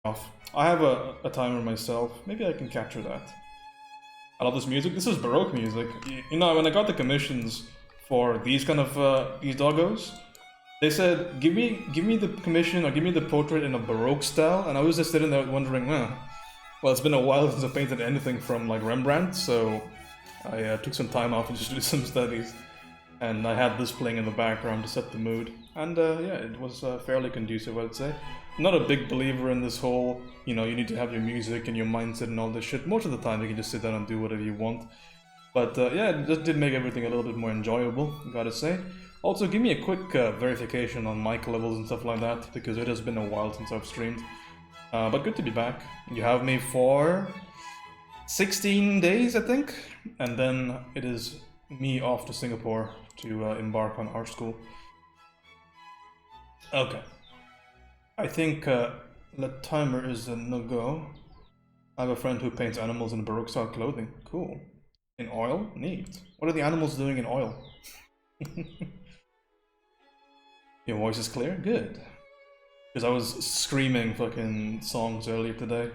off. I have a timer myself. Maybe I can capture that. I love this music. This is Baroque music. You know, when I got the commissions for these kind of these doggos, they said, give me the commission or give me the portrait in a Baroque style, and I was just sitting there wondering, well, it's been a while since I painted anything from like Rembrandt, so I took some time off and just did some studies, and I had this playing in the background to set the mood, and yeah, it was fairly conducive, I'd say. I'm not a big believer in this whole, you know, you need to have your music and your mindset and all this shit. Most of the time you can just sit down and do whatever you want. But yeah, it just did make everything a little bit more enjoyable, gotta say. Also, give me a quick verification on mic levels and stuff like that, because it has been a while since I've streamed. But good to be back. You have me for 16 days, I think, and then it is me off to Singapore to embark on art school. Okay. I think the timer is a no-go. I have a friend who paints animals in Baroque style clothing. Cool. In oil? Neat. What are the animals doing in oil? Your voice is clear? Good. Because I was screaming fucking songs earlier today.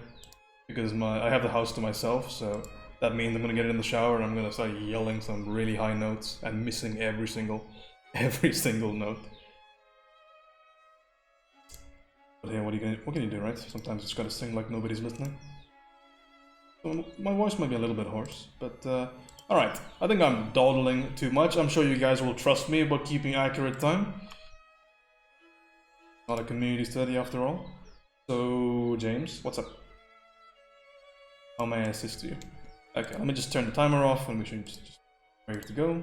Because I have the house to myself, so that means I'm gonna get in the shower and I'm gonna start yelling some really high notes and missing every single note. But yeah, what can you do, right? Sometimes you just gotta sing like nobody's listening. So my voice might be a little bit hoarse, but alright. I think I'm dawdling too much. I'm sure you guys will trust me about keeping accurate time. Not a community study after all. So, James, what's up? How may I assist you? Okay, let me just turn the timer off and we should just ready to go.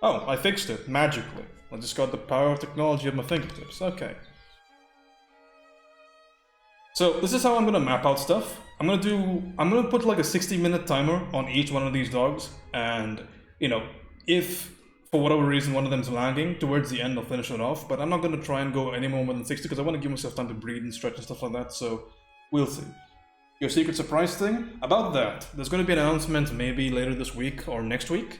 Oh, I fixed it magically. I just got the power of technology at my fingertips. Okay. So this is how I'm gonna map out stuff. I'm gonna put like a 60-minute timer on each one of these dogs, and you know, if for whatever reason one of them's lagging, towards the end I'll finish it off, but I'm not gonna try and go any more than 60 because I want to give myself time to breathe and stretch and stuff like that, so we'll see. Your secret surprise thing? About that, there's gonna be an announcement maybe later this week or next week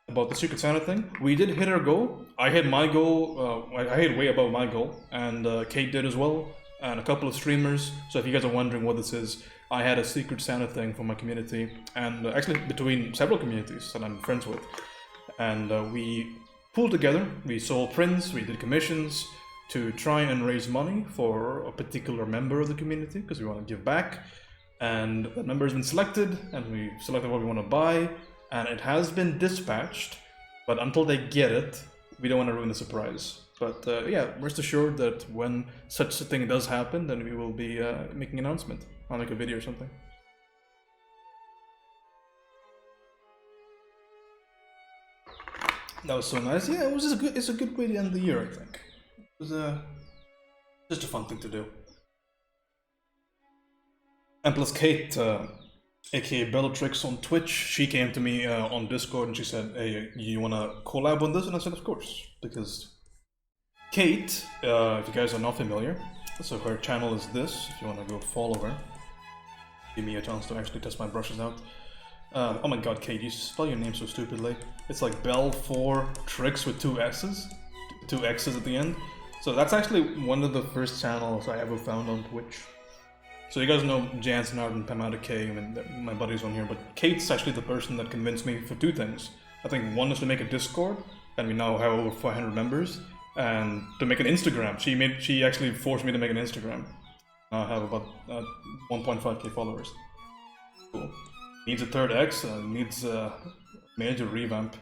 about the Secret Santa thing. We did hit our goal. I hit my goal, I hit way above my goal, and Kate did as well, and a couple of streamers. So if you guys are wondering what this is, I had a Secret Santa thing for my community, and actually between several communities that I'm friends with. And we pulled together, we sold prints, we did commissions to try and raise money for a particular member of the community, because we want to give back. And that member has been selected, and we selected what we want to buy, and it has been dispatched, but until they get it, we don't want to ruin the surprise. But yeah, rest assured that when such a thing does happen, then we will be making an announcement. I'll make a video or something. That was so nice. Yeah, it was just it's a good way to end the year, I think. It was just a fun thing to do. And plus Kate, aka Bellatrix on Twitch, she came to me on Discord and she said, hey, you wanna collab on this? And I said, of course, because Kate, if you guys are not familiar, so her channel is this, if you wanna go follow her. Give me a chance to actually test my brushes out. Oh my god, Kate, you spell your name so stupidly. It's like Bell4Tricks with two X's at the end. So that's actually one of the first channels I ever found on Twitch. So you guys know Jansen Art and Pamada K, I mean, my buddies on here, but Kate's actually the person that convinced me for two things. I think one is to make a Discord, and we now have over 500 members, and to make an Instagram. She actually forced me to make an Instagram. Now I have about 1.5k followers. Cool. Needs a third X, needs a major revamp.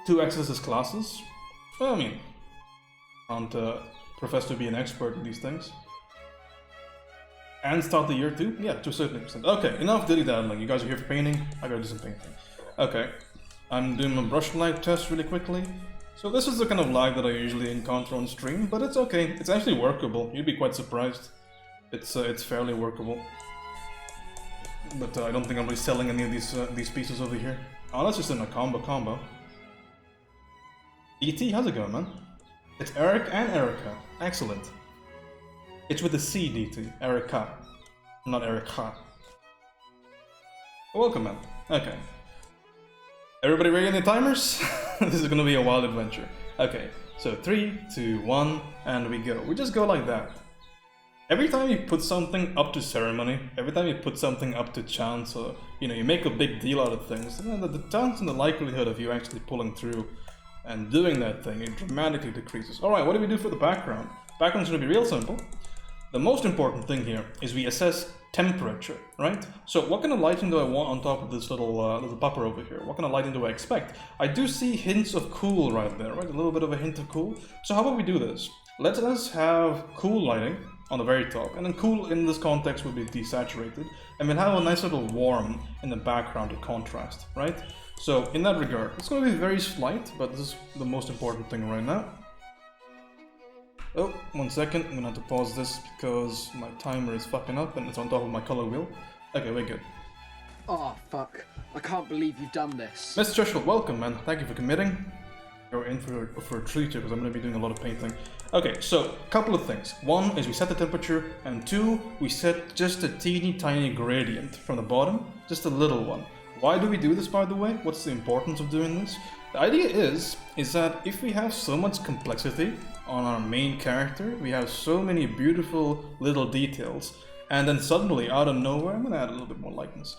2 X's as classes? Well, I mean, can't profess to be an expert in these things. And start the year too? Yeah, to a certain extent. Okay, enough dilly-daddling. You guys are here for painting, I gotta do some painting. Okay, I'm doing my brush lag test really quickly. So this is the kind of lag that I usually encounter on stream, but it's okay. It's actually workable. You'd be quite surprised. It's fairly workable. But I don't think I'm really selling any of these pieces over here. Oh, that's just in a combo. DT, how's it going, man? It's Eric and Erica. Excellent. It's with a C, DT. Erica. Not Erica. Welcome, man. Okay. Everybody ready on the timers? This is gonna be a wild adventure. Okay. So 3, 2, 1, and we go. We just go like that. Every time you put something up to ceremony, every time you put something up to chance, or you make a big deal out of things, the chance and the likelihood of you actually pulling through and doing that thing, it dramatically decreases. Alright, what do we do for the background? Background's gonna be real simple. The most important thing here is we assess temperature, right? So what kind of lighting do I want on top of this little pupper over here? What kind of lighting do I expect? I do see hints of cool right there, right? A little bit of a hint of cool. So how about we do this? Let us have cool lighting on the very top, and then cool in this context would be desaturated, and we'll have a nice little warm in the background to contrast, right? So in that regard, it's going to be very slight, but this is the most important thing right now. Oh, 1 second, I'm gonna have to pause this because my timer is fucking up and it's on top of my color wheel. Okay, we're good. Oh, fuck. I can't believe you've done this. Mr. Churchill, welcome, man. Thank you for committing. You're in for a treat here because I'm going to be doing a lot of painting. Okay, so a couple of things. One is we set the temperature, and two, we set just a teeny tiny gradient from the bottom, just a little one. Why do we do this, by the way? What's the importance of doing this? The idea is that if we have so much complexity on our main character, we have so many beautiful little details, and then suddenly, out of nowhere, I'm going to add a little bit more lightness.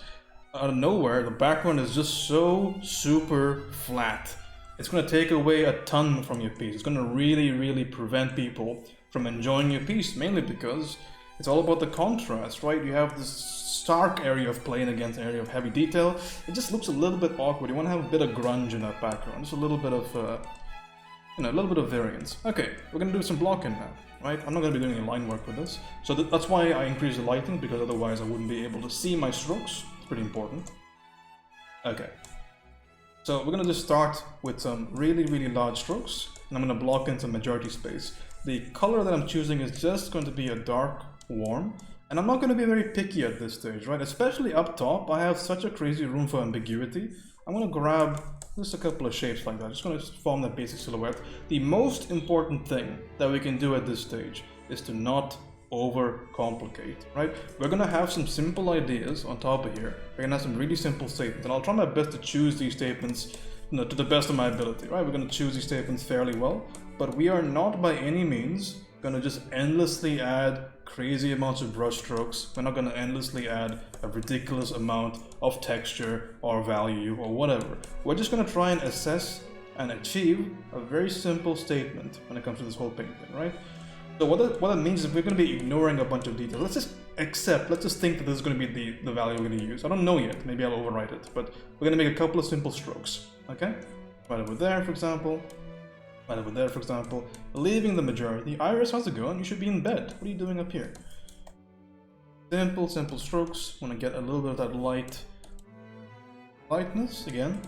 Out of nowhere, the background is just so super flat. It's going to take away a ton from your piece. It's going to really, really prevent people from enjoying your piece, mainly because it's all about the contrast, right? You have this stark area of plain against area of heavy detail. It just looks a little bit awkward. You want to have a bit of grunge in that background. Just a little bit of, a little bit of variance. Okay, we're going to do some blocking now, right? I'm not going to be doing any line work with this. So that's why I increase the lighting, because otherwise I wouldn't be able to see my strokes. It's pretty important. Okay. So we're going to just start with some really, really large strokes, and I'm going to block in some majority space. The color that I'm choosing is just going to be a dark warm, and I'm not going to be very picky at this stage, right? Especially up top, I have such a crazy room for ambiguity. I'm going to grab just a couple of shapes like that. Just going to form that basic silhouette. The most important thing that we can do at this stage is to not overcomplicate, right? We're gonna have some simple ideas on top of here. We're gonna have some really simple statements, and I'll try my best to choose these statements, to the best of my ability, right? We're gonna choose these statements fairly well, but we are not by any means gonna just endlessly add crazy amounts of brush strokes. We're not gonna endlessly add a ridiculous amount of texture or value or whatever. We're just gonna try and assess and achieve a very simple statement when it comes to this whole painting, right? So what that means is we're going to be ignoring a bunch of details. Let's just think that this is going to be the value we're going to use. I don't know yet, maybe I'll overwrite it, but we're going to make a couple of simple strokes, okay? Right over there, for example. Right over there, for example. Leaving the majority. Iris, how's it going? You should be in bed. What are you doing up here? Simple strokes. Want to get a little bit of that lightness again.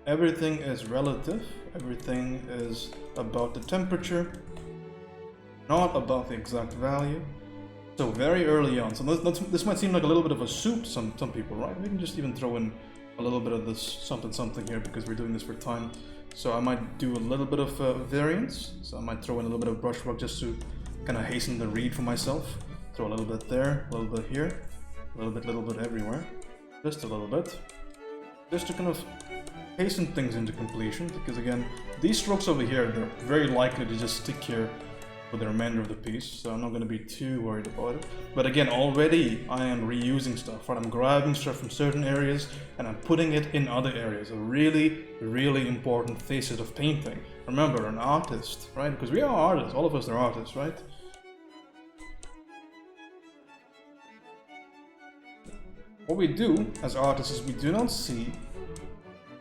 Everything is relative. Everything is about the temperature, not about the exact value. So very early on, so this might seem like a little bit of a soup to some people, right? We can just even throw in a little bit of this something here because we're doing this for time. So I might do a little bit of variance. So I might throw in a little bit of brushwork just to kind of hasten the read for myself. Throw a little bit there, a little bit here, a little bit everywhere. Just a little bit. Just to kind of hasten things into completion, because again, these strokes over here, they're very likely to just stick here for the remainder of the piece, so I'm not going to be too worried about it. But again, already I am reusing stuff, right? I'm grabbing stuff from certain areas and I'm putting it in other areas. A really, really important facet of painting. Remember, an artist, right? Because we are artists, all of us are artists, right? What we do as artists is we do not see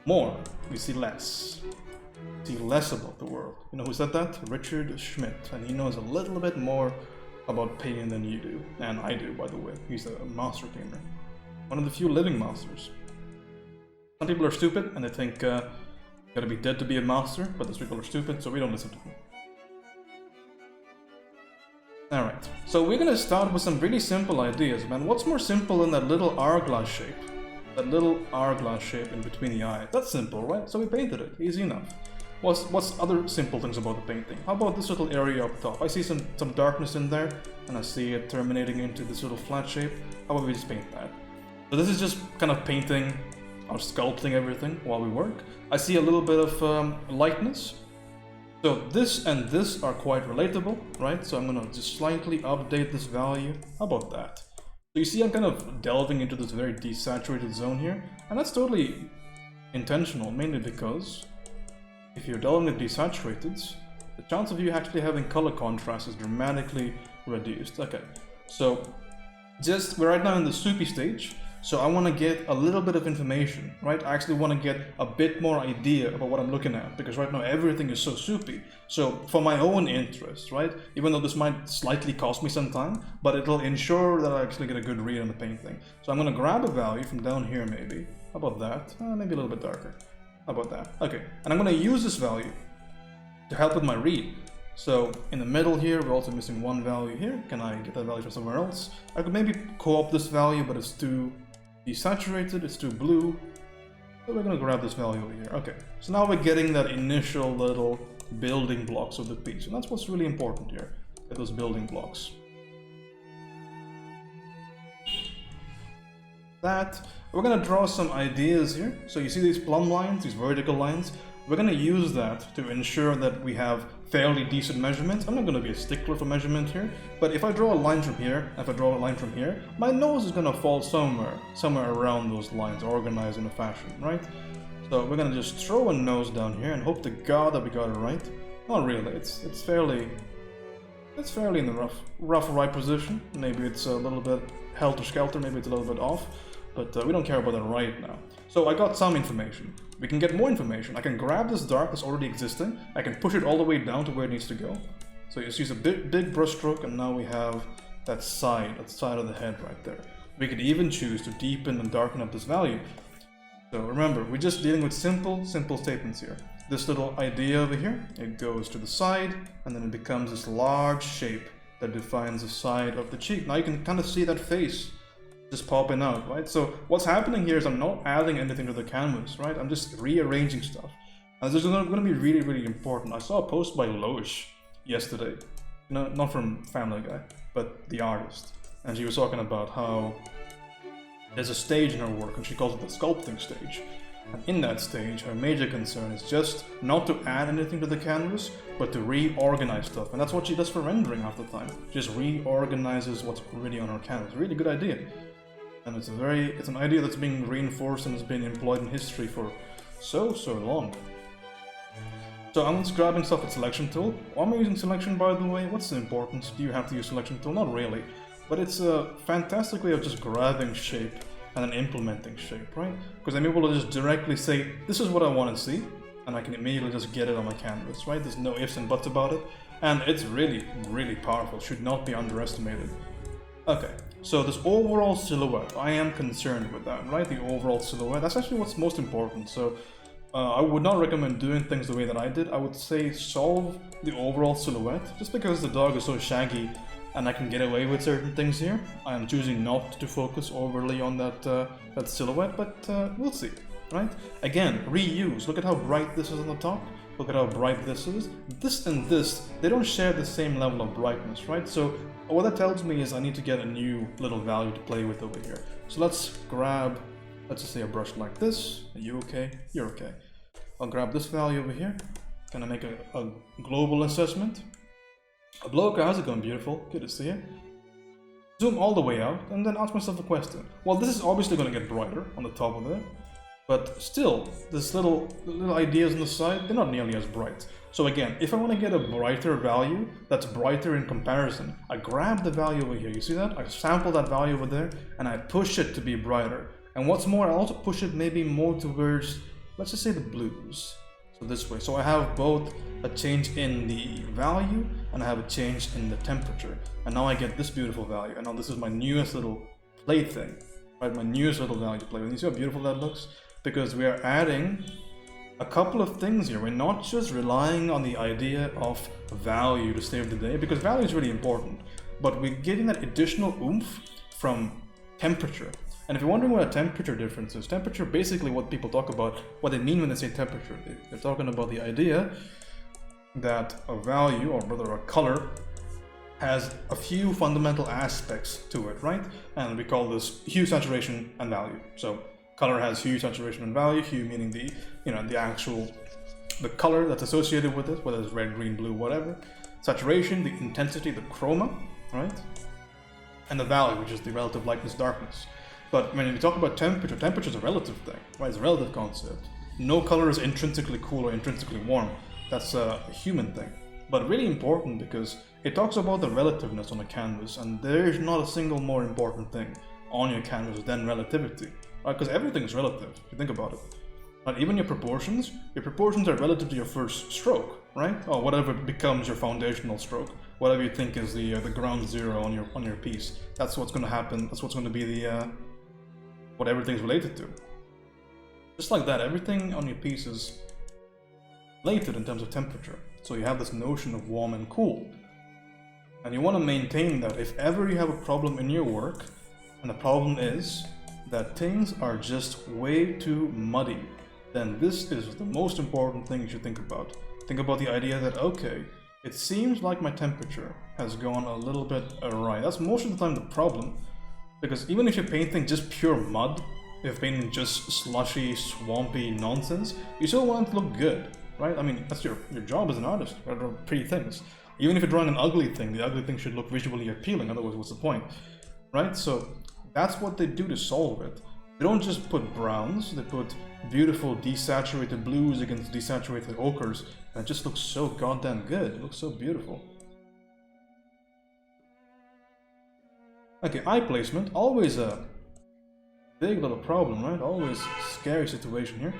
more, we see less. See less about the world. You know who said that? Richard Schmidt, and he knows a little bit more about painting than you do, and I do, by the way. He's a master painter, one of the few living masters. Some people are stupid and they think you gotta be dead to be a master, but those people are stupid, so we don't listen to them. Alright, so we're gonna start with some really simple ideas, man. What's more simple than that little hourglass shape? That little hourglass shape in between the eyes. That's simple, right? So we painted it, easy enough. What's other simple things about the painting? How about this little area up top? I see some darkness in there, and I see it terminating into this little flat shape. How about we just paint that? So this is just kind of painting or sculpting everything while we work. I see a little bit of lightness. So this and this are quite relatable, right? So I'm gonna just slightly update this value. How about that? So you see I'm kind of delving into this very desaturated zone here, and that's totally intentional, mainly because if you're delving with desaturated, the chance of you actually having color contrast is dramatically reduced. Okay, so we're right now in the soupy stage, so I want to get a little bit of information, right? I actually want to get a bit more idea about what I'm looking at, because right now everything is so soupy. So for my own interest, right? Even though this might slightly cost me some time, but it'll ensure that I actually get a good read on the painting. So I'm going to grab a value from down here maybe. How about that? Maybe a little bit darker. How about that? Okay, and I'm going to use this value to help with my read. So in the middle here, we're also missing one value here. Can I get that value from somewhere else? I could maybe co-op this value, but it's too desaturated, it's too blue. So we're gonna grab this value over here. Okay, so now we're getting that initial little building blocks of the piece. And that's what's really important here, get those building blocks. We're gonna draw some ideas here. So you see these plumb lines, these vertical lines. We're going to use that to ensure that we have fairly decent measurements. I'm not going to be a stickler for measurement here, but if I draw a line from here, if I draw a line from here, my nose is going to fall somewhere around those lines, organized in a fashion, right? So we're going to just throw a nose down here and hope to God that we got it right. Not really, it's fairly in the rough right position. Maybe it's a little bit helter-skelter, maybe it's a little bit off, but we don't care about that right now. So I got some information. We can get more information. I can grab this dart that's already existing. I can push it all the way down to where it needs to go. So you see it's a big brush stroke, and now we have that side of the head right there. We could even choose to deepen and darken up this value. So remember, we're just dealing with simple statements here. This little idea over here, it goes to the side, and then it becomes this large shape that defines the side of the cheek. Now you can kind of see that face just popping out, right? So what's happening here is I'm not adding anything to the canvas, right? I'm just rearranging stuff. And this is going to be really, really important. I saw a post by Loish yesterday, not from Family Guy, but the artist. And she was talking about how there's a stage in her work, and she calls it the sculpting stage. And in that stage, her major concern is just not to add anything to the canvas, but to reorganize stuff. And that's what she does for rendering half the time. She just reorganizes what's already on her canvas. Really good idea. And it's an idea that's being reinforced and has been employed in history for so long. So I'm just grabbing stuff with selection tool. Why am I using selection, by the way? What's the importance? Do you have to use selection tool? Not really. But it's a fantastic way of just grabbing shape and then implementing shape, right? Because I'm able to just directly say, this is what I want to see, and I can immediately just get it on my canvas, right? There's no ifs and buts about it. And it's really, really powerful. Should not be underestimated. Okay. So this overall silhouette, I am concerned with that, right? The overall silhouette, that's actually what's most important. So I would not recommend doing things the way that I did. I would say solve the overall silhouette, just because the dog is so shaggy and I can get away with certain things here. I am choosing not to focus overly on that silhouette, but we'll see, right? Again, reuse. Look at how bright this is on the top. Look at how bright this is. This and this, they don't share the same level of brightness, right? So what that tells me is I need to get a new little value to play with over here. So let's just say a brush like this. Are you okay? You're okay. I'll grab this value over here. Can I make a global assessment? Bloka, how's it going, beautiful? Good to see you. Zoom all the way out and then ask myself a question. Well, this is obviously going to get brighter on the top of it. But still, this little ideas on the side, they're not nearly as bright. So again, if I want to get a brighter value, that's brighter in comparison, I grab the value over here. You see that? I sample that value over there, and I push it to be brighter. And what's more, I also push it maybe more towards, let's just say the blues. So this way. So I have both a change in the value, and I have a change in the temperature. And now I get this beautiful value. And now this is my newest little plaything, right? My newest little value to play with. You see how beautiful that looks? Because we are adding a couple of things here. We're not just relying on the idea of value to save the day, because value is really important, but we're getting that additional oomph from temperature. And if you're wondering what a temperature difference is, temperature, basically what people talk about, what they mean when they say temperature, they're talking about the idea that a value, or rather a color, has a few fundamental aspects to it, right? And we call this hue, saturation, and value. So color has hue, saturation, and value. Hue meaning the actual the color that's associated with it, whether it's red, green, blue, whatever. Saturation, the intensity, the chroma, right? And the value, which is the relative lightness, darkness. But when you talk about temperature, temperature is a relative thing, right? It's a relative concept. No color is intrinsically cool or intrinsically warm. That's a human thing. But really important because it talks about the relativeness on a canvas, and there's not a single more important thing on your canvas than relativity, right? Because everything is relative, if you think about it. Like even your proportions are relative to your first stroke, right? Or whatever becomes your foundational stroke, whatever you think is the ground zero on your piece. That's what's going to happen. That's what's going to be the what everything's related to. Just like that, everything on your piece is related in terms of temperature. So you have this notion of warm and cool, and you want to maintain that if ever you have a problem in your work, and the problem is that things are just way too muddy, then this is the most important thing you should think about. Think about the idea that, okay, it seems like my temperature has gone a little bit awry. That's most of the time the problem, because even if you're painting just pure mud, if you're painting just slushy, swampy nonsense, you still want it to look good, right? I mean, that's your job as an artist, to draw pretty things. Even if you're drawing an ugly thing, the ugly thing should look visually appealing, otherwise what's the point, right? So that's what they do to solve it. They don't just put browns, they put beautiful desaturated blues against desaturated ochres, and it just looks so goddamn good. It looks so beautiful. Okay, eye placement, always a big little problem, right? Always scary situation here.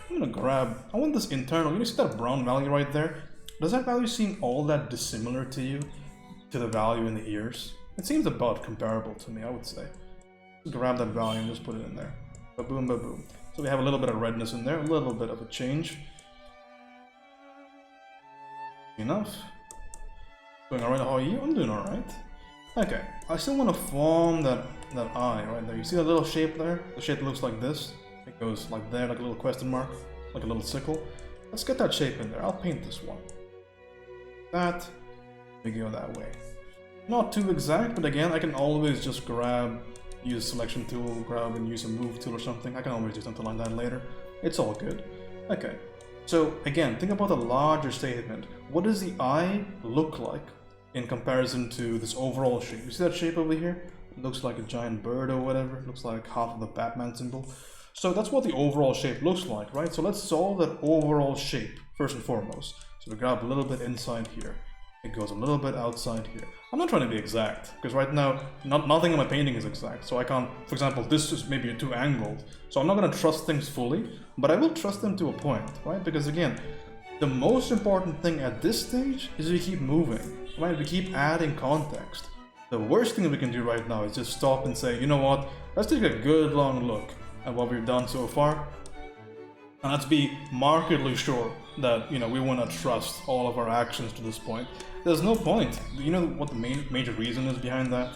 I'm gonna grab, I want this internal, you see that brown value right there? Does that value seem all that dissimilar to you, to the value in the ears? It seems about comparable to me, I would say. Just grab that value and just put it in there. Ba-boom, ba-boom. So we have a little bit of redness in there, a little bit of a change. Enough. Doing alright, how are you? I'm doing alright. Okay, I still want to form that eye right there. You see that little shape there? The shape looks like this. It goes like there, like a little question mark, like a little sickle. Let's get that shape in there. I'll paint this one. That, we go that way. Not too exact, but again, I can always just use selection tool, grab and use a move tool or something. I can always do something like that later. It's all good. Okay, so again, think about the larger statement. What does the eye look like in comparison to this overall shape? You see that shape over here? It looks like a giant bird or whatever. It looks like half of the Batman symbol. So that's what the overall shape looks like, right? So let's solve that overall shape first and foremost. So we grab a little bit inside here. It goes a little bit outside here. I'm not trying to be exact, because right now, nothing in my painting is exact. So I can't, for example, this is maybe too angled. So I'm not going to trust things fully, but I will trust them to a point, right? Because again, the most important thing at this stage is we keep moving, right? We keep adding context. The worst thing we can do right now is just stop and say, you know what, let's take a good long look at what we've done so far. And let's be markedly sure that, you know, we want to trust all of our actions to this point. There's no point. You know what the major reason is behind that?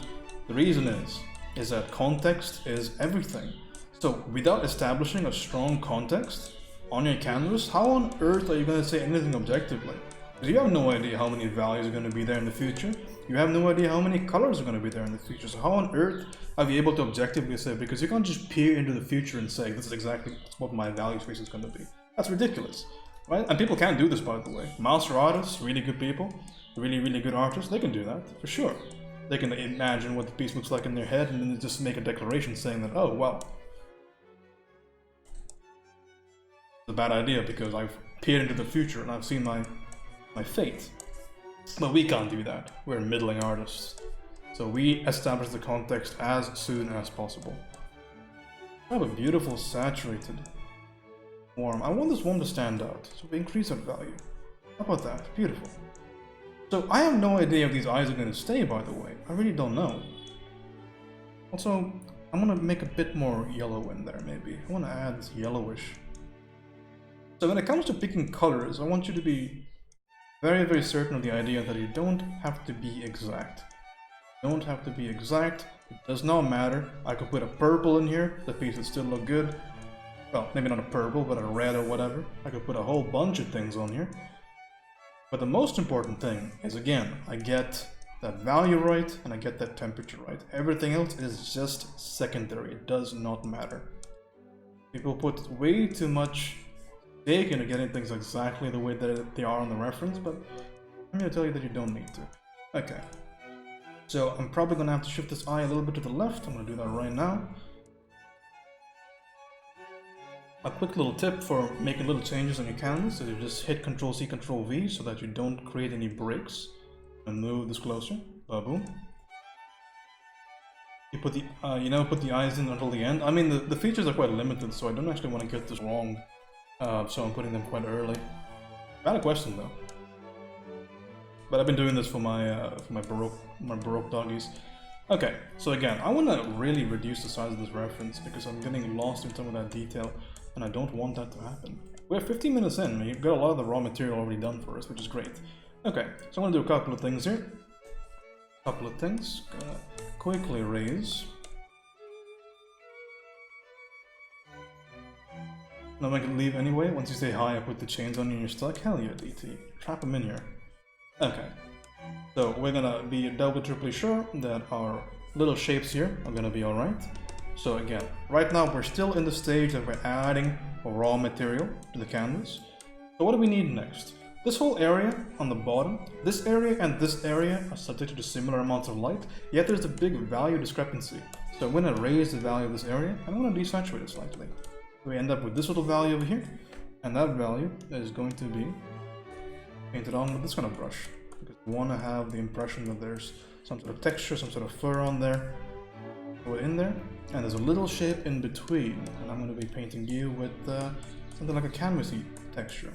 The reason is that context is everything. So without establishing a strong context on your canvas, how on earth are you going to say anything objectively? Because you have no idea how many values are going to be there in the future. You have no idea how many colors are going to be there in the future. So how on earth are you able to objectively say? Because you can't just peer into the future and say, this is exactly what my value space is going to be. That's ridiculous, right? And people can do this, by the way. Master artists, really good people, really, really good artists, they can do that, for sure. They can imagine what the piece looks like in their head and then just make a declaration saying that, oh, well, it's a bad idea because I've peered into the future and I've seen my fate. But we can't do that. We're middling artists. So we establish the context as soon as possible. I have a beautiful saturated warm. I want this warm to stand out, so we increase that value. How about that? Beautiful. So I have no idea if these eyes are going to stay, by the way. I really don't know. Also, I'm going to make a bit more yellow in there, maybe. I want to add this yellowish. So when it comes to picking colors, I want you to be very, very certain of the idea that you don't have to be exact. Don't have to be exact. It does not matter. I could put a purple in here. The piece would still look good. Well, maybe not a purple, but a red or whatever. I could put a whole bunch of things on here. But the most important thing is, again, I get that value right and I get that temperature right. Everything else is just secondary. It does not matter. People put way too much taken to getting things exactly the way that they are on the reference, but I'm going to tell you that you don't need to. Okay. So I'm probably going to have to shift this eye a little bit to the left. I'm going to do that right now. A quick little tip for making little changes on your canvas is you just hit Ctrl-C, Ctrl-V so that you don't create any breaks. And move this closer. Boom. You put the you never put the eyes in until the end. I mean, the features are quite limited, so I don't actually want to get this wrong. So I'm putting them quite early. Not a question though. But I've been doing this for my Baroque doggies. Okay, so again, I want to really reduce the size of this reference because I'm getting lost in some of that detail, and I don't want that to happen. We're 15 minutes in, and we've got a lot of the raw material already done for us, which is great. Okay, so I'm going to do a couple of things here. Gonna quickly raise. Now I can leave anyway. Once you say hi, I put the chains on you and you're stuck. Hell yeah, DT. Trap them in here. Okay. So we're gonna be double triply sure that our little shapes here are gonna be alright. So again, right now we're still in the stage that we're adding raw material to the canvas. So what do we need next? This whole area on the bottom, this area and this area are subject to similar amounts of light, yet there's a big value discrepancy. So I'm gonna raise the value of this area and I'm gonna desaturate it slightly. We end up with this little value over here, and that value is going to be painted on with this kind of brush. Because we want to have the impression that there's some sort of texture, some sort of fur on there. Go in there, and there's a little shape in between, and I'm going to be painting you with something like a canvasy texture.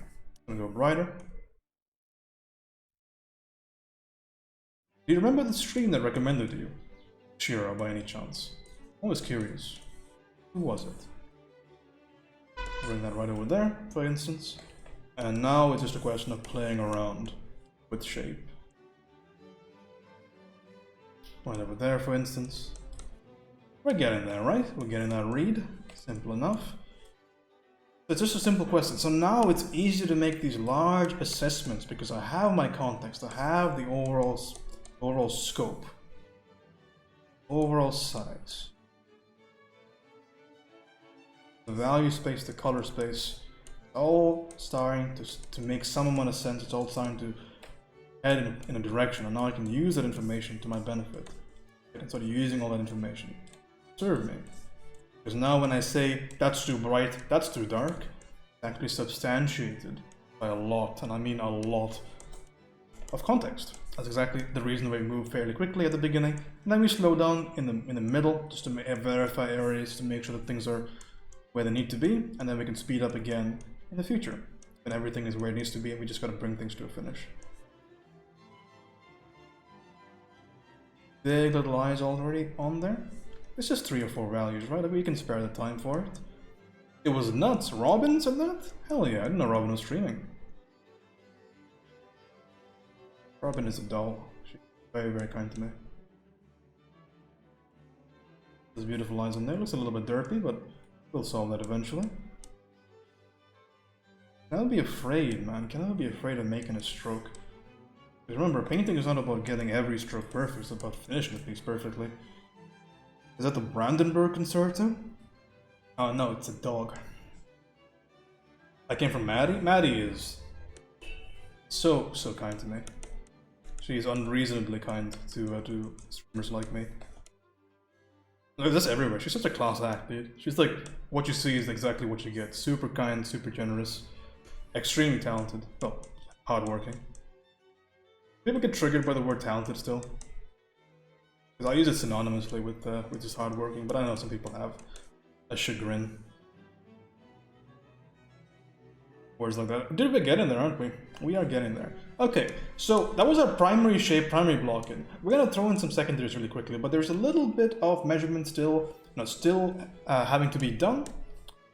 I'm going to go brighter. Do you remember the stream that recommended you? Shiro, by any chance? I was curious. Who was it? Bring that right over there, for instance. And now it's just a question of playing around with shape. Right over there, for instance. We're getting there, right? We're getting that read. Simple enough. It's just a simple question. So now it's easier to make these large assessments because I have my context. I have the overall scope. Overall size. The value space, the color space, all starting to make some amount of sense. It's all starting to head in a direction, and now I can use that information to my benefit. And start using all that information. Serve me. Because now when I say that's too bright, that's too dark, it's actually substantiated by a lot, and I mean a lot of context. That's exactly the reason we move fairly quickly at the beginning, and then we slow down in the middle just to verify areas to make sure that things are where they need to be, and then we can speed up again in the future. And everything is where it needs to be, and we just gotta bring things to a finish. Big little eyes already on there. It's just 3 or 4 values, right? We can spare the time for it. It was nuts. Robin said that? Hell yeah, I didn't know Robin was streaming. Robin is a doll. She's very, very kind to me. There's beautiful lines on there. Looks a little bit derpy, but we'll solve that eventually. Cannot be afraid, man. Cannot be afraid of making a stroke. Because remember, painting is not about getting every stroke perfect, it's about finishing the piece perfectly. Is that the Brandenburg Concerto? Oh no, it's a dog. That came from Maddie? Maddie is so kind to me. She is unreasonably kind to streamers like me. That's everywhere. She's such a class act, dude. She's like, what you see is exactly what you get. Super kind, super generous, extremely talented. Well, hardworking. People get triggered by the word talented still. Because I use it synonymously with just hardworking, but I know some people have a chagrin. Words like that. Dude, we're getting there, aren't we? We are getting there. Okay, so that was our primary shape, primary block in. We're gonna throw in some secondaries really quickly, but there's a little bit of measurement still having to be done.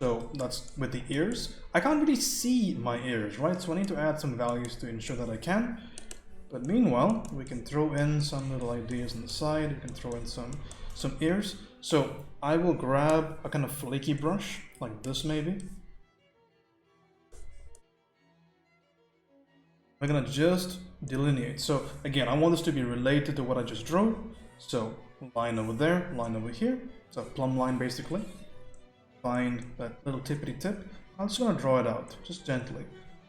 So that's with the ears. I can't really see my ears, right? So I need to add some values to ensure that I can. But meanwhile, we can throw in some little ideas on the side. We can throw in some ears. So I will grab a kind of flaky brush, like this maybe. We're gonna just delineate. So again, I want this to be related to what I just drew. So line over there, line over here. So a plumb line basically. Find that little tippity tip. I'm just gonna draw it out, just gently.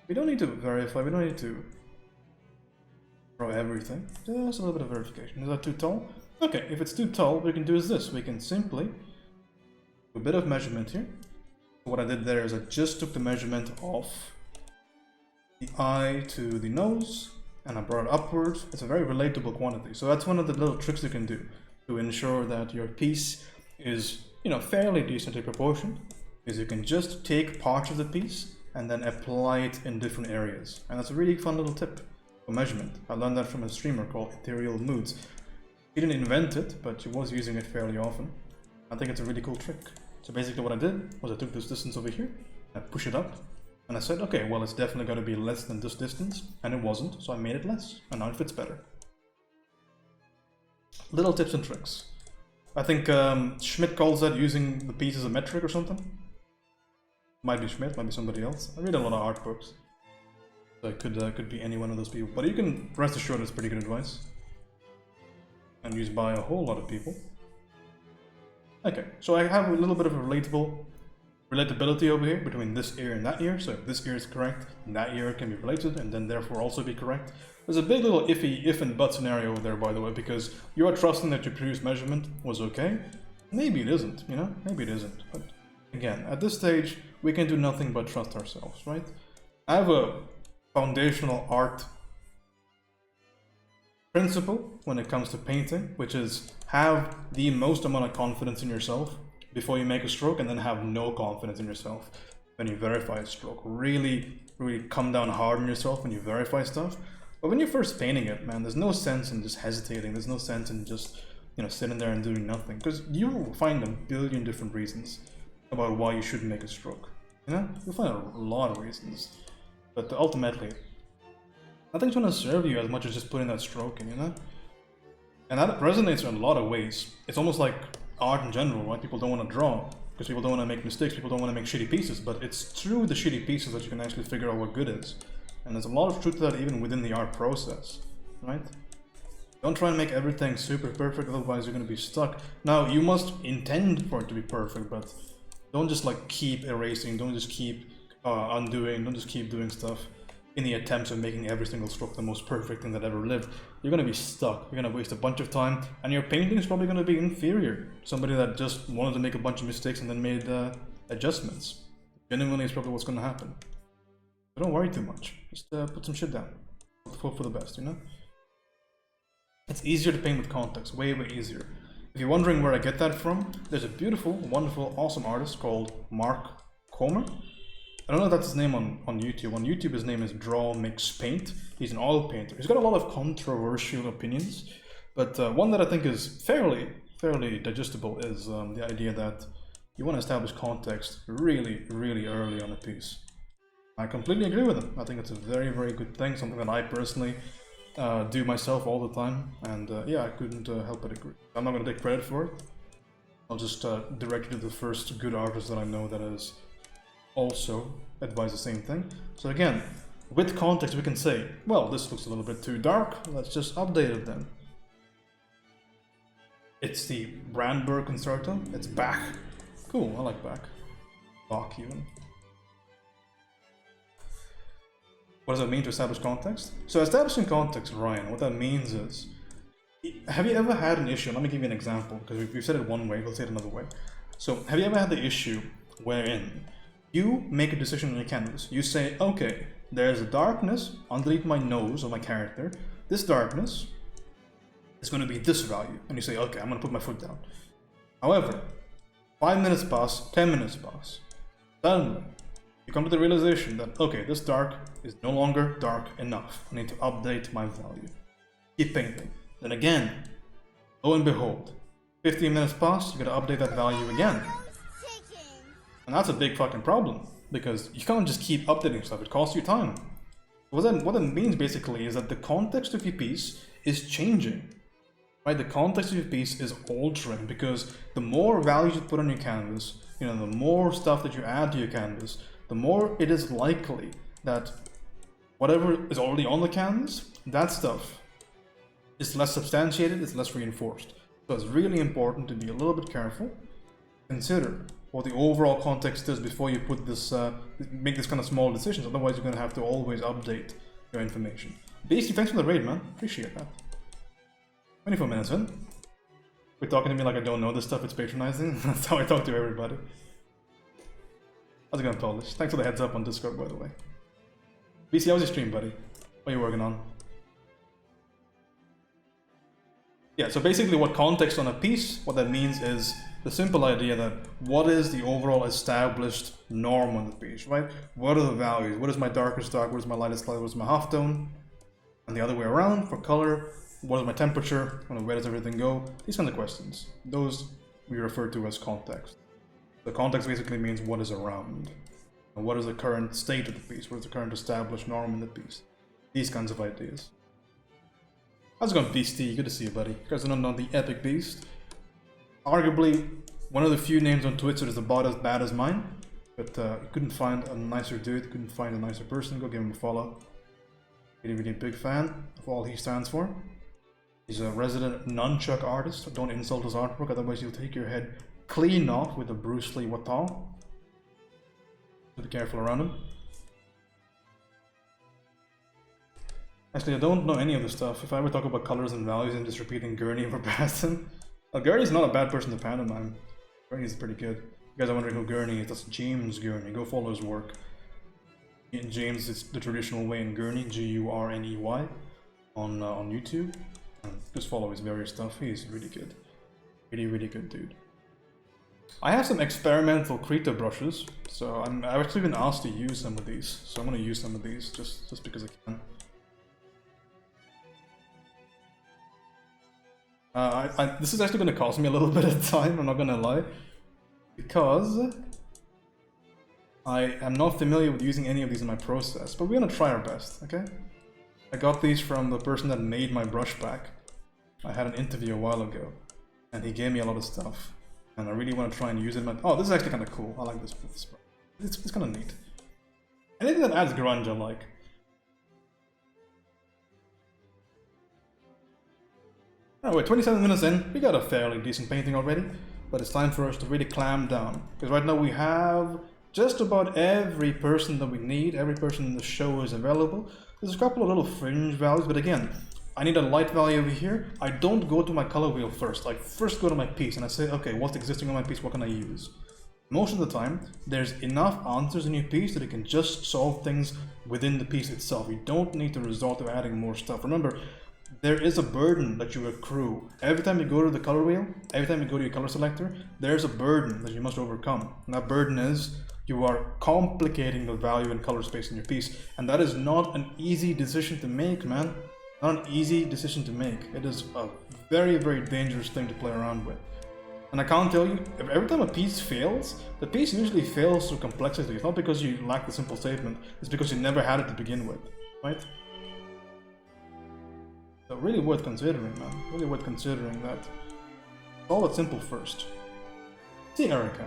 We don't need to verify, we don't need to draw everything. Just a little bit of verification. Is that too tall? Okay, if it's too tall, what we can do is this. We can simply do a bit of measurement here. What I did there is I just took the measurement of the eye to the nose, and I brought it upwards. It's a very relatable quantity. So that's one of the little tricks you can do to ensure that your piece is, you know, fairly decently proportioned, is you can just take parts of the piece and then apply it in different areas. And that's a really fun little tip for measurement. I learned that from a streamer called Ethereal Moods. He didn't invent it, but he was using it fairly often. I think it's a really cool trick. So basically what I did was I took this distance over here, I push it up, and I said, okay, well, it's definitely going to be less than this distance, and it wasn't, so I made it less, and now it fits better. Little tips and tricks. I think Schmidt calls that using the piece as a metric or something. Might be Schmidt, might be somebody else. I read a lot of art books, so it could be any one of those people. But you can rest assured it's pretty good advice, and used by a whole lot of people. Okay, so I have a little bit of a relatability over here between this ear and that ear. So if this ear is correct, that ear can be related and then therefore also be correct. There's a big little iffy if and but scenario over there, by the way, because you are trusting that your previous measurement was okay. Maybe it isn't, you know, maybe it isn't. But again, at this stage, we can do nothing but trust ourselves, right? I have a foundational art principle when it comes to painting, which is have the most amount of confidence in yourself before you make a stroke, and then have no confidence in yourself when you verify a stroke. Really come down hard on yourself when you verify stuff. But when you're first painting it, man, there's no sense in just hesitating. There's no sense in just, you know, sitting there and doing nothing, because you will find a billion different reasons about why you shouldn't make a stroke. You know, you'll find a lot of reasons, but ultimately, nothing's gonna serve you as much as just putting that stroke in, you know? And that resonates in a lot of ways. It's almost like art in general, right? People don't want to draw because people don't want to make mistakes, people don't want to make shitty pieces, but it's through the shitty pieces that you can actually figure out what good is. And there's a lot of truth to that even within the art process, right? Don't try and make everything super perfect, otherwise you're going to be stuck. Now, you must intend for it to be perfect, but don't just like keep erasing, don't just keep undoing, don't just keep doing stuff in the attempts of making every single stroke the most perfect thing that ever lived. You're going to be stuck, you're going to waste a bunch of time, and your painting is probably going to be inferior. Somebody that just wanted to make a bunch of mistakes and then made adjustments. Genuinely is probably what's going to happen. So don't worry too much, just put some shit down. Hope for the best, you know? It's easier to paint with context, way easier. If you're wondering where I get that from, there's a beautiful, wonderful, awesome artist called Mark Comer. I don't know if that's his name on YouTube. On YouTube, his name is Draw Mix Paint. He's an oil painter. He's got a lot of controversial opinions, but one that I think is fairly digestible is the idea that you want to establish context really early on a piece. I completely agree with him. I think it's a very good thing, something that I personally do myself all the time, and yeah, I couldn't help but agree. I'm not going to take credit for it. I'll just direct you to the first good artist that I know that has also advised the same thing. So again, with context we can say, well, this looks a little bit too dark, let's just update it then. It's the Brandberg Concerto, it's Bach. Cool, I like Bach. Bach even. What does that mean to establish context? So establishing context, Ryan, what that means is, have you ever had an issue, let me give you an example, because we've said it one way, let's say it another way. So have you ever had the issue wherein you make a decision on your canvas? You say, okay, there's a darkness underneath my nose of my character. This darkness is going to be this value. And you say, okay, I'm going to put my foot down. However, 5 minutes pass, 10 minutes pass. Suddenly, you come to the realization that, okay, this dark is no longer dark enough. I need to update my value. Keep painting. Then again, lo and behold, 15 minutes pass, you got to update that value again. And that's a big fucking problem, because you can't just keep updating stuff, it costs you time. What that means basically is that the context of your piece is changing, right? The context of your piece is altering, because the more values you put on your canvas, you know, the more stuff that you add to your canvas, the more it is likely that whatever is already on the canvas, that stuff is less substantiated, it's less reinforced. So it's really important to be a little bit careful, consider what the overall context is before you put this, make this kind of small decisions. Otherwise, you're gonna have to always update your information. Beastie, thanks for the raid, man. Appreciate that. 24 minutes in. Quit talking to me like I don't know this stuff. It's patronizing. That's how I talk to everybody. How's it going, Polish? Thanks for the heads up on Discord, by the way. BC, how's your stream, buddy? What are you working on? Yeah, so basically what context on a piece, what that means is the simple idea that what is the overall established norm on the piece, right? What are the values? What is my darkest dark? What is my lightest light? What is my halftone? And the other way around for color, what is my temperature? Where does everything go? These kinds of questions. Those we refer to as context. The context basically means what is around. And what is the current state of the piece? What is the current established norm in the piece? These kinds of ideas. How's it going, Beastie? Good to see you, buddy. You guys don't know the Epic Beast. Arguably, one of the few names on Twitch that is about as bad as mine. But you couldn't find a nicer dude, couldn't find a nicer person. Go give him a follow. Really big fan of all he stands for. He's a resident nunchuck artist. Don't insult his artwork, otherwise you'll take your head clean off with a Bruce Lee Watao. Be careful around him. Actually, I don't know any of this stuff. If I ever talk about colors and values, I'm just repeating Gurney verbatim. Gurney's not a bad person to pantomime. Gurney's pretty good. You guys are wondering who Gurney is. That's James Gurney. Go follow his work. James is the traditional way in Gurney, G-U-R-N-E-Y, on YouTube. And just follow his various stuff. He's really good. Really good dude. I have some experimental Krita brushes, so I've actually been asked to use some of these. So I'm gonna use some of these just because I can. This is actually going to cost me a little bit of time, I'm not going to lie, because I am not familiar with using any of these in my process, but we're going to try our best, okay? I got these from the person that made my brush pack. I had an interview a while ago, and he gave me a lot of stuff, and I really want to try and use it. Oh, this is actually kind of cool. I like this brush. It's kind of neat. Anything that adds grunge I like. Oh, we're 27 minutes in, we got a fairly decent painting already, but it's time for us to really clamp down. Because right now we have just about every person that we need, every person in the show is available. There's a couple of little fringe values, but again, I need a light value over here. I don't go to my color wheel first. I first go to my piece and I say, okay, what's existing on my piece, what can I use? Most of the time, there's enough answers in your piece that it can just solve things within the piece itself. You don't need to resort to adding more stuff. Remember, there is a burden that you accrue. Every time you go to the color wheel, every time you go to your color selector, there's a burden that you must overcome. And that burden is you are complicating the value and color space in your piece. And that is not an easy decision to make, man. Not an easy decision to make. It is a very dangerous thing to play around with. And I can't tell you, every time a piece fails, the piece usually fails through complexity. It's not because you lack the simple statement, it's because you never had it to begin with, right? So really worth considering, man. Really worth considering that. Solve it simple first. See Erica.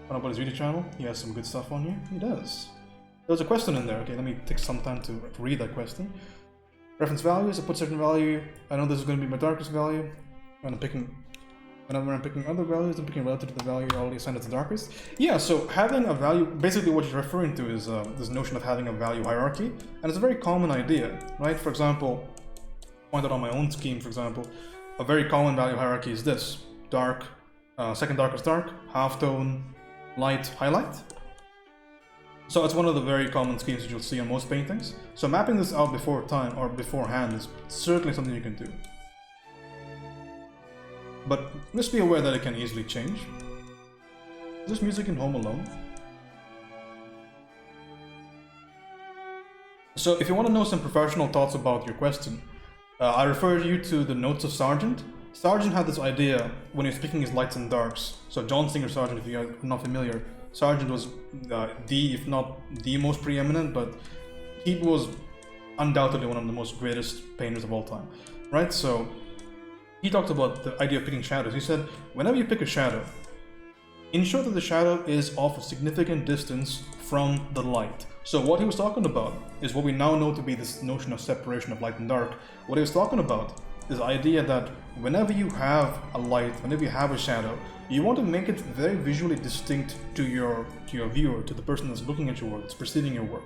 What about his video channel? He has some good stuff on here. He does. There's a question in there. Okay, let me take some time to read that question. Reference values. I put certain value. I know this is going to be my darkest value. Whenever I'm picking other values, I'm picking relative to the value I already assigned as the darkest. Yeah, so having a value, basically what you're referring to is this notion of having a value hierarchy. And it's a very common idea, right? For example, pointed on my own scheme, for example, a very common value hierarchy is this: dark, second darkest dark, halftone, light, highlight. So it's one of the very common schemes that you'll see on most paintings. So mapping this out before time or beforehand is certainly something you can do. But just be aware that it can easily change. Is this music in Home Alone? So if you want to know some professional thoughts about your question, I refer you to the notes of Sargent. Sargent had this idea when he was picking his lights and darks. So John Singer Sargent, if you are not familiar, Sargent was if not the most preeminent, but he was undoubtedly one of the most greatest painters of all time, right? So he talked about the idea of picking shadows. He said, whenever you pick a shadow, ensure that the shadow is of a significant distance from the light. So what he was talking about is what we now know to be this notion of separation of light and dark. What he was talking about this idea that whenever you have a light, whenever you have a shadow, you want to make it very visually distinct to your viewer, to the person that's looking at your work, that's perceiving your work.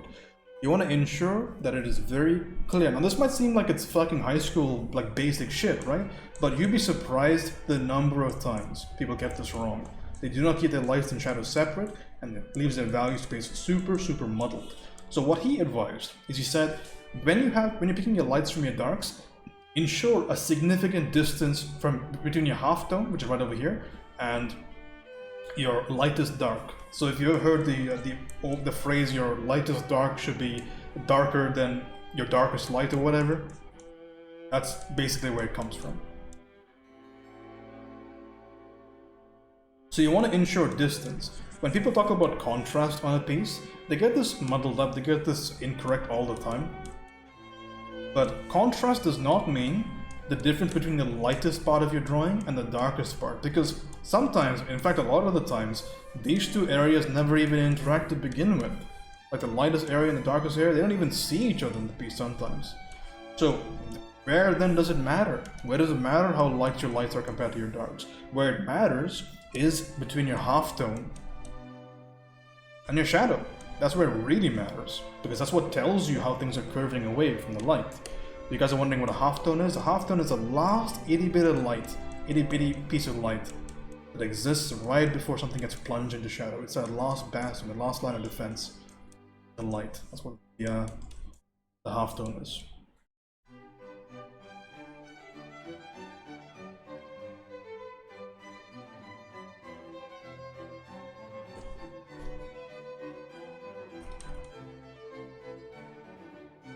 You want to ensure that it is very clear. Now this might seem like it's fucking high school, like basic shit, right? But you'd be surprised the number of times people get this wrong. They do not keep their lights and shadows separate, and it leaves their value space super muddled. So what he advised is, he said, when you're picking your lights from your darks, ensure a significant distance between your halftone, which is right over here, and your lightest dark. So if you ever heard the phrase your lightest dark should be darker than your darkest light or whatever, that's basically where it comes from. So you want to ensure distance. When people talk about contrast on a piece, they get this muddled up, they get this incorrect all the time. But contrast does not mean the difference between the lightest part of your drawing and the darkest part, because sometimes, in fact a lot of the times, these two areas never even interact to begin with. Like the lightest area and the darkest area, they don't even see each other in the piece sometimes. So where then does it matter? Where does it matter how light your lights are compared to your darks? Where it matters is between your halftone and your shadow. That's where it really matters, because that's what tells you how things are curving away from the light. You guys are wondering what a halftone is? A halftone is the last itty bitty piece of light that exists right before something gets plunged into shadow. It's that last bastion, the last line of defense. The light. That's what the halftone is.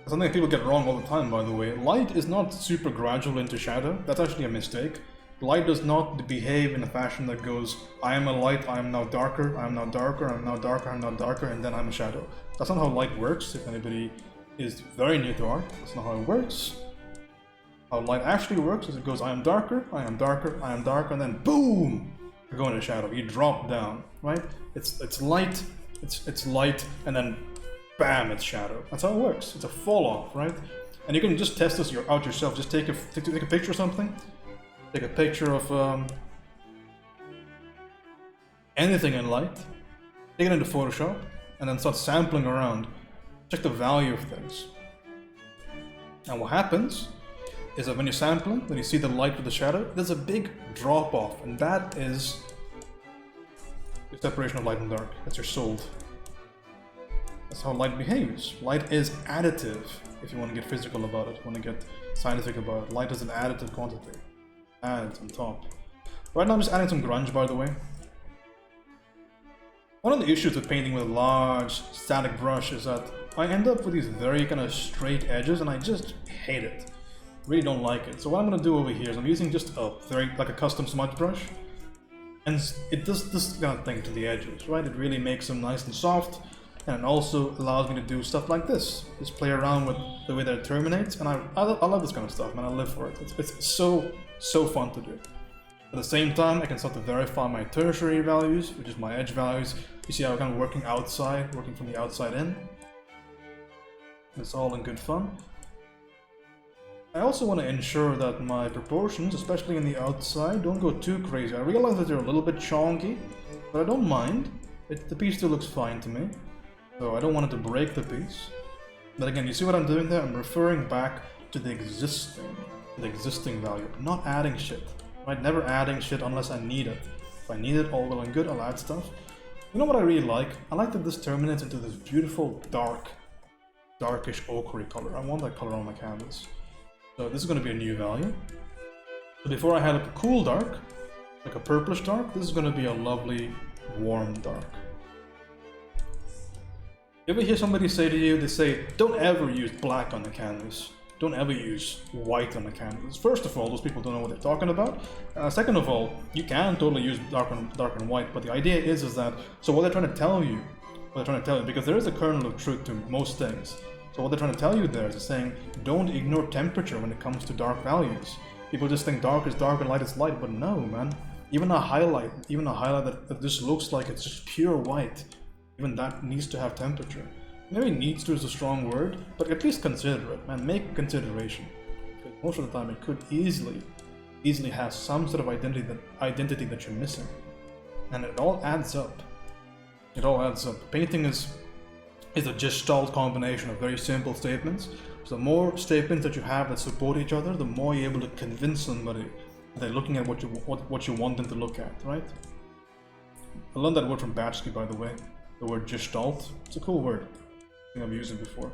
Something that people get wrong all the time, by the way. Light is not super gradual into shadow. That's actually a mistake. Light does not behave in a fashion that goes, I am a light, I am now darker, I am now darker, I am now darker, I am now darker, and then I'm a shadow. That's not how light works. If anybody is very new to art, that's not how it works. How light actually works is it goes, I am darker, I am darker, I am darker, and then boom! You go into shadow. You drop down, right? It's light, it's light, and then bam, it's shadow. That's how it works. It's a fall off, right? And you can just test this out yourself. Just take a picture of something. Take a picture of anything in light. Take it into Photoshop, and then start sampling around. Check the value of things. And what happens is that when you're sampling, when you see the light with the shadow, there's a big drop off, and that is the separation of light and dark. That's your soul. That's how light behaves. Light is additive, if you want to get physical about it, want to get scientific about it. Light is an additive quantity. Adds on top. Right now I'm just adding some grunge, by the way. One of the issues with painting with a large static brush is that I end up with these very kind of straight edges, and I just hate it. Really don't like it. So what I'm going to do over here is I'm using just a like a custom smudge brush, and it does this kind of thing to the edges, right? It really makes them nice and soft. And it also allows me to do stuff like this. Just play around with the way that it terminates, and I love this kind of stuff, man. I live for it. It's so fun to do. At the same time, I can start to verify my tertiary values, which is my edge values. You see how I'm kind of working from the outside in. It's all in good fun. I also want to ensure that my proportions, especially in the outside, don't go too crazy. I realize that they're a little bit chonky, but I don't mind. The piece still looks fine to me. So I don't want it to break the piece. But again, you see what I'm doing there? I'm referring back to the existing value. I'm not adding shit. Right? Never adding shit unless I need it. If I need it, all well and good, I'll add stuff. You know what I really like? I like that this terminates into this beautiful darkish ochre color. I want that color on my canvas. So this is going to be a new value. So before I had a cool dark, like a purplish dark, this is going to be a lovely warm dark. You ever hear somebody say to you, they say, don't ever use black on the canvas. Don't ever use white on the canvas. First of all, those people don't know what they're talking about. Second of all, you can totally use dark and white, but the idea is that, so what they're trying to tell you, because there is a kernel of truth to most things. So what they're trying to tell you there is saying, don't ignore temperature when it comes to dark values. People just think dark is dark and light is light, but no, man. Even a highlight that just looks like it's just pure white, even that needs to have temperature. Maybe needs to is a strong word, but at least consider it, man. Make consideration. most of the time it could easily have some sort of identity that you're missing. And it all adds up. It all adds up. Painting is a gestalt combination of very simple statements. So the more statements that you have that support each other, the more you're able to convince somebody that they're looking at what you want them to look at, right? I learned that word from Batsky, by the way. The word gestalt. It's a cool word. I think I've used it before.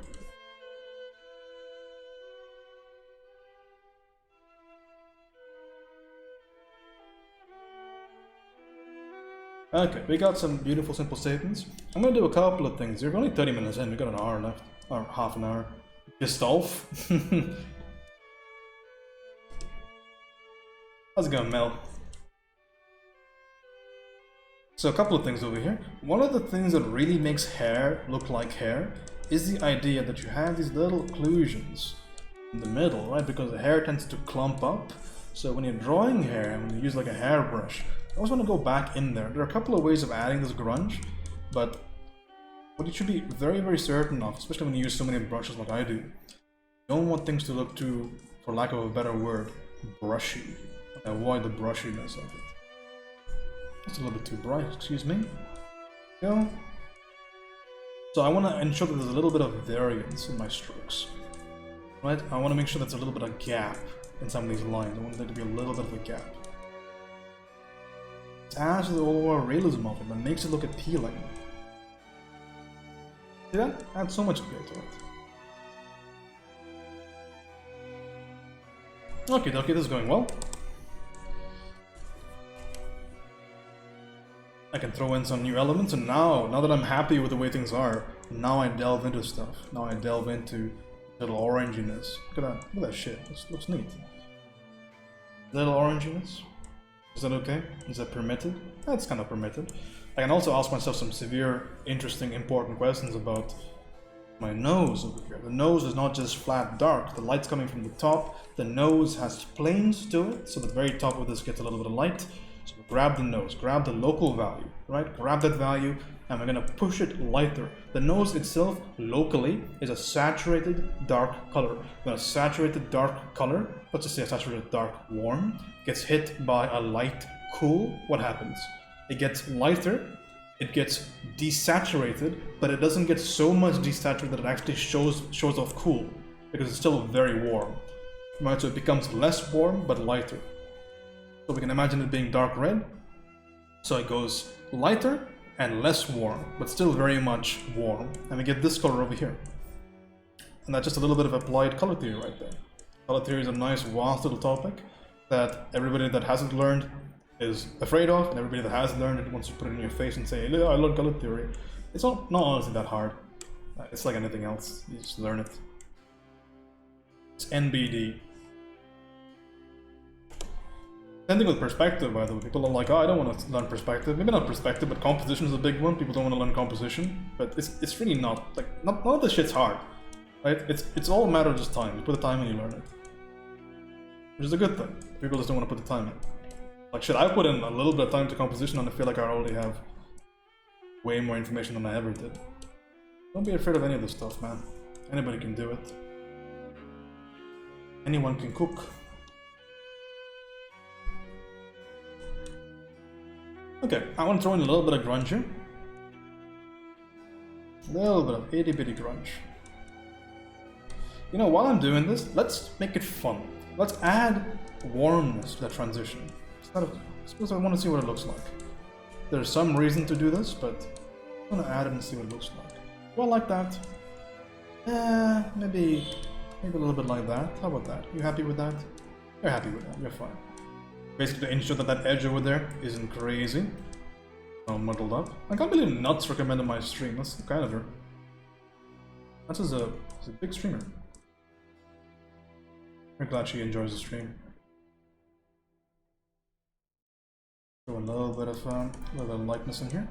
Okay, we got some beautiful simple statements. I'm gonna do a couple of things. We're only 30 minutes in, we got an hour left. Or half an hour. Gestalt. How's it going, Mel? So a couple of things over here. One of the things that really makes hair look like hair is the idea that you have these little occlusions in the middle, right? Because the hair tends to clump up. So when you're drawing hair, when you use like a hairbrush, I always want to go back in there. There are a couple of ways of adding this grunge, but what you should be very, very certain of, especially when you use so many brushes like I do, you don't want things to look too, for lack of a better word, brushy. Avoid the brushiness of it. It's a little bit too bright, excuse me. Go. So I want to ensure that there's a little bit of variance in my strokes. Right? I want to make sure there's a little bit of gap in some of these lines. I want there to be a little bit of a gap. It adds to the overall realism of it, but makes it look appealing. See that? Adds so much appeal to it. Okay, this is going well. I can throw in some new elements, and now that I'm happy with the way things are, now I delve into stuff. Now I delve into little oranginess. Look at that shit. Looks neat. Little oranginess. Is that okay? Is that permitted? That's kind of permitted. I can also ask myself some severe, interesting, important questions about my nose over here. The nose is not just flat dark. The light's coming from the top. The nose has planes to it, so the very top of this gets a little bit of light. So grab the nose, grab the local value, right? Grab that value, and we're gonna push it lighter. The nose itself, locally, is a saturated dark color. When a saturated dark color, let's just say a saturated dark warm, gets hit by a light cool, what happens? It gets lighter, it gets desaturated, but it doesn't get so much desaturated that it actually shows off cool, because it's still very warm. Right? So it becomes less warm, but lighter. So we can imagine it being dark red. So it goes lighter and less warm, but still very much warm. And we get this color over here. And that's just a little bit of applied color theory right there. Color theory is a nice, vast little topic that everybody that hasn't learned is afraid of, and everybody that has learned it wants to put it in your face and say, hey, I learned color theory. It's not honestly that hard. It's like anything else. You just learn it. It's NBD. Same thing with perspective, by the way. People are like, oh, I don't want to learn perspective. Maybe not perspective, but composition is a big one. People don't want to learn composition, but it's really not. Like, none of this shit's hard, right? It's all a matter of just time. You put the time in, you learn it, which is a good thing. People just don't want to put the time in. Like, shit, I put in a little bit of time to composition, and I feel like I already have way more information than I ever did. Don't be afraid of any of this stuff, man. Anybody can do it. Anyone can cook. Okay, I want to throw in a little bit of grunge here. A little bit of itty bitty grunge. You know, while I'm doing this, let's make it fun. Let's add warmness to that transition. I suppose I want to see what it looks like. There's some reason to do this, but I'm gonna add it and see what it looks like. Do I like that? Maybe a little bit like that. How about that? You happy with that? You're happy with that. You're fine. Basically, to ensure that that edge over there isn't crazy, all muddled up. I can't believe Nuts recommended my stream. That's kind of her. Nuts is a big streamer. I'm glad she enjoys the stream. Throw a little bit of lightness in here.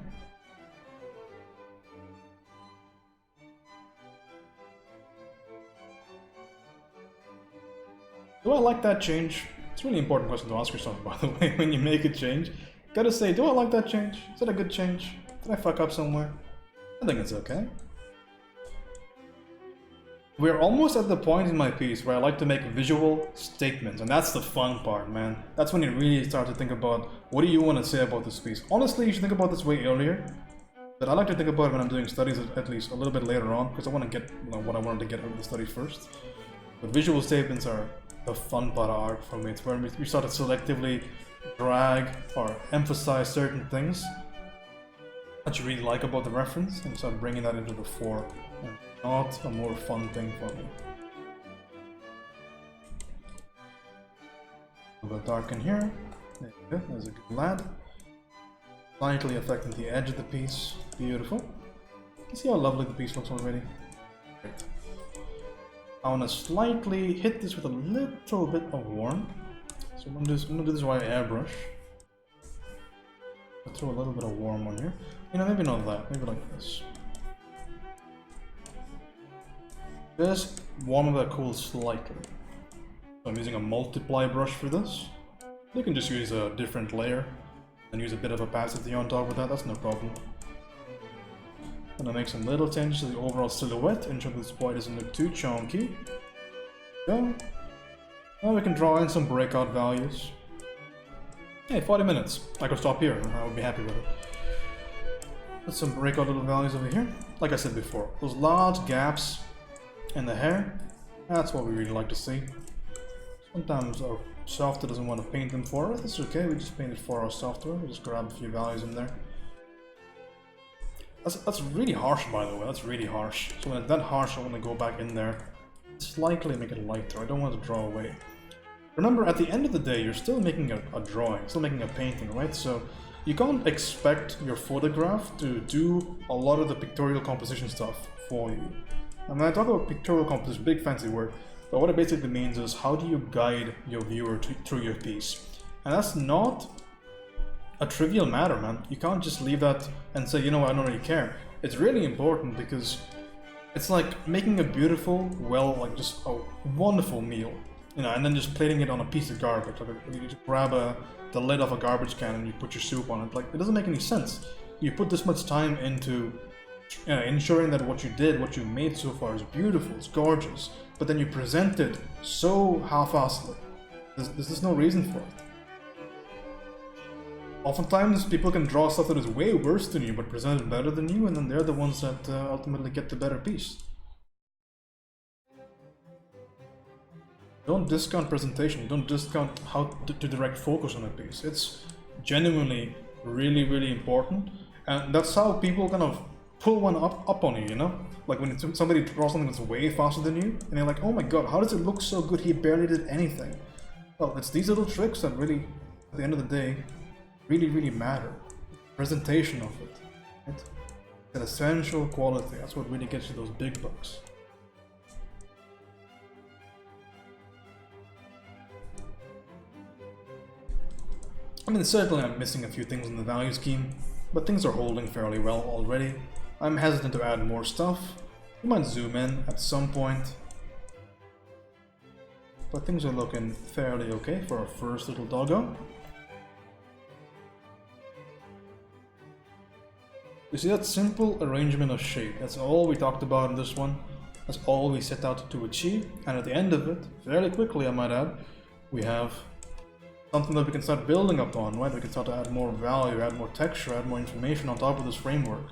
Do I like that change? It's a really important question to ask yourself, by the way, when you make a change. Gotta say, do I like that change? Is that a good change? Did I fuck up somewhere? I think it's okay. we're almost at the point in my piece where I like to make visual statements, and that's the fun part, man. That's when you really start to think about what do you want to say about this piece. Honestly, you should think about this way earlier, but I like to think about it when I'm doing studies at least a little bit later on, because I want to get what I wanted to get out of the study first. But visual statements are the fun part of art for me. It's where we start to selectively drag or emphasize certain things that you really like about the reference and start bringing that into the fore. And not a more fun thing for me. A little bit dark in here. There you go, there's a good lad. Slightly affecting the edge of the piece. Beautiful. You see how lovely the piece looks already? Great. I want to slightly hit this with a little bit of warm. So I'm gonna do this via airbrush. I'll throw a little bit of warm on here. You know, maybe not that, maybe like this. Just warm that cool slightly. So I'm using a multiply brush for this. You can just use a different layer and use a bit of opacity on top of that, that's no problem. I'm gonna make some little changes to the overall silhouette, ensure this boy doesn't look too chunky. Go. Now we can draw in some breakout values. Hey, 40 minutes. I could stop here, I would be happy with it. Put some breakout little values over here. Like I said before, those large gaps in the hair, that's what we really like to see. Sometimes our software doesn't want to paint them for us. It's okay, we just paint it for our software. We just grab a few values in there. That's really harsh, by the way. That's really harsh. So when it's that harsh, I want to go back in there, slightly make it lighter. I don't want to draw away. Remember, at the end of the day, you're still making a drawing, still making a painting, right? So you can't expect your photograph to do a lot of the pictorial composition stuff for you. And when I talk about pictorial composition, big fancy word, but what it basically means is how do you guide your viewer through your piece? And that's not a trivial matter, man. You can't just leave that and say, you know what, I don't really care. It's really important because it's like making a beautiful, like just a wonderful meal, you know, and then just plating it on a piece of garbage. Like you just grab the lid of a garbage can and you put your soup on it. Like, it doesn't make any sense. You put this much time into ensuring that what you made so far is beautiful, it's gorgeous, but then you present it so half-assedly. There's no reason for it. Oftentimes, people can draw stuff that is way worse than you, but present it better than you, and then they're the ones that ultimately get the better piece. Don't discount presentation, don't discount how to direct focus on a piece. It's genuinely really, really important, and that's how people kind of pull one up on you, you know? Like when somebody draws something that's way faster than you, and you're like, oh my god, how does it look so good? He barely did anything. Well, it's these little tricks that really, at the end of the day, really, really matter. Presentation of it, right? It's an essential quality. That's what really gets you those big bucks. I mean, certainly I'm missing a few things in the value scheme, but things are holding fairly well already. I'm hesitant to add more stuff. You might zoom in at some point, but things are looking fairly okay for our first little doggo. You see that simple arrangement of shape? That's all we talked about in this one. That's all we set out to achieve, and at the end of it, fairly quickly I might add, we have something that we can start building upon, right? We can start to add more value, add more texture, add more information on top of this framework.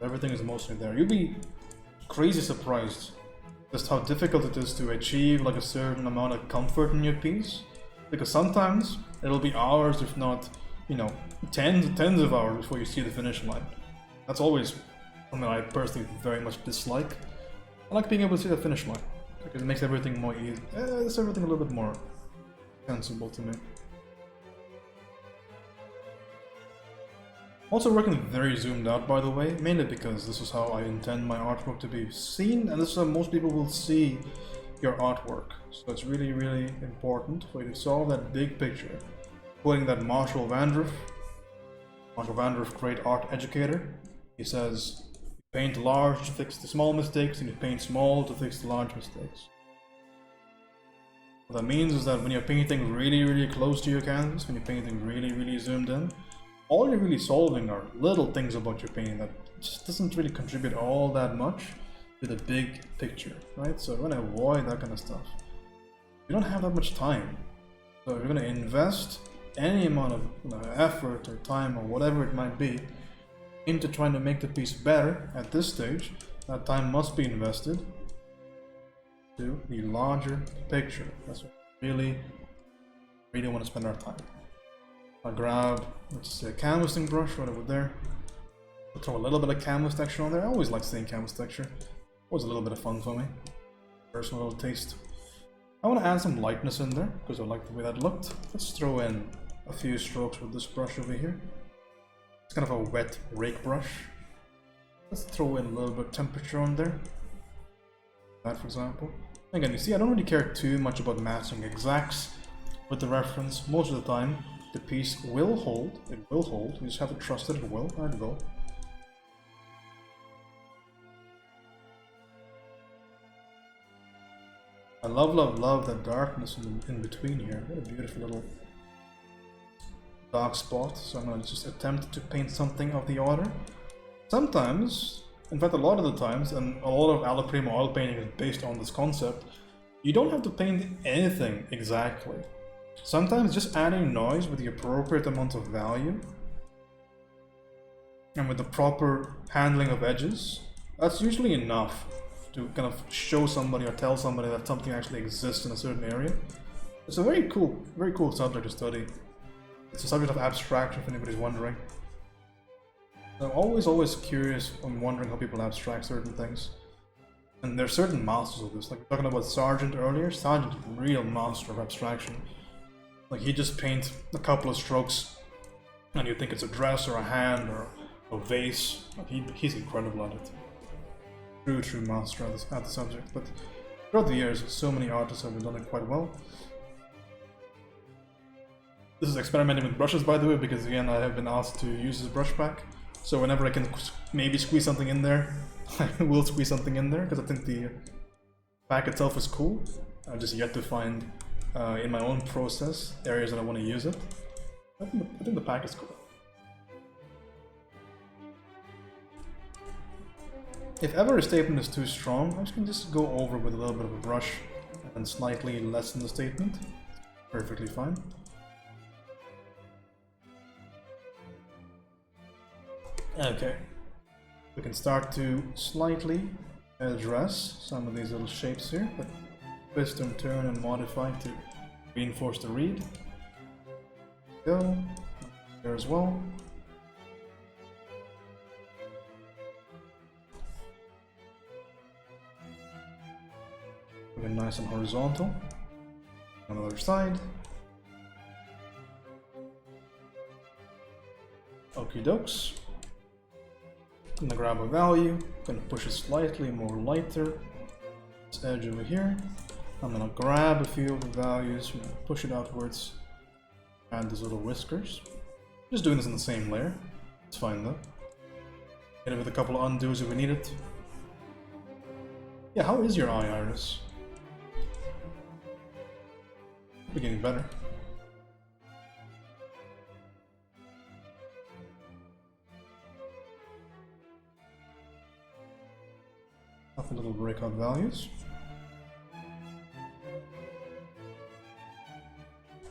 Everything is mostly there. You'll be crazy surprised just how difficult it is to achieve like a certain amount of comfort in your piece. Because sometimes it'll be hours, if not, you know, tens of hours before you see the finish line. That's always something I personally very much dislike. I like being able to see the finish line because it makes everything more easy. It's everything a little bit more sensible to me. Also working very zoomed out, by the way, mainly because this is how I intend my artwork to be seen, and this is how most people will see your artwork. So it's really, really important for you to solve that big picture. Quoting that Marshall Vandruff, great art educator, he says, you paint large to fix the small mistakes, and you paint small to fix the large mistakes. What that means is that when you're painting really, really close to your canvas, when you're painting really, really zoomed in, all you're really solving are little things about your painting that just doesn't really contribute all that much. with a big picture, right? So we're gonna avoid that kind of stuff. You don't have that much time. So you're gonna invest any amount of effort or time or whatever it might be into trying to make the piece better at this stage. That time must be invested to the larger picture. That's what we really want to spend our time. I'll grab, let's say, a canvassing brush right over there. I'll throw a little bit of canvas texture on there. I always like seeing canvas texture. Always a little bit of fun for me. Personal little taste. I want to add some lightness in there because I like the way that looked. Let's throw in a few strokes with this brush over here. It's kind of a wet rake brush. Let's throw in a little bit of temperature on there. That, for example. Again, you see, I don't really care too much about matching exacts with the reference. Most of the time, the piece will hold. It will hold. You just have to trust that it will, and it will. I love that darkness in between here. What a beautiful little dark spot. So I'm gonna just attempt to paint something of the order. Sometimes, in fact a lot of the times, and a lot of Alla Prima oil painting is based on this concept, you don't have to paint anything exactly. Sometimes just adding noise with the appropriate amount of value and with the proper handling of edges, that's usually enough to kind of show somebody or tell somebody that something actually exists in a certain area. It's a very cool subject to study. It's a subject of abstraction, if anybody's wondering. I'm always curious and wondering how people abstract certain things. And there's certain masters of this. Like we were talking about Sargent earlier. Sargent is a real master of abstraction. Like he just paints a couple of strokes and you think it's a dress or a hand or a vase. Like he's incredible at it. True master at the subject. But throughout the years, so many artists have done it quite well. This is experimenting with brushes, by the way, because again, I have been asked to use this brush pack. So whenever I can maybe squeeze something in there, I will squeeze something in there, because I think the pack itself is cool. I've just yet to find, in my own process, areas that I want to use it. I think the pack is cool. If ever a statement is too strong, I can just go over with a little bit of a brush and slightly lessen the statement. Perfectly fine. Okay, we can start to slightly address some of these little shapes here, but twist and turn and modify to reinforce the reed. Go there as well. We're nice and horizontal. On the other side. Okie dokes. I'm gonna grab a value, gonna push it slightly more lighter. This edge over here. I'm gonna grab a few of the values, push it outwards, add these little whiskers. Just doing this in the same layer. It's fine though. Hit it with a couple of undos if we need it. Yeah, how is your eye, Iris? We're getting better. A little breakout values.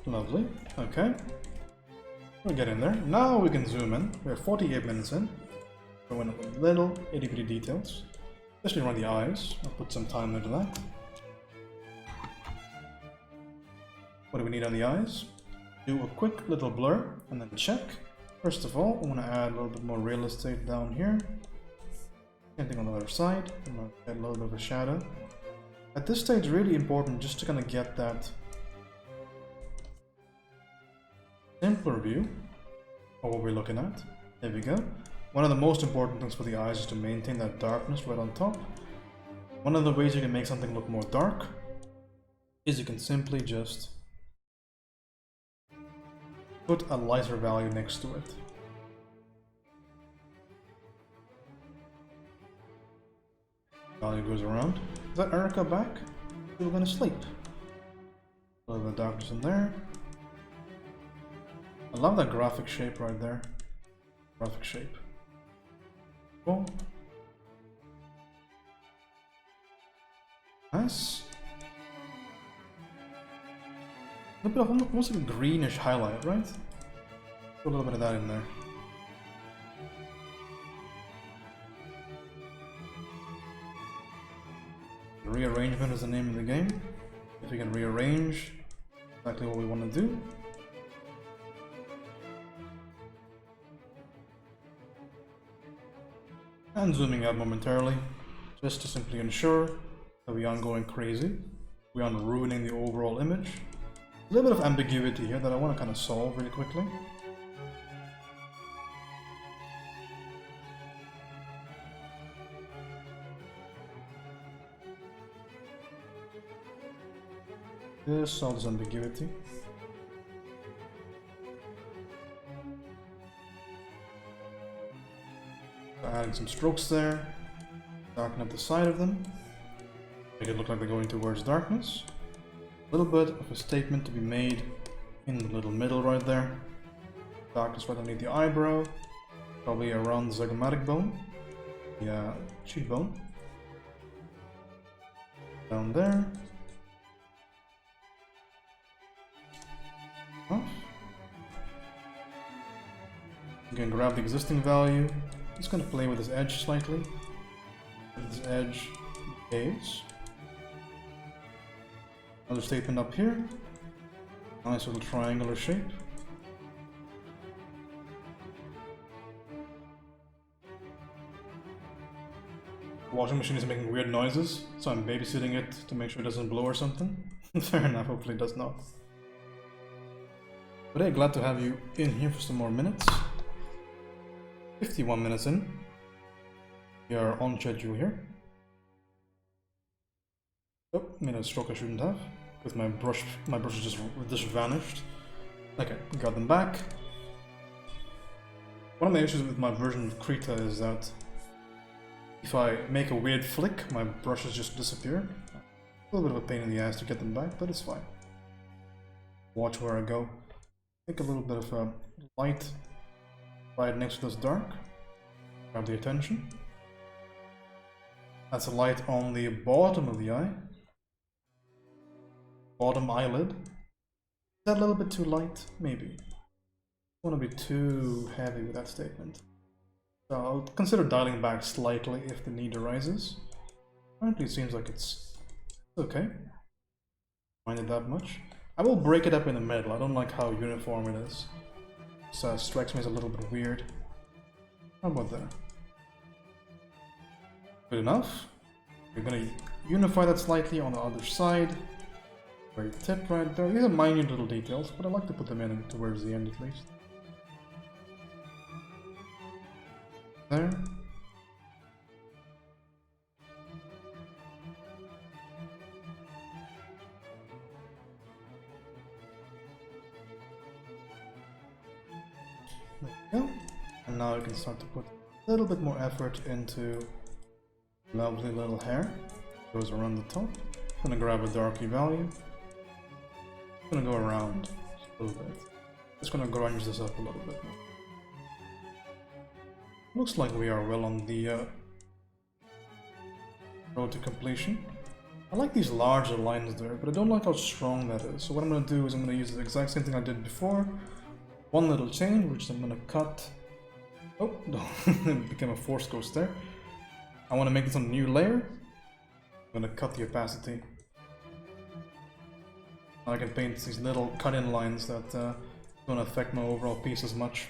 Lovely. Okay. We're getting there. Now we can zoom in. We're 48 minutes in. Go in a little itty-bitty details, especially around the eyes. I'll put some time into that. What do we need on the eyes? Do a quick little blur and then check. First of all, I want to add a little bit more real estate down here. Same thing on the other side. I'm going to get a little bit of a shadow. At this stage, really important just to kind of get that simpler view of what we're looking at. There we go. One of the most important things for the eyes is to maintain that darkness right on top. One of the ways you can make something look more dark is you can simply just put a lighter value next to it. Value goes around. Is that Erica back? We're gonna sleep. A little bit of darkness in there. I love that graphic shape right there. Graphic shape. Cool. Nice. A bit of almost like a greenish highlight, right? Put a little bit of that in there. Rearrangement is the name of the game. If we can rearrange exactly what we want to do. And zooming out momentarily, just to simply ensure that we aren't going crazy, we aren't ruining the overall image. A little bit of ambiguity here that I want to kind of solve really quickly. Just solve this ambiguity. Adding some strokes there, darken up the side of them, make it look like they're going towards darkness. A little bit of a statement to be made in the little middle right there. Darkness right underneath the eyebrow, probably around the zygomatic bone, the cheekbone. Down there. Off. You can grab the existing value. Just going to play with this edge slightly. This edge behaves. Another statement up here. Nice little triangular shape. The washing machine is making weird noises, so I'm babysitting it to make sure it doesn't blow or something. Fair enough, hopefully it does not. But hey, glad to have you in here for some more minutes. 51 minutes in. We are on schedule here. Oh, made a stroke I shouldn't have. With my brush just vanished. Okay, got them back. One of the issues with my version of Krita is that if I make a weird flick, my brushes just disappear. A little bit of a pain in the ass to get them back, but it's fine. Watch where I go. Take a little bit of a light right next to this dark. Grab the attention. That's a light on the bottom of the eye. Bottom eyelid. Is that a little bit too light? Maybe. I don't want to be too heavy with that statement. So I'll consider dialing back slightly if the need arises. Currently it seems like it's okay. Mind it that much. I will break it up in the middle. I don't like how uniform it is. So it strikes me as a little bit weird. How about that? Good enough. We're gonna unify that slightly on the other side. Very tip right there. These are minute little details, but I like to put them in towards the end at least. There. There we go. And now we can start to put a little bit more effort into lovely little hair. Goes around the top. I'm gonna grab a darky value. I'm gonna go around a little bit. Just gonna grunge this up a little bit more. Looks like we are well on the road to completion. I like these larger lines there, but I don't like how strong that is. So what I'm gonna do is I'm gonna use the exact same thing I did before. One little chain, which I'm gonna cut. Oh, no, it became a force ghost there. I want to make this a new layer. I'm gonna cut the opacity. I can paint these little cut-in lines that don't affect my overall piece as much.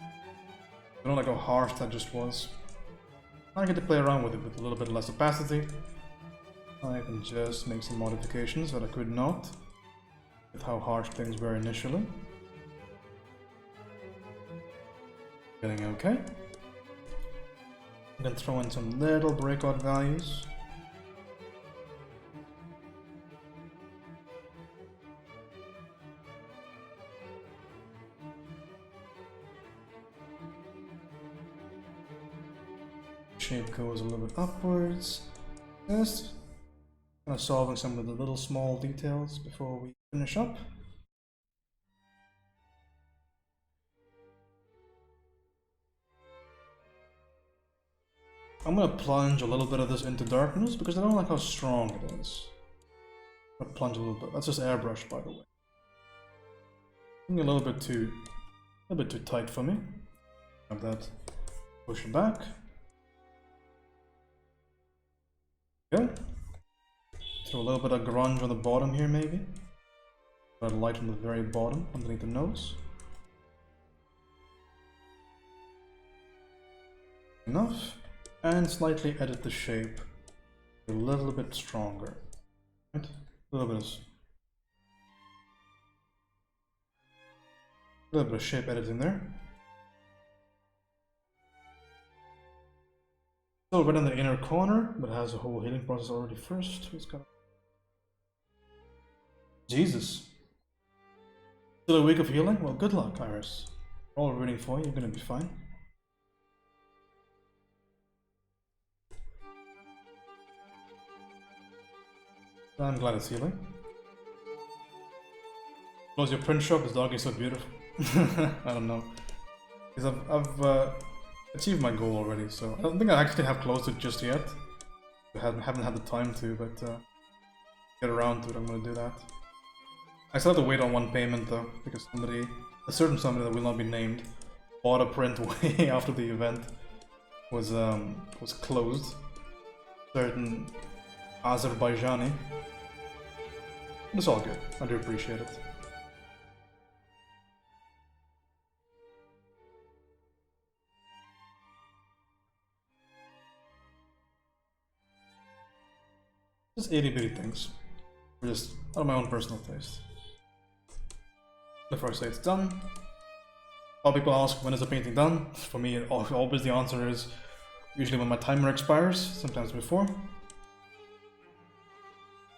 I don't like how harsh that just was. I get to play around with it with a little bit less opacity. I can just make some modifications that I could not with how harsh things were initially. Getting okay. I'm gonna throw in some little breakout values. Shape goes a little bit upwards. Just kind of solving some of the little small details before we finish up. I'm gonna plunge a little bit of this into darkness because I don't like how strong it is. I'm gonna plunge a little bit. That's just airbrush, by the way. A little bit too tight for me. Like that. Push it back. Okay. Throw a little bit of grunge on the bottom here, maybe. Got light on the very bottom, underneath the nose. Enough. And slightly edit the shape a little bit stronger. Right? A little bit of shape editing there. Still right in the inner corner, but has a whole healing process already first. Who's got... Jesus. Still a week of healing? Well, good luck, Iris. We're all rooting for you. You're gonna be fine. I'm glad it's healing. Close your print shop. This dog is so beautiful. I don't know. Because I've achieved my goal already, so I don't think I actually have closed it just yet. I haven't had the time to, but get around to it, I'm gonna do that. I still have to wait on one payment though, because a certain somebody that will not be named, bought a print way after the event was closed. Certain Azerbaijani. It's all good. I do appreciate it. Just itty bitty things. Just out of my own personal taste. Before I say it's done. A lot of people ask, when is the painting done? For me, always the answer is usually when my timer expires, sometimes before.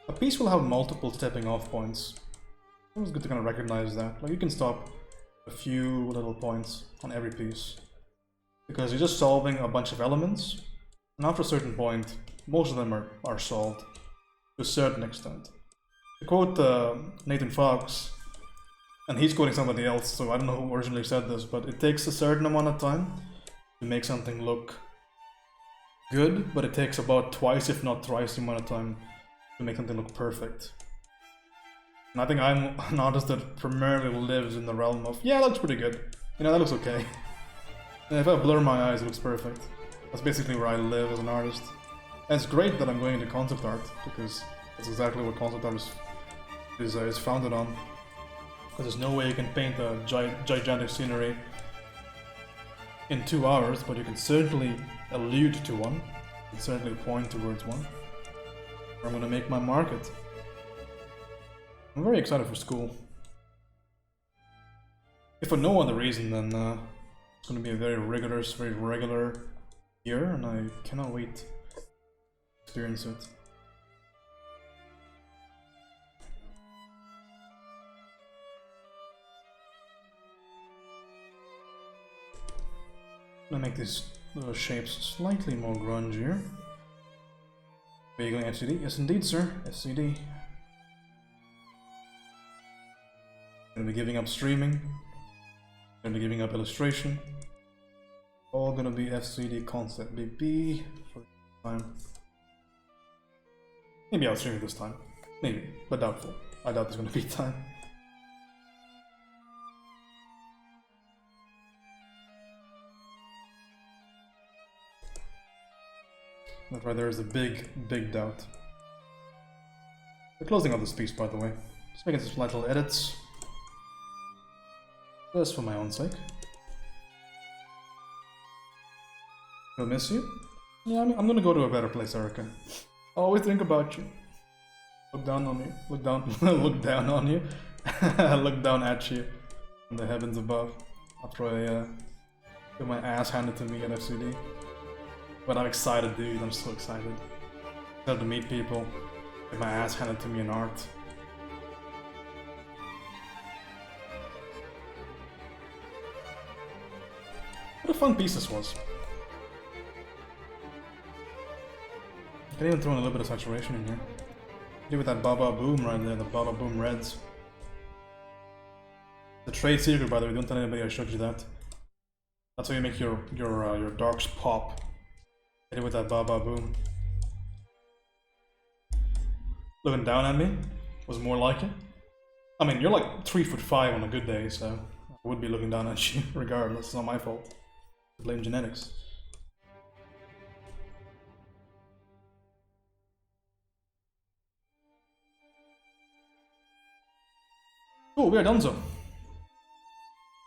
A piece will have multiple stepping off points. It's always good to kind of recognize that. Like, you can stop a few little points on every piece, because you're just solving a bunch of elements, and after a certain point, most of them are solved to a certain extent. To quote Nathan Fox, and he's quoting somebody else, so I don't know who originally said this, but it takes a certain amount of time to make something look good, but it takes about twice, if not thrice, the amount of time to make something look perfect. And I think I'm an artist that primarily lives in the realm of, yeah, that looks pretty good. You know, that looks okay. And if I blur my eyes, it looks perfect. That's basically where I live as an artist. And it's great that I'm going into concept art, because that's exactly what concept art is founded on. Because there's no way you can paint a gigantic scenery in 2 hours, but you can certainly allude to one. You can certainly point towards one. I'm gonna make my market. I'm very excited for school. If for no other reason, then it's gonna be a very rigorous, very regular year, and I cannot wait to experience it. I'm gonna make these little shapes slightly more grungier. Are you going SCD? Yes indeed, sir. SCD. Gonna be giving up streaming. Gonna be giving up illustration. All gonna be FCD concept BB for time. Maybe I'll stream it this time. Maybe, but doubtful. I doubt there's gonna be time. That's why there is a big doubt. We're closing out this piece, by the way. Just making some slight little edits. Just for my own sake. I'll miss you. Yeah, I'm gonna go to a better place, Erica. I'll always think about you. Look down on you. Look down. Look down on you. Look down at you from the heavens above. After I get my ass handed to me at FCD. But I'm excited, dude. I'm so excited. Excited to meet people. Get my ass handed to me in art. What a fun piece this was. I can even throw in a little bit of saturation in here. Give it that Baba Boom right there, the Baba Boom Reds. The trade secret, by the way, don't tell anybody I showed you that. That's how you make your darks pop. Hit it with that Baba Boom. Looking down at me was more like it. I mean, you're like 3'5" on a good day, so I would be looking down at you regardless. It's not my fault. I blame genetics. Oh, we are done so.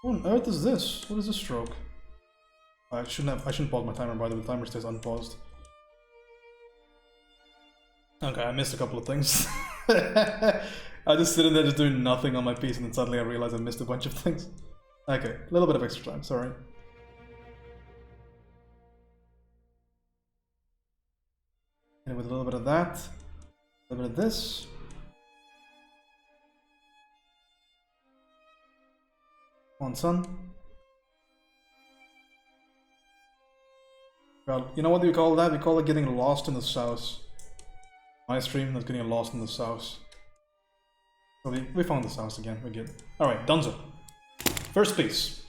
What on earth is this? What is this stroke? I shouldn't pause my timer, by the way. The timer stays unpaused. Okay, I missed a couple of things. I just sitting there just doing nothing on my piece, and then suddenly I realized I missed a bunch of things. Okay, a little bit of extra time, sorry. And with a little bit of that, a little bit of this. Come on, son. Well, you know what do we call that? We call it getting lost in the sauce. My stream is getting lost in the sauce. So we found the sauce again, we're good. Alright, donezo. First piece.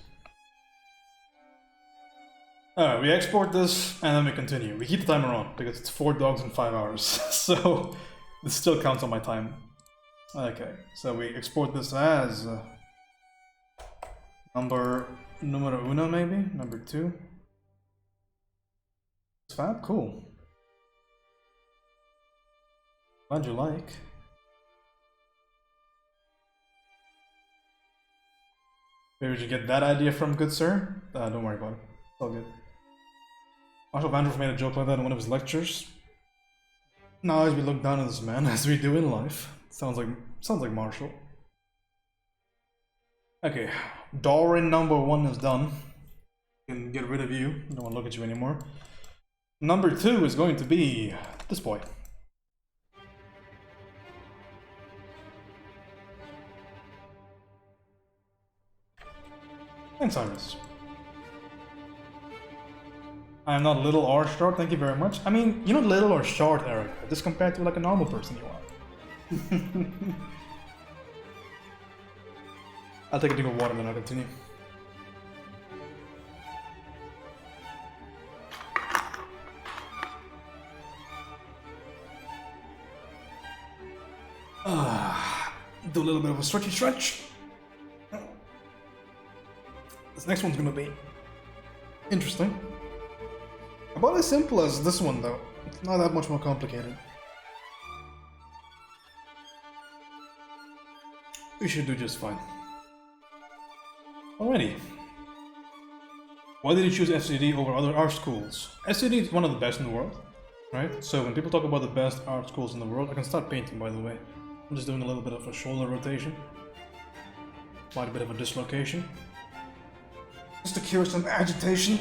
Alright, we export this and then we continue. We keep the timer on because it's 4 dogs in 5 hours. So this still counts on my time. Okay, so we export this as numero uno maybe? Number 2. It's fab, cool. Glad you like. Where did you get that idea from, good sir? Don't worry about it. It's all good. Marshall Vandross made a joke like that in one of his lectures. Now as we look down on this man, as we do in life. Sounds like Marshall. Okay, Doran number 1 is done. You can get rid of you. I don't want to look at you anymore. Number 2 is going to be this boy. Thanks, Iris. I am not little or short, thank you very much. I mean, you're not little or short, Eric. Just compared to like a normal person you are. I'll take a drink of water and then I'll continue. Do a little bit of a stretchy stretch. This next one's gonna be interesting. About as simple as this one though. It's not that much more complicated. We should do just fine. Alrighty. Why did you choose SCD over other art schools? SCD is one of the best in the world, right? So when people talk about the best art schools in the world, I can start painting, by the way. I'm just doing a little bit of a shoulder rotation. Quite a bit of a dislocation. Just to cure some agitation.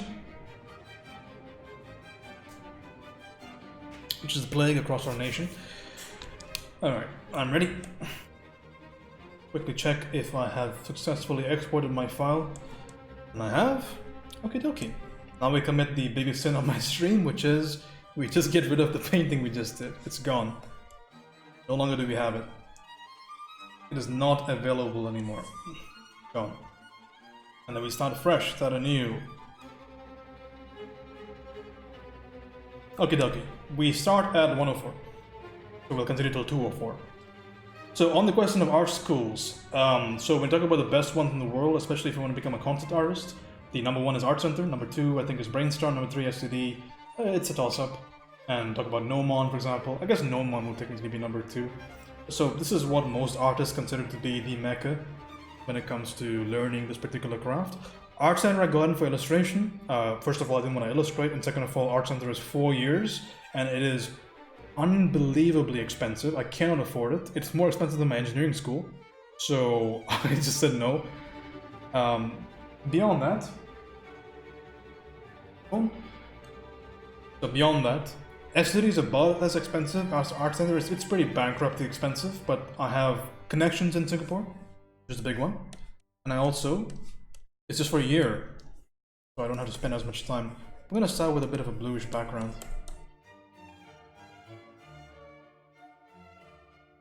Which is a plague across our nation. Alright, I'm ready. Quickly check if I have successfully exported my file. And I have. Okie dokie. Now we commit the biggest sin on my stream, which is we just get rid of the painting we just did. It's gone. No longer do we have it. It is not available anymore. Gone. And then we start fresh, start anew. Okie dokie. We start at 104. So we'll continue till 204. So on the question of art schools, so when we talk about the best ones in the world, especially if you want to become a concept artist, the number 1 is Art Center, number 2 I think is Brainstorm, number 3 SCD, it's a toss-up. And talk about Gnomon, for example. I guess Gnomon will technically be number 2. So this is what most artists consider to be the mecca when it comes to learning this particular craft. Art Center I got in for illustration. First of all, I didn't want to illustrate, and second of all, Art Center is 4 years, and it is unbelievably expensive. I cannot afford it. It's more expensive than my engineering school, so I just said no. Beyond that, SCD is about as expensive as Art Center. It's pretty bankruptly expensive, but I have connections in Singapore, which is a big one, and I also, it's just for a year, so I don't have to spend as much time. I'm gonna start with a bit of a bluish background.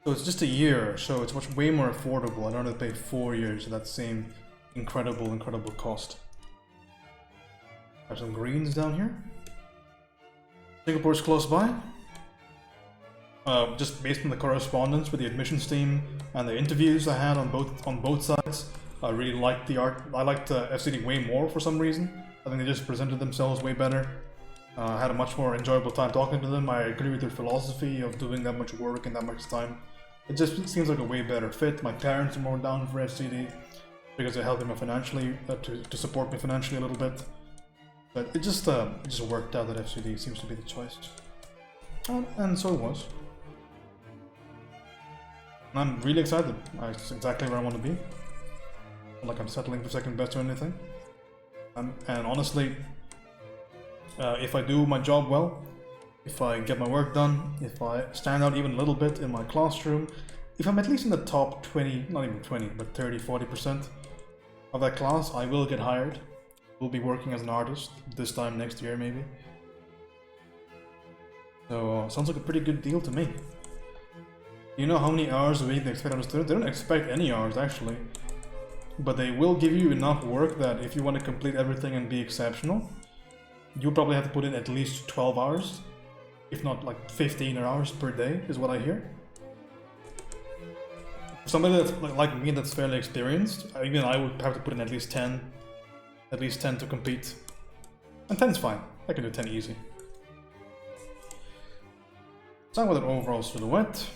So it's just a year, so it's way more affordable. I don't have to pay 4 years of that same incredible cost. Have some greens down here. Singapore's close by. Just based on the correspondence with the admissions team and the interviews I had on both sides, I really liked the art. I liked FCD way more for some reason. I think they just presented themselves way better. I had a much more enjoyable time talking to them. I agree with their philosophy of doing that much work in that much time. It just seems like a way better fit. My parents are more down for FCD because they helped me financially to support me financially a little bit. But it just worked out that FCD seems to be the choice, and so it was. And I'm really excited. It's exactly where I want to be. Not like I'm settling for second best or anything. And honestly, if I do my job well, if I get my work done, if I stand out even a little bit in my classroom, if I'm at least in the top 20, not even 20, but 30-40% of that class, I will get hired. Will be working as an artist this time next year, maybe. So sounds like a pretty good deal to me. You know how many hours a week they expect on a student? They don't expect any hours actually, but they will give you enough work that if you want to complete everything and be exceptional, you'll probably have to put in at least 12 hours, if not like 15 hours per day, is what I hear. For somebody that's like me that's fairly experienced, even I would have to put in at least 10 to compete. And 10's fine, I can do 10 easy. Start with an overall silhouette.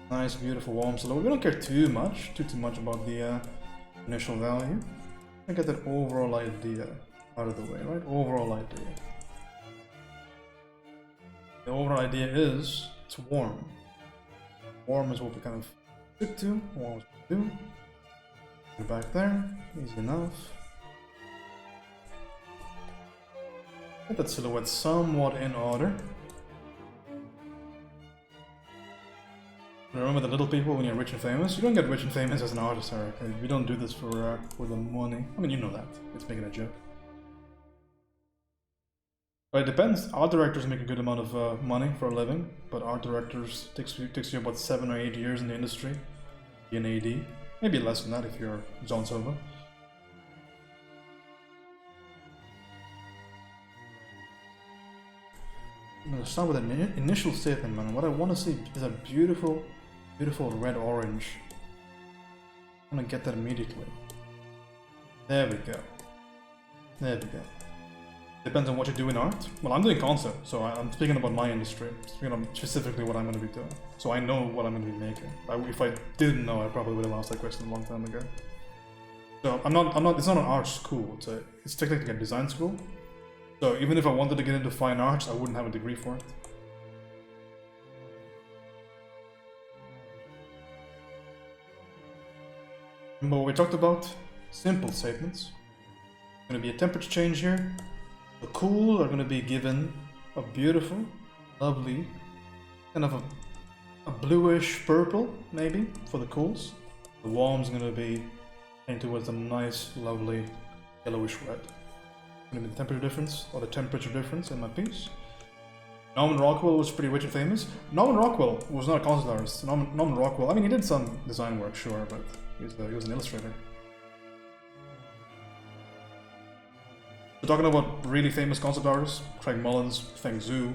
Nice, beautiful, warm silhouette. We don't care too much about the initial value. I get that overall idea out of the way, right? Overall idea. The overall idea is it's warm. Warm is what we kind of stick to. Warm is what we do. Go back there, easy enough. Get that silhouette somewhat in order. Remember the little people when you're rich and famous? You don't get rich and famous as an artist, Eric. We don't do this for the money. I mean, you know that. It's making a joke. But it depends. Art directors make a good amount of money for a living, but art directors takes you about 7 or 8 years in the industry. Be an AD. Maybe less than that if you're John Silva. I'm gonna start with an initial statement, man. What I want to see is a beautiful red orange. I'm gonna get that immediately. There we go. There we go. Depends on what you do in art. Well, I'm doing concept, so I'm speaking about my industry. Speaking of specifically what I'm gonna be doing. So I know what I'm gonna be making. If I didn't know, I probably would have asked that question a long time ago. So I'm not. It's not an art school. It's technically a design school. So even if I wanted to get into fine arts, I wouldn't have a degree for it. Remember what we talked about? Simple statements. There's going to be a temperature change here. The cool are going to be given a beautiful, lovely, kind of a bluish purple, maybe, for the cools. The warm's going to be heading towards a nice, lovely, yellowish red. Going to be the temperature difference in my piece. Norman Rockwell was pretty rich and famous. Norman Rockwell was not a concept artist. Norman Rockwell, I mean, he did some design work, sure, but he was an illustrator. We're talking about really famous concept artists: Craig Mullins, Feng Zhu,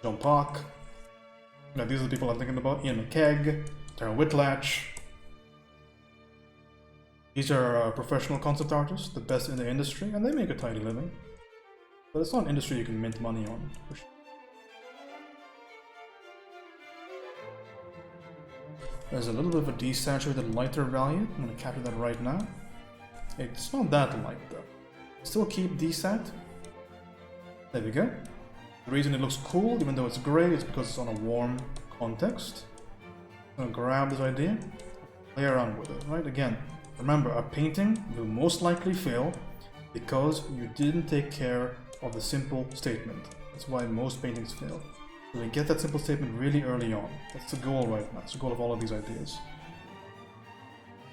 John Park. These are the people I'm thinking about. Ian McKegg, Tara Whitlatch. These are professional concept artists, the best in the industry, and they make a tidy living. But it's not an industry you can mint money on, for sure. There's a little bit of a desaturated lighter value. I'm going to capture that right now. It's not that light though. Still keep desat. There we go. The reason it looks cool, even though it's gray, is because it's on a warm context. I'm going to grab this idea, play around with it, right? Again, remember, a painting will most likely fail because you didn't take care of the simple statement. That's why most paintings fail. So we get that simple statement really early on. That's the goal right now. That's the goal of all of these ideas.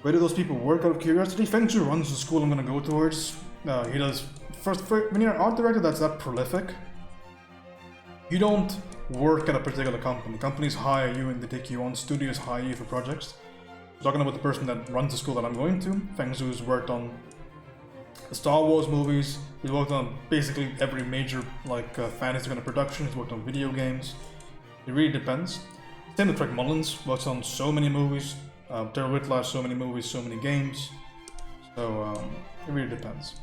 Where do those people work out of curiosity? Feng Zhu runs the school I'm going to go towards. He does... when you're an art director that's that prolific, you don't work at a particular company. Companies hire you and they take you on. Studios hire you for projects. Talking about the person that runs the school that I'm going to, Feng Zhu's worked on the Star Wars movies. He's worked on basically every major like fantasy kind of production. He's worked on video games. It really depends. Same with Craig Mullins. Works on so many movies. Terror Whiplash, so many movies, so many games. So it really depends.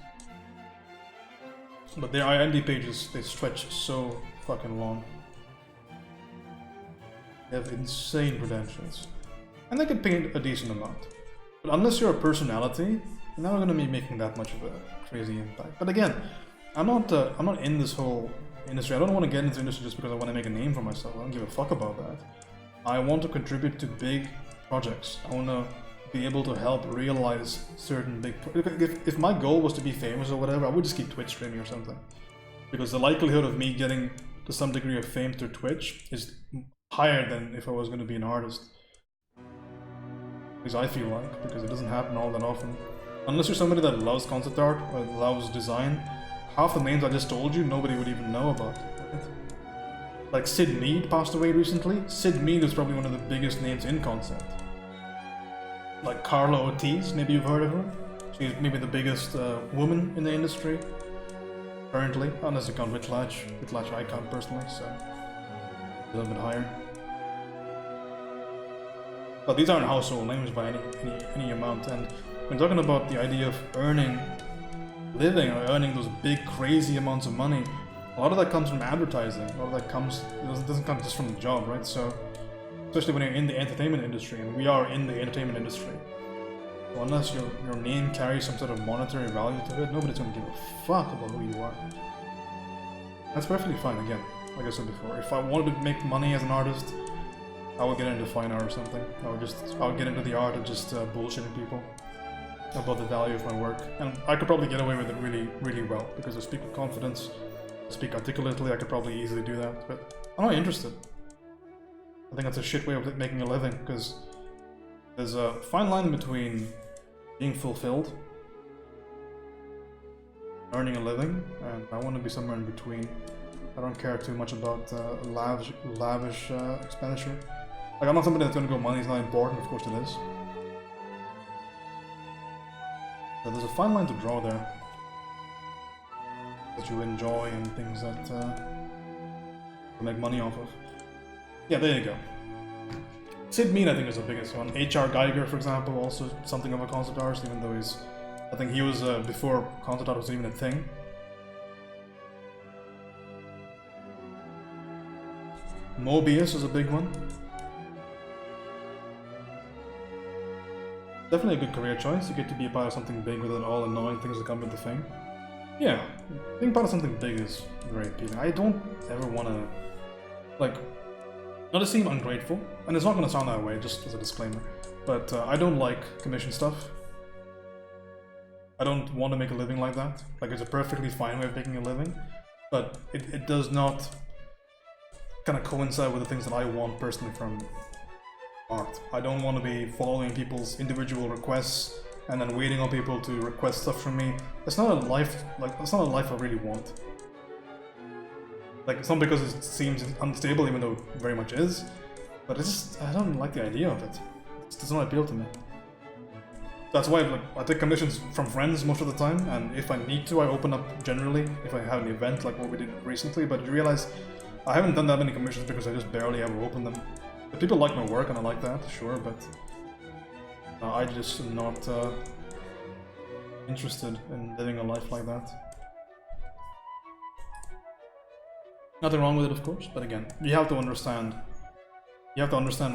But their IMDb pages, they stretch so fucking long. They have insane credentials. And they can pay a decent amount. But unless you're a personality, you're not going to be making that much of a crazy impact. But again, I'm not in this whole industry. I don't want to get into the industry just because I want to make a name for myself. I don't give a fuck about that. I want to contribute to big projects. I want to be able to help realize certain big... If my goal was to be famous or whatever, I would just keep Twitch streaming or something. Because the likelihood of me getting to some degree of fame through Twitch is higher than if I was going to be an artist. Because I feel like, because it doesn't happen all that often. Unless you're somebody that loves concept art or loves design, half the names I just told you, nobody would even know about. Right? Like Sid Mead passed away recently. Sid Mead is probably one of the biggest names in concept. Like Carla Ortiz, maybe you've heard of her. She's maybe the biggest woman in the industry currently, unless you count Whiplash. Whiplash I count personally, so a little bit higher. But these aren't household names by any amount. And when talking about the idea of earning living or earning those big crazy amounts of money, a lot of that comes from advertising. A lot of that doesn't come just from the job, right? So especially when you're in the entertainment industry, and we are in the entertainment industry. So unless your name carries some sort of monetary value to it, nobody's gonna give a fuck about who you are. That's perfectly fine. Again, like I said before, if I wanted to make money as an artist, I would get into fine art or something. I would get into the art of just bullshitting people about the value of my work. And I could probably get away with it really, really well, because I speak with confidence, I speak articulately, I could probably easily do that, but I'm not interested. I think that's a shit way of making a living, because there's a fine line between being fulfilled, earning a living, and I want to be somewhere in between. I don't care too much about lavish expenditure. Like, I'm not somebody that's gonna go, money's not important, of course it is. But there's a fine line to draw there. That you enjoy and things that you make money off of. Yeah, there you go. Sid Mead, I think, is the biggest one. H.R. Geiger, for example, also something of a concept artist, even though I think he was before concept art was even a thing. Mobius is a big one. Definitely a good career choice. You get to be a part of something big without all the annoying things that come with the thing. Yeah, being part of something big is very appealing. I don't ever want to, like, not to seem ungrateful, and it's not going to sound that way, just as a disclaimer, but I don't like commission stuff. I don't want to make a living like that. Like, it's a perfectly fine way of making a living, but it does not kind of coincide with the things that I want personally from art. I don't want to be following people's individual requests and then waiting on people to request stuff from me. It's not a life, like, that's not a life I really want. Like, it's not because it seems unstable, even though it very much is, but it's just, I don't like the idea of it. It does not appeal to me. That's why, like, I take commissions from friends most of the time, and if I need to, I open up generally, if I have an event like what we did recently, but you realize I haven't done that many commissions because I just barely ever open them. But people like my work and I like that, sure, but I just am not interested in living a life like that. Nothing wrong with it, of course, but again, you have to understand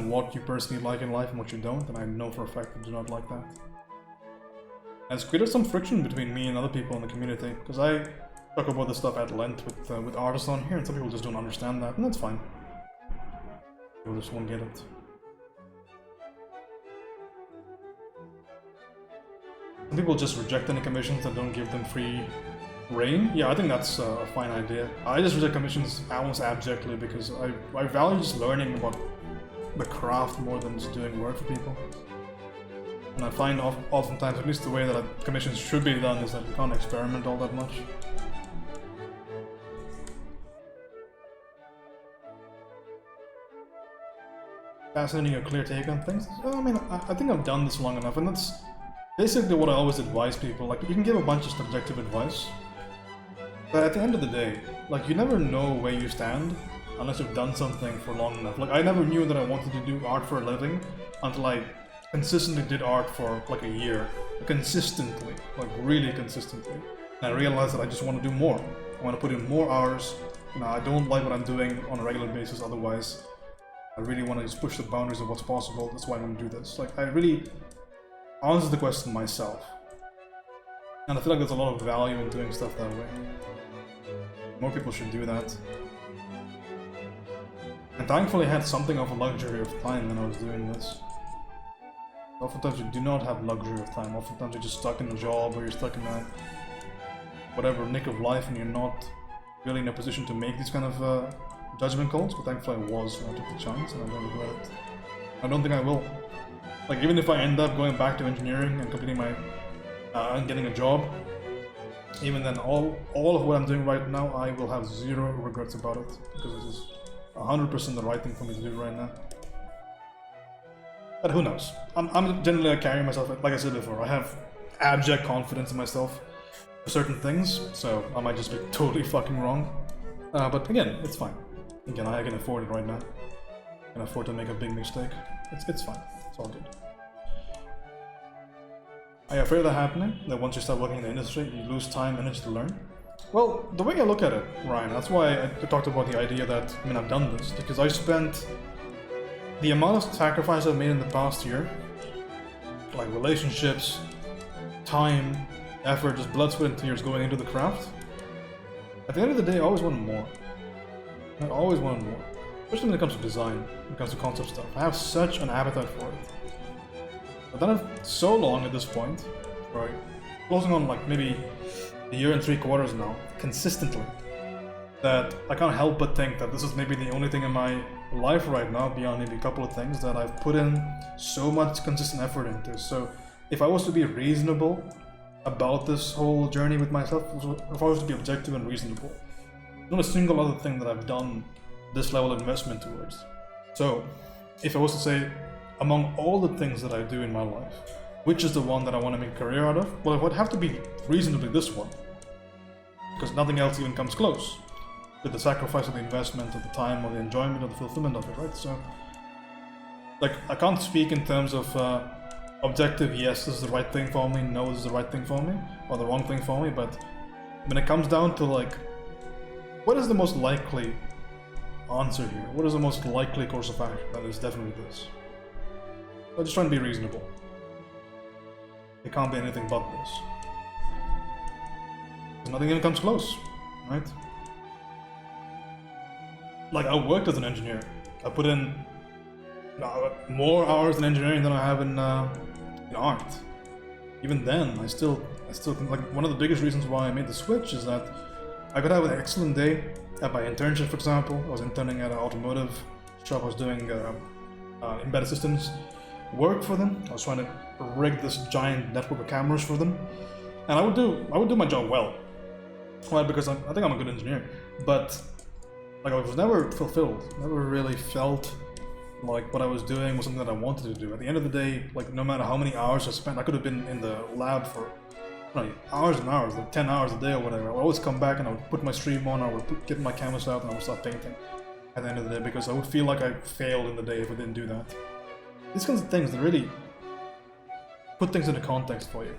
what you personally like in life and what you don't, and I know for a fact I do not like that. And it's created some friction between me and other people in the community, because I talk about this stuff at length with artists on here, and some people just don't understand that, and that's fine. People just won't get it. Some people just reject any commissions and don't give them free reign. Yeah, I think that's a fine idea. I just reject commissions almost abjectly because I value just learning about the craft more than just doing work for people. And I find oftentimes, at least the way that commissions should be done, is that you can't experiment all that much. Fascinating, a clear take on things. I mean, I think I've done this long enough, and that's basically what I always advise people, like you can give a bunch of subjective advice, but at the end of the day, like you never know where you stand unless you've done something for long enough. Like I never knew that I wanted to do art for a living until I consistently did art for like a year. Consistently, like really consistently. And I realized that I just want to do more. I want to put in more hours. I don't like what I'm doing on a regular basis otherwise. I really want to just push the boundaries of what's possible. That's why I'm going to do this. Like I really answered the question myself. And I feel like there's a lot of value in doing stuff that way. More people should do that. And thankfully I had something of a luxury of time when I was doing this. Oftentimes you do not have luxury of time. Oftentimes you're just stuck in a job or you're stuck in a whatever nick of life and you're not really in a position to make these kind of judgment calls. But thankfully I was when I took the chance and I don't regret it. I don't think I will. Like even if I end up going back to engineering and completing my and getting a job, even then all of what I'm doing right now I will have zero regrets about it because it is 100% the right thing for me to do right now. But who knows? I'm generally carrying myself, like I said before, I have abject confidence in myself for certain things, so I might just be totally fucking wrong. But again, it's fine. Again, I can afford it right now. I can afford to make a big mistake. It's fine. It's all good. Are you afraid of that happening? That once you start working in the industry, you lose time, energy to learn? Well, the way I look at it, Ryan, that's why I talked about the idea that, I've done this, because I spent the amount of sacrifice I've made in the past year, like relationships, time, effort, just blood, sweat, and tears going into the craft, at the end of the day, I always wanted more. I always wanted more. Especially when it comes to design, when it comes to concept stuff. I have such an appetite for it. I've done it so long at this point, right? Closing on like maybe a year and 3/4 now, consistently, that I can't help but think that this is maybe the only thing in my life right now, beyond maybe a couple of things, that I've put in so much consistent effort into. So if I was to be reasonable about this whole journey with myself, if I was to be objective and reasonable, not a single other thing that I've done this level of investment towards. So if I was to say, among all the things that I do in my life, which is the one that I want to make a career out of, well, it would have to be reasonably this one, because nothing else even comes close with the sacrifice of the investment, of the time, of the enjoyment, of the fulfillment of it, right? So, like, I can't speak in terms of objective, yes, this is the right thing for me, no, this is the right thing for me, or the wrong thing for me, but when it comes down to, like, what is the most likely answer here? What is the most likely course of action? That is definitely this. I'm just trying to be reasonable. It can't be anything but this. Because nothing even comes close, right? Like, I worked as an engineer. I put in more hours in engineering than I have in art. Even then, I still think, like, one of the biggest reasons why I made the switch is that I could have an excellent day at my internship, for example. I was interning at an automotive shop. I was doing embedded systems work for them. I was trying to rig this giant network of cameras for them, and I would do my job well, right? Because I think I'm a good engineer, but like I was never fulfilled. Never really felt like what I was doing was something that I wanted to do. At the end of the day, like no matter how many hours I spent, I could have been in the lab for hours and hours, like 10 hours a day or whatever. I would always come back and I would put my stream on, I would get my canvas out, and I would start painting at the end of the day, because I would feel like I failed in the day if I didn't do that. These kinds of things that really put things into context for you.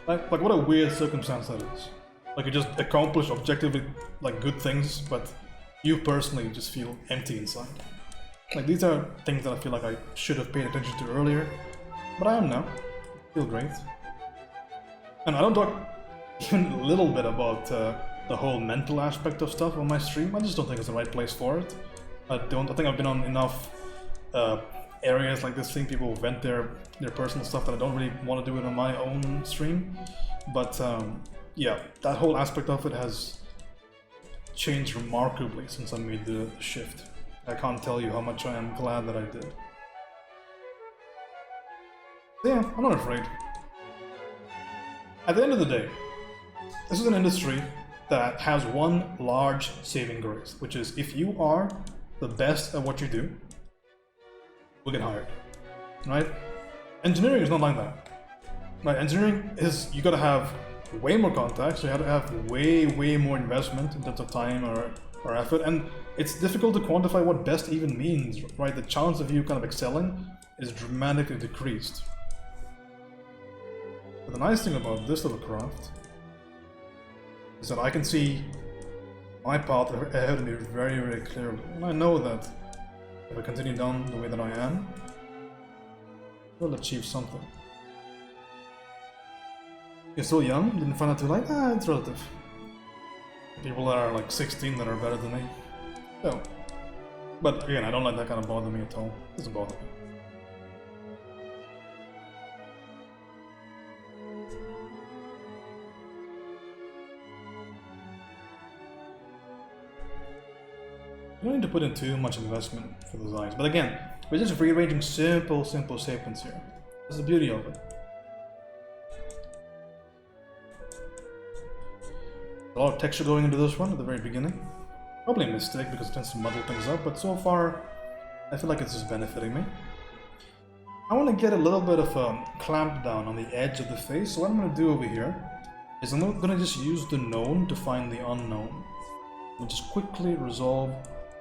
Like what a weird circumstance that is. Like you just accomplish objectively like good things, but you personally just feel empty inside. Like these are things that I feel like I should have paid attention to earlier, but I am now. I feel great. And I don't talk even a little bit about the whole mental aspect of stuff on my stream. I just don't think it's the right place for it. I think I've been on enough areas like this, seeing people vent their personal stuff, that I don't really want to do it on my own stream. But yeah, that whole aspect of it has changed remarkably since I made the shift. I can't tell you how much I am glad that I did. Yeah, I'm not afraid. At the end of the day, this is an industry that has one large saving grace, which is if you are the best at what you do, you'll get hired, right? Engineering is not like that. Right, engineering is, you gotta have way more contacts, you have to have way more investment in terms of time or effort, and it's difficult to quantify what best even means, right? The chance of you kind of excelling is dramatically decreased. But the nice thing about this little craft is that I can see my path ahead of me very clearly, and I know that if I continue down the way that I am, I'll achieve something. You're still young, didn't find out till like, it's relative. People that are like 16 that are better than me. So, but again, I don't let that kind of bother me at all. It doesn't bother me. You don't need to put in too much investment for the designs. But again, we're just rearranging simple sequence here. That's the beauty of it. A lot of texture going into this one at the very beginning. Probably a mistake because it tends to muddle things up, but so far I feel like it's just benefiting me. I want to get a little bit of a clamp down on the edge of the face, so what I'm going to do over here is I'm going to just use the known to find the unknown. I'll just quickly resolve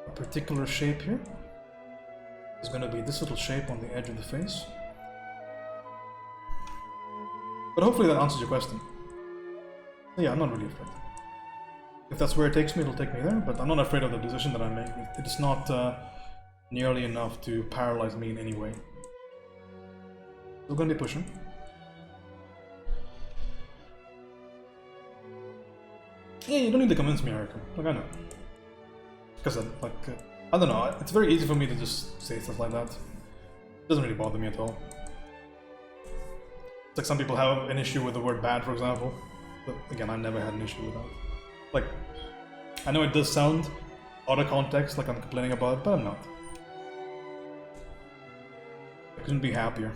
a particular shape here. It's going to be this little shape on the edge of the face. But hopefully that answers your question. Yeah, I'm not really afraid. If that's where it takes me, it'll take me there, but I'm not afraid of the decision that I make. It's not nearly enough to paralyze me in any way. Still gonna be pushing. Yeah, you don't need to convince me, Erica. Like, I know. Because, I don't know, it's very easy for me to just say stuff like that. It doesn't really bother me at all. It's like some people have an issue with the word bad, for example. But again, I've never had an issue with that. Like, I know it does sound out of context, like I'm complaining about it, but I'm not. I couldn't be happier.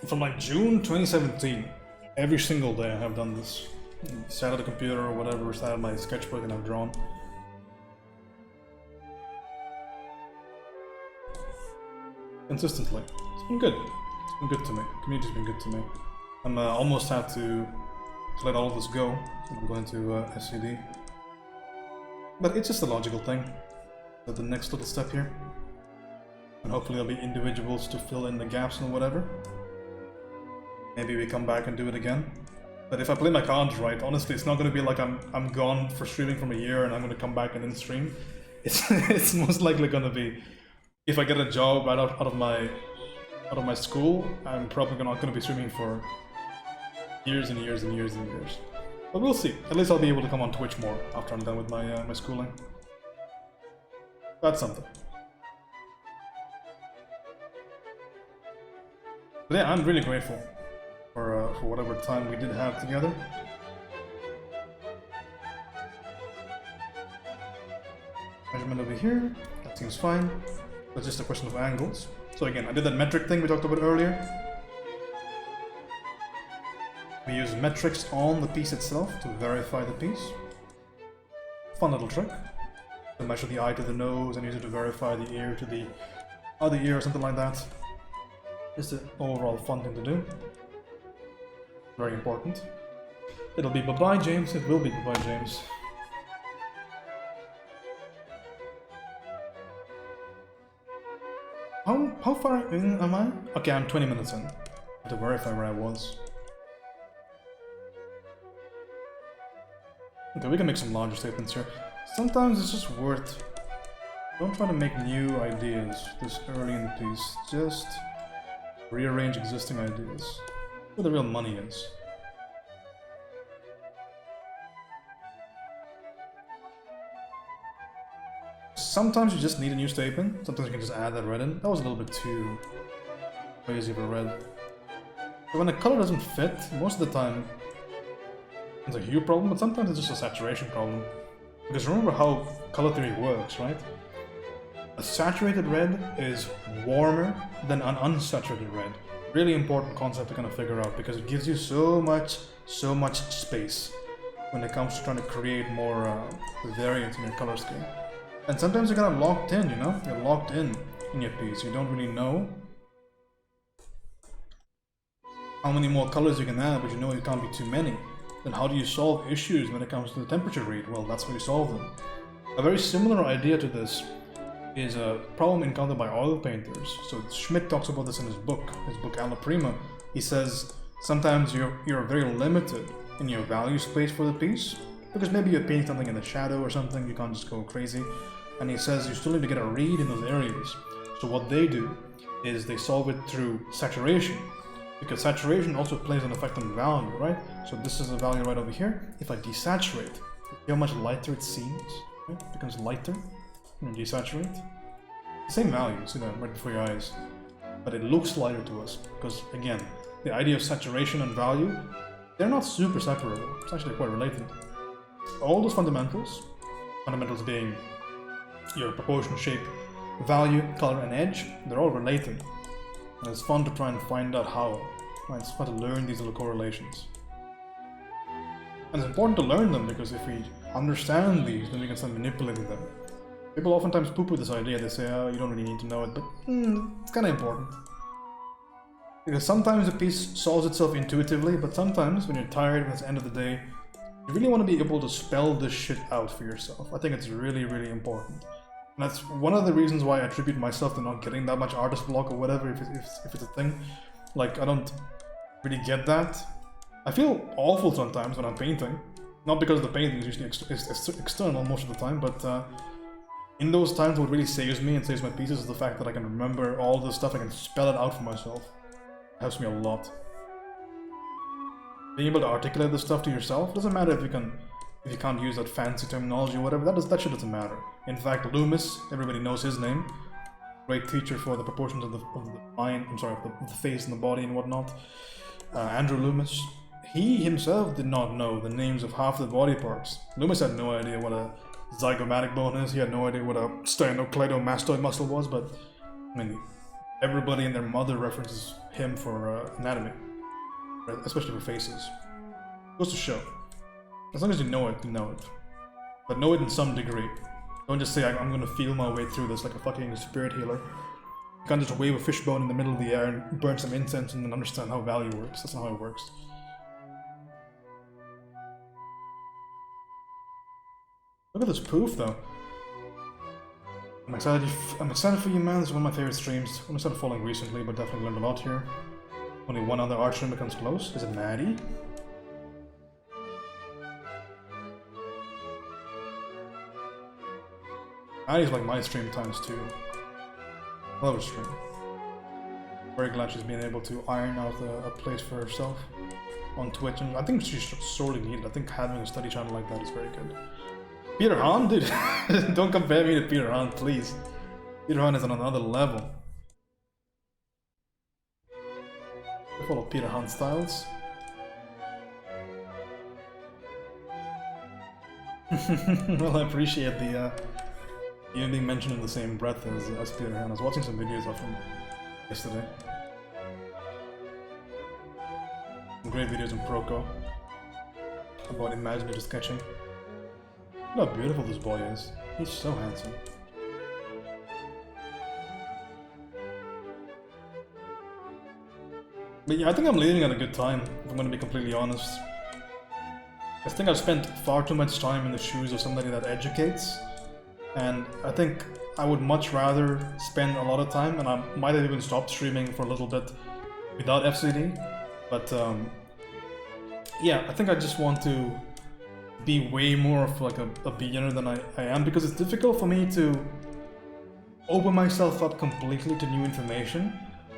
From like June 2017, every single day I have done this. Sat at the computer or whatever, sat at my sketchbook and I've drawn. Consistently. It's been good. It's been good to me. The community's been good to me. I'm almost had to let all of this go. I'm going to SCD. But it's just a logical thing. But the next little step here. And hopefully there'll be individuals to fill in the gaps and whatever. Maybe we come back and do it again. But if I play my cards right, honestly, it's not going to be like I'm gone for streaming from a year and I'm going to come back and then stream. It's most likely going to be, if I get a job right out of my school, I'm probably not going to be streaming for years and years and years and years. But we'll see. At least I'll be able to come on Twitch more after I'm done with my my schooling. That's something. But yeah, I'm really grateful for whatever time we did have together. Measurement over here, that seems fine. That's just a question of angles. So again, I did that metric thing we talked about earlier. We use metrics on the piece itself to verify the piece. Fun little trick. To measure the eye to the nose and use it to verify the ear to the other ear or something like that. Just an overall fun thing to do. Very important. It'll be bye-bye, James. It will be bye-bye, James. How far in am I? Okay, I'm 20 minutes in. I have to verify where I was. Okay, we can make some larger statements here. Sometimes it's just worth... Don't try to make new ideas this early in the piece. Just rearrange existing ideas. Where the real money is. Sometimes you just need a new statement. Sometimes you can just add that red in. That was a little bit too crazy of a red. But when the color doesn't fit, most of the time it's a hue problem, but sometimes it's just a saturation problem. Because remember how color theory works, right? A saturated red is warmer than an unsaturated red. Really important concept to kind of figure out because it gives you so much space when it comes to trying to create more variance in your color scheme. And sometimes you're kind of locked in, you know? You're locked in your piece. You don't really know how many more colors you can add, but you know it can't be too many. Then how do you solve issues when it comes to the temperature read? Well, that's where you solve them. A very similar idea to this is a problem encountered by oil painters. So Schmidt talks about this in his book Alla Prima. He says sometimes you're very limited in your value space for the piece because maybe you're painting something in the shadow or something, you can't just go crazy. And he says you still need to get a read in those areas. So what they do is they solve it through saturation, because saturation also plays an effect on value, right? So this is a value right over here. If I desaturate, see how much lighter it seems? Right? It becomes lighter. And desaturate. Same value, see that right before your eyes. But it looks lighter to us, because again, the idea of saturation and value, they're not super separable. It's actually quite related. All those fundamentals being your proportion, shape, value, color, and edge, they're all related. And it's fun to try and find out how. Right? It's fun to learn these little correlations. And it's important to learn them because if we understand these, then we can start manipulating them. People oftentimes poo-poo this idea. They say, oh, you don't really need to know it, but it's kind of important. Because sometimes a piece solves itself intuitively, but sometimes when you're tired, when it's the end of the day, you really want to be able to spell this shit out for yourself. I think it's really, really important. And that's one of the reasons why I attribute myself to not getting that much artist block or whatever, if it's a thing. Like, I don't really get that. I feel awful sometimes when I'm painting. Not because the painting is usually external most of the time, but in those times what really saves me and saves my pieces is the fact that I can remember all this stuff, I can spell it out for myself. It helps me a lot. Being able to articulate this stuff to yourself, doesn't matter if you can't use that fancy terminology or whatever, that shit doesn't matter. In fact, Loomis, everybody knows his name, great teacher for the proportions of the mind, of the face and the body and whatnot. Andrew Loomis, he himself did not know the names of half the body parts. Loomis had no idea what a zygomatic bone is, he had no idea what a sternocleidomastoid muscle was, but I mean, everybody and their mother references him for anatomy, especially for faces. Goes to show. As long as you know it, you know it. But know it in some degree. Don't just say, I'm gonna feel my way through this like a fucking spirit healer. You can't just wave a fishbone in the middle of the air and burn some incense and then understand how value works. That's not how it works. Look at this poof though. I'm excited for you, man. This is one of my favorite streams. I started following recently, but definitely learned a lot here. Only one other art stream becomes close. Is it Maddie? Maddie's like my stream times 2. I love her stream. Very glad she's been able to iron out a place for herself on Twitch, and I think she's sorely needed. I think having a study channel like that is very good. Peter Hahn, dude, don't compare me to Peter Hahn, please. Peter Hahn is on another level. I follow Peter Hahn styles. Well, I appreciate the you being mentioned in the same breath as Peter Hahn. I was watching some videos of him yesterday. Some great videos in Proco about imaginative sketching. Look how beautiful this boy is. He's so handsome. But yeah, I think I'm leaving at a good time, if I'm going to be completely honest. I think I've spent far too much time in the shoes of somebody that educates, and I think I would much rather spend a lot of time, and I might have even stopped streaming for a little bit without FCD, but yeah, I think I just want to be way more of like a beginner than I am, because it's difficult for me to open myself up completely to new information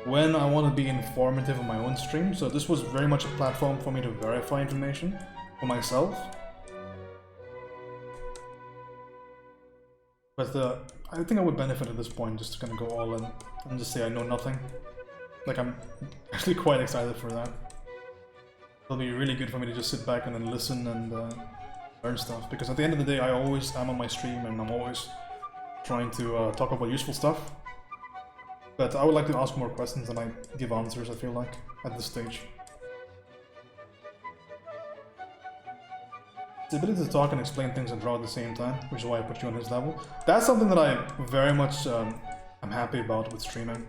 when I want to be informative on my own stream. So this was very much a platform for me to verify information for myself. But I think I would benefit at this point just to kind of go all in and just say I know nothing. Like, I'm actually quite excited for that. It'll be really good for me to just sit back and then listen and learn stuff, because at the end of the day I always am on my stream and I'm always trying to talk about useful stuff. But I would like to ask more questions than I give answers, I feel like, at this stage. The ability to talk and explain things and draw at the same time, which is why I put you on his level. That's something that I very much am happy about with streaming.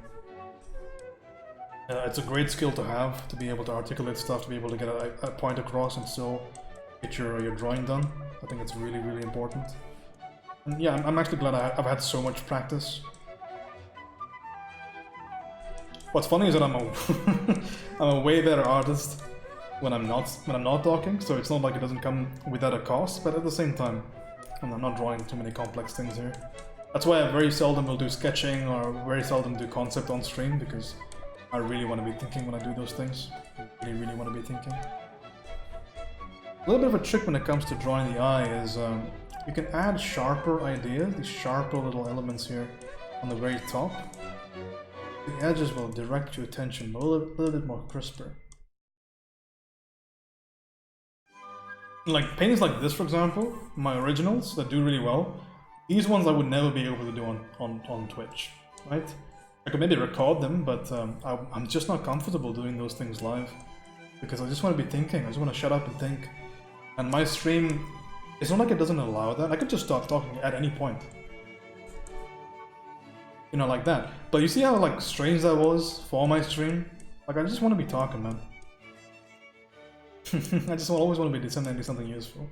It's a great skill to have, to be able to articulate stuff, to be able to get a point across and still get your drawing done. I think it's really, really important. And yeah, I'm actually glad I've had so much practice. What's funny is that I'm a way better artist when I'm not talking, so it's not like it doesn't come without a cost, but at the same time, I'm not drawing too many complex things here. That's why I very seldom will do sketching or very seldom do concept on stream, because I really want to be thinking when I do those things. I really, really want to be thinking. A little bit of a trick when it comes to drawing the eye is you can add sharper ideas, these sharper little elements here on the very top. The edges will direct your attention a little bit more crisper. Like paintings like this, for example, my originals that do really well, these ones I would never be able to do on Twitch, right? I could maybe record them, but I'm just not comfortable doing those things live because I just want to be thinking. I just want to shut up and think. And my stream, it's not like it doesn't allow that. I could just stop talking at any point. You know, like that. But you see how like strange that was for my stream? Like I just want to be talking, man. I just always want to be something useful.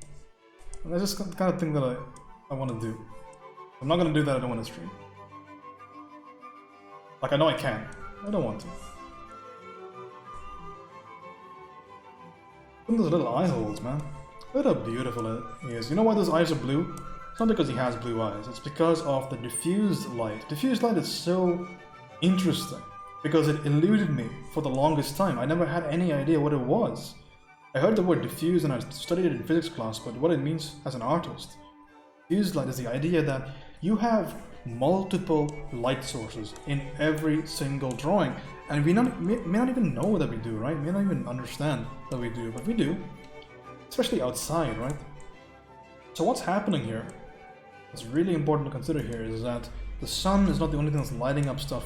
And that's just the kind of thing that I want to do. If I'm not going to do that, I don't want to stream. Like I know I can. I don't want to. Look at those little eye holes, man. Look at how beautiful he is. You know why those eyes are blue? It's not because he has blue eyes. It's because of the diffused light. Diffused light is so interesting because it eluded me for the longest time. I never had any idea what it was. I heard the word diffuse and I studied it in physics class, but what it means as an artist. Diffused light is the idea that you have multiple light sources in every single drawing. And we may not even know that we do, right? We may not even understand that we do, but we do. Especially outside, right? So what's happening here? What's really important to consider here is that the sun is not the only thing that's lighting up stuff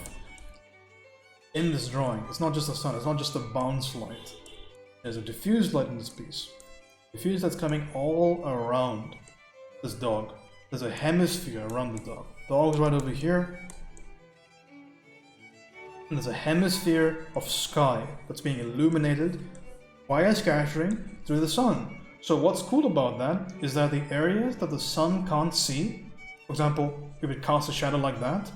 in this drawing. It's not just the sun, it's not just a bounce light. There's a diffused light in this piece. Diffused light's coming all around this dog. There's a hemisphere around the dog. Dog's right over here. And there's a hemisphere of sky that's being illuminated by a scattering through the sun. So what's cool about that is that the areas that the sun can't see, for example, if it casts a shadow like that,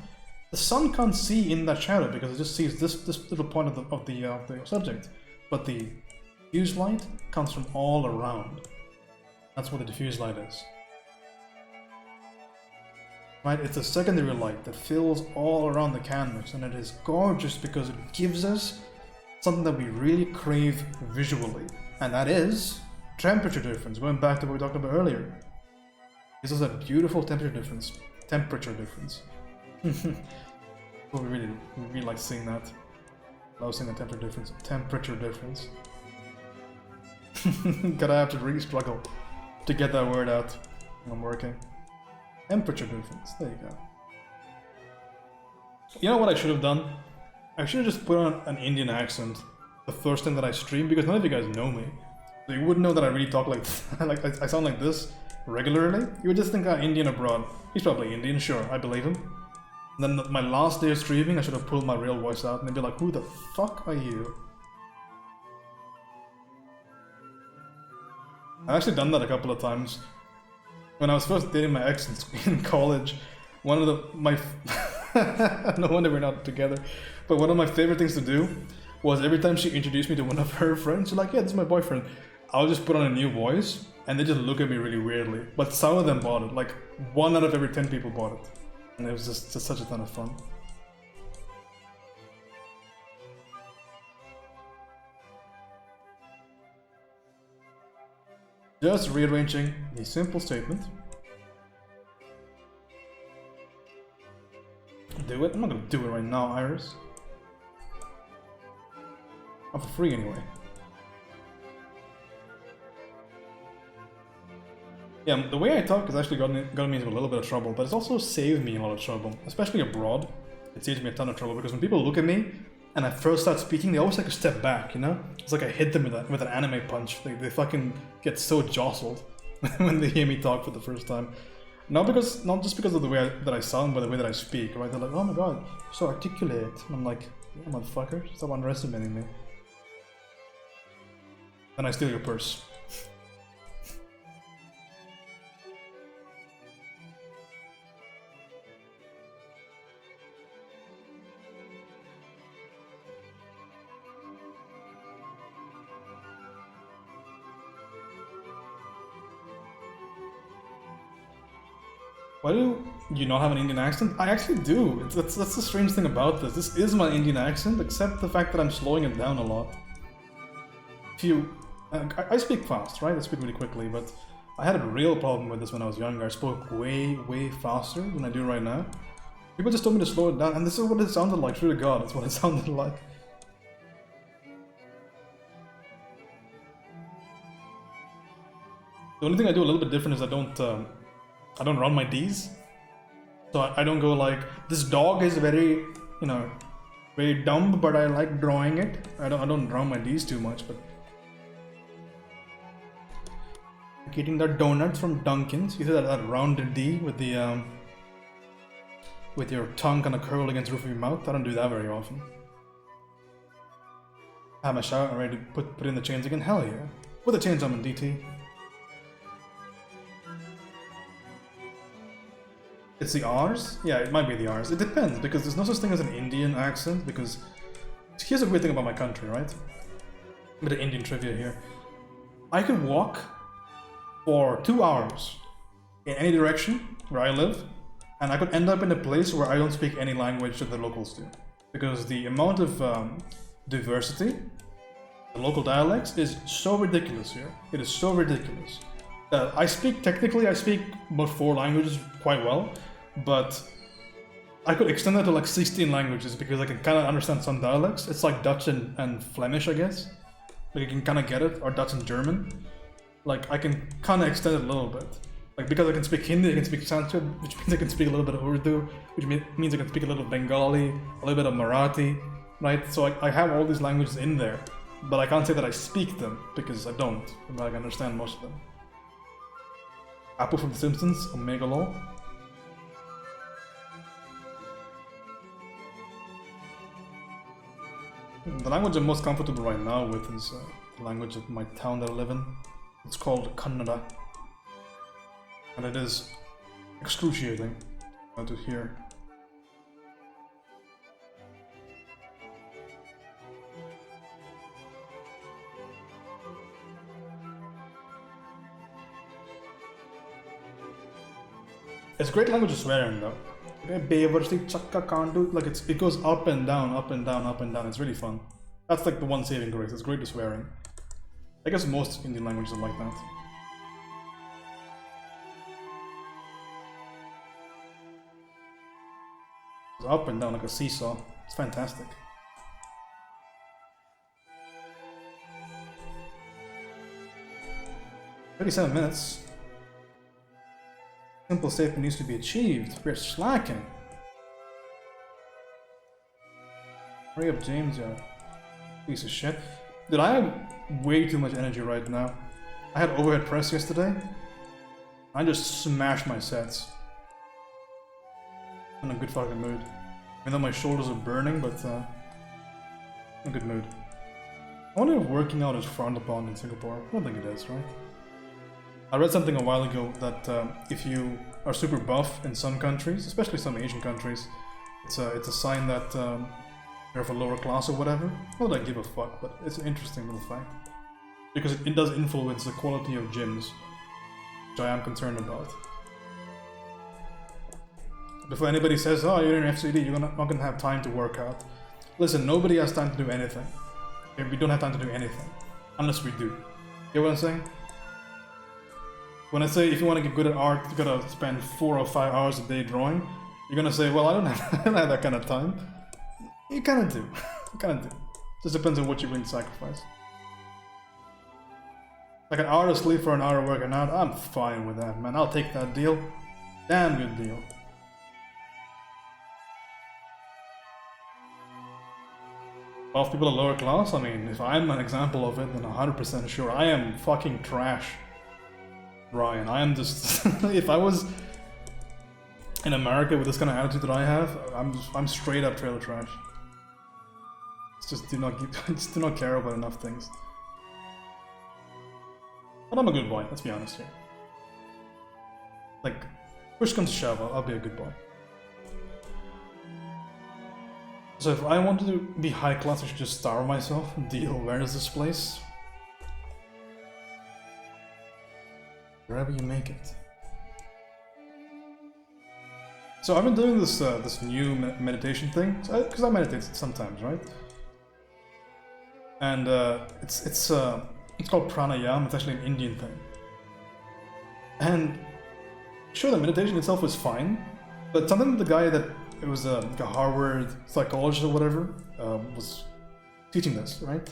the sun can't see in that shadow because it just sees this little point of the subject. But the diffuse light comes from all around. That's what the diffuse light is. Right? It's a secondary light that fills all around the canvas, and it is gorgeous because it gives us something that we really crave visually, and that is temperature difference. Going back to what we talked about earlier, this is a beautiful temperature difference. We really like seeing that. I love seeing the temperature difference. Gotta have to really struggle to get that word out when I'm working. Temperature difference, there you go. You know what I should have done? I should have just put on an Indian accent the first time that I stream, because none of you guys know me. So you wouldn't know that I really talk like like I sound like this regularly. You would just think I'm Indian abroad. He's probably Indian, sure, I believe him. And then my last day of streaming, I should have pulled my real voice out and they'd be like, who the fuck are you? I've actually done that a couple of times. When I was first dating my ex in college, one of my no wonder we're not together, but one of my favorite things to do was every time she introduced me to one of her friends, she's like, yeah, this is my boyfriend. I'll just put on a new voice and they just look at me really weirdly. But some of them bought it, like 1 out of every 10 people bought it. And it was just such a ton of fun. Just rearranging the simple statement. Do it. I'm not gonna do it right now, Iris. Not for free anyway. Yeah, the way I talk has actually gotten me into a little bit of trouble, but it's also saved me a lot of trouble, especially abroad. It saves me a ton of trouble because when people look at me and I first start speaking, they always take a step back, you know? It's like I hit them with an anime punch. They fucking get so jostled when they hear me talk for the first time. Not just because of the way that I sound, but the way that I speak, right? They're like, oh my god, you're so articulate. And I'm like, yeah, motherfucker, stop underestimating me. Then I steal your purse. Why do you not have an Indian accent? I actually do. That's the strange thing about this. This is my Indian accent, except the fact that I'm slowing it down a lot. I speak fast, right? I speak really quickly, but I had a real problem with this when I was younger. I spoke way faster than I do right now. People just told me to slow it down, and this is what it sounded like. Swear to God, it's what it sounded like. The only thing I do a little bit different is I don't run my D's. So I don't go like, this dog is very, very dumb, but I like drawing it. I don't run my D's too much, but eating that donuts from Dunkin's, you see that rounded D with the with your tongue kind of curled against the roof of your mouth. I don't do that very often. Have a shower and ready to put in the chains again? Hell yeah. Put the chains on in DT. It's the R's? Yeah, it might be the R's. It depends, because there's no such thing as an Indian accent, because here's a weird thing about my country, right? A bit of Indian trivia here. I could walk for 2 hours in any direction where I live, and I could end up in a place where I don't speak any language that the locals do. Because the amount of diversity, the local dialects, is so ridiculous here. It is so ridiculous. Technically I speak about 4 languages quite well, but I could extend that to like 16 languages because I can kind of understand some dialects. It's like Dutch and Flemish, I guess. Like I can kind of get it, or Dutch and German. Like I can kind of extend it a little bit. Like because I can speak Hindi, I can speak Sanskrit, which means I can speak a little bit of Urdu, which means I can speak a little Bengali, a little bit of Marathi, right? So I have all these languages in there, but I can't say that I speak them because I don't, but I can understand most of them. Apple from The Simpsons, Omega Law. The language I'm most comfortable right now with is the language of my town that I live in. It's called Kannada. And it is excruciating to hear. It's a great language to swear in though. Like it goes up and down, up and down, up and down. It's really fun. That's like the one saving grace. It's great to swear in. I guess most Indian languages are like that. It's up and down like a seesaw. It's fantastic. "37 minutes. Simple safety needs to be achieved. We're slacking. Hurry up, James, yo. Piece of shit." Dude, I have way too much energy right now. I had overhead press yesterday. I just smashed my sets. I'm in a good fucking mood. Even though my shoulders are burning, but in a good mood. I wonder if working out is frowned upon in Singapore. I don't think it is, right? I read something a while ago that if you are super buff in some countries, especially some Asian countries, it's a sign that you're of a lower class or whatever. Not that I give a fuck, but it's an interesting little fact. Because it does influence the quality of gyms, which I am concerned about. Before anybody says, "Oh, you're in FCD, you're not gonna have time to work out." Listen, nobody has time to do anything. We don't have time to do anything. Unless we do. You know what I'm saying? When I say if you want to get good at art, you gotta spend 4 or 5 hours a day drawing, you're gonna say, "Well, I don't have that kind of time." You kinda do. You kinda do. Just depends on what you're willing to sacrifice. Like an hour of sleep for an hour of working out, I'm fine with that, man. I'll take that deal. Damn good deal. Well, if people are lower class, I mean, if I'm an example of it, then 100% sure. I am fucking trash, Ryan. I am just... if I was in America with this kind of attitude that I have, I'm straight up trailer trash. Just do not care about enough things. But I'm a good boy, let's be honest here. Like, push comes to shove, I'll be a good boy. So if I wanted to be high class, I should just starve myself and deal. Where is this place? Wherever you make it. So I've been doing this this new meditation thing, because I meditate sometimes, right? And it's called pranayama. It's actually an Indian thing. And sure, the meditation itself was fine, but something the guy that it was like a Harvard psychologist or whatever was teaching this, right?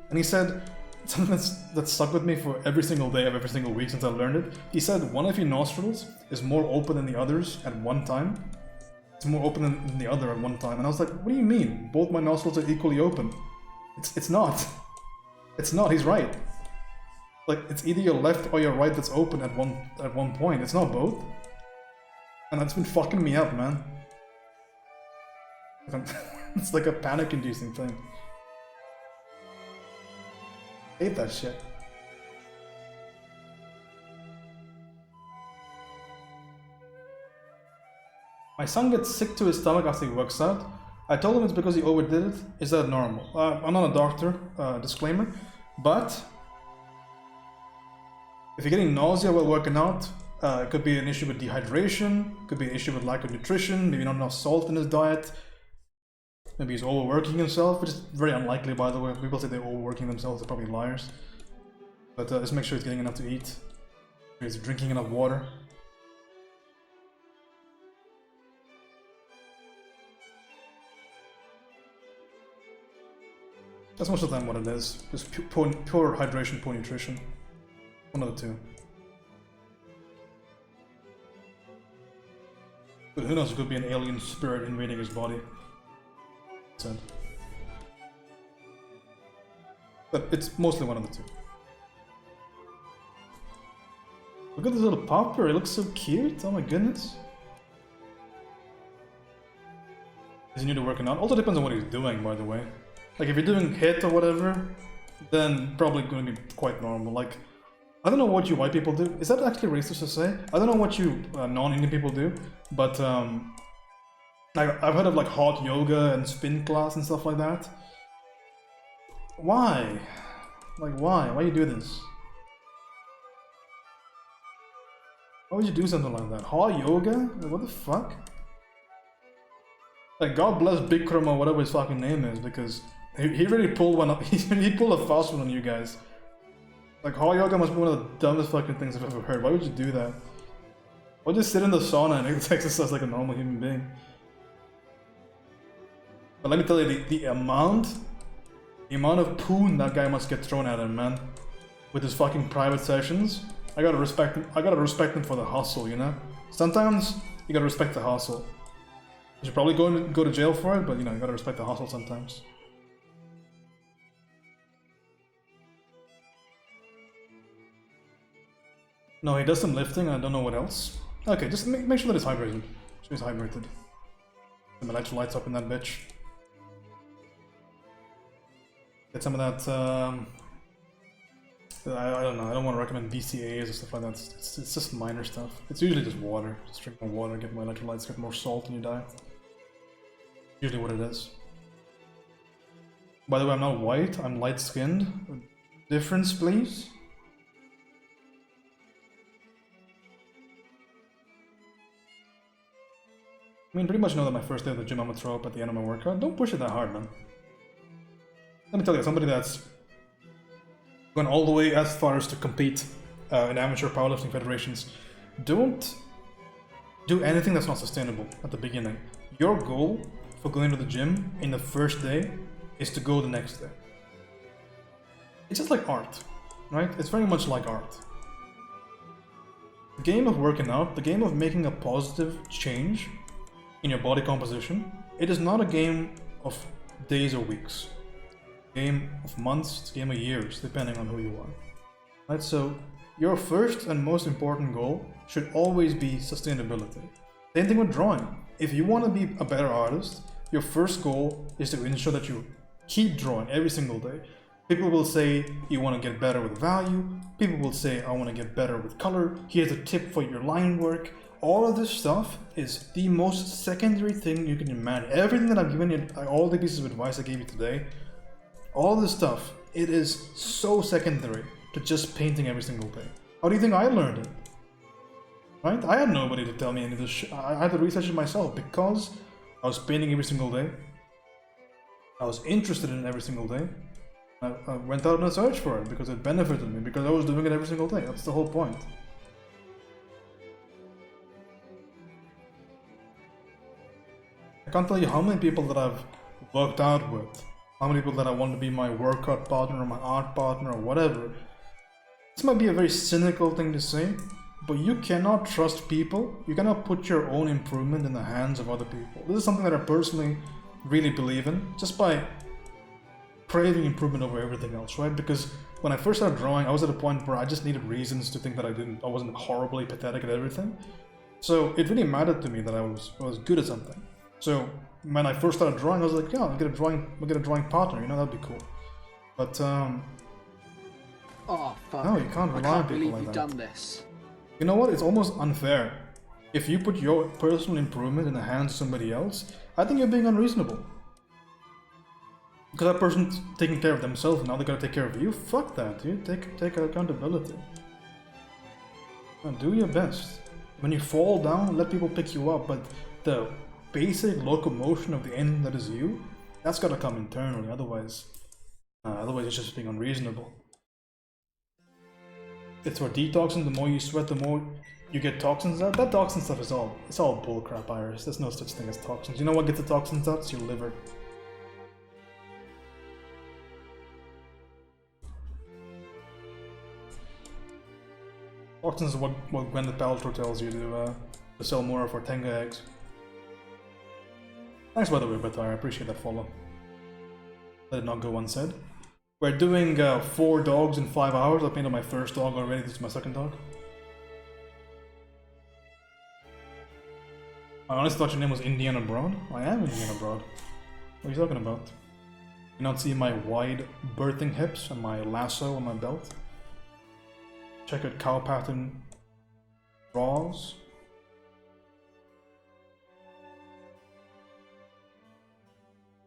And he said something that stuck with me for every single day of every single week since I learned it. He said one of your nostrils is more open than the others at one time. It's more open than the other at one time. And I was like, what do you mean? Both my nostrils are equally open. It's not. It's not. He's right. Like, it's either your left or your right that's open at one point. It's not both. And that's been fucking me up, man. It's like a panic-inducing thing. I hate that shit. My son gets sick to his stomach after he works out. I told him it's because he overdid it. Is that normal? I'm not a doctor, disclaimer, but if you're getting nausea while working out, it could be an issue with dehydration, could be an issue with lack of nutrition, maybe not enough salt in his diet, maybe he's overworking himself, which is very unlikely, by the way. People say they're overworking themselves, they're probably liars. But just make sure he's getting enough to eat, he's drinking enough water. That's most of the time what it is. Just pure hydration, poor nutrition. One of the two. But who knows, it could be an alien spirit invading his body. Said. But it's mostly one of the two. Look at this little popper, it looks so cute, oh my goodness. Is he new to working out? Also depends on what he's doing, by the way. Like, if you're doing HIIT or whatever, then probably going to be quite normal. Like, I don't know what you white people do. Is that actually racist to say? I don't know what you non-Indian people do, but I've heard of like hot yoga and spin class and stuff like that. Why? Like, why? Why you do this? Why would you do something like that? Hot yoga? Like, what the fuck? Like, God bless Bikram or whatever his fucking name is, because he really pulled one up. He pulled a fast one on you guys. Like, hot yoga must be one of the dumbest fucking things I've ever heard. Why would you do that? Why just sit in the sauna and exercise like a normal human being? But let me tell you, the amount of poon that guy must get thrown at him, man. With his fucking private sessions. I gotta respect him for the hustle, you know? Sometimes, you gotta respect the hustle. You should probably go to jail for it, but you know, you gotta respect the hustle sometimes. No, he does some lifting, and I don't know what else. Okay, just make sure that it's hydrated. Sure he's hydrated. Some electrolytes up in that bitch. Get some of that, I don't know, I don't want to recommend BCAAs or stuff like that. It's just minor stuff. It's usually just water. Just drink more water, get more electrolytes, get more salt in your diet. Usually what it is. By the way, I'm not white, I'm light-skinned. Difference, please? I mean, pretty much know that my first day at the gym I'm gonna throw up at the end of my workout. Don't push it that hard, man. Let me tell you, somebody that's gone all the way as far as to compete in amateur powerlifting federations, don't do anything that's not sustainable at the beginning. Your goal for going to the gym in the first day is to go the next day. It's just like art. right? It's very much like art. The game of working out, the game of making a positive change in your body composition, it is not a game of days or weeks. A game of months, it's a game of years, depending on who you are. Right, so your first and most important goal should always be sustainability. Same thing with drawing. If you want to be a better artist, your first goal is to ensure that you keep drawing every single day. People will say you want to get better with value. People will say I want to get better with color. Here's a tip for your line work. All of this stuff is the most secondary thing you can imagine. Everything that I've given you, all the pieces of advice I gave you today, all this stuff, it is so secondary to just painting every single day. How do you think I learned it? Right? I had nobody to tell me any of this I had to research it myself because I was painting every single day. I was interested in it every single day. I went out on a search for it because it benefited me, because I was doing it every single day. That's the whole point. I can't tell you how many people that I've worked out with, how many people that I want to be my workout partner or my art partner or whatever. This might be a very cynical thing to say, but you cannot trust people. You cannot put your own improvement in the hands of other people. This is something that I personally really believe in, just by craving improvement over everything else, right? Because when I first started drawing, I was at a point where I just needed reasons to think that I wasn't horribly pathetic at everything. So it really mattered to me that I was good at something. So when I first started drawing, I was like, yeah, I'll get a drawing partner, you know, that'd be cool. But Oh fuck. no, you can't rely on people like that. I can't believe you've done this. You know what? It's almost unfair. If you put your personal improvement in the hands of somebody else, I think you're being unreasonable. Because that person's taking care of themselves and now they gotta take care of you. Fuck that, dude. Take accountability. And do your best. When you fall down, let people pick you up, but the basic locomotion of the end that is you, that's gotta come internally, otherwise it's just being unreasonable. It's for detoxing. The more you sweat, the more you get toxins out. That toxin stuff is all bullcrap, Iris. There's no such thing as toxins. You know what gets the toxins out? It's your liver. Toxins is what Gwyneth Paltrow tells you to sell more of her Tenga eggs. Thanks by the way, Batar, I appreciate that follow. Let it not go unsaid. We're doing 4 dogs in 5 hours. I painted my first dog already, this is my second dog. I honestly thought your name was Indiana Broad. I am Indiana Broad. What are you talking about? You not see my wide birthing hips and my lasso on my belt? Check out cow pattern draws.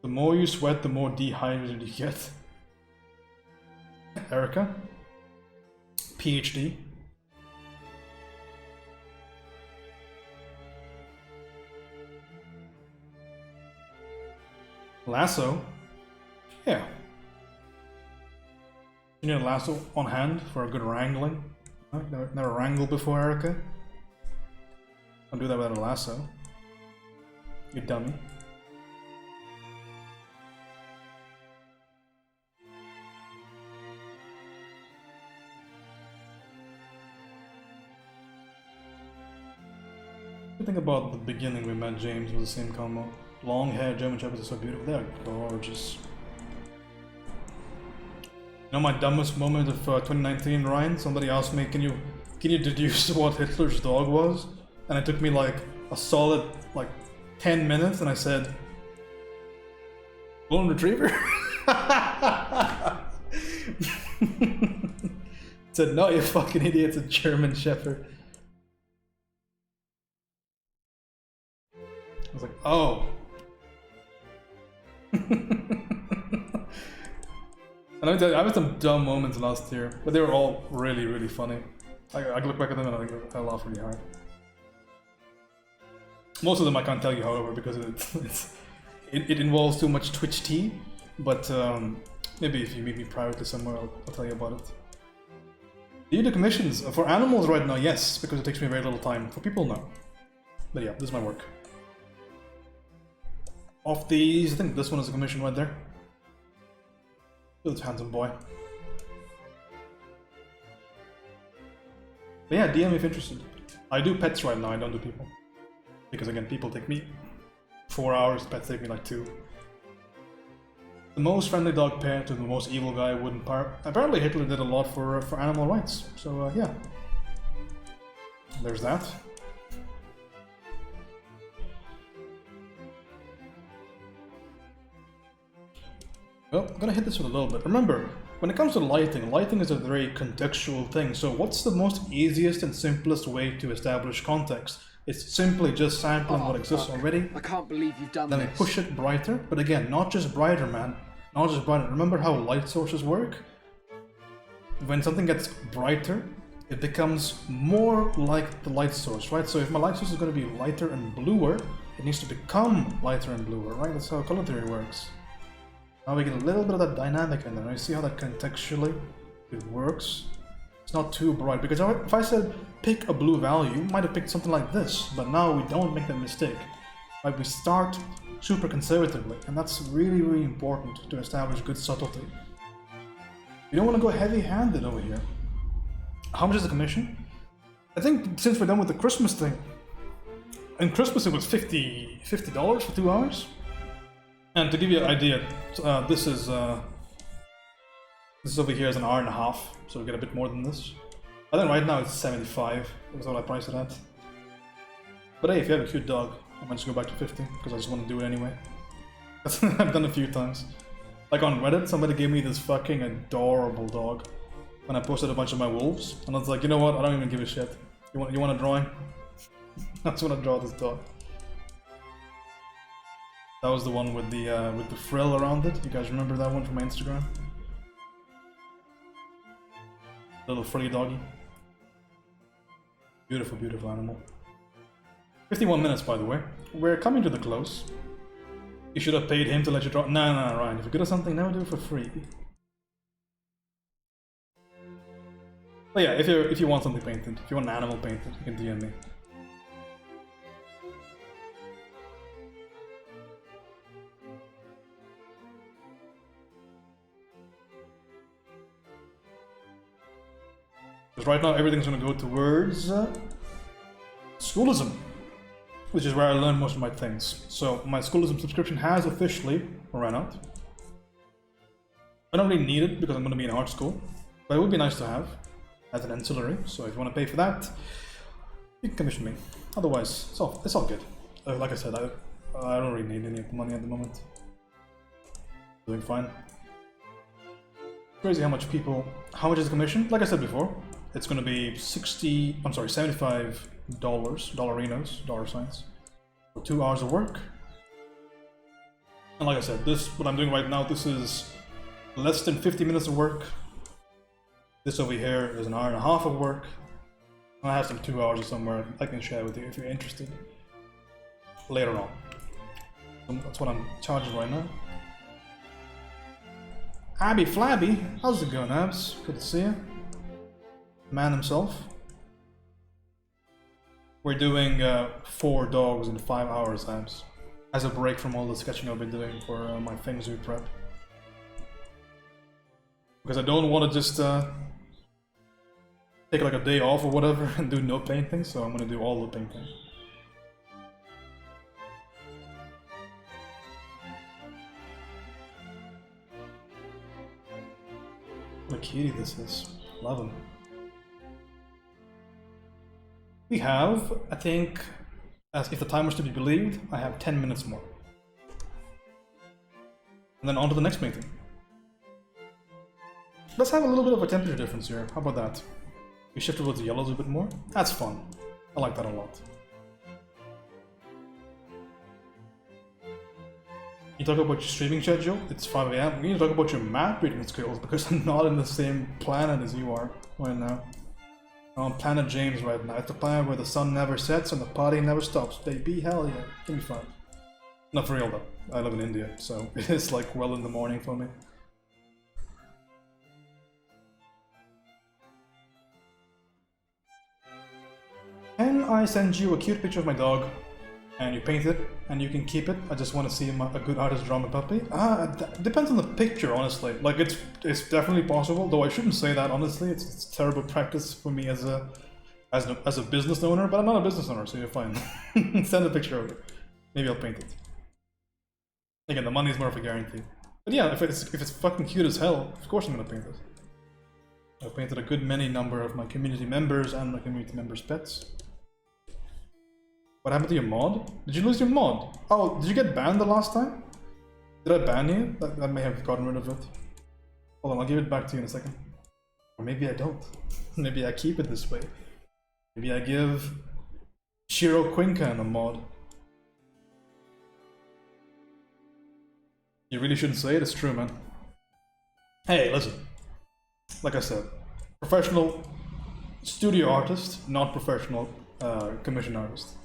The more you sweat, the more dehydrated you get. Erica, PhD. Lasso? Yeah. You need a lasso on hand for a good wrangling. Never wrangled before, Erica? Don't do that without a lasso. You dummy. The thing about the beginning we met James was the same combo. Long hair German Shepherds are so beautiful. They're gorgeous. You know my dumbest moment of 2019, Ryan? Somebody asked me, can you deduce what Hitler's dog was? And it took me like a solid 10 minutes, and I said, Golden Retriever? Said, no, you fucking idiot, it's a German Shepherd. I was like, oh. And I had some dumb moments last year, but they were all really, really funny. I look back at them and I laugh really hard. Most of them I can't tell you, however, because it involves too much Twitch tea. But maybe if you meet me privately somewhere, I'll tell you about it. Do you do commissions? For animals right now, yes, because it takes me very little time. For people, no. But yeah, this is my work. Of these, I think this one is a commission right there. This handsome boy. But yeah, DM if interested. I do pets right now, I don't do people. Because again, people take me 4 hours, pets take me like 2. The most friendly dog pair to the most evil guy wouldn't part. Apparently Hitler did a lot for animal rights, so yeah. There's that. Well, I'm gonna hit this with a little bit. Remember, when it comes to lighting, lighting is a very contextual thing, so what's the most easiest and simplest way to establish context? It's simply just sampling what exists already. I can't believe you've done Then this. we push it brighter, but again, not just brighter, man. Not just brighter. Remember how light sources work? When something gets brighter, it becomes more like the light source, right? So if my light source is going to be lighter and bluer, it needs to become lighter and bluer, right? That's how color theory works. Now we get a little bit of that dynamic in there. You see how that contextually it works? It's not too bright, because if I said pick a blue value, you might have picked something like this, but now we don't make that mistake. Right? We start super conservatively, and that's really, really important to establish good subtlety. You don't want to go heavy-handed over here. How much is the commission? I think since we're done with the Christmas thing, in Christmas it was $50 for 2 hours. And to give you an idea, this is over here is an hour and a half, so we get a bit more than this. I think right now it's 75, that's what I priced it at. But hey, if you have a cute dog, I might just go back to 50, because I just want to do it anyway. I've done a few times. Like on Reddit, somebody gave me this fucking adorable dog when I posted a bunch of my wolves, and I was like, you know what, I don't even give a shit. You want a drawing? I just want to draw this dog. That was the one with the frill around it. You guys remember that one from my Instagram? Little frilly doggy. Beautiful, beautiful animal. 51 minutes, by the way. We're coming to the close. You should have paid him to let you draw. No, Ryan. If you're good at something, never do it for free. But yeah, if you want something painted, if you want an animal painted, you can DM me. Because right now everything's going to go towards schoolism, which is where I learned most of my things. So my schoolism subscription has officially run out. I don't really need it because I'm going to be in art school, but it would be nice to have as an ancillary. So if you want to pay for that, you can commission me. Otherwise, it's all good. Like I said, I don't really need any of the money at the moment. Doing fine. Crazy how much is the commission? Like I said before, it's going to be $75 dollarinos, dollar signs, for 2 hours of work. And like I said, what I'm doing right now, this is less than 50 minutes of work. This over here is an hour and a half of work. And I have some 2 hours or somewhere I can share with you if you're interested later on. So that's what I'm charging right now. Abby Flabby, how's it going, Abs? Good to see you. Man himself. We're doing 4 dogs in 5 hours, Abs, as a break from all the sketching I've been doing for my things we prep. Because I don't want to just take like a day off or whatever and do no painting, so I'm gonna do all the painting. What a cutie this is. Love him. We have, I think, as if the timer's to be believed, I have 10 minutes more. And then on to the next painting. Let's have a little bit of a temperature difference here. How about that? We shift towards the yellows a bit more. That's fun. I like that a lot. You talk about your streaming schedule, it's 5 AM. We need to talk about your map reading skills because I'm not in the same planet as you are right now. I'm on Planet James right now. It's a planet where the sun never sets and the party never stops. Baby, hell yeah. Give me 5. Not for real though. I live in India, so it's like well in the morning for me. Can I send you a cute picture of my dog and you paint it and you can keep it? I just want to see a good artist draw my puppy. Depends on the picture, honestly. Like it's definitely possible, though I shouldn't say that honestly. It's terrible practice for me as a as a business owner, but I'm not a business owner, so you're fine. Send a picture over. Maybe I'll paint it. Again, the money is more of a guarantee. But yeah, if it's fucking cute as hell, of course I'm gonna paint it. I've painted a good many number of my community members and my community members' pets. What happened to your mod? Did you lose your mod? Oh, did you get banned the last time? Did I ban you? That may have gotten rid of it. Hold on, I'll give it back to you in a second. Or maybe I don't. Maybe I keep it this way. Maybe I give Shiro Quincan a mod. You really shouldn't say it, it's true, man. Hey, listen. Like I said, professional studio artist, not professional commission artist.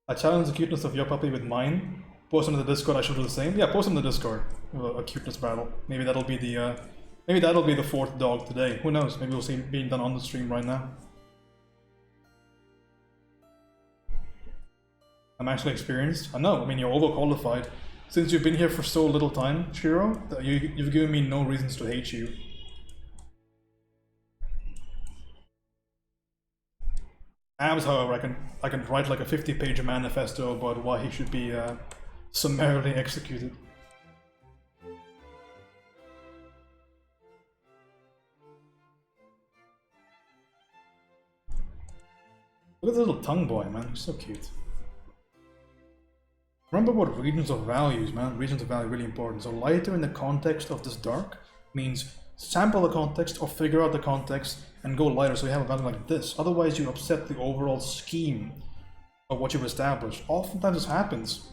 I challenge the cuteness of your puppy with mine. Post them in the Discord. I should do the same. Yeah, post them in the Discord. A cuteness battle. Maybe that'll be the fourth dog today. Who knows? Maybe we'll see it being done on the stream right now. I'm actually experienced. I know. I mean, you're overqualified. Since you've been here for so little time, Shiro, you've given me no reasons to hate you. Abs, however, I can write like a 50-page manifesto about why he should be summarily executed. Look at this little tongue boy, man. He's so cute. Remember what regions of values, man. Regions of value are really important. So lighter in the context of this dark means sample the context or figure out the context and go lighter so you have a value like this. Otherwise you upset the overall scheme of what you've established. Oftentimes this happens.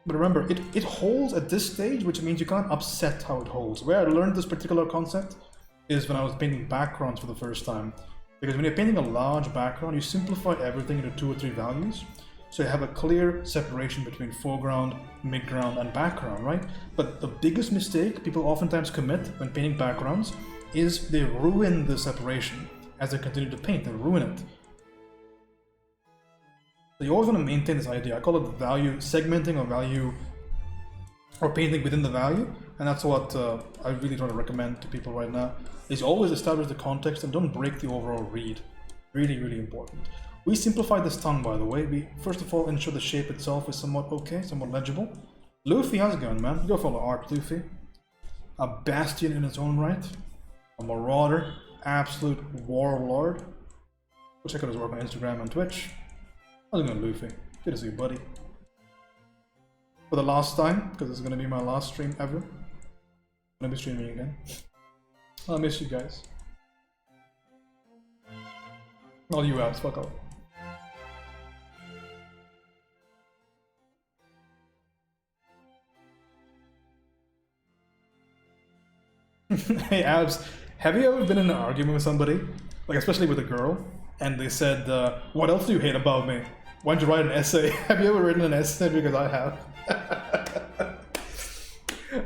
But remember, it holds at this stage, which means you can't upset how it holds. Where I learned this particular concept is when I was painting backgrounds for the first time. Because when you're painting a large background, you simplify everything into 2 or 3 values. So you have a clear separation between foreground, midground, and background, right? But the biggest mistake people oftentimes commit when painting backgrounds is they ruin the separation as they continue to paint. They ruin it. So you always want to maintain this idea. I call it value segmenting or value or painting within the value, and that's what I really try to recommend to people right now. Is always establish the context and don't break the overall read. Really, really important. We simplified this tongue, by the way. We first of all ensure the shape itself is somewhat okay, somewhat legible. Luffy, how's it going, man? Go follow Art Luffy. A bastion in its own right. A marauder, absolute warlord. Go check out his work on Instagram and Twitch. How's it going, Luffy? Good to see you, buddy. For the last time, because this is going to be my last stream ever. I'm going to be streaming again. I miss you guys. All you apps, fuck off. Hey Abs, have you ever been in an argument with somebody, like especially with a girl, and they said, what else do you hate about me? Why don't you write an essay? Have you ever written an essay? Because I have.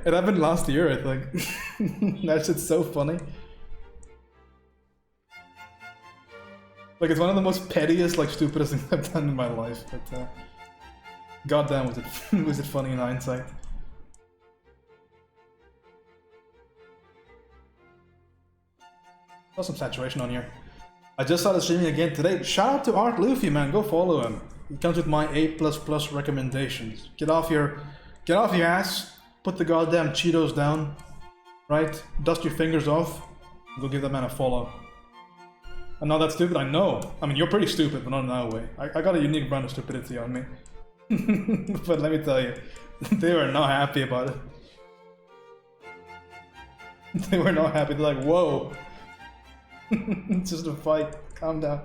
It happened last year, I think. That shit's so funny. Like, it's one of the most pettiest, like, stupidest things I've done in my life, but goddamn was it funny in hindsight. Got some saturation on here. I just started streaming again today. Shout out to Art Luffy, man. Go follow him. He comes with my A++ recommendations. Get off your ass. Put the goddamn Cheetos down. Right? Dust your fingers off. Go give that man a follow. I'm not that stupid, I know. I mean, you're pretty stupid, but not in that way. I got a unique brand of stupidity on me. But let me tell you, they were not happy about it. They were not happy. They're like, whoa. It's just a fight. Calm down.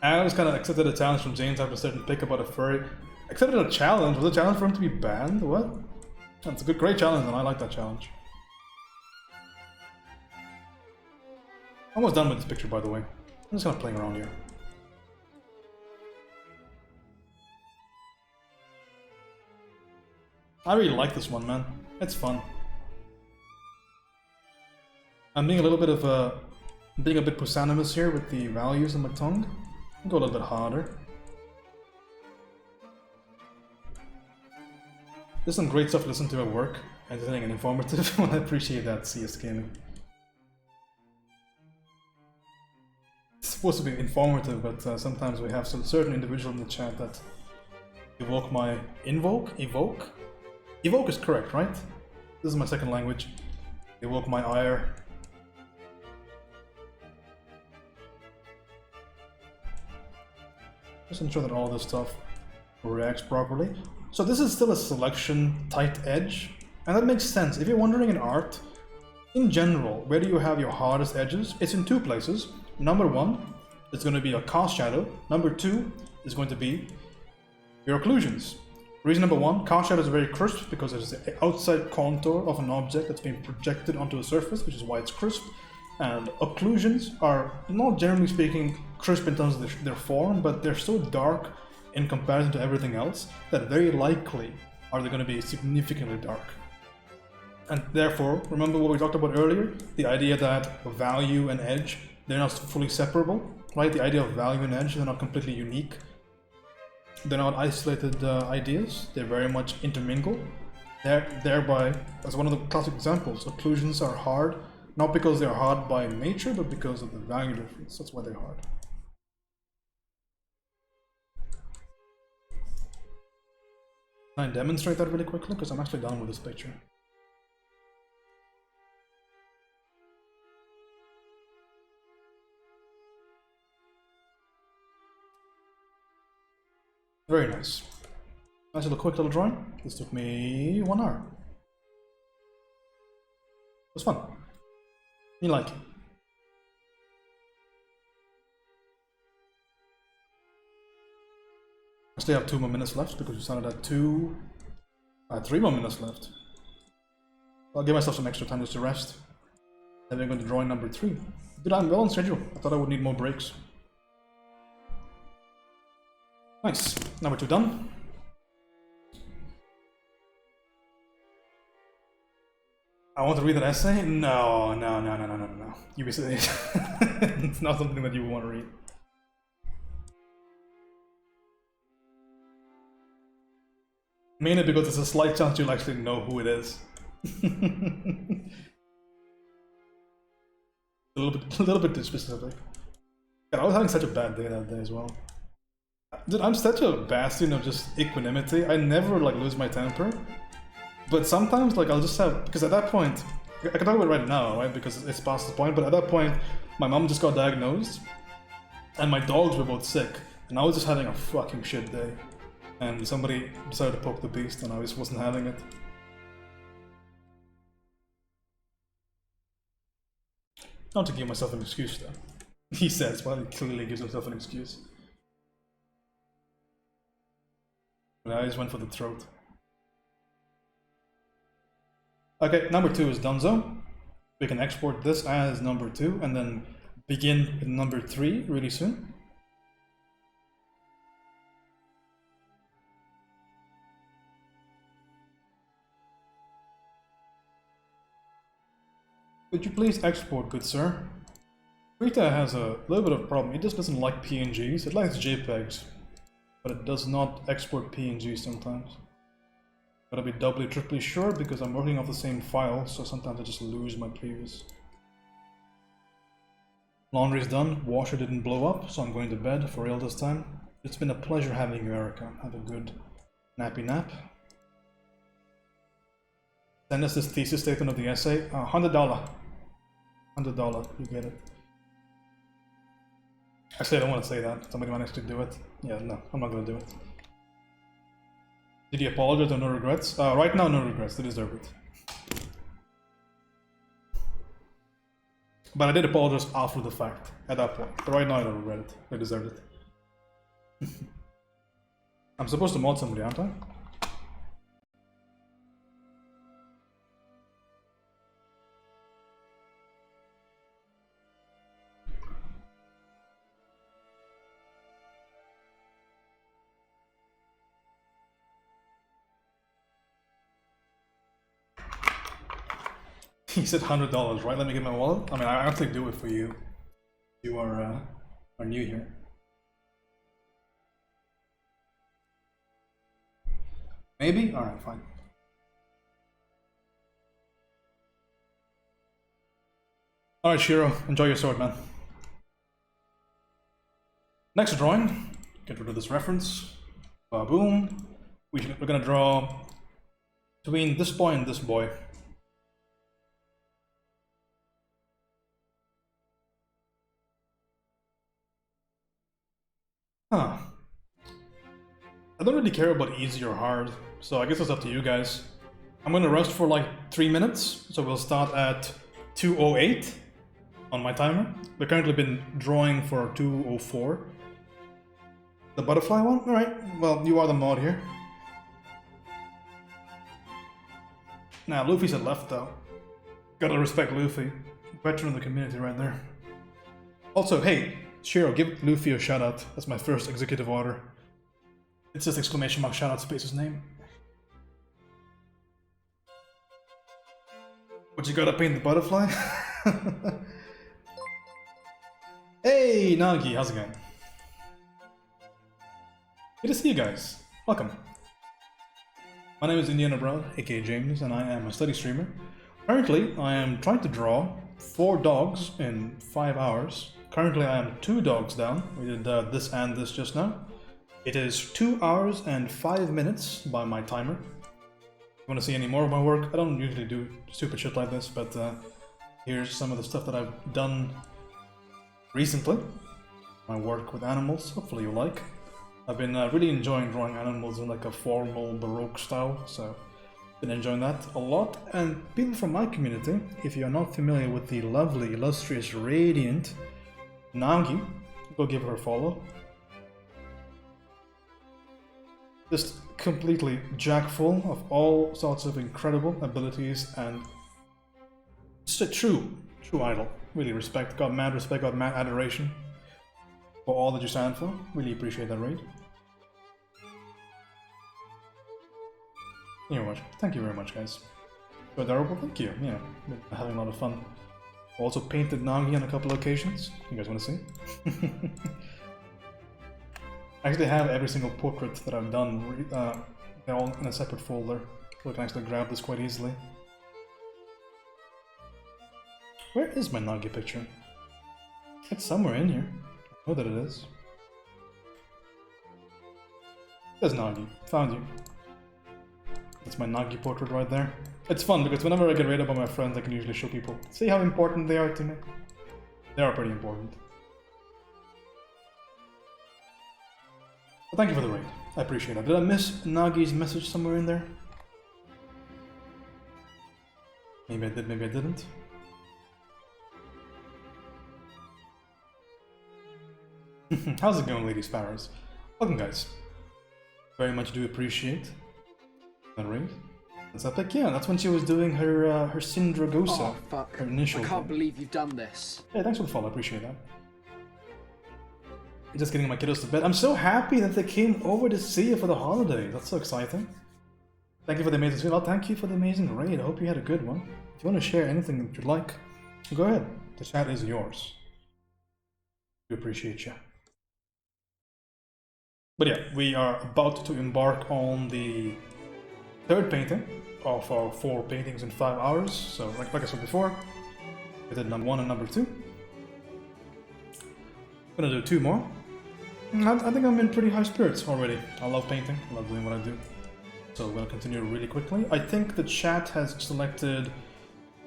I always kind of accepted a challenge from James after a certain pick about a furry. Accepted a challenge? Was it a challenge for him to be banned? What? That's a good, great challenge, and I like that challenge. Almost done with this picture, by the way. I'm just kind of playing around here. I really like this one, man. It's fun. I'm being a little bit of a being a bit pusillanimous here with the values on my tongue. Go a little bit harder. There's some great stuff to listen to at work, entertaining and informative. I appreciate that, CS Gaming. It's supposed to be informative, but sometimes we have some certain individual in the chat that evoke my... Evoke? Evoke is correct, right? This is my second language. Evoke my ire. Just ensure that all this stuff reacts properly. So this is still a selection tight edge, and that makes sense. If you're wondering in art, in general, where do you have your hardest edges? It's in two places. Number one is going to be a cast shadow. Number two is going to be your occlusions. Reason number one, cast shadow is very crisp because it is the outside contour of an object that's being projected onto a surface, which is why it's crisp. And occlusions are, not generally speaking, crisp in terms of their form, but they're so dark in comparison to everything else that very likely are they going to be significantly dark. And therefore, remember what we talked about earlier, the idea that value and edge, they're not fully separable, right? The idea of value and edge, they're not completely unique. They're not isolated ideas, they very much intermingle. Thereby, as one of the classic examples, occlusions are hard, not because they're hard by nature, but because of the value difference. That's why they're hard. Can I demonstrate that really quickly? Because I'm actually done with this picture. Very nice. Nice little quick little drawing. This took me 1 hour. It was fun. You like it? I still have 2 more minutes left because we started at 2. I had 3 more minutes left. I'll give myself some extra time just to rest. Then we're going to drawing number 3. Dude, I'm well on schedule. I thought I would need more breaks. Nice. Number 2 done. I want to read that essay? No. You be it's not something that you want to read. Mainly because there's a slight chance you'll actually know who it is. a little bit too specific. God, I was having such a bad day that day as well. Dude, I'm such a bastion of just equanimity. I never like lose my temper. But sometimes like I'll just have, because at that point, I can talk about it right now, right? Because it's past the point, but at that point, my mom just got diagnosed and my dogs were both sick and I was just having a fucking shit day. And somebody decided to poke the beast and I just wasn't having it. Not to give myself an excuse though. He says, well, he clearly gives himself an excuse. But I just went for the throat. Okay, number 2 is donezo. We can export this as number 2 and then begin with number 3 really soon. Could you please export, good sir? Krita has a little bit of a problem. It just doesn't like PNGs. It likes JPEGs, but it does not export PNGs sometimes. Gotta be doubly, triply sure because I'm working off the same file, so sometimes I just lose my previous. Laundry's done, washer didn't blow up, so I'm going to bed for real this time. It's been a pleasure having you, Erica. Have a good nappy nap. Send us this thesis statement of the essay. $100. $100, you get it. Actually, I don't want to say that. Somebody might actually do it. Yeah, no, I'm not gonna do it. Did you apologize or no regrets? Right now, no regrets. They deserve it. But I did apologize after the fact, at that point. But right now, I don't regret it. They deserved it. I'm supposed to mod somebody, aren't I? He said $100, right? Let me get my wallet. I mean, I actually do it for you. You are new here. Maybe? Alright, fine. Alright, Shiro, enjoy your sword, man. Next drawing, get rid of this reference. Boom. We're gonna draw between this boy and this boy. Huh. I don't really care about easy or hard, so I guess it's up to you guys. I'm gonna rest for like 3 minutes, so we'll start at 2:08 on my timer. We've currently been drawing for 2:04. The butterfly one? Alright, well, you are the mod here. Now, Luffy's at left though. Gotta respect Luffy. Veteran of the community right there. Also, hey, Shiro, give Luffy a shout out. That's my first executive order. It's just exclamation mark shout out space his name. But you gotta paint the butterfly? Hey, Nagi, how's it going? Good to see you guys. Welcome. My name is Indiana Brown, aka James, and I am a study streamer. Currently, I am trying to draw 4 dogs in 5 hours. Currently, I am 2 dogs down. We did this and this just now. It is 2 hours and 5 minutes by my timer. If you want to see any more of my work, I don't usually do stupid shit like this, but here's some of the stuff that I've done recently. My work with animals, hopefully you like. I've been really enjoying drawing animals in like a formal Baroque style, so been enjoying that a lot. And people from my community, if you're not familiar with the lovely, illustrious, radiant Nagi, go give her a follow. Just completely jack full of all sorts of incredible abilities and just a true idol. Really respect, got mad respect, got mad adoration for all that you stand for. Really appreciate that raid. Thank you very much, guys. So adorable, thank you. Yeah, been having a lot of fun. Also painted Nagi on a couple of occasions. You guys want to see? I actually have every single portrait that I've done. They're all in a separate folder, so I can actually grab this quite easily. Where is my Nagi picture? It's somewhere in here. I know that it is. There's Nagi. Found you. That's my Nagi portrait right there. It's fun because whenever I get raided by my friends, I can usually show people. See how important they are to me? They are pretty important. But thank you for the raid. I appreciate that. Did I miss Nagi's message somewhere in there? Maybe I did, maybe I didn't. How's it going, Lady Sparrows? Welcome, guys. Very much do appreciate that raid. That's epic. Yeah, that's when she was doing her Sindragosa. Oh fuck! Her initial I can't thing. believe you've done this. Hey, thanks for the follow. I appreciate that. Just getting my kiddos to bed. I'm so happy that they came over to see you for the holiday. That's so exciting. Thank you for the amazing stream. Well, thank you for the amazing raid. I hope you had a good one. If you want to share anything that you'd like, go ahead. The chat is yours. We appreciate you. But yeah, we are about to embark on the 3rd painting of our 4 paintings in 5 hours. So, like I said before, we did number 1 and number 2. I'm gonna do 2 more. I think I'm in pretty high spirits already. I love painting, I love doing what I do. So we're gonna continue really quickly. I think the chat has selected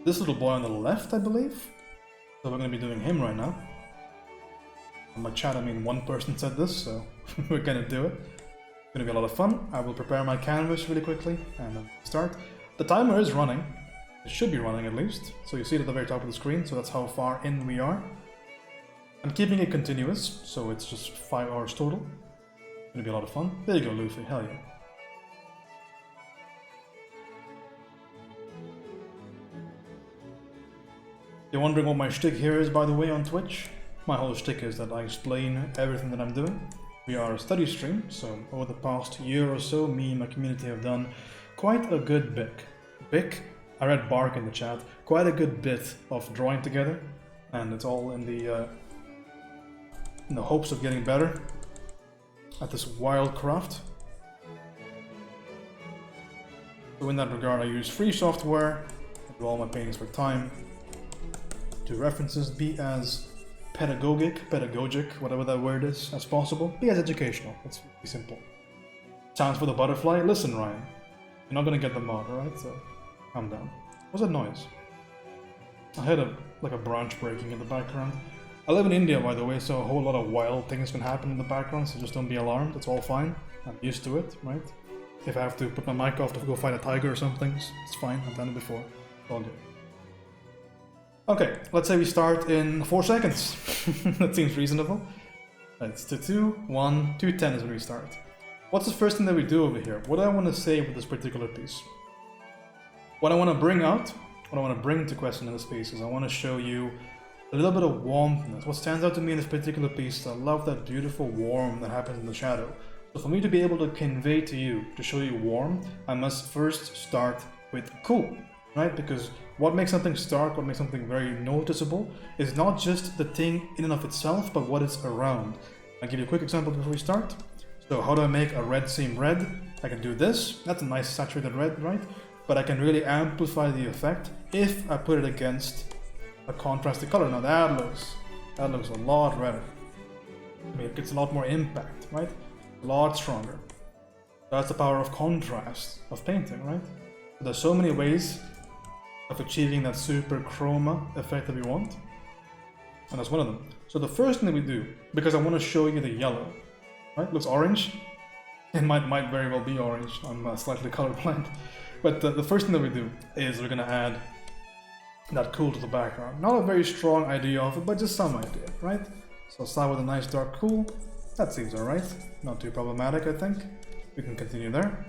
this little boy on the left, I believe. So we're gonna be doing him right now. On my chat, I mean one person said this, so we're gonna do it. It's gonna be a lot of fun. I will prepare my canvas really quickly and start. The timer is running. It should be running at least. So you see it at the very top of the screen, so that's how far in we are. I'm keeping it continuous, so it's just 5 hours total. It's gonna be a lot of fun. There you go, Luffy, hell yeah. You're wondering what my shtick here is, by the way, on Twitch? My whole shtick is that I explain everything that I'm doing. We are a study stream, so over the past year or so, me and my community have done quite a good bit. I read Bark in the chat. Quite a good bit of drawing together, and it's all in the in the hopes of getting better at this wild craft. So in that regard, I use free software, I do all my paintings for time, do references, be as pedagogic, whatever that word is, as possible, be as educational, it's really simple. Sounds for the butterfly, listen Ryan, you're not gonna get the mod, alright, so calm down. What's that noise? I heard like a branch breaking in the background. I live in India, by the way, so a whole lot of wild things can happen in the background, so just don't be alarmed, it's all fine. I'm used to it, right? If I have to put my mic off to go fight a tiger or something, it's fine, I've done it before. It's all good. Okay, let's say we start in 4 seconds. That seems reasonable. It's to 2, 1, 2:10 is when we start. What's the first thing that we do over here? What do I want to say with this particular piece? What I want to bring out, what I want to bring to question in this piece is I want to show you a little bit of warmthness. What stands out to me in this particular piece is I love that beautiful warmth that happens in the shadow. So for me to be able to convey to you, to show you warm, I must first start with cool, right? Because what makes something stark, what makes something very noticeable, is not just the thing in and of itself, but what it's around. I'll give you a quick example before we start. So how do I make a red seem red? I can do this, that's a nice saturated red, right? But I can really amplify the effect if I put it against a contrasted color. Now that looks a lot redder. I mean, it gets a lot more impact, right? A lot stronger. That's the power of contrast of painting, right? There's so many ways of achieving that super chroma effect that we want, and that's one of them. So the first thing that we do, because I want to show you the yellow, right? Looks orange. It might very well be orange. I'm slightly colorblind. But the first thing that we do is we're gonna add that cool to the background. Not a very strong idea of it, but just some idea, right? So I'll start with a nice dark cool. That seems alright. Not too problematic, I think. We can continue there.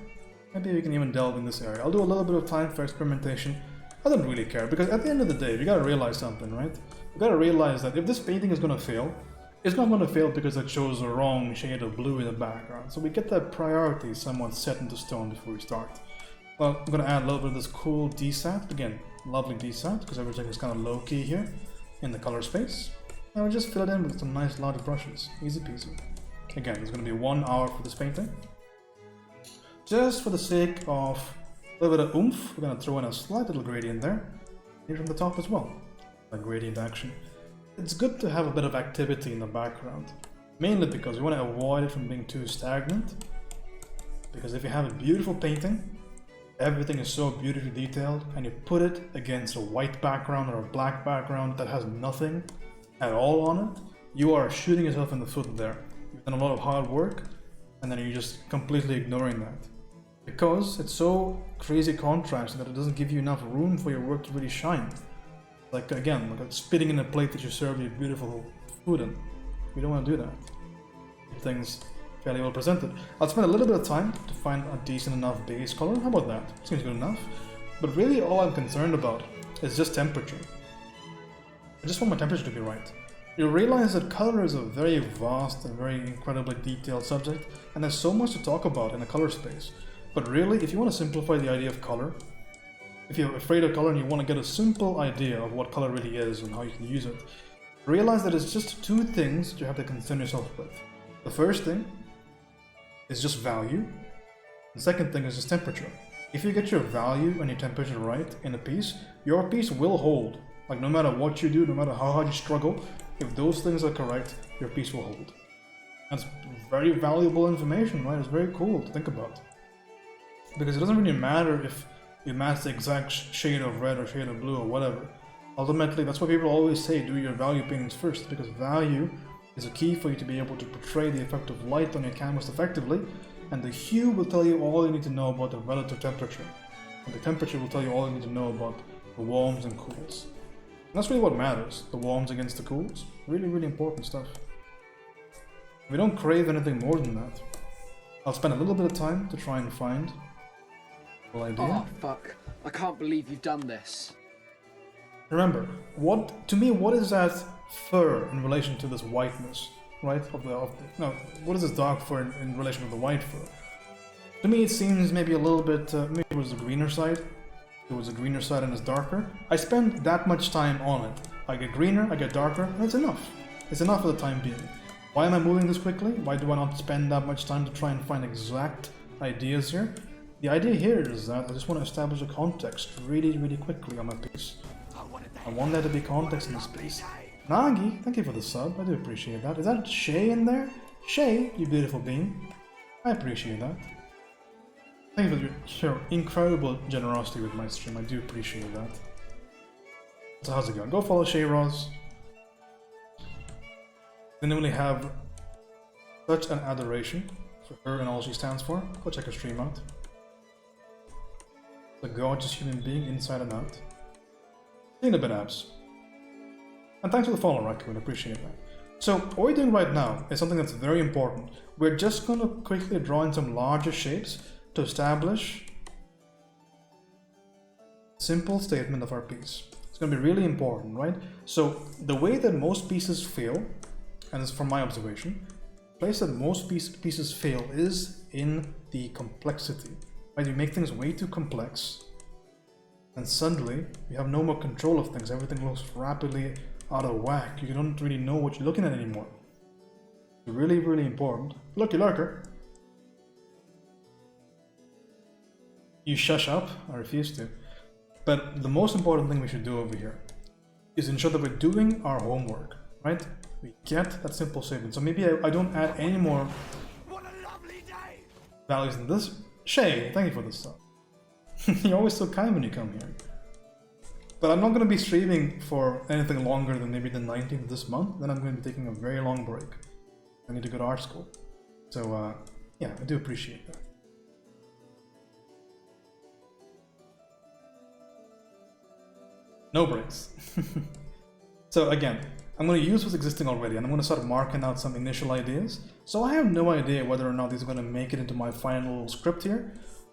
Maybe we can even delve in this area. I'll do a little bit of time for experimentation. I don't really care, because at the end of the day, we gotta realize something, right? We gotta realize that if this painting is gonna fail, it's not gonna fail because it shows the wrong shade of blue in the background. So we get that priority somewhat set into stone before we start. Well, I'm gonna add a little bit of this cool desat. Again, lovely desat, because everything is kind of low-key here in the color space. And we'll just fill it in with some nice large brushes. Easy peasy. Again, it's gonna be 1 hour for this painting. Just for the sake of a little bit of oomph, we're gonna throw in a slight little gradient there. Here from the top as well. A gradient action. It's good to have a bit of activity in the background. Mainly because we want to avoid it from being too stagnant. Because if you have a beautiful painting, everything is so beautifully detailed, and you put it against a white background or a black background that has nothing at all on it, you are shooting yourself in the foot there. You've done a lot of hard work, and then you're just completely ignoring that. Because it's so crazy contrast that it doesn't give you enough room for your work to really shine. Like again, like spitting in a plate that you serve your beautiful food in. We don't want to do that. Keep things fairly well presented. I'll spend a little bit of time to find a decent enough base color. How about that? Seems good enough. But really all I'm concerned about is just temperature. I just want my temperature to be right. You realize that color is a very vast and very incredibly detailed subject, and there's so much to talk about in a color space. But really, if you want to simplify the idea of color, if you're afraid of color and you want to get a simple idea of what color really is and how you can use it, realize that it's just 2 things that you have to concern yourself with. The first thing is just value. The second thing is just temperature. If you get your value and your temperature right in a piece, your piece will hold. Like no matter what you do, no matter how hard you struggle, if those things are correct, your piece will hold. That's very valuable information, right? It's very cool to think about. Because it doesn't really matter if you match the exact shade of red or shade of blue or whatever. Ultimately, that's why people always say do your value paintings first, because value is a key for you to be able to portray the effect of light on your canvas effectively, and the hue will tell you all you need to know about the relative temperature, and the temperature will tell you all you need to know about the warms and cools. And that's really what matters, the warms against the cools. Really, really important stuff. We don't crave anything more than that. I'll spend a little bit of time to try and find the idea. Oh fuck, I can't believe you've done this. Remember, what is that fur in relation to this whiteness, right? What is this dark fur in relation to the white fur? To me, it seems maybe a little bit, maybe it was the greener side. It was a greener side and it's darker. I spend that much time on it. I get greener, I get darker, and it's enough. It's enough for the time being. Why am I moving this quickly? Why do I not spend that much time to try and find exact ideas here? The idea here is that I just want to establish a context really, really quickly on my piece. I want there to be context in this piece. Nagi, thank you for the sub. I do appreciate that. Is that Shay in there? Shay, you beautiful being. I appreciate that. Thank you for your incredible generosity with my stream. I do appreciate that. So how's it going? Go follow Shay Roz. Genuinely have such an adoration for her and all she stands for. Go check her stream out. A gorgeous human being inside and out. Seen a bit abs. And thanks for the follow, Raccoon. Appreciate that. So what we're doing right now is something that's very important. We're just going to quickly draw in some larger shapes to establish a simple statement of our piece. It's going to be really important, right? So the way that most pieces fail, and it's from my observation, the place that most pieces fail is in the complexity. Right? You make things way too complex, and suddenly you have no more control of things. Everything looks rapidly out of whack. You don't really know what you're looking at anymore. It's really, really important. Lucky lurker. You shush up. I refuse to. But the most important thing we should do over here is ensure that we're doing our homework, right? We get that simple statement. So maybe I don't add any more values than this. Shay, thank you for this stuff. You're always so kind when you come here. But I'm not going to be streaming for anything longer than maybe the 19th of this month. Then I'm going to be taking a very long break. I need to go to art school. So yeah, I do appreciate that. No breaks. So again, I'm going to use what's existing already, and I'm going to start marking out some initial ideas. So I have no idea whether or not these are going to make it into my final script here,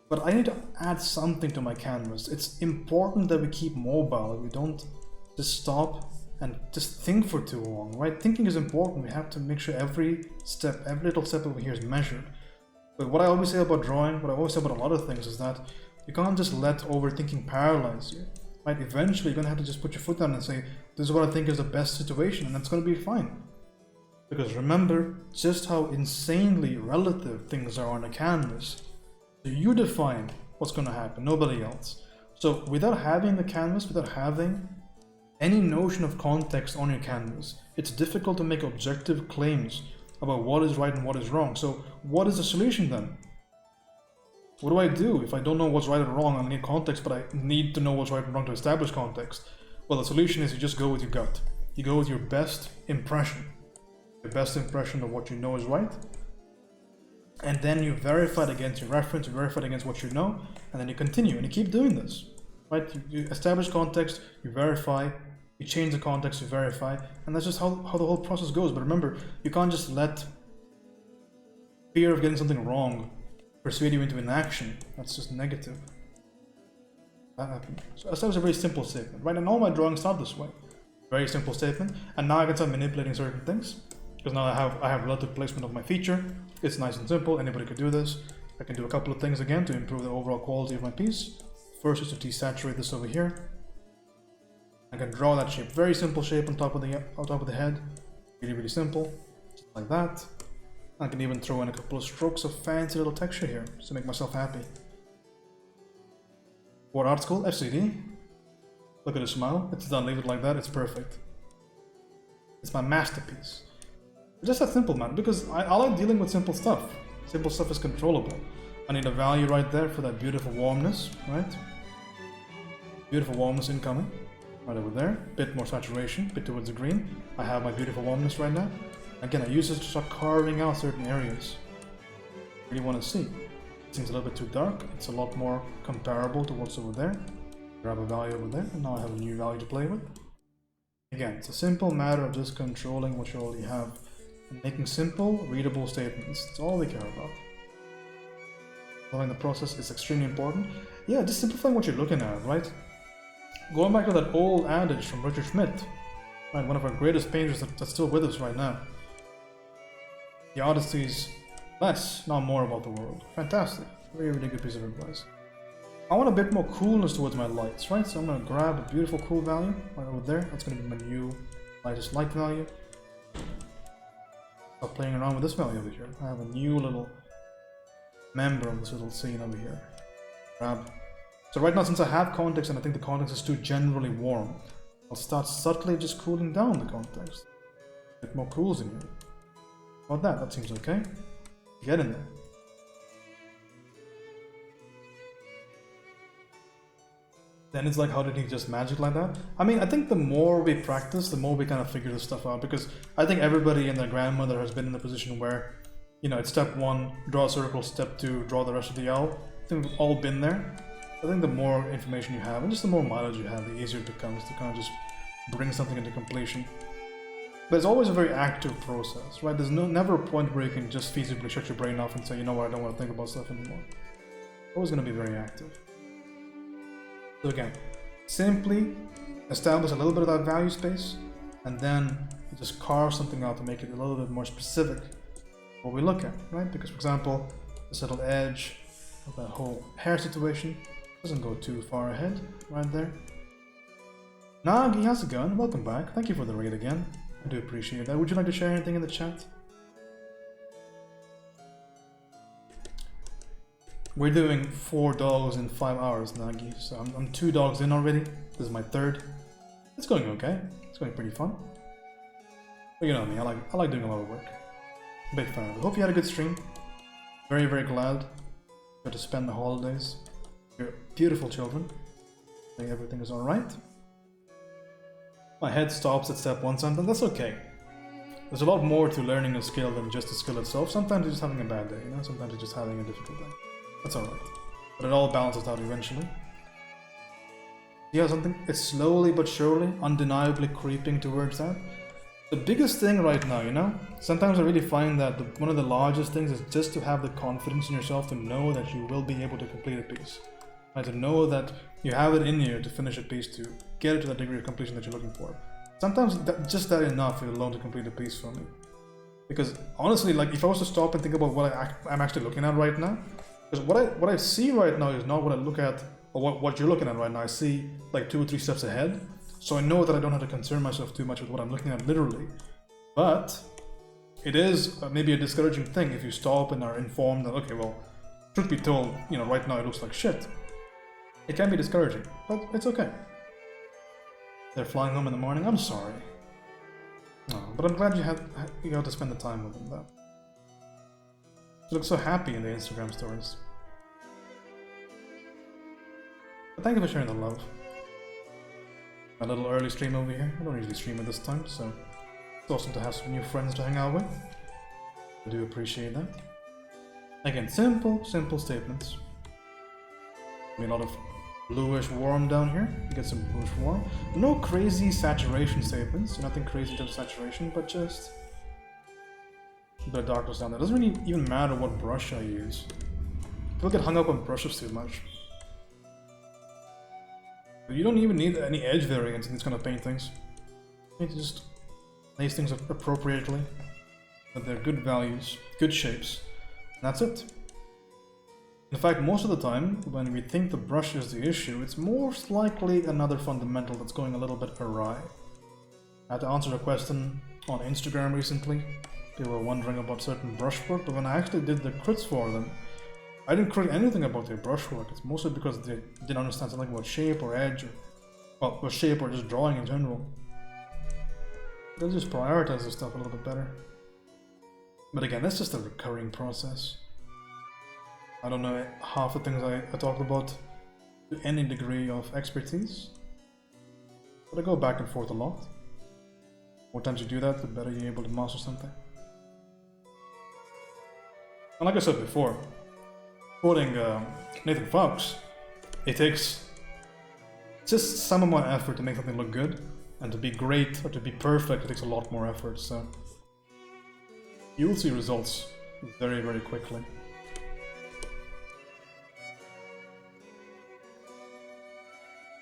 but I need to add something to my canvas. It's important that we keep mobile. We don't just stop and just think for too long, right? Thinking is important. We have to make sure every step, every little step over here is measured. But what I always say about drawing, what I always say about a lot of things is that you can't just let overthinking paralyze you. Right? Eventually, you're going to have to just put your foot down and say, this is what I think is the best situation, and that's going to be fine. Because remember just how insanely relative things are on a canvas. So you define what's going to happen, nobody else. So without having the canvas, without having any notion of context on your canvas, it's difficult to make objective claims about what is right and what is wrong. So what is the solution then? What do I do if I don't know what's right or wrong? I need context, but I need to know what's right and wrong to establish context. Well, the solution is you just go with your gut. You go with your best impression. The best impression of what you know is right. And then you verify it against your reference, you verify it against what you know, and then you continue and you keep doing this. Right? You establish context, you verify, you change the context, you verify, and that's just how the whole process goes. But remember, you can't just let fear of getting something wrong persuade you into inaction. That's just negative. So that was a very simple statement, right? And all my drawings start this way. Very simple statement. And now I can start manipulating certain things. Because now I have relative placement of my feature. It's nice and simple. Anybody could do this. I can do a couple of things again to improve the overall quality of my piece. First is to desaturate this over here. I can draw that shape. Very simple shape on top of the head. Really, really simple. Just like that. I can even throw in a couple of strokes of fancy little texture here, just to make myself happy. What art school? FCD. Look at the smile. It's done. Leave it like that. It's perfect. It's my masterpiece. Just that simple, man. Because I like dealing with simple stuff. Simple stuff is controllable. I need a value right there for that beautiful warmness, right? Beautiful warmness incoming. Right over there. Bit more saturation. Bit towards the green. I have my beautiful warmness right now. Again, I use this to start carving out certain areas. Really want to see. It seems a little bit too dark. It's a lot more comparable to what's over there. Grab a value over there, and now I have a new value to play with. Again, it's a simple matter of just controlling what you already have and making simple, readable statements. That's all we care about. Following the process is extremely important. Yeah, just simplifying what you're looking at, right? Going back to that old adage from Richard Schmidt, right? One of our greatest painters that's still with us right now. The Odyssey's less, not more about the world. Fantastic. Very, really good piece of advice. I want a bit more coolness towards my lights, right? So I'm going to grab a beautiful cool value right over there. That's going to be my new lightest light value. start playing around with this value over here. I have a new little member of this little scene over here. Grab. So right now, since I have context and I think the context is too generally warm, I'll start subtly just cooling down the context. A bit more cools in here. How about that? That seems okay. Get in there. Then it's like, how did he just magic like that? I mean, I think the more we practice, the more we kind of figure this stuff out, because I think everybody and their grandmother has been in the position where, you know, it's step 1, draw a circle, step 2, draw the rest of the L. I think we've all been there. I think the more information you have, and just the more mileage you have, the easier it becomes to kind of just bring something into completion. But it's always a very active process, right? There's never a point where you can just feasibly shut your brain off and say, you know what, I don't want to think about stuff anymore. It's always going to be very active. So again, simply establish a little bit of that value space, and then just carve something out to make it a little bit more specific what we look at, right? Because, for example, this little edge of that whole hair situation doesn't go too far ahead, right there. Nagi, how's it going? Welcome back. Thank you for the raid again. I do appreciate that. Would you like to share anything in the chat? We're doing 4 dogs in 5 hours, Nagi. So I'm 2 dogs in already. This is my 3rd. It's going okay. It's going pretty fun. But you know me, I like doing a lot of work. Big fan of it. Hope you had a good stream. Very, very glad you got to spend the holidays with your beautiful children. I think everything is alright. My head stops at step 1 sometimes. That's okay. There's a lot more to learning a skill than just the skill itself. Sometimes you're just having a bad day, you know? Sometimes you're just having a difficult day. That's alright. But it all balances out eventually. Yeah, something, it's slowly but surely, undeniably creeping towards that. The biggest thing right now, you know, sometimes I really find that one of the largest things is just to have the confidence in yourself to know that you will be able to complete a piece. Right? To know that you have it in you to finish a piece, to get it to that degree of completion that you're looking for. Sometimes just that enough is alone to complete a piece for me. Because honestly, like if I was to stop and think about what I'm actually looking at right now, because what I see right now is not what I look at, or what you're looking at right now. I see like 2 or 3 steps ahead, so I know that I don't have to concern myself too much with what I'm looking at literally. But it is maybe a discouraging thing if you stop and are informed that, okay, well, truth be told, you know, right now it looks like shit. It can be discouraging, but it's okay. They're flying home in the morning. I'm sorry. No, but I'm glad you got to spend the time with them though. You look so happy in the Instagram stories. But thank you for sharing the love. A little early stream over here. I don't usually stream at this time, so it's awesome to have some new friends to hang out with. I do appreciate that. Again, simple statements. A lot of bluish warm down here. You get some bluish warm. No crazy saturation statements. Nothing crazy in terms of saturation, but just a bit of darkness down there. It doesn't really even matter what brush I use. People get hung up on brushes too much. You don't even need any edge variants in these kind of paintings. You need to just lace things up appropriately. That they're good values, good shapes, and that's it. In fact, most of the time, when we think the brush is the issue, it's most likely another fundamental that's going a little bit awry. I had to answer a question on Instagram recently. People were wondering about certain brushwork, but when I actually did the crits for them, I didn't crit anything about their brushwork. It's mostly because they didn't understand something about shape or edge, or shape or just drawing in general. They'll just prioritize this stuff a little bit better. But again, that's just a recurring process. I don't know half the things I talk about to any degree of expertise, but I go back and forth a lot. The more times you do that, the better you're able to master something. And like I said before, quoting Nathan Fox, it takes just some amount of effort to make something look good, and to be great or to be perfect, it takes a lot more effort, so you'll see results very, very quickly.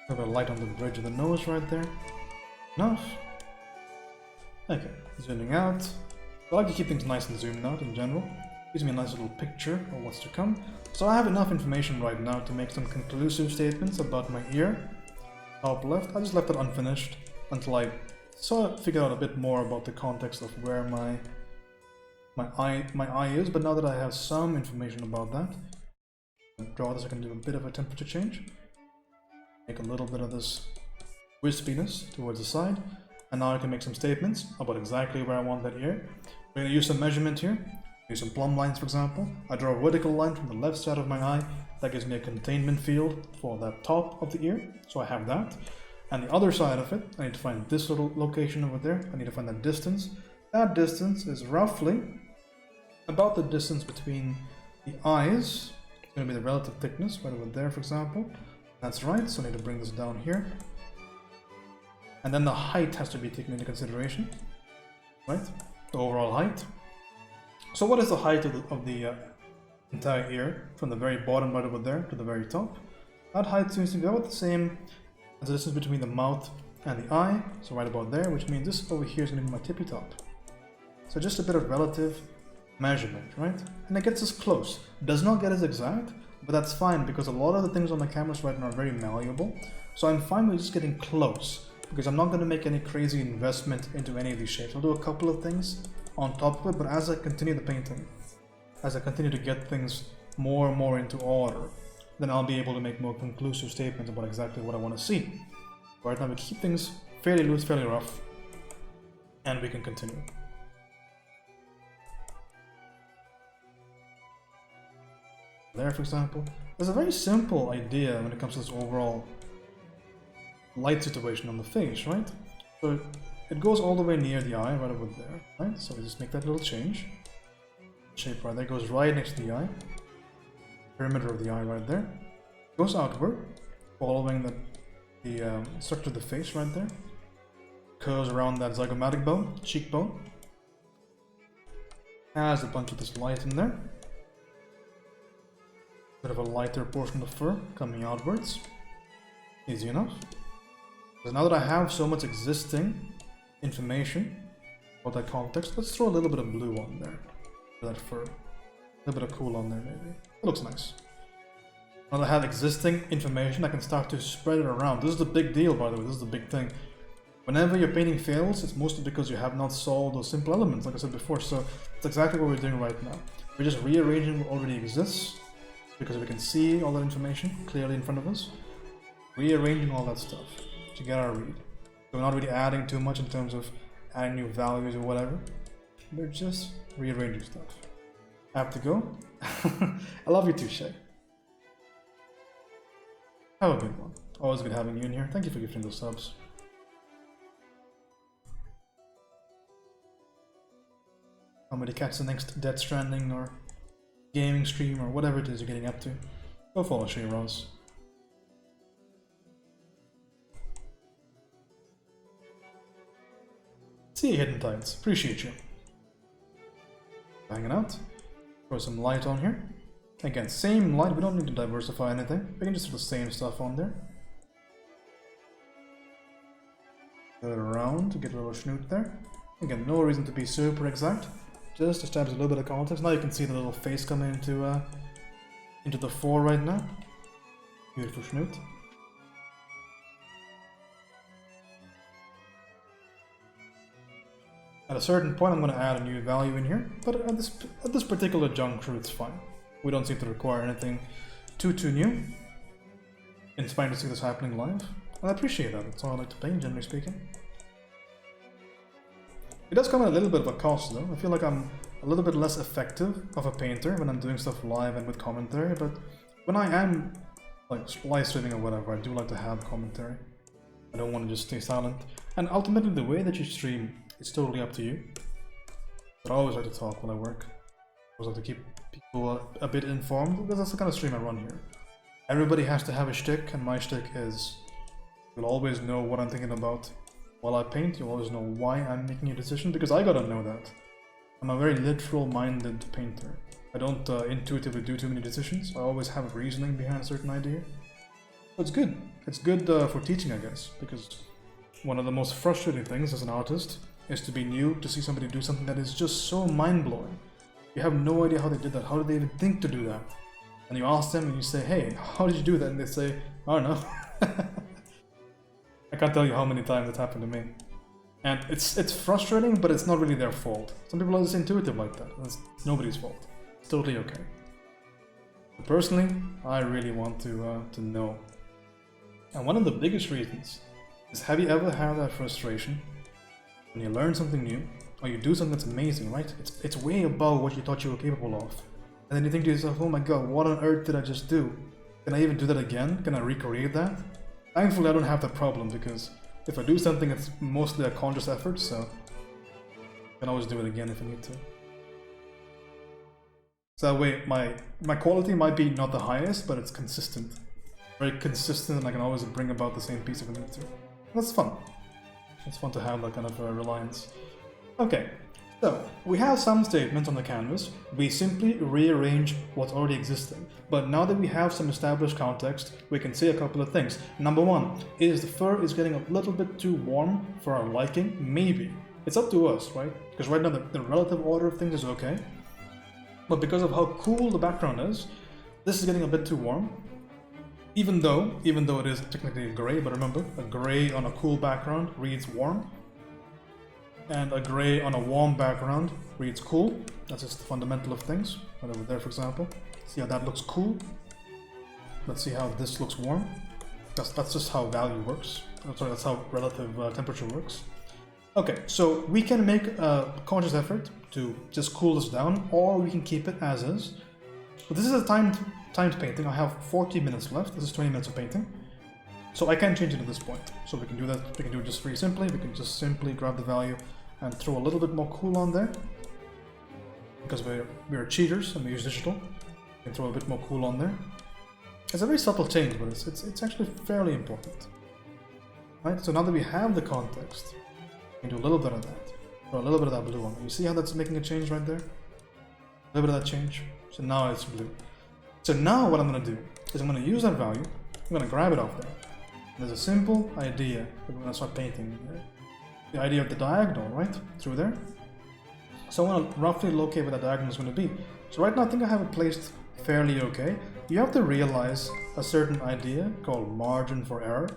Have a light on the bridge of the nose right there. Enough. Okay, zooming out. I like to keep things nice and zoomed out in general. Gives me a nice little picture of what's to come. So I have enough information right now to make some conclusive statements about my ear. Top left, I just left it unfinished until I figured out a bit more about the context of where my my eye is, but now that I have some information about that, draw this, I can do a bit of a temperature change. Make a little bit of this wispiness towards the side, and now I can make some statements about exactly where I want that ear. We're going to use some measurement here, use some plumb lines for example. I draw a vertical line from the left side of my eye, that gives me a containment field for that top of the ear, so I have that. And the other side of it, I need to find this little location over there, I need to find that distance. That distance is roughly about the distance between the eyes. It's going to be the relative thickness, right over there for example. That's right, so I need to bring this down here. And then the height has to be taken into consideration, right? The overall height. So what is the height of the entire ear from the very bottom right over there to the very top? That height seems to be about the same as the distance between the mouth and the eye, so right about there, which means this over here is going to be my tippy top. So just a bit of relative measurement, right? And it gets us close. Does not get us exact, but that's fine because a lot of the things on the cameras right now are very malleable. So I'm fine with just getting close because I'm not going to make any crazy investment into any of these shapes. I'll do a couple of things on top of it, but as I continue the painting, as I continue to get things more and more into order, then I'll be able to make more conclusive statements about exactly what I want to see. Right now we keep things fairly loose, fairly rough, and we can continue. There, for example, there's a very simple idea when it comes to this overall light situation on the face, right? So it goes all the way near the eye, right over there, right? So we just make that little change. Shape right there goes right next to the eye. Perimeter of the eye right there. Goes outward, following the structure of the face right there. Curves around that zygomatic bone, cheekbone. Has a bunch of this light in there. Bit of a lighter portion of fur coming outwards. Easy enough. So now that I have so much existing information about that context, let's throw a little bit of blue on there for that fur. A little bit of cool on there maybe. It looks nice. Now that I have existing information, I can start to spread it around. This is the big deal, by the way. This is the big thing. Whenever your painting fails, it's mostly because you have not solved those simple elements, like I said before. So that's exactly what we're doing right now. We're just rearranging what already exists, because we can see all that information clearly in front of us. Rearranging all that stuff to get our read. So we're not really adding too much in terms of adding new values or whatever. We're just rearranging stuff. I have to go. I love you too, Shay. Have a good one. Always good having you in here. Thank you for gifting those subs. I'm gonna catch the next Death Stranding or gaming stream or whatever it is you're getting up to. Go follow Shay Rose. See you, Hidden Tides. Appreciate you. Hanging out. Throw some light on here. Again, same light. We don't need to diversify anything. We can just throw the same stuff on there. Go around to get a little snoot there. Again, no reason to be super exact. Just establish a little bit of context. Now you can see the little face coming into the fore right now. Beautiful snoot. At a certain point, I'm going to add a new value in here, but at this particular juncture, it's fine. We don't seem to require anything too new. Inspiring to see this happening live. I appreciate that. That's all I like to paint, generally speaking. It does come at a little bit of a cost, though. I feel like I'm a little bit less effective of a painter when I'm doing stuff live and with commentary, but when I am like live streaming or whatever, I do like to have commentary. I don't want to just stay silent. And ultimately, the way that you stream, it's totally up to you. But I always like to talk while I work. I always like to keep people a bit informed, because that's the kind of stream I run here. Everybody has to have a shtick, and my shtick is you'll always know what I'm thinking about while I paint. You'll always know why I'm making a decision, because I gotta know that. I'm a very literal-minded painter. I don't intuitively do too many decisions. I always have reasoning behind a certain idea. So it's good. It's good for teaching, I guess, because one of the most frustrating things as an artist is to be new, to see somebody do something that is just so mind-blowing. You have no idea how they did that. How did they even think to do that? And you ask them and you say, hey, how did you do that? And they say, I don't know. I can't tell you how many times it's happened to me. And it's frustrating, but it's not really their fault. Some people are just intuitive like that. It's nobody's fault. It's totally okay. But personally, I really want to know. And one of the biggest reasons is, have you ever had that frustration when you learn something new, or you do something that's amazing, right? It's way above what you thought you were capable of. And then you think to yourself, oh my god, what on earth did I just do? Can I even do that again? Can I recreate that? Thankfully, I don't have that problem, because if I do something, it's mostly a conscious effort, so I can always do it again if I need to. So that way, my quality might be not the highest, but it's consistent. Very consistent, and I can always bring about the same piece if I need to. That's fun. It's fun to have that kind of reliance. Okay, so we have some statements on the canvas. We simply rearrange what's already existing. But now that we have some established context, we can say a couple of things. Number one, is the fur is getting a little bit too warm for our liking? Maybe. It's up to us, right? Because right now the relative order of things is okay. But because of how cool the background is, this is getting a bit too warm. Even though it is technically a gray, but remember, a gray on a cool background reads warm. And a gray on a warm background reads cool. That's just the fundamental of things. Right over there, for example. See how that looks cool? Let's see how this looks warm. That's just how value works. Sorry, that's how relative temperature works. Okay, so we can make a conscious effort to just cool this down, or we can keep it as is. But this is a timed painting. I have 40 minutes left. This is 20 minutes of painting. So I can change it at this point. So we can do that. We can do it just very simply. We can just simply grab the value and throw a little bit more cool on there. Because we're cheaters and we use digital. We can throw a bit more cool on there. It's a very subtle change, but it's actually fairly important. Right? So now that we have the context, we can do a little bit of that. Throw a little bit of that blue on. You see how that's making a change right there? A little bit of that change. So now it's blue. So now what I'm going to do is I'm going to use that value. I'm going to grab it off there. There's a simple idea that we're going to start painting. The idea of the diagonal, right? Through there. So I want to roughly locate where that diagonal is going to be. So right now I think I have it placed fairly okay. You have to realize a certain idea called margin for error.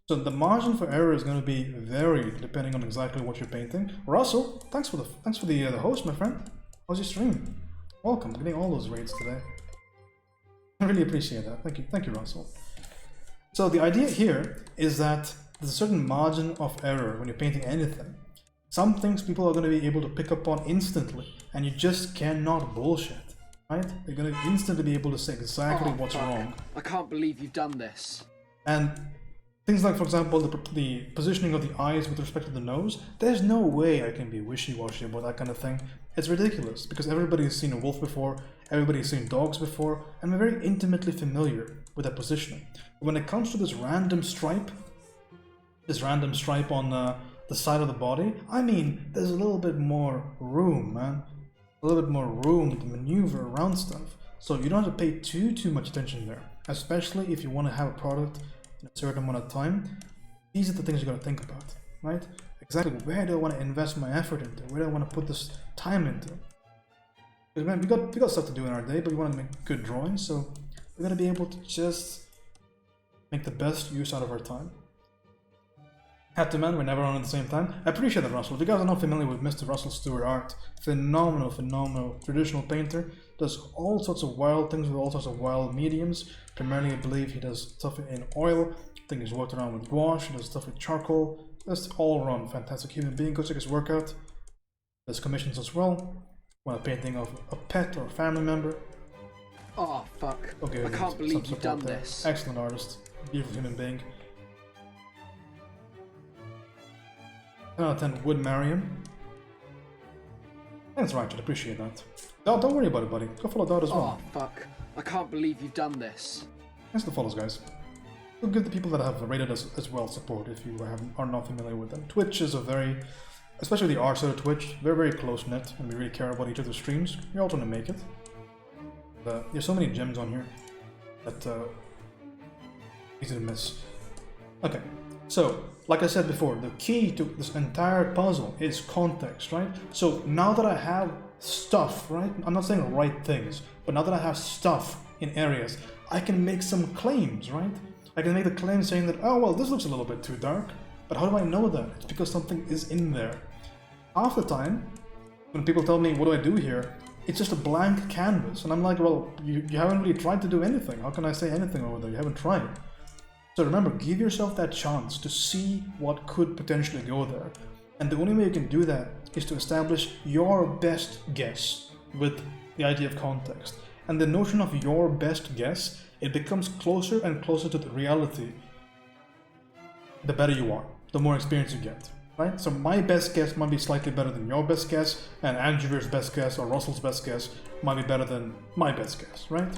So the margin for error is going to be varied depending on exactly what you're painting. Russell, thanks for the host, my friend. How's your stream? Welcome, getting all those raids today. I really appreciate that. Thank you, Russell. So the idea here is that there's a certain margin of error when you're painting anything. Some things people are going to be able to pick up on instantly, and you just cannot bullshit, right? You're going to instantly be able to say exactly what's wrong. I can't believe you've done this. And things like, for example, the positioning of the eyes with respect to the nose, there's no way I can be wishy-washy about that kind of thing. It's ridiculous, because everybody's seen a wolf before, everybody's seen dogs before, and we're very intimately familiar with that positioning. When it comes to this random stripe on the side of the body, I mean, there's a little bit more room, man. A little bit more room to maneuver around stuff. So you don't have to pay too much attention there, especially if you want to have a product in a certain amount of time. These are the things you got to think about, right? Exactly, where do I want to invest my effort into? Where do I want to put this time into? Because man, we got stuff to do in our day, but we want to make good drawings, so we got to be able to just make the best use out of our time. Hat to man, we're never on at the same time. I appreciate that, Russell. If you guys are not familiar with Mr. Russell Stewart art, phenomenal traditional painter, does all sorts of wild things with all sorts of wild mediums. Primarily, I believe he does stuff in oil. I think he's worked around with gouache. He does stuff with charcoal. Just all around fantastic human being. Go check his work out. Does commissions as well. Want a painting of a pet or a family member. Oh fuck! Okay, I can't believe you've done there. this. Excellent artist, beautiful human being. 10 out of 10 would marry him. Thanks, Richard. Appreciate that. Don't worry about it, buddy. Go follow Dot as well. Oh fuck! I can't believe you've done this. Thanks for the follows, guys. We'll give the people that have rated us as well support if you are not familiar with them. Twitch is a very, especially the art side of Twitch, very close knit, and we really care about each other's streams. You're all trying to make it. There's so many gems on here that easy to miss. Okay, so like I said before, the key to this entire puzzle is context, right? So now that I have stuff, right? I'm not saying right things, but now that I have stuff in areas, I can make some claims, right? I can make the claim saying that, oh well, this looks a little bit too dark. But how do I know that? It's because something is in there. Half the time, when people tell me, what do I do here? It's just a blank canvas. And I'm like, well, you haven't really tried to do anything. How can I say anything over there? You haven't tried. So remember, give yourself that chance to see what could potentially go there. And the only way you can do that is to establish your best guess with the idea of context. And the notion of your best guess, it becomes closer and closer to the reality the better you are, the more experience you get. Right? So my best guess might be slightly better than your best guess, and Andrew's best guess or Russell's best guess might be better than my best guess, right?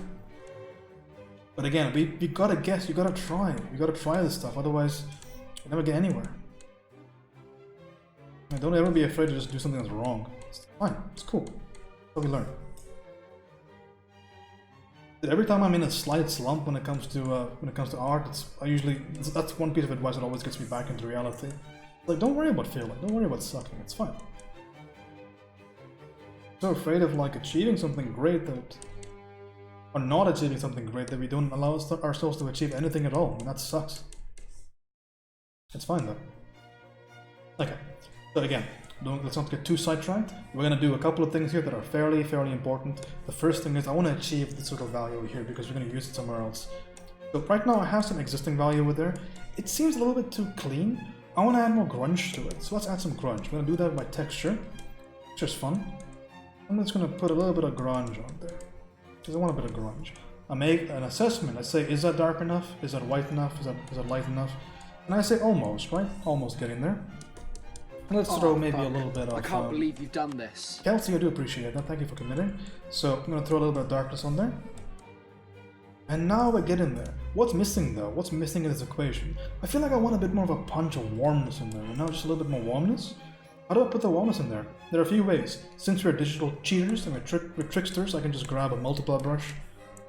But again, we gotta guess, you gotta try this stuff, otherwise you never get anywhere. And don't ever be afraid to just do something that's wrong. It's fine, it's cool. That's how we learn. Every time I'm in a slight slump when it comes to art, that's one piece of advice that always gets me back into reality. Like, don't worry about failing, don't worry about sucking, it's fine. So afraid of like achieving something great or not achieving something great that we don't allow ourselves to achieve anything at all. I mean, that sucks. It's fine though. Okay, so again, let's not get too sidetracked. We're gonna do a couple of things here that are fairly important. The first thing is I want to achieve this little value over here because we're gonna use it somewhere else. So right now I have some existing value over there. It seems a little bit too clean. I want to add more grunge to it, so let's add some grunge. I'm going to do that by texture, which is fun. I'm just going to put a little bit of grunge on there, because I want a bit of grunge. I make an assessment. I say, is that dark enough? Is that white enough? Is that light enough? And I say almost, right? Almost getting there. And let's throw maybe a little bit of... I can't believe you've done this. Kelsey, I do appreciate that. Thank you for committing. So I'm going to throw a little bit of darkness on there. And now we get in there. What's missing though? What's missing in this equation? I feel like I want a bit more of a punch of warmness in there, you know, just a little bit more warmness. How do I put the warmness in there? There are a few ways. Since we're digital cheaters and we're tricksters, I can just grab a multiply brush.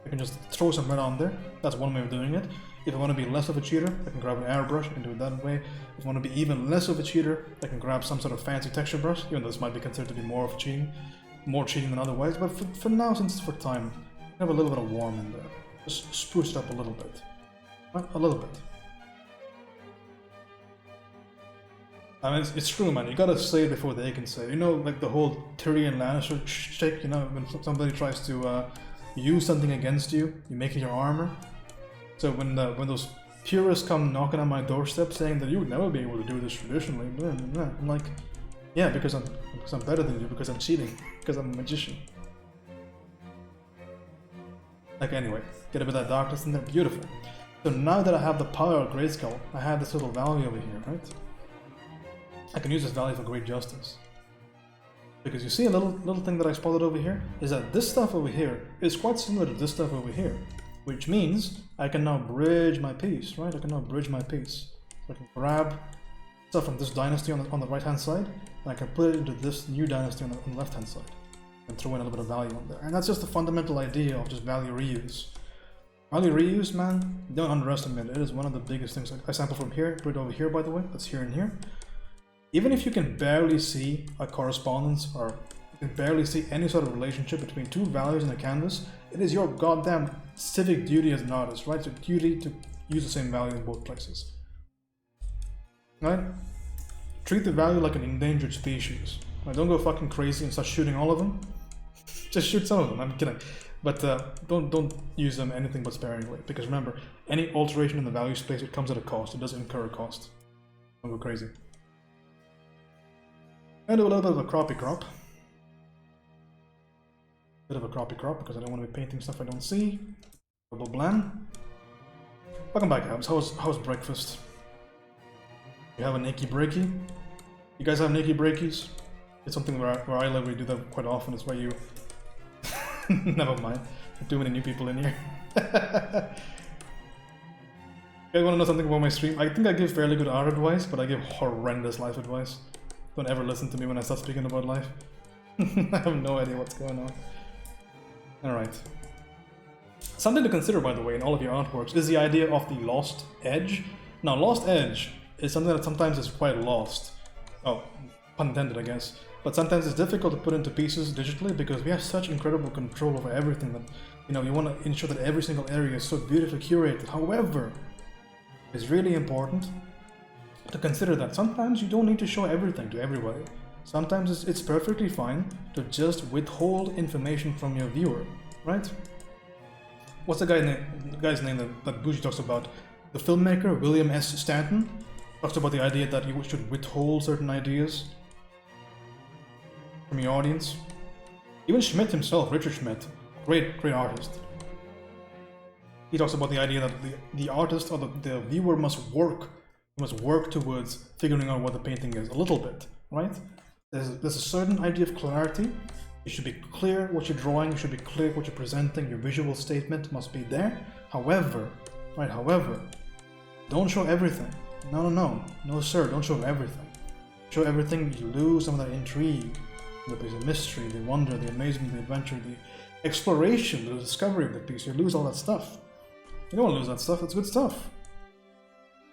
I can just throw some red on there. That's one way of doing it. If I want to be less of a cheater, I can grab an airbrush and do it that way. If I want to be even less of a cheater, I can grab some sort of fancy texture brush, even though this might be considered to be more cheating than otherwise. But for now, since it's for time, I have a little bit of warm in there. Just spruce it up a little bit. Right? A little bit. I mean, it's true, man. You gotta say it before they can say it. You know, like the whole Tyrion Lannister shtick, you know, when somebody tries to use something against you, you make it your armor. So when those purists come knocking on my doorstep saying that you would never be able to do this traditionally, I'm like, yeah, because I'm better than you, because I'm cheating, because I'm a magician. Like anyway, get a bit of that darkness in there, beautiful. So now that I have the power of Grayskull, I have this little value over here, right? I can use this value for great justice. Because you see a little thing that I spotted over here, is that this stuff over here is quite similar to this stuff over here. Which means I can now bridge my piece, right? I can now bridge my piece. So I can grab stuff from this dynasty on the right hand side, and I can put it into this new dynasty on the left hand side. And throw in a little bit of value on there. And that's just the fundamental idea of just value reuse. Value reuse, man, don't underestimate it. It is one of the biggest things. I sample from here, put it over here, by the way. That's here and here. Even if you can barely see a correspondence or you can barely see any sort of relationship between two values in a canvas, it is your goddamn civic duty as an artist, right? It's your duty to use the same value in both places. Right? Treat the value like an endangered species. Right? Don't go fucking crazy and start shooting all of them. Just shoot some of them, I'm kidding. But don't use them anything but sparingly, because remember, any alteration in the value space, it comes at a cost. It does incur a cost. Don't go crazy. And do a little bit of a croppy crop. Bit of a croppy crop, because I don't want to be painting stuff I don't see. Double bland. Welcome back, Abs. How's breakfast? You have a nakey breaky? You guys have nakey breakies? It's something where I live, we do that quite often. It's why you... Never mind. Too many new people in here. You guys want to know something about my stream? I think I give fairly good art advice, but I give horrendous life advice. Don't ever listen to me when I start speaking about life. I have no idea what's going on. Alright. Something to consider, by the way, in all of your artworks is the idea of the lost edge. Now, lost edge is something that sometimes is quite lost. Oh, pun intended, I guess. But sometimes it's difficult to put into pieces digitally because we have such incredible control over everything that, you know, you want to ensure that every single area is so beautifully curated. However, it's really important to consider that sometimes you don't need to show everything to everybody. Sometimes it's perfectly fine to just withhold information from your viewer, right? What's the guy's name that Bougie talks about? The filmmaker, William S. Stanton, talks about the idea that you should withhold certain ideas from your audience. Even Schmidt himself, Richard Schmidt, great artist. He talks about the idea that the artist or the viewer must work towards figuring out what the painting is a little bit, right? There's a certain idea of clarity. You should be clear what you're drawing, you should be clear what you're presenting, your visual statement must be there. However, don't show everything. No sir, don't show everything. Show everything, you lose some of that intrigue, the piece of mystery, the wonder, the amazement, the adventure, the exploration, the discovery of the piece. You lose all that stuff. You don't want to lose that stuff, it's good stuff.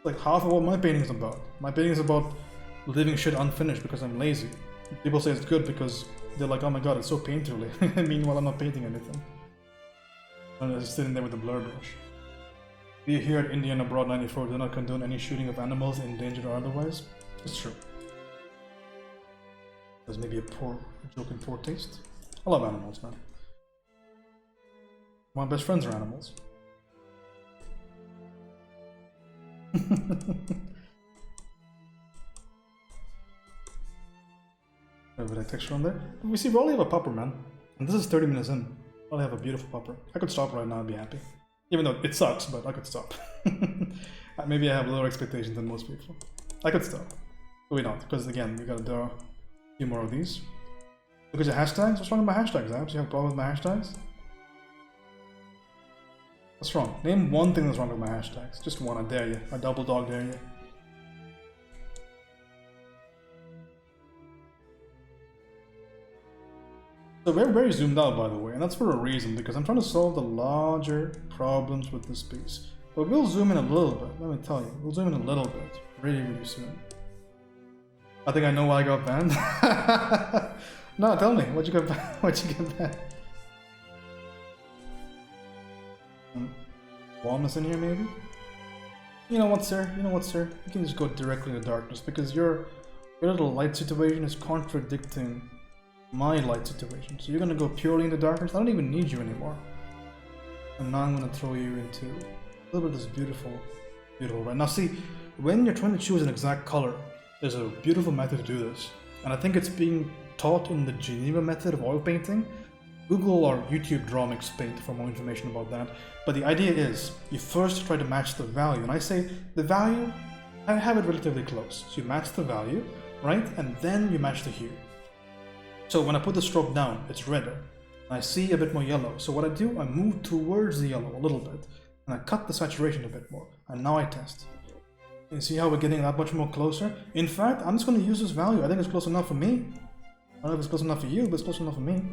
Like half of what my painting is about. My painting is about leaving shit unfinished because I'm lazy. People say it's good because they're like, oh my god, it's so painterly. Meanwhile, I'm not painting anything. I'm just sitting there with a blur brush. We here at Indiana Broad 94 do not condone any shooting of animals, endangered or otherwise. It's true. There's maybe a joke in poor taste. I love animals, man. My best friends are animals. A bit of texture on there. We see we only have a pupper, man. And this is 30 minutes in. I only have a beautiful pupper. I could stop right now and be happy. Even though it sucks, but I could stop. Maybe I have lower expectations than most people. I could stop. But we don't, because again, we gotta do a few more of these. Look at your hashtags. What's wrong with my hashtags, Abs? You have a problem with my hashtags? What's wrong? Name one thing that's wrong with my hashtags. Just one, I dare you. I double dog dare you. So we're very zoomed out, by the way, and that's for a reason, because I'm trying to solve the larger problems with this piece. But we'll zoom in a little bit, let me tell you. We'll zoom in a little bit, really soon. I think I know why I got banned. No, tell me, what'd you get banned? Warmness in here, maybe? You know what, sir? You can just go directly to darkness, because your little light situation is contradicting my light situation. So you're gonna go purely into darkness. I don't even need you anymore. And now I'm gonna throw you into a little bit of this beautiful red. Now see, when you're trying to choose an exact color, there's a beautiful method to do this. And I think it's being taught in the Geneva method of oil painting. Google or YouTube Drawmix Paint for more information about that. But the idea is, you first try to match the value. And I say, the value, I have it relatively close. So you match the value, right? And then you match the hue. So when I put the stroke down, it's redder. I see a bit more yellow. So what I do, I move towards the yellow a little bit. And I cut the saturation a bit more. And now I test. You see how we're getting that much more closer? In fact, I'm just going to use this value. I think it's close enough for me. I don't know if it's close enough for you, but it's close enough for me.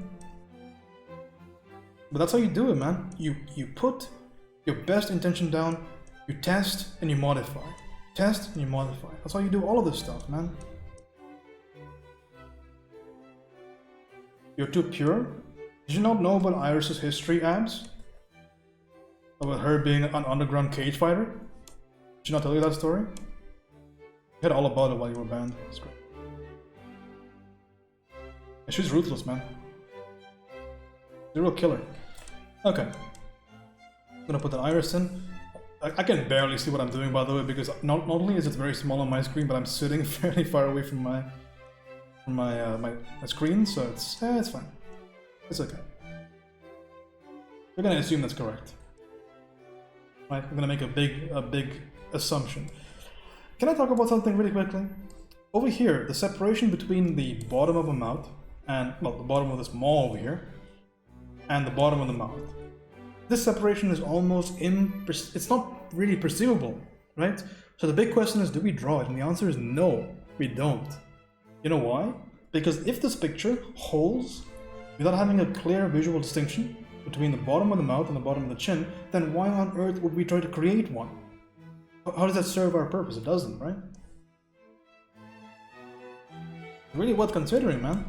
But that's how you do it, man. You put your best intention down, you test, and you modify. Test, and you modify. That's how you do all of this stuff, man. You're too pure? Did you not know about Iris's history, Abs? About her being an underground cage fighter? Did she not tell you that story? You heard all about it while you were banned. That's great. Yeah, she's ruthless, man. She's a real killer. Okay. I'm gonna put the iris in. I can barely see what I'm doing, by the way, because not only is it very small on my screen, but I'm sitting fairly far away from my screen, so it's fine. It's okay. We're gonna assume that's correct. Right? We're gonna make a big assumption. Can I talk about something really quickly? Over here, the separation between the bottom of a mouth and, well, the bottom of this maw over here, and the bottom of the mouth. This separation is almost it's not really perceivable, right? So the big question is, do we draw it? And the answer is no, we don't. You know why? Because if this picture holds without having a clear visual distinction between the bottom of the mouth and the bottom of the chin, then why on earth would we try to create one? How does that serve our purpose? It doesn't, right? Really worth considering, man.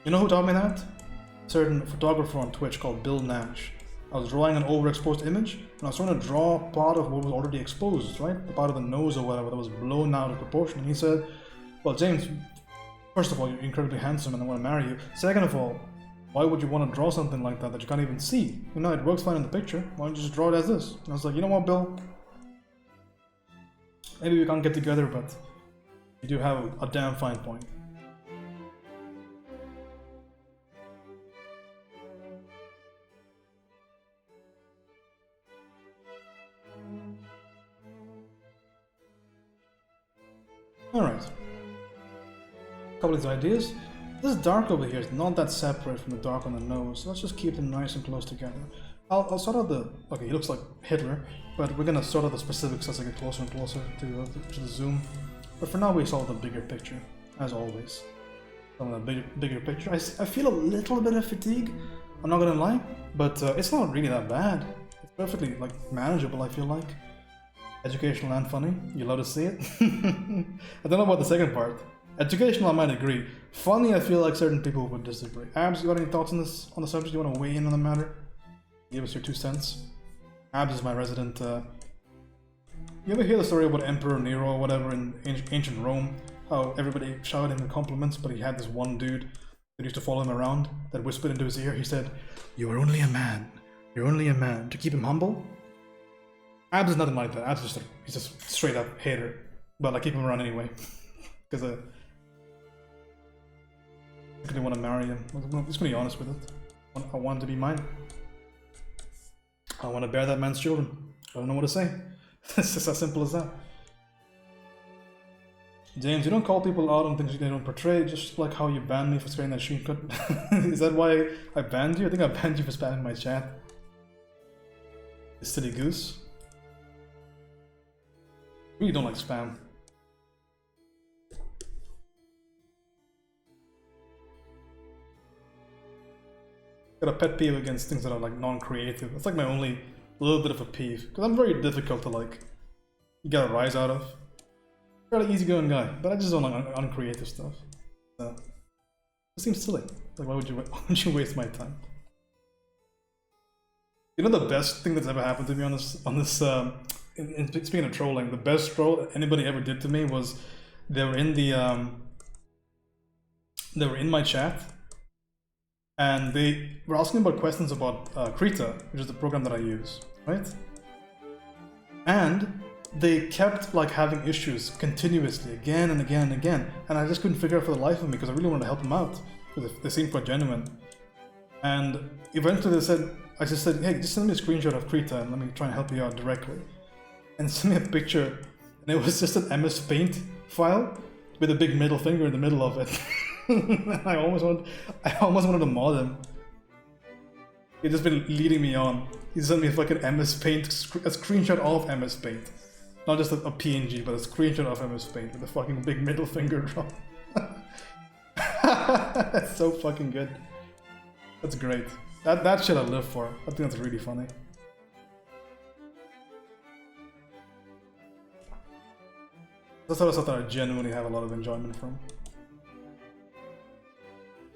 You know who taught me that? A certain photographer on Twitch called Bill Nash. I was drawing an overexposed image, and I was trying to draw part of what was already exposed, right? The part of the nose or whatever that was blown out of proportion. And he said, well, James, first of all, you're incredibly handsome and I want to marry you. Second of all, why would you want to draw something like that you can't even see? You know, it works fine in the picture. Why don't you just draw it as this? And I was like, you know what, Bill? Maybe we can't get together, but you do have a damn fine point. Alright. A couple of these ideas. This dark over here is not that separate from the dark on the nose, so let's just keep them nice and close together. I'll sort out the... Okay, he looks like Hitler, but we're gonna sort out the specifics as I get closer and closer to the zoom. But for now we saw the bigger picture, as always. Some of the bigger picture. I feel a little bit of fatigue, I'm not gonna lie, but it's not really that bad. It's perfectly like manageable, I feel like. Educational and funny, you love to see it. I don't know about the second part. Educational, I might agree. Funny, I feel like certain people would disagree. Abs, you got any thoughts on this, on the subject? You want to weigh in on the matter? Give us your 2 cents. Abs is my resident. You ever hear the story about Emperor Nero or whatever in ancient Rome? How everybody showered him in compliments, but he had this one dude that used to follow him around that whispered into his ear. He said, "You are only a man. You're only a man." To keep him humble. Abs is nothing like that. Abs is just he's just straight up hater, but I keep him around anyway because I really want to marry him. I'm just gonna be honest with it. I want him to be mine. I want to bear that man's children. I don't know what to say. It's just as simple as that. James, you don't call people out on things they don't portray, just like how you banned me for swearing that shortcut. Is that why I banned you? I think I banned you for spamming my chat. You silly goose. I really don't like spam. Got a pet peeve against things that are like non-creative. It's like my only little bit of a peeve, because I'm very difficult to like get a rise out of. Fairly easygoing guy, but I just don't like uncreative stuff. So, it seems silly. Like, why would you waste my time? You know the best thing that's ever happened to me on this speaking of trolling, the best troll anybody ever did to me was they were in my chat. And they were asking about questions about Krita, which is the program that I use, right? And they kept like having issues continuously, again and again and again. And I just couldn't figure out for the life of me because I really wanted to help them out because they seemed quite genuine. And eventually I just said, hey, just send me a screenshot of Krita and let me try and help you out directly. And send me a picture, and it was just an MS Paint file with a big middle finger in the middle of it. I almost wanted to mod him. He'd just been leading me on. He sent me a fucking MS Paint, a screenshot of MS Paint. Not just a PNG, but a screenshot of MS Paint with a fucking big middle finger drop. That's so fucking good. That's great. That shit I live for. I think that's really funny. That's sort of stuff that I genuinely have a lot of enjoyment from.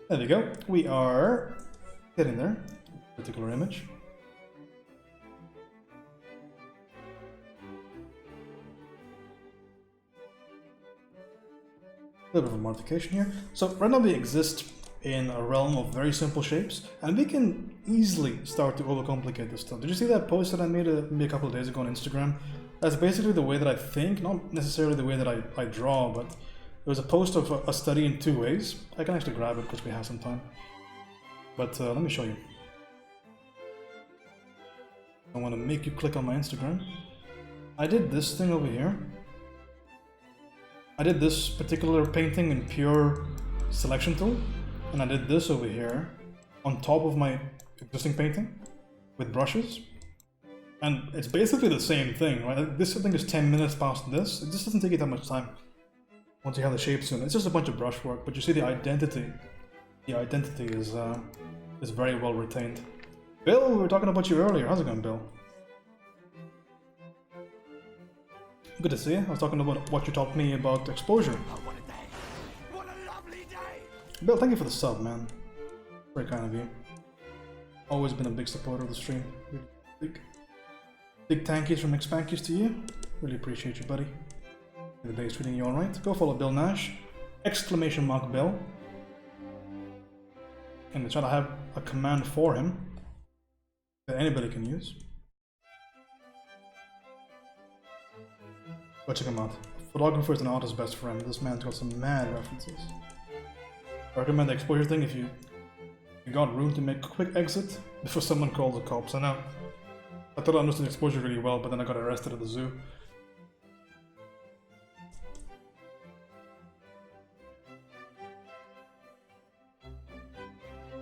There we go. We are getting there. Particular image. A little bit of a modification here. So right now we exist in a realm of very simple shapes, and we can easily start to overcomplicate this stuff. Did you see that post that I made maybe a couple of days ago on Instagram? That's basically the way that I think, not necessarily the way that I draw, but it was a post of a study in 2 ways. I can actually grab it because we have some time. But let me show you. I want to make you click on my Instagram. I did this thing over here. I did this particular painting in pure selection tool. And I did this over here on top of my existing painting with brushes. And it's basically the same thing, right? This thing is 10 minutes past this. It just doesn't take you that much time once you have the shapes in. It's just a bunch of brushwork, but you see the identity. The identity is very well retained. Bill, we were talking about you earlier. How's it going, Bill? Good to see you. I was talking about what you taught me about exposure. Oh, what a day! What a lovely day! Bill, thank you for the sub, man. Very kind of you. Always been a big supporter of the stream. Really big thank yous from Expankies to you. Really appreciate you, buddy. The day's treating you alright. Go follow Bill Nash. Exclamation mark Bill. And try to have a command for him that anybody can use. Go check him out. Photographer is an artist's best friend. This man's got some mad references. I recommend the exposure thing if you got room to make a quick exit before someone calls the cops. I know. I thought I understood exposure really well, but then I got arrested at the zoo.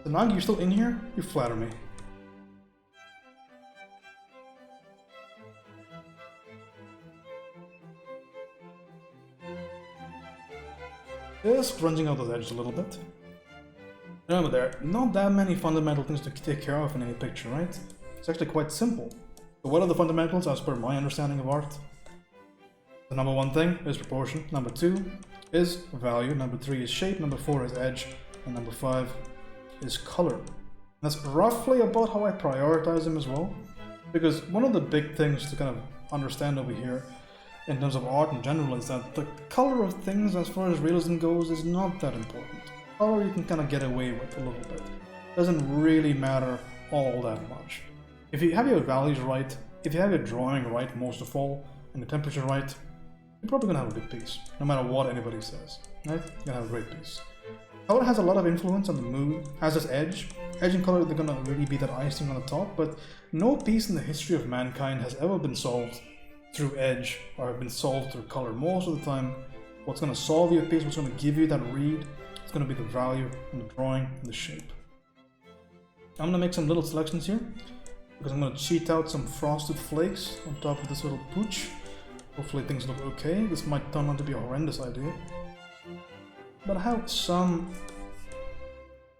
The Nagi, you're still in here? You flatter me. Just grunging out those edges a little bit. Remember, there are not that many fundamental things to take care of in any picture, right? It's actually quite simple. So what are the fundamentals as per my understanding of art? The number one thing is proportion, number two is value, number three is shape, number four is edge, and number five is color. And that's roughly about how I prioritize them as well. Because one of the big things to kind of understand over here in terms of art in general is that the color of things as far as realism goes is not that important. Color you can kind of get away with a little bit. Doesn't really matter all that much. If you have your values right, if you have your drawing right most of all, and the temperature right, you're probably gonna have a good piece, no matter what anybody says, right? You're gonna have a great piece. Color has a lot of influence on the mood, as does edge. Edge and color, they're gonna really be that icing on the top, but no piece in the history of mankind has ever been solved through edge or have been solved through color. Most of the time, what's gonna solve your piece, what's gonna give you that read, it's gonna be the value and the drawing and the shape. I'm gonna make some little selections here because I'm gonna cheat out some frosted flakes on top of this little pooch. Hopefully things look okay. This might turn out to be a horrendous idea, but I have some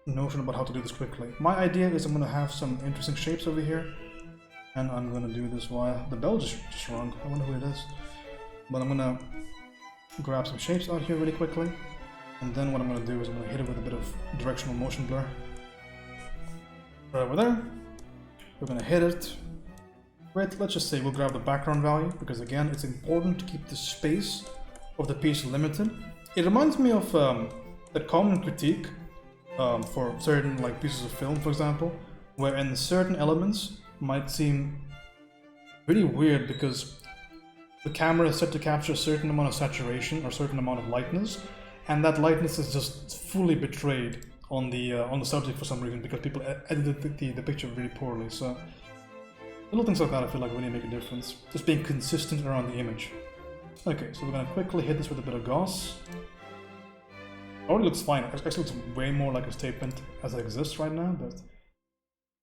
notion about how to do this quickly. My idea is I'm gonna have some interesting shapes over here, and I'm gonna do this via the bell just rung. I wonder who it is, but I'm gonna grab some shapes out here really quickly, and then what I'm gonna do is I'm gonna hit it with a bit of directional motion blur right over there. We're gonna hit it. Wait, let's just say we'll grab the background value because again, it's important to keep the space of the piece limited. It reminds me of that common critique for certain like pieces of film, for example, wherein certain elements might seem really weird because the camera is set to capture a certain amount of saturation or a certain amount of lightness, and that lightness is just fully betrayed on the subject for some reason because people edited the picture really poorly. So little things like that I feel like really make a difference. Just being consistent around the image. Okay, so we're gonna quickly hit this with a bit of Gauss. Already looks fine. It actually looks way more like a statement as it exists right now, but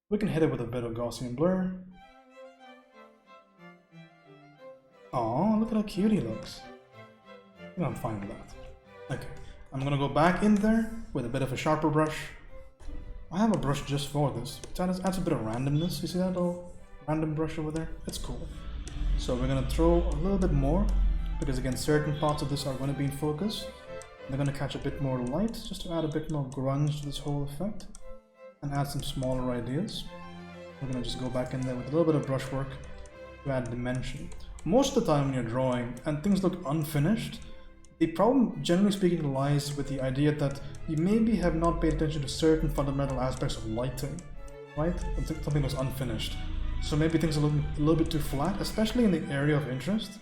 we can hit it with a bit of Gaussian blur. Oh, look at how cute he looks. I'm fine with that. Okay, I'm gonna go back in there with a bit of a sharper brush. I have a brush just for this. It adds a bit of randomness. You see that little random brush over there? It's cool. So we're gonna throw a little bit more because again, certain parts of this are gonna be in focus. They're gonna catch a bit more light just to add a bit more grunge to this whole effect and add some smaller ideas. We're gonna just go back in there with a little bit of brushwork to add dimension. Most of the time when you're drawing and things look unfinished, the problem, generally speaking, lies with the idea that you maybe have not paid attention to certain fundamental aspects of lighting, right? Something was unfinished. So maybe things are looking a little bit too flat, especially in the area of interest.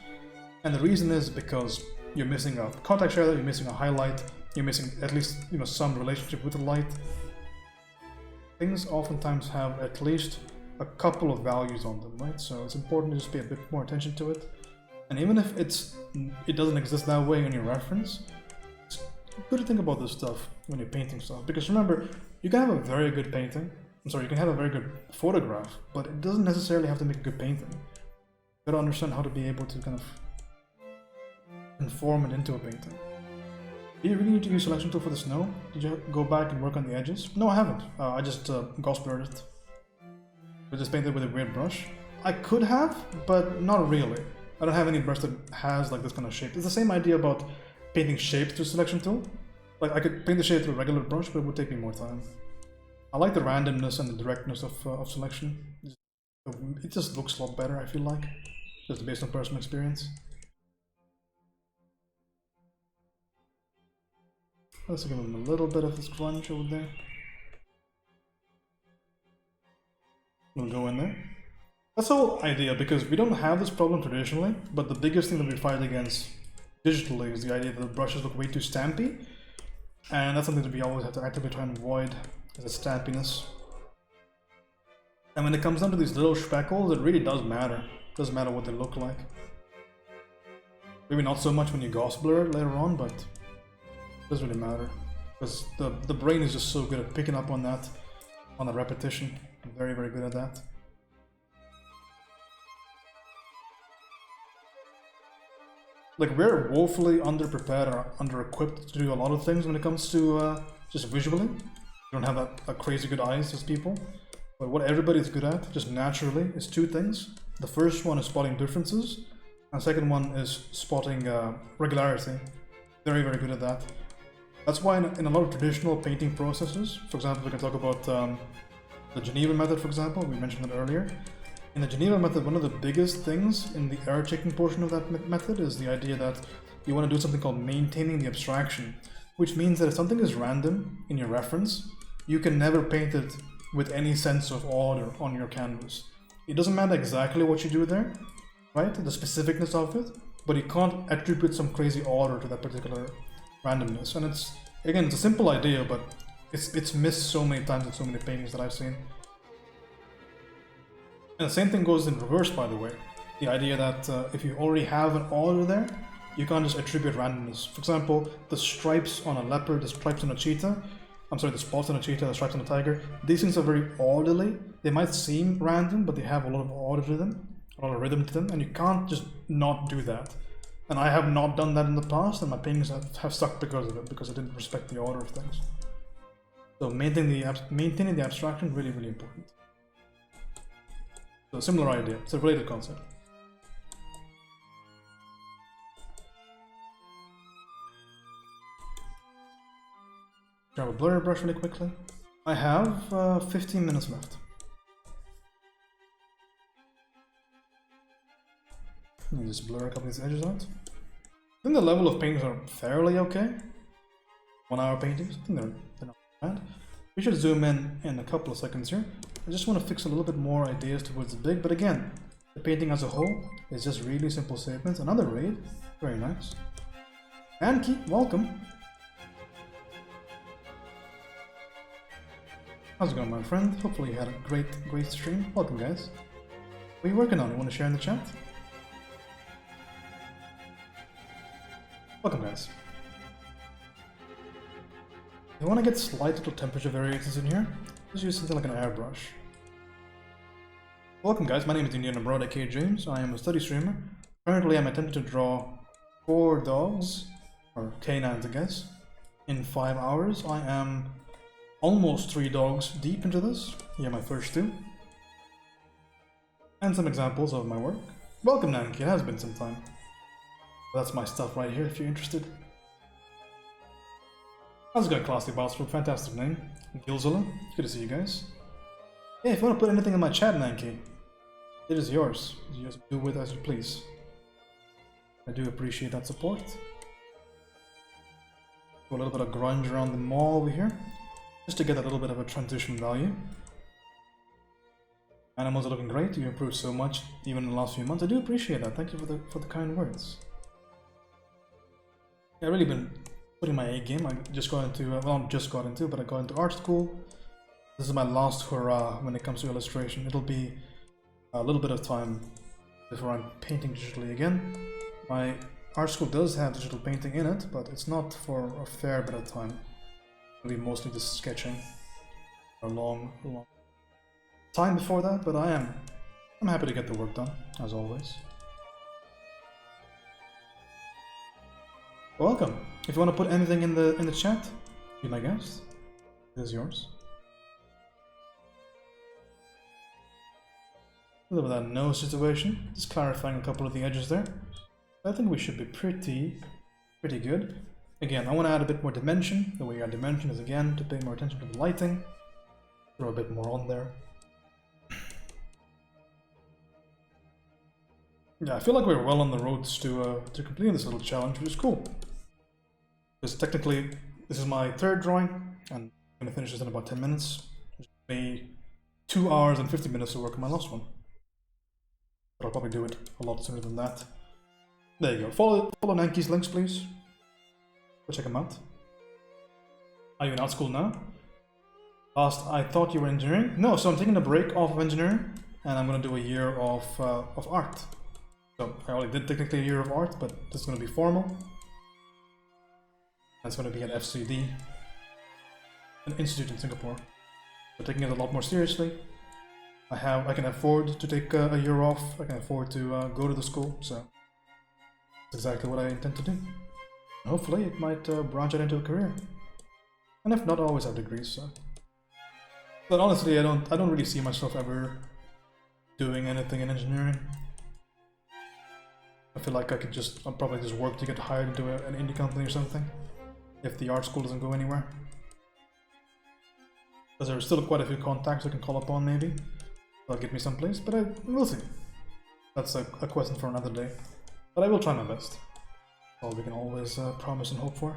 And the reason is because you're missing a contact shadow, you're missing a highlight, you're missing at least some relationship with the light. Things oftentimes have at least a couple of values on them, right? So it's important to just pay a bit more attention to it. And even if it doesn't exist that way in your reference, it's good to think about this stuff when you're painting stuff. Because remember, you can have a very good painting. You can have a very good photograph, but it doesn't necessarily have to make a good painting. You gotta understand how to be able to kind of conform it into a painting. Do you really need to use selection tool for the snow? Did you go back and work on the edges? No, I haven't. I just Gauss blurred it. I just painted with a weird brush. I could have, but not really. I don't have any brush that has like this kind of shape. It's the same idea about painting shapes through selection tool. Like I could paint the shape through a regular brush, but it would take me more time. I like the randomness and the directness of selection. It just looks a lot better, I feel like, just based on personal experience. Let's give him a little bit of this grunge over there. We'll go in there. That's the whole idea, because we don't have this problem traditionally, but the biggest thing that we fight against digitally is the idea that the brushes look way too stampy, and that's something that we always have to actively try and avoid, is the stampiness. And when it comes down to these little speckles, it really does matter. It doesn't matter what they look like. Maybe not so much when you gauss blur it later on, but it doesn't really matter, because the brain is just so good at picking up on that, on the repetition. Very, very good at that. Like, we're woefully underprepared or under-equipped to do a lot of things when it comes to just visually. We don't have that crazy good eyes as people. But what everybody's good at, just naturally, is two things. The first one is spotting differences, and the second one is spotting regularity. Very, very good at that. That's why in a lot of traditional painting processes, for example, we can talk about the Geneva method, for example, we mentioned it earlier. In the Geneva method, one of the biggest things in the error-checking portion of that method is the idea that you want to do something called maintaining the abstraction, which means that if something is random in your reference, you can never paint it with any sense of order on your canvas. It doesn't matter exactly what you do there, right? The specificness of it, but you can't attribute some crazy order to that particular randomness. And it's a simple idea, but it's missed so many times in so many paintings that I've seen. And the same thing goes in reverse, by the way. The idea that if you already have an order there, you can't just attribute randomness. For example, the stripes on a leopard, the stripes on a cheetah, the spots on a cheetah, the stripes on a tiger, these things are very orderly. They might seem random, but they have a lot of order to them, a lot of rhythm to them, and you can't just not do that. And I have not done that in the past, and my paintings have sucked because of it, because I didn't respect the order of things. So maintaining the abstraction, really, really important. So similar idea, it's a related concept. Grab a blur brush really quickly. I have 15 minutes left. Let me just blur a couple of these edges out. I think the level of paintings are fairly okay. 1 hour paintings, I think they're not bad. We should zoom in a couple of seconds here. I just want to fix a little bit more ideas towards the big, but again, the painting as a whole is just really simple statements. Another raid, very nice. Anki, welcome. How's it going, my friend? Hopefully you had a great stream. Welcome, guys. What are you working on? You want to share in the chat? Welcome, guys. You want to get slight little temperature variations in here? Just use something like an airbrush. Welcome, guys. My name is Indian Abroad, aka James. I am a study streamer. Currently, I'm attempting to draw 4 dogs, or canines, I guess, in 5 hours. I am almost 3 dogs deep into this. Here are my first 2. And some examples of my work. Welcome, Nanki. It has been some time. That's my stuff right here if you're interested. How's it going, Classy Bastard? Fantastic name. Gilzilla. Good to see you guys. Yeah, if you want to put anything in my chat, Nanki, it is yours. You just do with as you please. I do appreciate that support. Do a little bit of grunge around the mall over here, just to get a little bit of a transition value. Animals are looking great. You improved so much even in the last few months. I do appreciate that. Thank you for the kind words. Yeah, I've really been putting my A game. I just got into but I got into art school. This is my last hurrah when it comes to illustration. It'll be a little bit of time before I'm painting digitally again. My art school does have digital painting in it, but it's not for a fair bit of time. It'll be mostly just sketching for a long time before that, but I'm happy to get the work done, as always. Welcome. If you want to put anything in the chat, be my guest. It is yours. A little bit of that nose situation, just clarifying a couple of the edges there. I think we should be pretty good. Again, I want to add a bit more dimension. The way you add dimension is, again, to pay more attention to the lighting. Throw a bit more on there. Yeah, I feel like we're well on the road to completing this little challenge, which is cool. Because technically, this is my third drawing, and I'm going to finish this in about 10 minutes. It took me 2 hours and 50 minutes to work on my last one. But I'll probably do it a lot sooner than that. There you go. Follow Nanki's links, please. Go check them out. Are you in art school now? Last, I thought you were engineering. No, so I'm taking a break off of engineering, and I'm going to do a year of art. So I already did technically a year of art, but this is going to be formal. It's going to be at FCD, an institute in Singapore. So taking it a lot more seriously. I can afford to take a year off. I can afford to go to the school. So that's exactly what I intend to do. And hopefully, it might branch out into a career. And if not, I always have degrees. So. But honestly, I don't really see myself ever doing anything in engineering. I feel like I'll probably just work to get hired into an indie company or something, if the art school doesn't go anywhere. Because there are still quite a few contacts I can call upon, maybe. That'll get me someplace, but we'll see. That's a question for another day. But I will try my best. All we can always promise and hope for.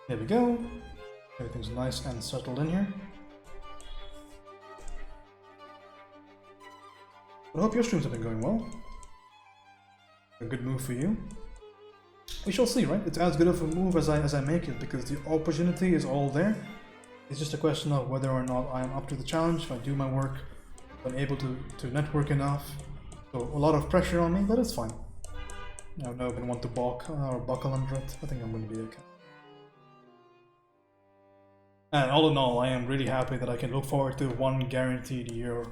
There we go. Everything's nice and settled in here. But I hope your streams have been going well. A good move for you. We shall see, right? It's as good of a move as I make it, because the opportunity is all there. It's just a question of whether or not I am up to the challenge, if I do my work, if I'm able to network enough. So a lot of pressure on me, but it's fine. I've never been one to balk or buckle under it. I think I'm going to be okay. And all in all, I am really happy that I can look forward to one guaranteed year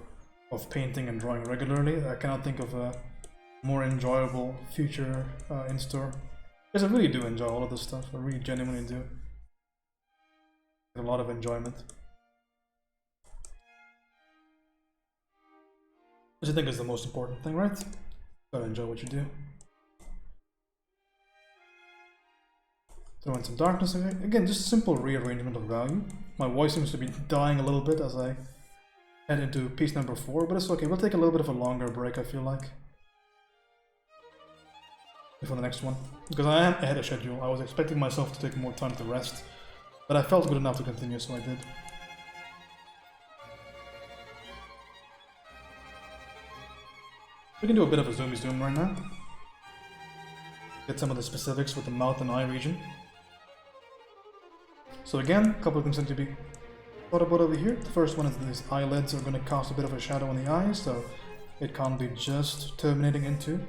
of painting and drawing regularly. I cannot think of a more enjoyable future in store. Because I really do enjoy all of this stuff. I really genuinely do. A lot of enjoyment. Which I think is the most important thing, right? Gotta enjoy what you do. Throw in some darkness again. Again, just simple rearrangement of value. My voice seems to be dying a little bit as I head into piece number 4, but it's okay. We'll take a little bit of a longer break, I feel like, before the next one. Because I am ahead of schedule. I was expecting myself to take more time to rest, but I felt good enough to continue, so I did. We can do a bit of a zoomy zoom right now. Get some of the specifics with the mouth and eye region. So again, a couple of things need to be thought about over here. The first one is these eyelids are going to cast a bit of a shadow on the eyes, so it can't be just terminating into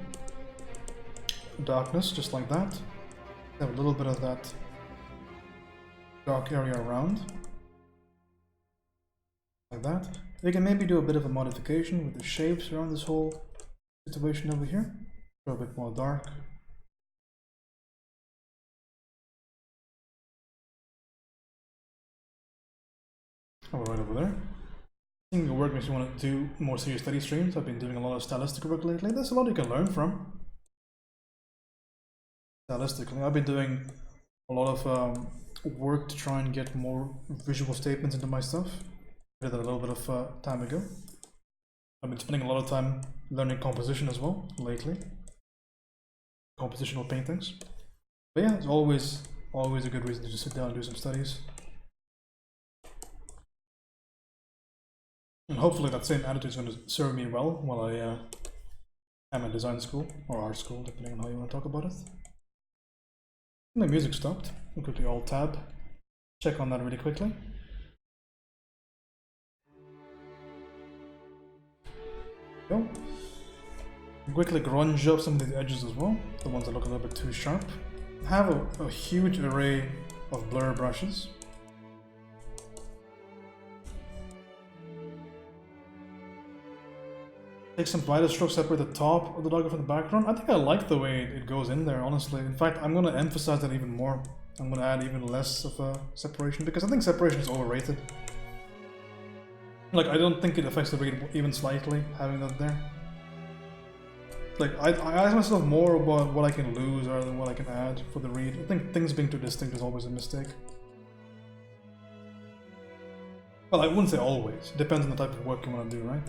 darkness, just like that. Have a little bit of that dark area around, like that. We can maybe do a bit of a modification with the shapes around this whole situation over here. Go a bit more dark. Right over there. I think the work makes you want to do more serious study streams. I've been doing a lot of stylistic work lately. There's a lot you can learn from. Stylistically, I've been doing a lot of work to try and get more visual statements into my stuff. I did that a little bit of time ago. I've been spending a lot of time learning composition as well lately. Compositional paintings. But yeah, it's always a good reason to just sit down and do some studies. And hopefully that same attitude is going to serve me well while I am at design school, or art school, depending on how you want to talk about it. And the music stopped. We'll quickly Alt-Tab. Check on that really quickly. Go. Quickly grunge up some of the edges as well, the ones that look a little bit too sharp. Have a huge array of blur brushes. Take some brighter strokes, separate the top of the dog from the background. I think I like the way it goes in there, honestly. In fact, I'm going to emphasize that even more. I'm going to add even less of a separation, because I think separation is overrated. Like, I don't think it affects the read even slightly, having that there. Like, I ask myself more about what I can lose rather than what I can add for the read. I think things being too distinct is always a mistake. Well, I wouldn't say always. It depends on the type of work you want to do, right?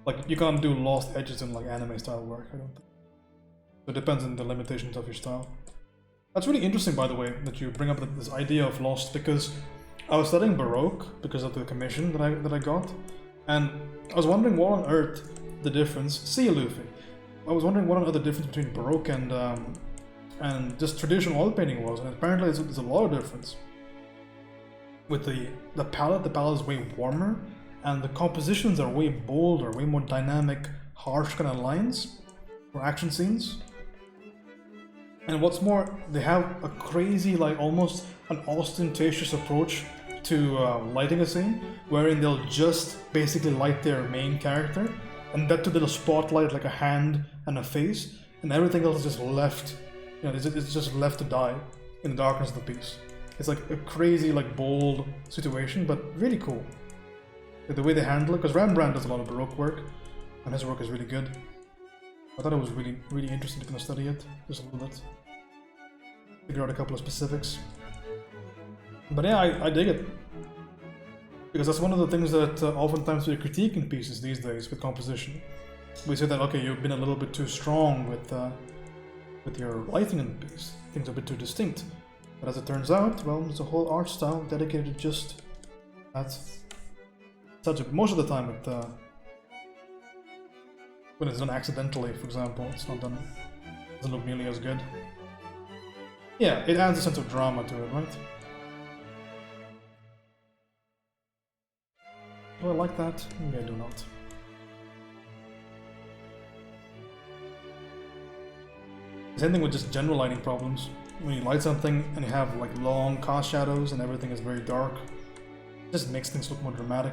Like, you can't do lost edges in like anime style work, I don't think. So it depends on the limitations of your style. That's really interesting, by the way, that you bring up this idea of lost, because I was studying Baroque because of the commission that I got, and I was wondering what on earth the difference. See you, Luffy. I was wondering what on earth the difference between Baroque and just traditional oil painting was, and apparently there's a lot of difference. With the palette is way warmer, and the compositions are way bolder, way more dynamic, harsh kind of lines for action scenes. And what's more, they have a crazy, like almost an ostentatious approach to lighting a scene, wherein they'll just basically light their main character, and that to little spotlight like a hand and a face, and everything else is just left, you know, it's just left to die in the darkness of the piece. It's like a crazy, like bold situation, but really cool. Like the way they handle it, because Rembrandt does a lot of Baroque work, and his work is really good. I thought it was really, really interesting to kind of study it, just a little bit. Figure out a couple of specifics. But yeah, I dig it. Because that's one of the things that oftentimes we're critiquing pieces these days with composition. We say that, okay, you've been a little bit too strong with your lighting in the piece. Things are a bit too distinct. But as it turns out, well, there's a whole art style dedicated to just that subject. Most of the time when it's done accidentally, for example, it's not done, doesn't look nearly as good. Yeah, it adds a sense of drama to it, right? Do I like that? Maybe I do not. Same thing with just general lighting problems. When you light something and you have like long cast shadows and everything is very dark, it just makes things look more dramatic.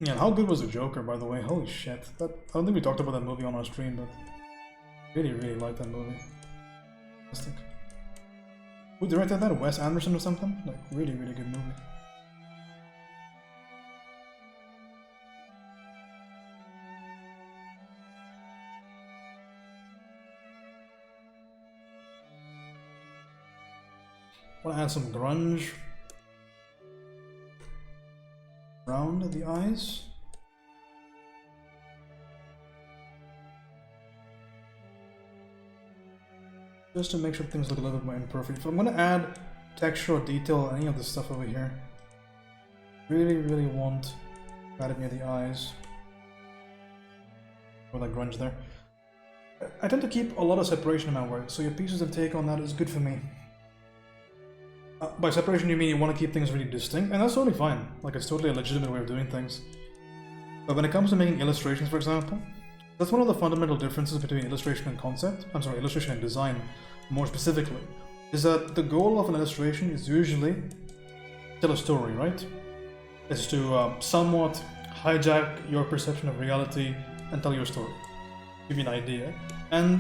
Yeah, how good was the Joker, by the way? Holy shit. I don't think we talked about that movie on our stream, but really, really liked that movie. Fantastic. Who directed that? Wes Anderson or something? Like, really, really good movie. Want to add some grunge around the eyes. Just to make sure things look a little bit more imperfect. If I'm going to add texture or detail, any of this stuff over here, really, really want right up near the eyes. Or that grunge there. I tend to keep a lot of separation in my work, so your pieces of take on that is good for me. By separation you mean you want to keep things really distinct, and that's totally fine. Like, it's totally a legitimate way of doing things. But when it comes to making illustrations, for example, that's one of the fundamental differences between illustration and concept. I'm sorry, illustration and design, more specifically, is that the goal of an illustration is usually tell a story, right? It's to somewhat hijack your perception of reality and tell your story, give you an idea. And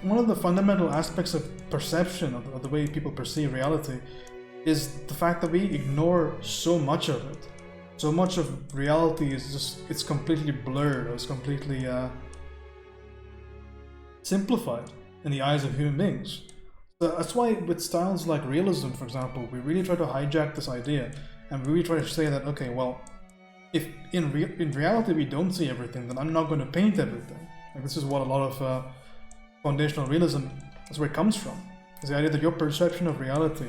one of the fundamental aspects of perception, of the way people perceive reality, is the fact that we ignore so much of it. So much of reality is just, it's completely blurred, or it's completely simplified in the eyes of human beings. So that's why with styles like realism, for example, we really try to hijack this idea, and we really try to say that, okay, well, if in reality we don't see everything, then I'm not going to paint everything. Like, this is what a lot of foundational realism, that's where it comes from. It's the idea that your perception of reality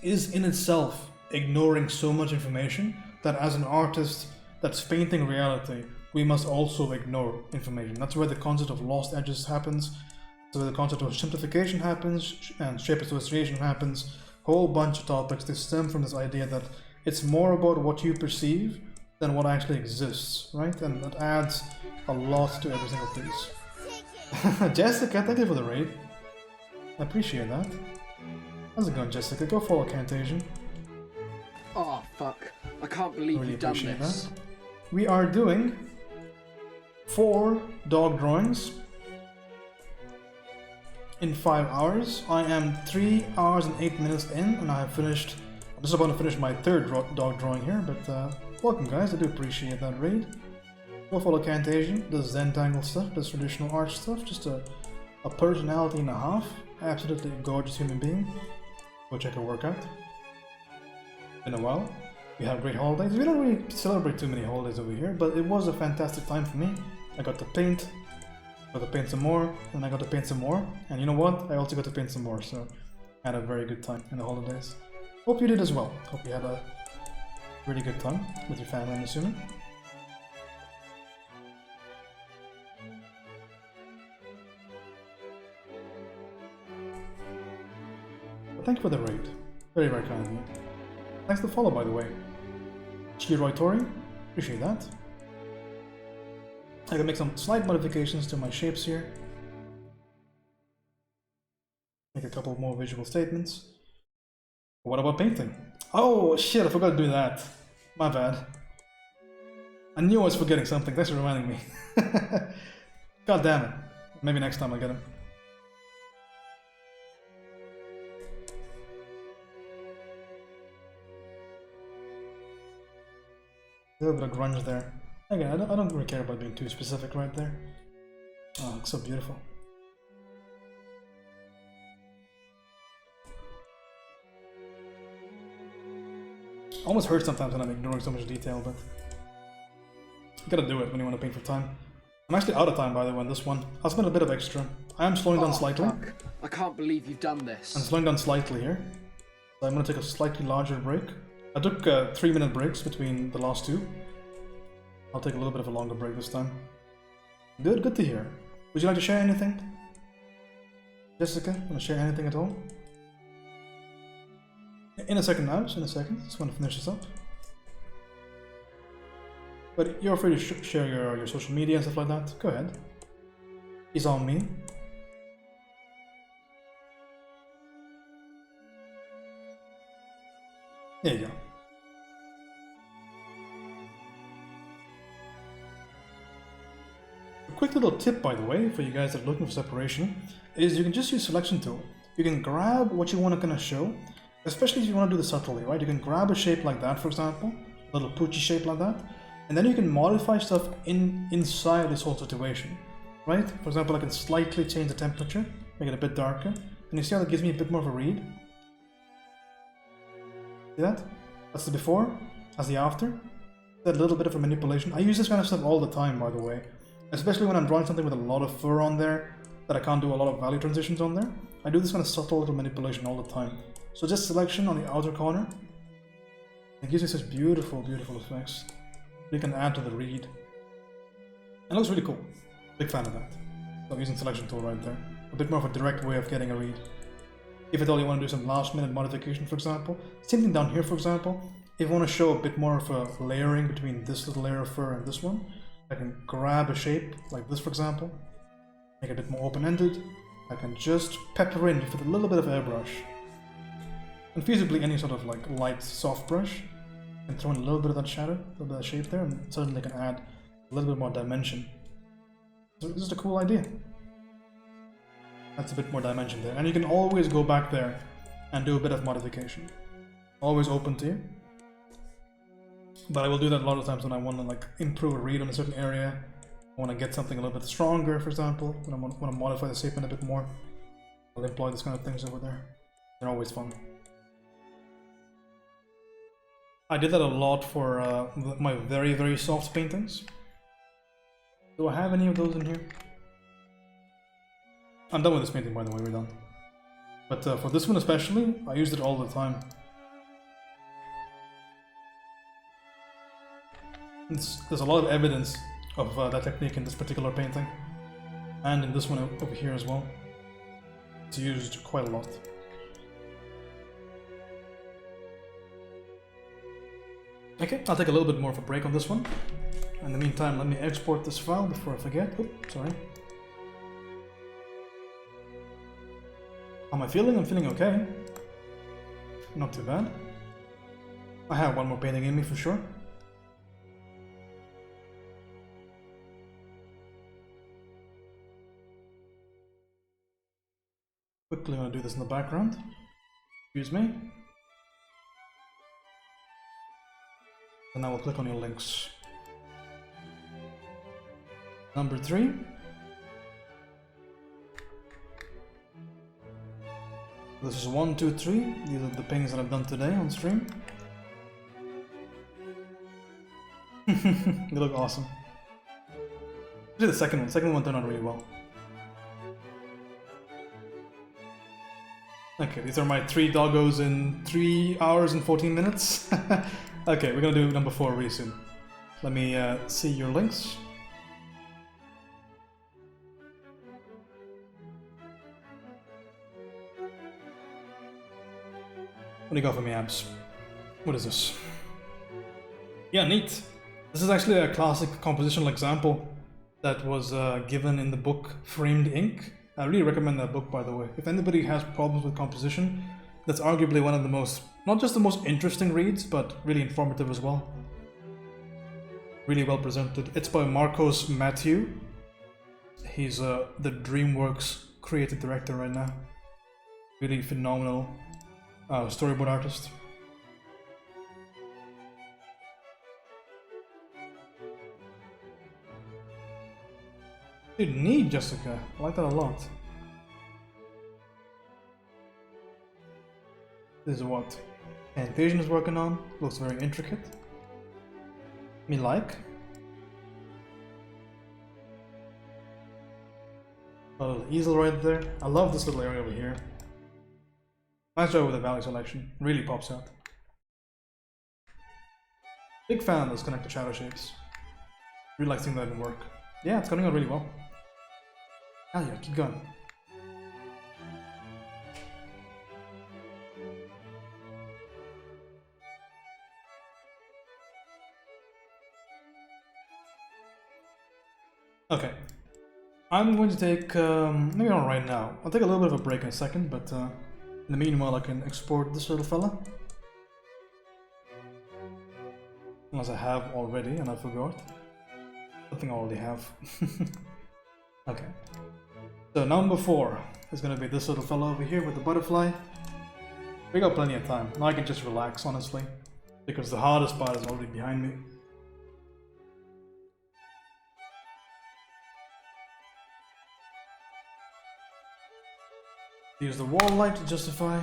is in itself ignoring so much information that as an artist that's painting reality, we must also ignore information. That's where the concept of lost edges happens, that's where the concept of simplification happens, and shape association happens. Whole bunch of topics, they stem from this idea that it's more about what you perceive than what actually exists, right? And that adds a lot to every single piece. Jessica, thank you for the raid. I appreciate that. How's it going, Jessica? Go follow Cantasian. Oh, fuck. I can't believe Really you've done appreciate this. that. We are doing 4 dog drawings in 5 hours. I am 3 hours and 8 minutes in, and I have finished just about to finish my third dog drawing here, but welcome guys, I do appreciate that raid. Go follow Cantasian, does Zentangle stuff, does traditional art stuff, just a personality and a half. Absolutely gorgeous human being. Go check her workout. Been a while. We had great holidays. We don't really celebrate too many holidays over here, but it was a fantastic time for me. I got to paint some more, and I got to paint some more, and you know what? I also got to paint some more, so I had a very good time in the holidays. Hope you did as well. Hope you had a really good time with your family, I'm assuming. But thank you for the raid. Very, very kind of you. Thanks to follow, by the way. Chiroy Tori, appreciate that. I can make some slight modifications to my shapes here. Make a couple more visual statements. What about painting? Oh shit, I forgot to do that. My bad. I knew I was forgetting something, thanks for reminding me. God damn it. Maybe next time I'll get him. A little bit of grunge there. Again, I don't really care about being too specific right there. Oh, it looks so beautiful. Almost hurts sometimes when I'm ignoring so much detail, but you gotta do it when you want to paint for time. I'm actually out of time, by the way, on this one. I'll spend a bit of extra. I am slowing down slightly. Fuck. I can't believe you've done this. I'm slowing down slightly here. So I'm gonna take a slightly larger break. I took 3-minute breaks between the last two. I'll take a little bit of a longer break this time. Good to hear. Would you like to share anything? Jessica, want to share anything at all? In a second now, just in a second. Just want to finish this up. But you're free to share your social media and stuff like that. Go ahead. It's on me. There you go. A quick little tip, by the way, for you guys that are looking for separation, is you can just use selection tool. You can grab what you want to kind of show, especially if you want to do this subtly, right? You can grab a shape like that, for example, a little poochy shape like that, and then you can modify stuff inside this whole situation, right? For example, I can slightly change the temperature, make it a bit darker, and you see how that gives me a bit more of a read? See that? That's the before, that's the after. That little bit of a manipulation. I use this kind of stuff all the time, by the way. Especially when I'm drawing something with a lot of fur on there, that I can't do a lot of value transitions on there. I do this kind of subtle little manipulation all the time. So just selection on the outer corner. It gives you such beautiful, beautiful effects. You can add to the read. It looks really cool. Big fan of that. So I'm using selection tool right there. A bit more of a direct way of getting a read. If at all you want to do some last minute modification, for example. Same thing down here, for example. If you want to show a bit more of a layering between this little layer of fur and this one, I can grab a shape like this, for example. Make it a bit more open-ended. I can just pepper in with a little bit of airbrush. And feasibly any sort of like light, soft brush. And throw in a little bit of that shadow, a little bit of shape there, and certainly can add a little bit more dimension. So it's just a cool idea. That's a bit more dimension there. And you can always go back there and do a bit of modification. Always open to you. But I will do that a lot of times when I want to like improve a read on a certain area. I want to get something a little bit stronger, for example. When I want to modify the statement a bit more. I'll employ this kind of things over there. They're always fun. I did that a lot for my very, very soft paintings. Do I have any of those in here? I'm done with this painting, by the way, we're done. But for this one especially, I used it all the time. There's a lot of evidence of that technique in this particular painting. And in this one over here as well. It's used quite a lot. Okay, I'll take a little bit more of a break on this one. In the meantime, let me export this file before I forget. Oops, sorry. How am I feeling? I'm feeling okay. Not too bad. I have one more painting in me for sure. Quickly gonna do this in the background. Excuse me. And I will click on your links. Number 3. This is 1, 2, 3. These are the pings that I've done today on stream. They look awesome. Actually, the second one. Second one turned out really well. Okay, these are my 3 doggos in 3 hours and 14 minutes. Okay, we're gonna do number 4 really soon. Let me see your links. What do you got for me, Abs? What is this? Yeah, neat. This is actually a classic compositional example that was given in the book Framed Ink. I really recommend that book, by the way. If anybody has problems with composition, that's arguably one of the most, not just the most interesting reads, but really informative as well. Really well presented. It's by Marcos Mathieu. He's the DreamWorks creative director right now. Really phenomenal storyboard artist. Dude, neat, Jessica. I like that a lot. This is what Fantasia is working on. Looks very intricate. Me like. A little easel right there. I love this little area over here. Nice job with the value selection. Really pops out. Big fan of those connected shadow shapes. Really like seeing that in work. Yeah, it's coming out really well. Hell yeah, keep going. Okay. I'm going to take, maybe not right now. I'll take a little bit of a break in a second, but in the meanwhile I can export this little fella. Unless I have already and I forgot. I think I already have. Okay. So number 4 is going to be this little fellow over here with the butterfly. We got plenty of time. Now I can just relax, honestly. Because the hardest part is already behind me. Use the wall light to justify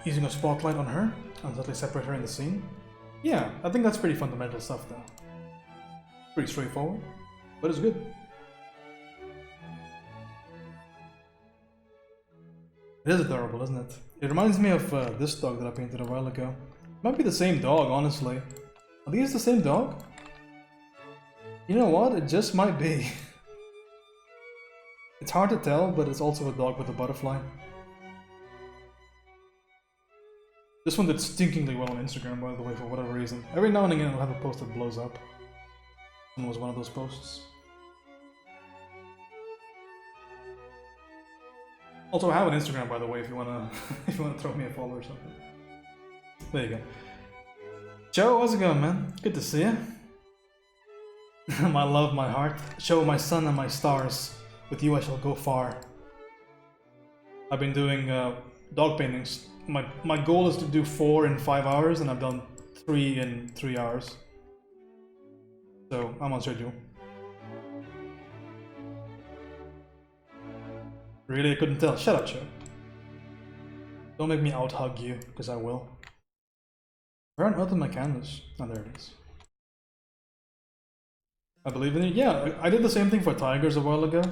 using a spotlight on her until they separate her in the scene. Yeah, I think that's pretty fundamental stuff though. Pretty straightforward, but it's good. It is adorable, isn't it? It reminds me of this dog that I painted a while ago. Might be the same dog, honestly. Are these the same dog? You know what? It just might be. It's hard to tell, but it's also a dog with a butterfly. This one did stinkingly well on Instagram, by the way, for whatever reason. Every now and again I'll have a post that blows up. This one was one of those posts. Also, I have an Instagram, by the way, if you wanna if you wanna throw me a follow or something. There you go. Joe, how's it going, man? Good to see you. My love, my heart. Show my sun and my stars. With you I shall go far. I've been doing dog paintings. My goal is to do 4 in 5 hours, and I've done 3 in 3 hours. So I'm on schedule. Really, I couldn't tell. Shut up, Joe. Don't make me out-hug you, because I will. Where on earth is my canvas? Oh, there it is. I believe in it. Yeah, I did the same thing for tigers a while ago.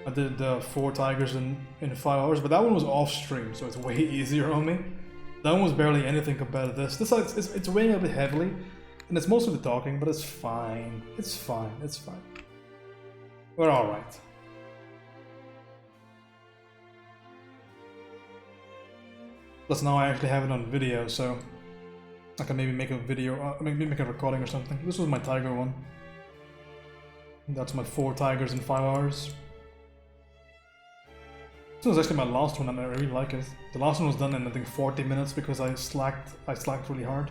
I did 4 tigers in 5 hours, but that one was off stream, so it's way easier on me. That one was barely anything compared to this. This it's weighing a bit heavily, and it's most of the talking, but it's fine. It's fine. It's fine. We're all right. Plus now I actually have it on video, so I can maybe make a video, maybe make a recording or something. This was my tiger one. That's my 4 tigers in 5 hours. This was actually my last one, and I really like it. The last one was done in I think 40 minutes because I slacked really hard.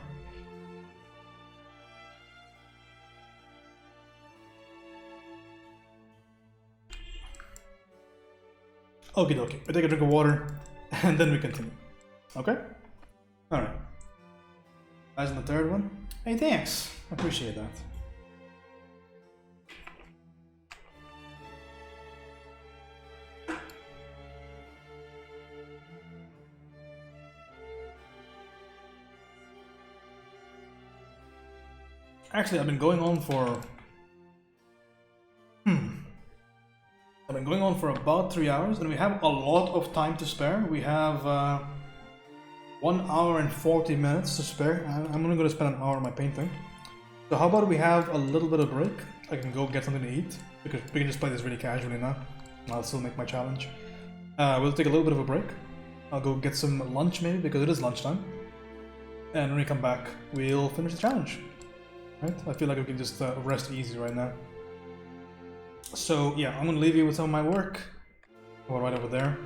Okie dokie. I take a drink of water and then we continue. Okay? Alright. As in the third one. Hey, thanks. I appreciate that. Actually, I've been going on for... I've been going on for about 3 hours, and we have a lot of time to spare. We have 1 hour and 40 minutes to spare. I'm only going to spend an hour on my painting. So how about we have a little bit of break? I can go get something to eat, because we can just play this really casually now. And I'll still make my challenge. We'll take a little bit of a break. I'll go get some lunch maybe, because it is lunchtime. And when we come back, we'll finish the challenge. Right? I feel like we can just rest easy right now. So yeah, I'm gonna leave you with some of my work. Go right over there.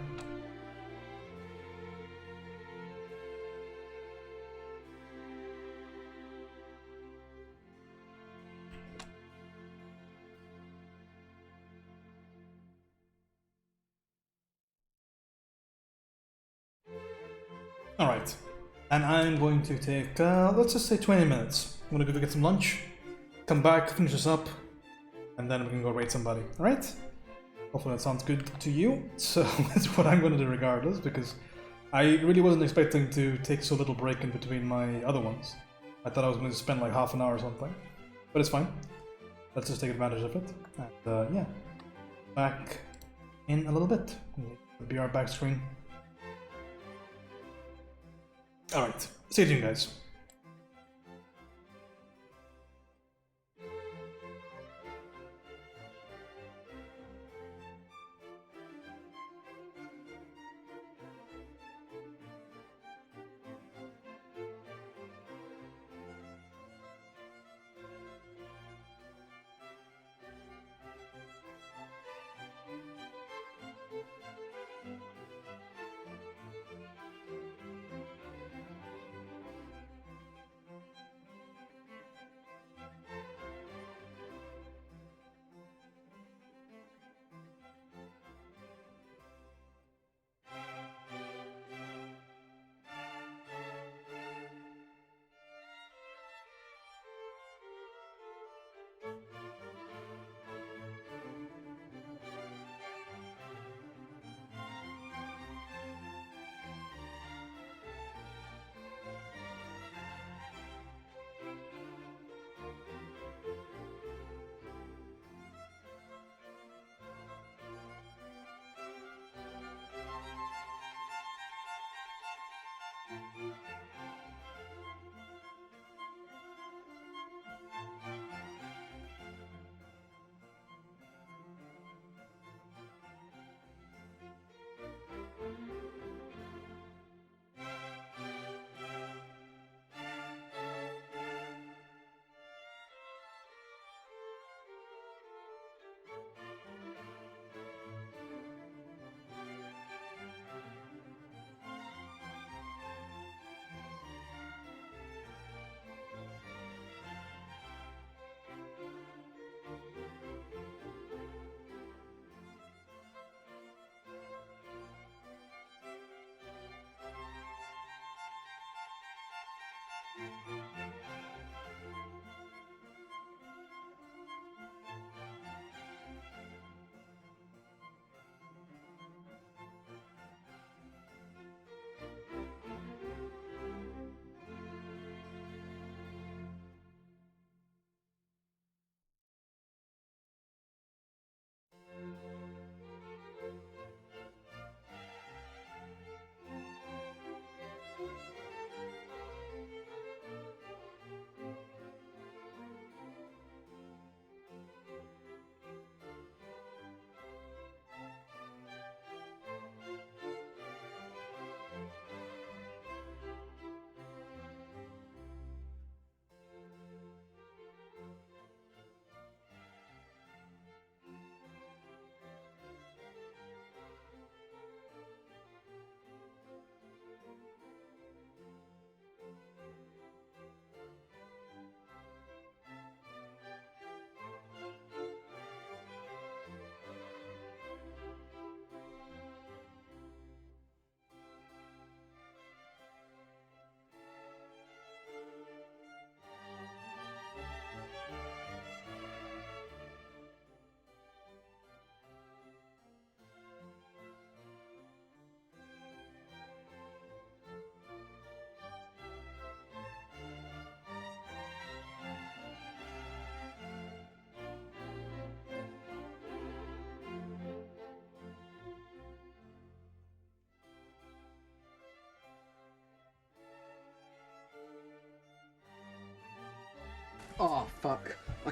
Alright, and I'm going to take, let's just say 20 minutes. I'm gonna go get some lunch, come back, finish this up, and then we can go raid somebody, alright? Hopefully that sounds good to you. So that's what I'm gonna do regardless, because I really wasn't expecting to take so little break in between my other ones. I thought I was going to spend like half an hour or something, but it's fine. Let's just take advantage of it. And yeah, back in a little bit. The BR back screen. Alright, stay tuned guys.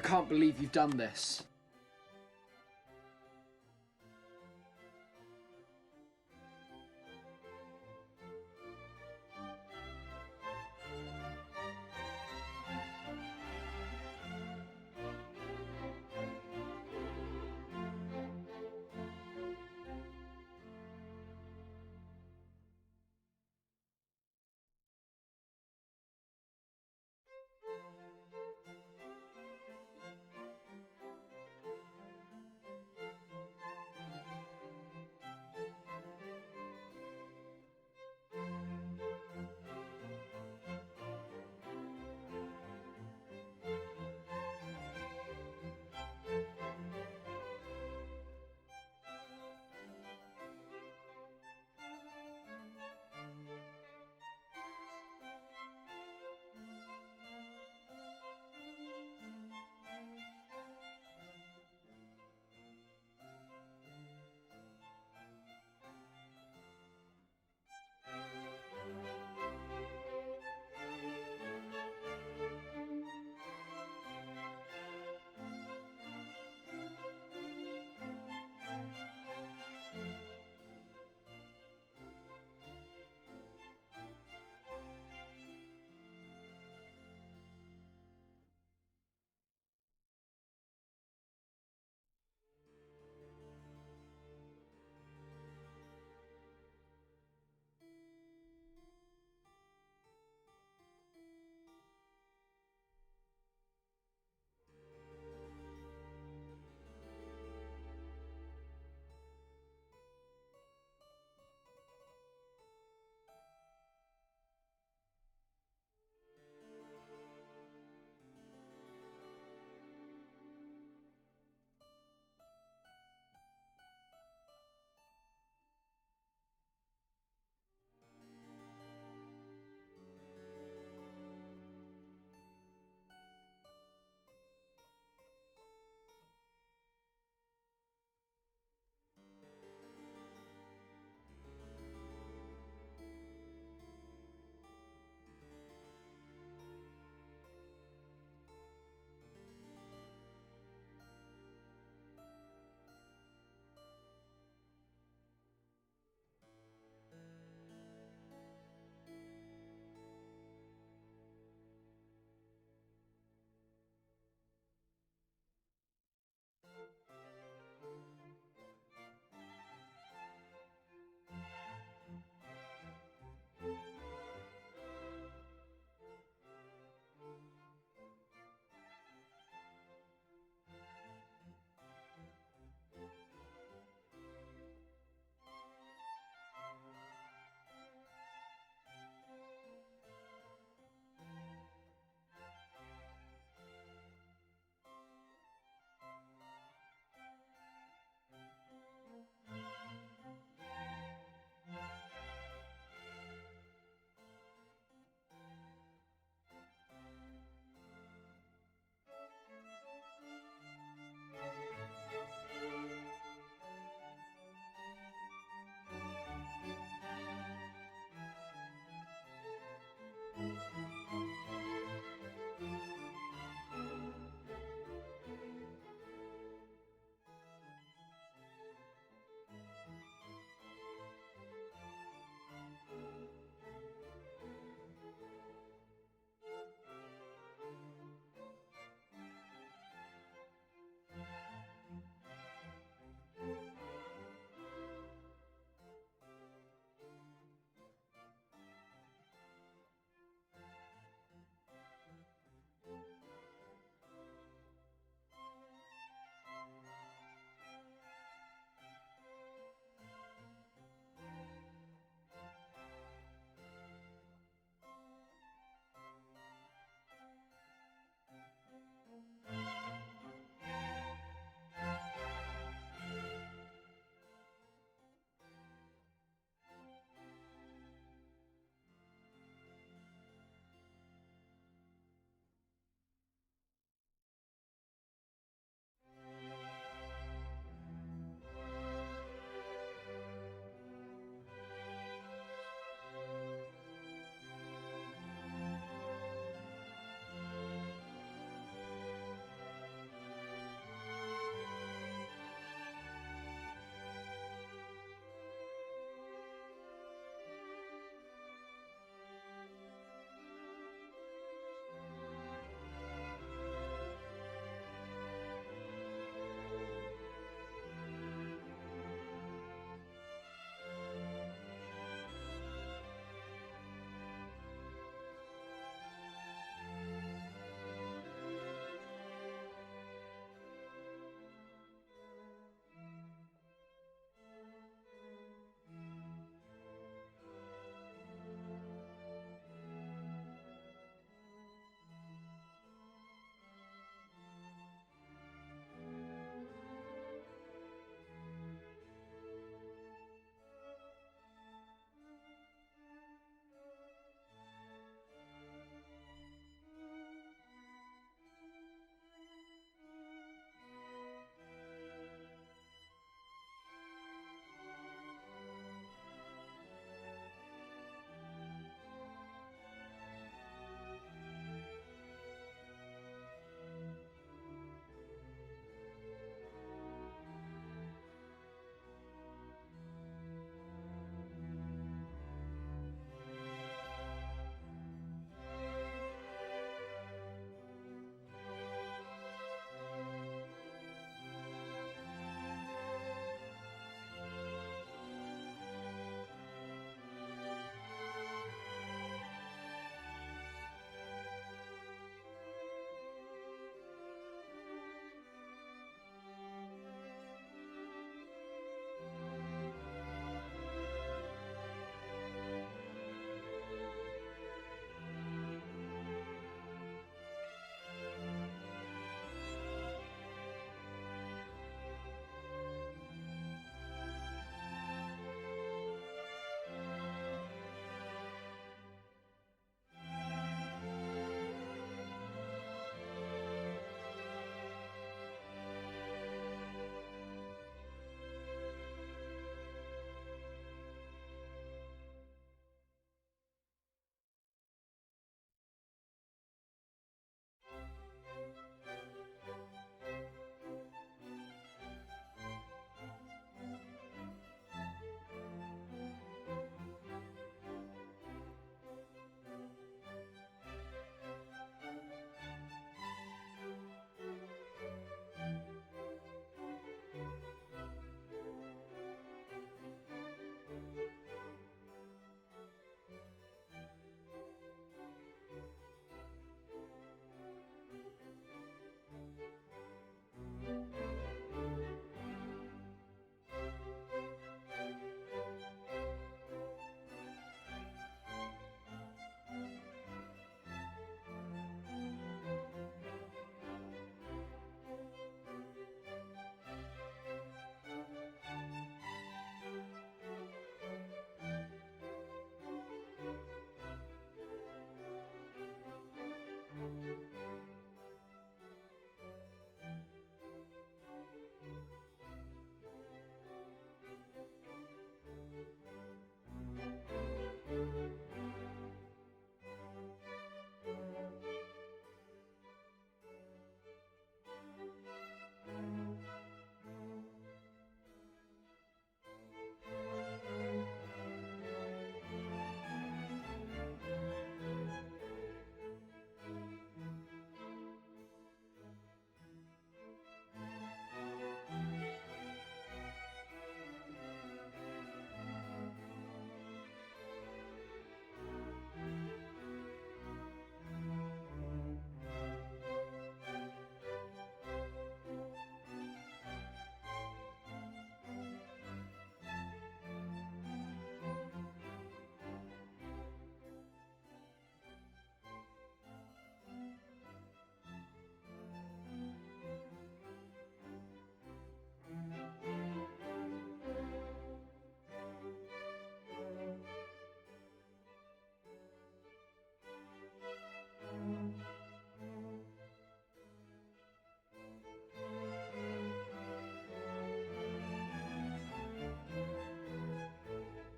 can't believe you've done this.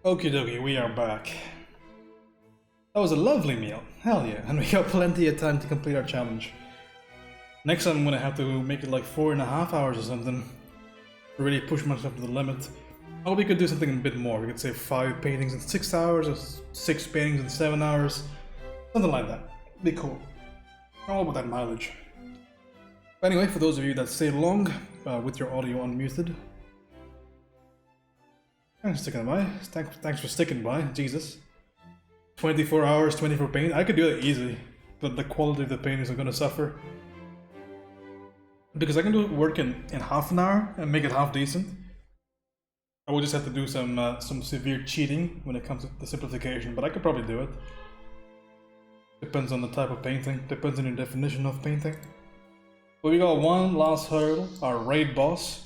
Okie dokie, we are back. That was a lovely meal, hell yeah, and we got plenty of time to complete our challenge. Next time I'm gonna have to make it like 4.5 hours or something, to really push myself to the limit. Or we could do something a bit more, we could say 5 paintings in 6 hours, or 6 paintings in 7 hours, something like that. Be cool. All about that mileage. But anyway, for those of you that stay along with your audio unmuted, thanks for sticking by. Thanks for sticking by, Jesus. 24 hours, 24 paint. I could do it easy, but the quality of the paintings are gonna suffer. Because I can do work in half an hour and make it half decent. I will just have to do some severe cheating when it comes to the simplification, but I could probably do it. Depends on the type of painting, depends on your definition of painting. But we got one last hurdle, our raid boss.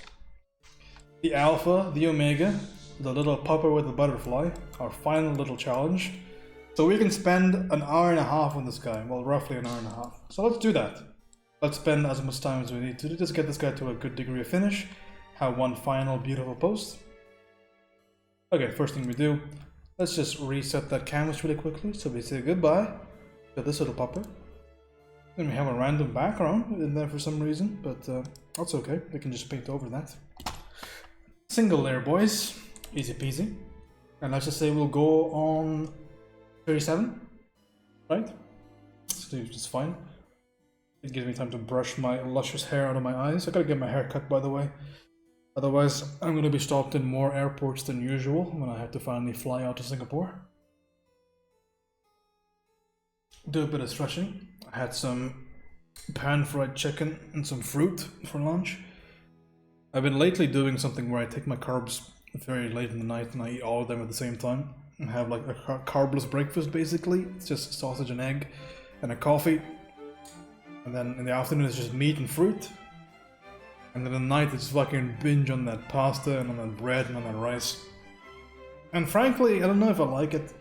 The Alpha, the Omega, the little pupper with the butterfly, our final little challenge. So we can spend an hour and a half on this guy, well roughly an hour and a half. So let's do that. Let's spend as much time as we need to just get this guy to a good degree of finish, have one final beautiful post. Okay, first thing we do, let's just reset that canvas really quickly so we say goodbye to this little pupper. Then we have a random background in there for some reason, but that's okay, we can just paint over that. Single layer, boys, easy peasy. And let's just say we'll go on 37, right? So it's fine. It gives me time to brush my luscious hair out of my eyes. I gotta get my hair cut, by the way. Otherwise, I'm gonna be stopped in more airports than usual when I have to finally fly out to Singapore. Do a bit of stretching. I had some pan-fried chicken and some fruit for lunch. I've been lately doing something where I take my carbs very late in the night and I eat all of them at the same time. And have like a carbless breakfast basically. It's just sausage and egg and a coffee. And then in the afternoon it's just meat and fruit. And then at night it's fucking binge on that pasta and on that bread and on that rice. And frankly, I don't know if I like it.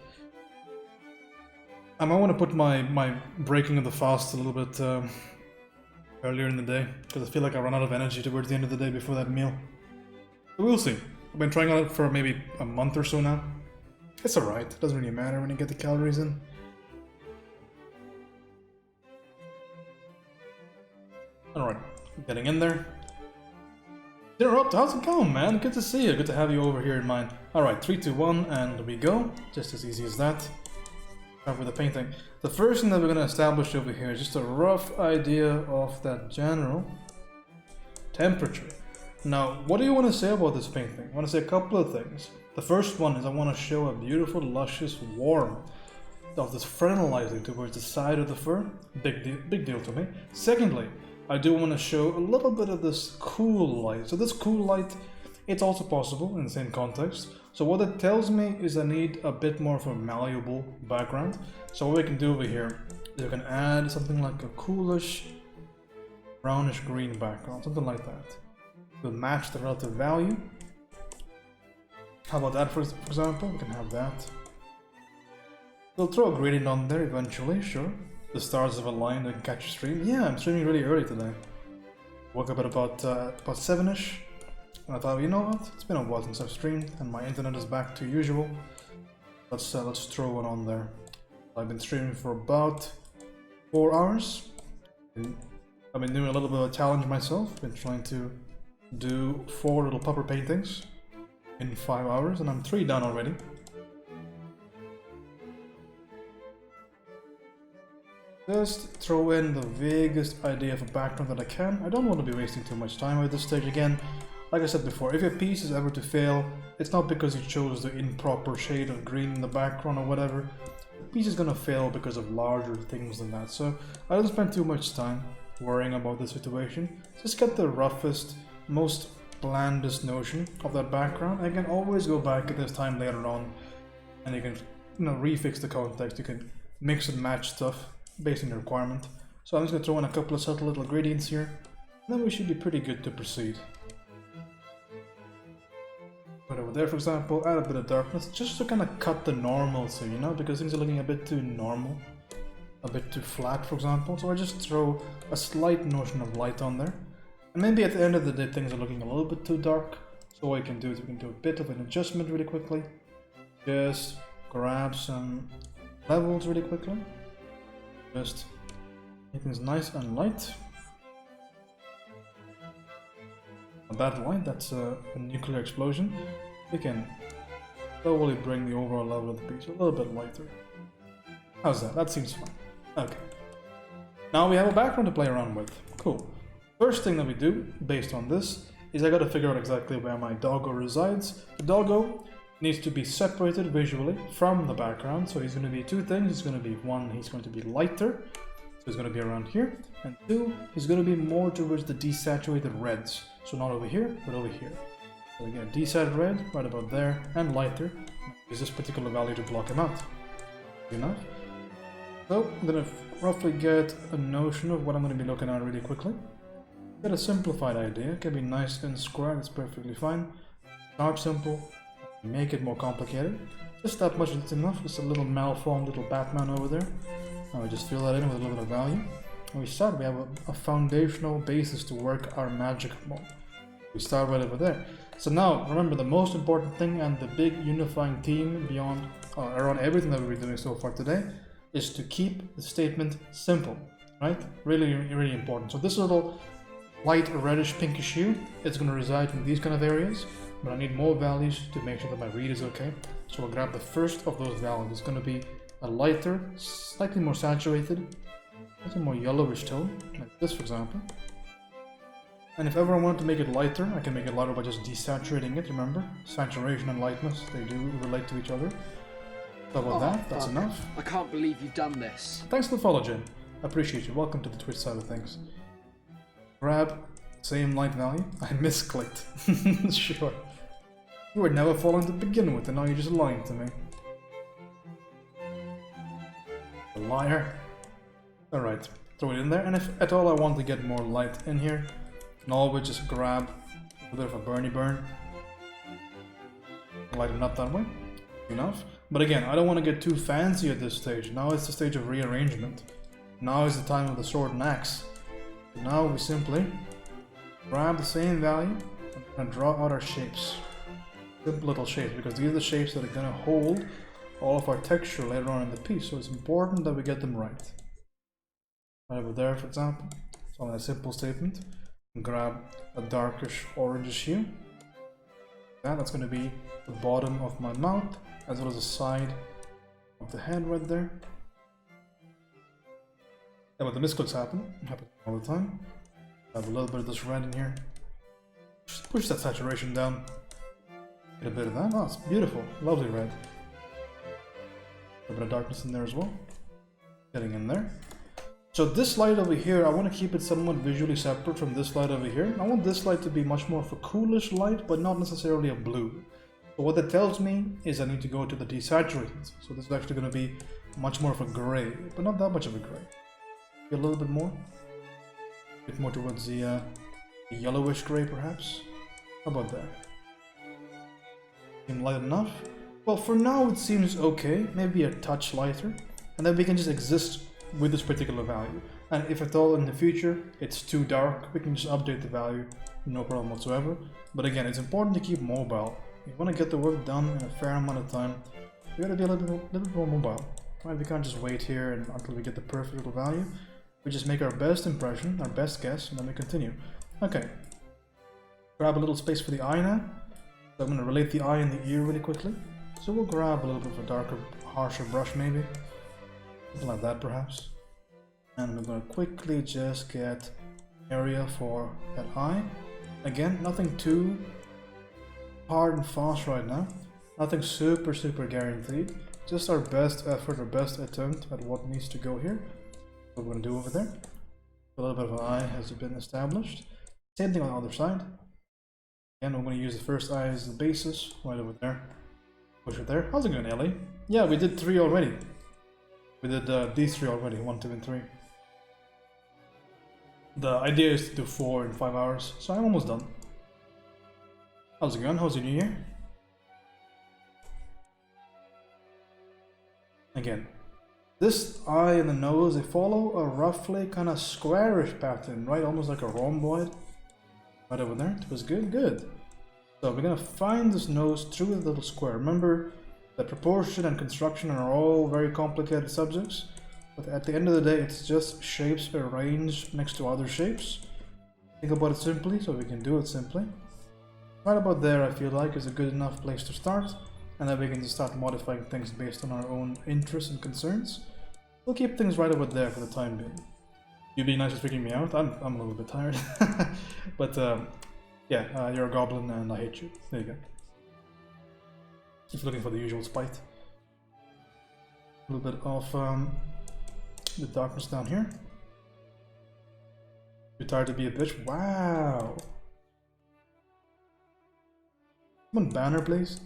I might want to put my breaking of the fast a little bit earlier in the day. Because I feel like I run out of energy towards the end of the day before that meal. But we'll see. I've been trying it for maybe a month or so now. It's alright, it doesn't really matter when you get the calories in. Alright, getting in there. Interrupt, how's it going, man? Good to see you, good to have you over here in mine. Alright, 3, 2, 1, and we go. Just as easy as that. Start with the painting. The first thing that we're going to establish over here is just a rough idea of that general temperature. Now, what do you want to say about this painting? I want to say a couple of things. The first one is I want to show a beautiful, luscious warmth of this frenilizing towards the side of the fur. Big deal to me. Secondly, I do want to show a little bit of this cool light. So this cool light, it's also possible in the same context. So what it tells me is I need a bit more of a malleable background. So what we can do over here is we can add something like a coolish, brownish green background, something like that. We'll match the relative value. How about that for example? We can have that. We'll throw a gradient on there eventually, sure. The stars have aligned, I can catch a stream. Yeah, I'm streaming really early today. Woke up at about 7ish. And I thought, you know what? It's been a while since I've streamed and my internet is back to usual. Let's throw one on there. I've been streaming for about 4 hours. I've been doing a little bit of a challenge myself. Been trying to do 4 little pupper paintings in 5 hours, and I'm 3 done already. Just throw in the vaguest idea of a background that I can. I don't want to be wasting too much time at this stage again. Like I said before, if your piece is ever to fail, it's not because you chose the improper shade of green in the background or whatever. The piece is gonna fail because of larger things than that. So I don't spend too much time worrying about the situation. Just get the roughest, most blandest notion of that background. I can always go back at this time later on and you can refix the context. You can mix and match stuff based on your requirement. So I'm just going to throw in a couple of subtle little gradients here, and then we should be pretty good to proceed. Right over there, for example, add a bit of darkness just to kind of cut the normalcy, because things are looking a bit too normal, a bit too flat, for example. So I just throw a slight notion of light on there, and maybe at the end of the day things are looking a little bit too dark. So what we can do is we can do a bit of an adjustment really quickly. just grab some levels really quickly. Just make things nice and light. Not that light, that's a nuclear explosion. We can slowly bring the overall level of the piece a little bit lighter. How's that? That seems fine. Okay. Now we have a background to play around with. Cool. First thing that we do, based on this, is I gotta figure out exactly where my doggo resides. The doggo needs to be separated visually from the background, so he's gonna be two things. He's gonna be one, he's going to be lighter, so he's gonna be around here, and two, he's gonna be more towards the desaturated reds. So not over here, but over here. So again, desaturated red, right about there, and lighter. Use this particular value to block him out. Good enough. So I'm gonna roughly get a notion of what I'm gonna be looking at really quickly. Get a simplified idea. It can be nice and square, that's perfectly fine. Start simple, make it more complicated. Just that much is enough, just a little malformed little Batman over there. Now we just fill that in with a little bit of value. When we start, we have a foundational basis to work our magic mode. We start right over there. So now, remember, the most important thing and the big unifying theme beyond around everything that we've been doing so far today is to keep the statement simple, right? Really, really important. So this little light reddish pinkish hue is going to reside in these kind of areas, but I need more values to make sure that my read is okay. So I'll grab the first of those values. It's going to be a lighter, slightly more saturated, slightly more yellowish tone, like this for example. And if ever I want to make it lighter, I can make it lighter by just desaturating it, remember? Saturation and lightness, they do relate to each other. So about that, that's enough. I can't believe you've done this. Thanks for the follow, Jen. I appreciate you. Welcome to the Twitch side of things. Grab same light value. I misclicked. Sure. You were never falling to begin with, and now you're just lying to me. A liar. Alright, throw it in there, and if at all I want to get more light in here, I can always just grab a bit of a Bernie burn. Lighten up that way. Enough. But again, I don't want to get too fancy at this stage. Now it's the stage of rearrangement. Now is the time of the sword and axe. Now we simply grab the same value and draw out our shapes. Simple little shapes, because these are the shapes that are going to hold all of our texture later on in the piece. So it's important that we get them right. Right over there, for example. So on a simple statement, grab a darkish orangish hue. That's going to be the bottom of my mouth, as well as the side of the head right there. Yeah, but the misclicks happen all the time. Have a little bit of this red in here. Just push that saturation down. Get a bit of that. Oh, it's beautiful. Lovely red. A bit of darkness in there as well. Getting in there. So this light over here, I want to keep it somewhat visually separate from this light over here. I want this light to be much more of a coolish light, but not necessarily a blue. So what that tells me is I need to go to the desaturated. So this is actually going to be much more of a gray, but not that much of a gray. A little bit more. A bit more towards the yellowish gray, perhaps. How about that? Seem light enough? Well, for now it seems okay. Maybe a touch lighter. And then we can just exist with this particular value. And if at all in the future it's too dark, we can just update the value. No problem whatsoever. But again, it's important to keep mobile. If you want to get the work done in a fair amount of time, we gotta be a little bit more mobile. Right? We can't just wait here until we get the perfect little value. We just make our best impression, our best guess, and then we continue. Okay. Grab a little space for the eye now. So I'm going to relate the eye and the ear really quickly. So we'll grab a little bit of a darker, harsher brush maybe. Something like that perhaps. And we're going to quickly just get area for that eye. Again, nothing too hard and fast right now. Nothing super guaranteed. Just our best effort, our best attempt at what needs to go here. What we're going to do over there. A little bit of an eye has been established. Same thing on the other side. Again, we're going to use the first eye as the basis, right over there. Push it there. How's it going, Ellie? Yeah, we did 3 already. We did these 3 already, 1, 2, and 3. The idea is to do 4 in 5 hours, so I'm almost done. How's it going? How's your new year? Again, this eye and the nose, they follow a roughly kind of squarish pattern, right? Almost like a rhomboid. Right over there. It was good. Good. So we're going to find this nose through a little square. Remember, The proportion and construction are all very complicated subjects, but at the end of the day, it's just shapes arranged next to other shapes. Think about it simply, so we can do it simply. Right about there, I feel like, is a good enough place to start, and then we can just start modifying things based on our own interests and concerns. We'll keep things right about there for the time being. You being nice is freaking me out. I'm a little bit tired, but yeah, you're a goblin and I hate you. There you go. Just looking for the usual spite. A little bit of the darkness down here. Too tired to be a bitch. Wow. One banner, please.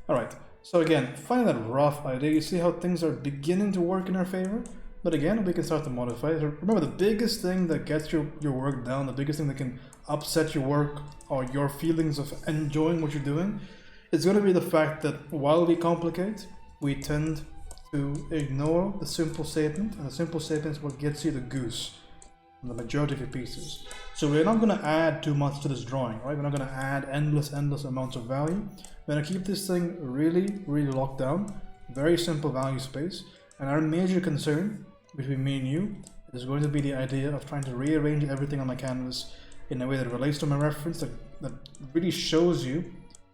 Alright, so again, find that rough idea. You see how things are beginning to work in our favor? But again, we can start to modify it. Remember, the biggest thing that gets your work down, the biggest thing that can upset your work or your feelings of enjoying what you're doing, is going to be the fact that while we complicate, we tend to ignore the simple statement, and the simple statement is what gets you the goose in the majority of your pieces. So we're not going to add too much to this drawing, right? We're not going to add endless amounts of value. We're going to keep this thing really locked down, very simple value space, and our major concern between me and you is going to be the idea of trying to rearrange everything on the canvas in a way that relates to my reference, that really shows you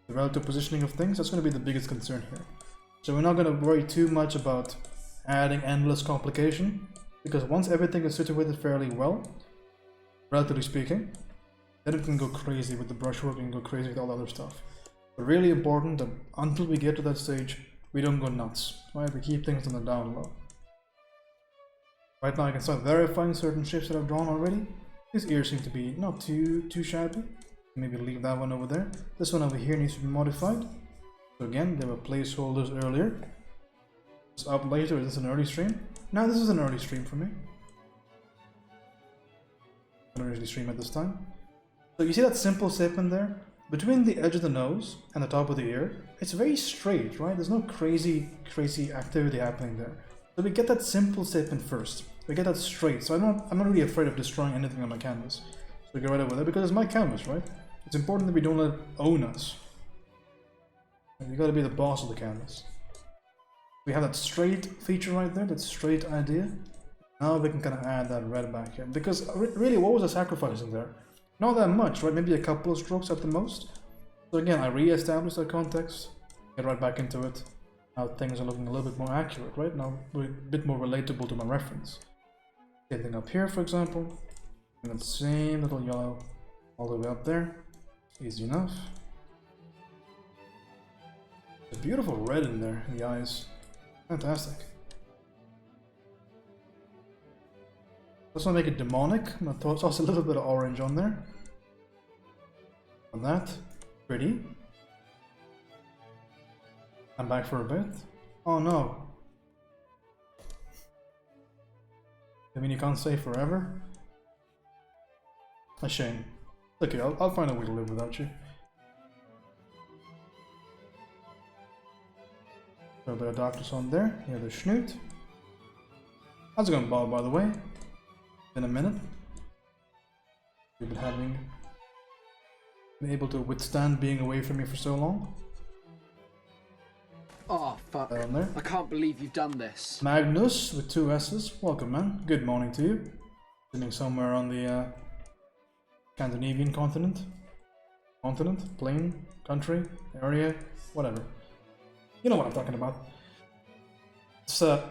the relative positioning of things. That's going to be the biggest concern here. So we're not going to worry too much about adding endless complication, because once everything is situated fairly well, relatively speaking, then it can go crazy with the brushwork and go crazy with all the other stuff. But really important that until we get to that stage, we don't go nuts, right? We keep things on the down low. Right now I can start verifying certain shapes that I've drawn already. These ears seem to be not too shabby. Maybe leave that one over there. This one over here needs to be modified. So again, there were placeholders earlier. It's up later. Is this an early stream? No, this is an early stream for me. I don't usually stream at this time. So you see that simple statement there? Between the edge of the nose and the top of the ear, it's very straight, right? There's no crazy activity happening there. So we get that simple statement first. We get that straight. So I'm not really afraid of destroying anything on my canvas. So we go right over there because it's my canvas, right? It's important that we don't let it own us. You gotta be the boss of the canvas. We have that straight feature right there, that straight idea. Now we can kind of add that red back here. Because really, what was I sacrificing there? Not that much, right? Maybe a couple of strokes at the most. So again, I re-establish that context, get right back into it. Now things are looking a little bit more accurate, right? Now a bit more relatable to my reference. Same thing up here, for example. And the same little yellow all the way up there. Easy enough. There's a beautiful red in there, in the eyes. Fantastic. Let's not make it demonic. I'm gonna toss a little bit of orange on there. On that. Pretty. I'm back for a bit. Oh no. I mean, you can't stay forever? A shame. Okay, I'll find a way to live without you. A little bit of darkness on there. Here, the snoot. How's it going, Bob, by the way? In a minute. You've been able to withstand being away from me for so long. Oh, fuck. Down there. I can't believe you've done this. Magnus with 2 S's. Welcome, man. Good morning to you. Sitting somewhere on the Scandinavian continent. Plane, country, area, whatever. You know what I'm talking about. So,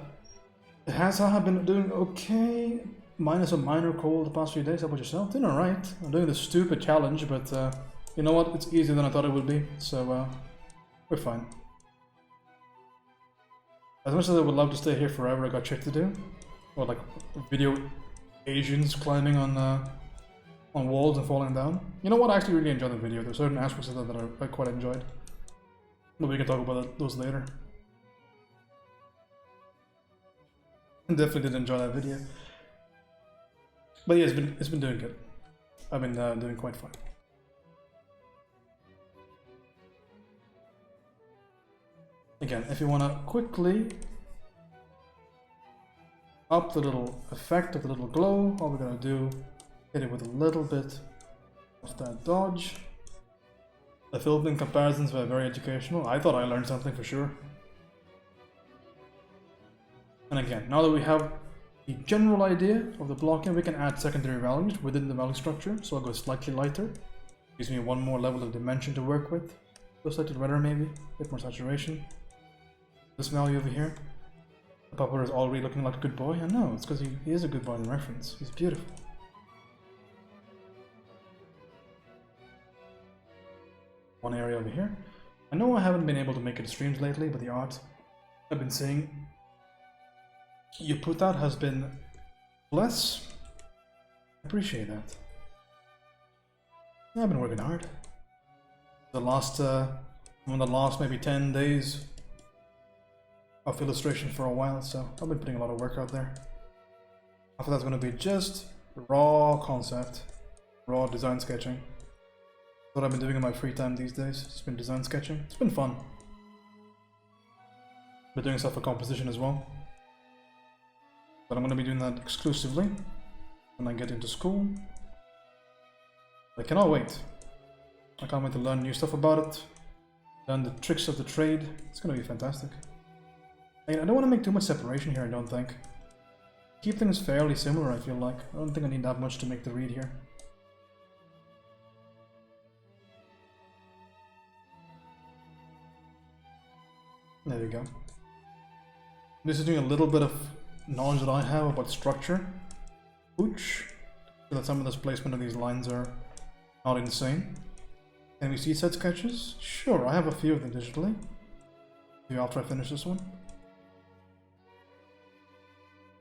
has I been doing okay? Minus a minor cold the past few days. How about yourself? Doing alright. I'm doing this stupid challenge, but you know what? It's easier than I thought it would be. So, we're fine. As much as I would love to stay here forever, I got shit to do. Or like video Asians climbing on walls and falling down. You know what? I actually really enjoyed the video. There's certain aspects of that that I quite enjoyed. But we can talk about those later. I definitely did enjoy that video. But yeah, it's been doing good. I've been doing quite fine. Again, if you want to quickly up the little effect of the little glow, all we're going to do, hit it with a little bit of that dodge. The Philippine comparisons were very educational. I thought I learned something for sure. And again, now that we have the general idea of the blocking, we can add secondary values within the value structure. So I'll go slightly lighter. Gives me one more level of dimension to work with. Go slightly redder maybe, a bit more saturation. This value over here. The pupper is already looking like a good boy. I know, it's because he is a good boy in the reference. He's beautiful. One area over here. I know I haven't been able to make it streams lately, but the art I've been seeing you put out has been less. I appreciate that. Yeah, I've been working hard. The last maybe 10 days of illustration for a while, so I've been putting a lot of work out there. After that's going to be just raw concept, raw design sketching. What I've been doing in my free time these days. It's been design sketching. It's been fun. Been doing stuff for composition as well. But I'm going to be doing that exclusively when I get into school. I cannot wait. I can't wait to learn new stuff about it. Learn the tricks of the trade. It's going to be fantastic. I don't want to make too much separation here, I don't think. Keep things fairly similar, I feel like. I don't think I need that much to make the read here. There we go. This is doing a little bit of knowledge that I have about structure. Ooch. So that some of this placement of these lines are not insane. Can we see set sketches? Sure, I have a few of them digitally. Maybe after I finish this one.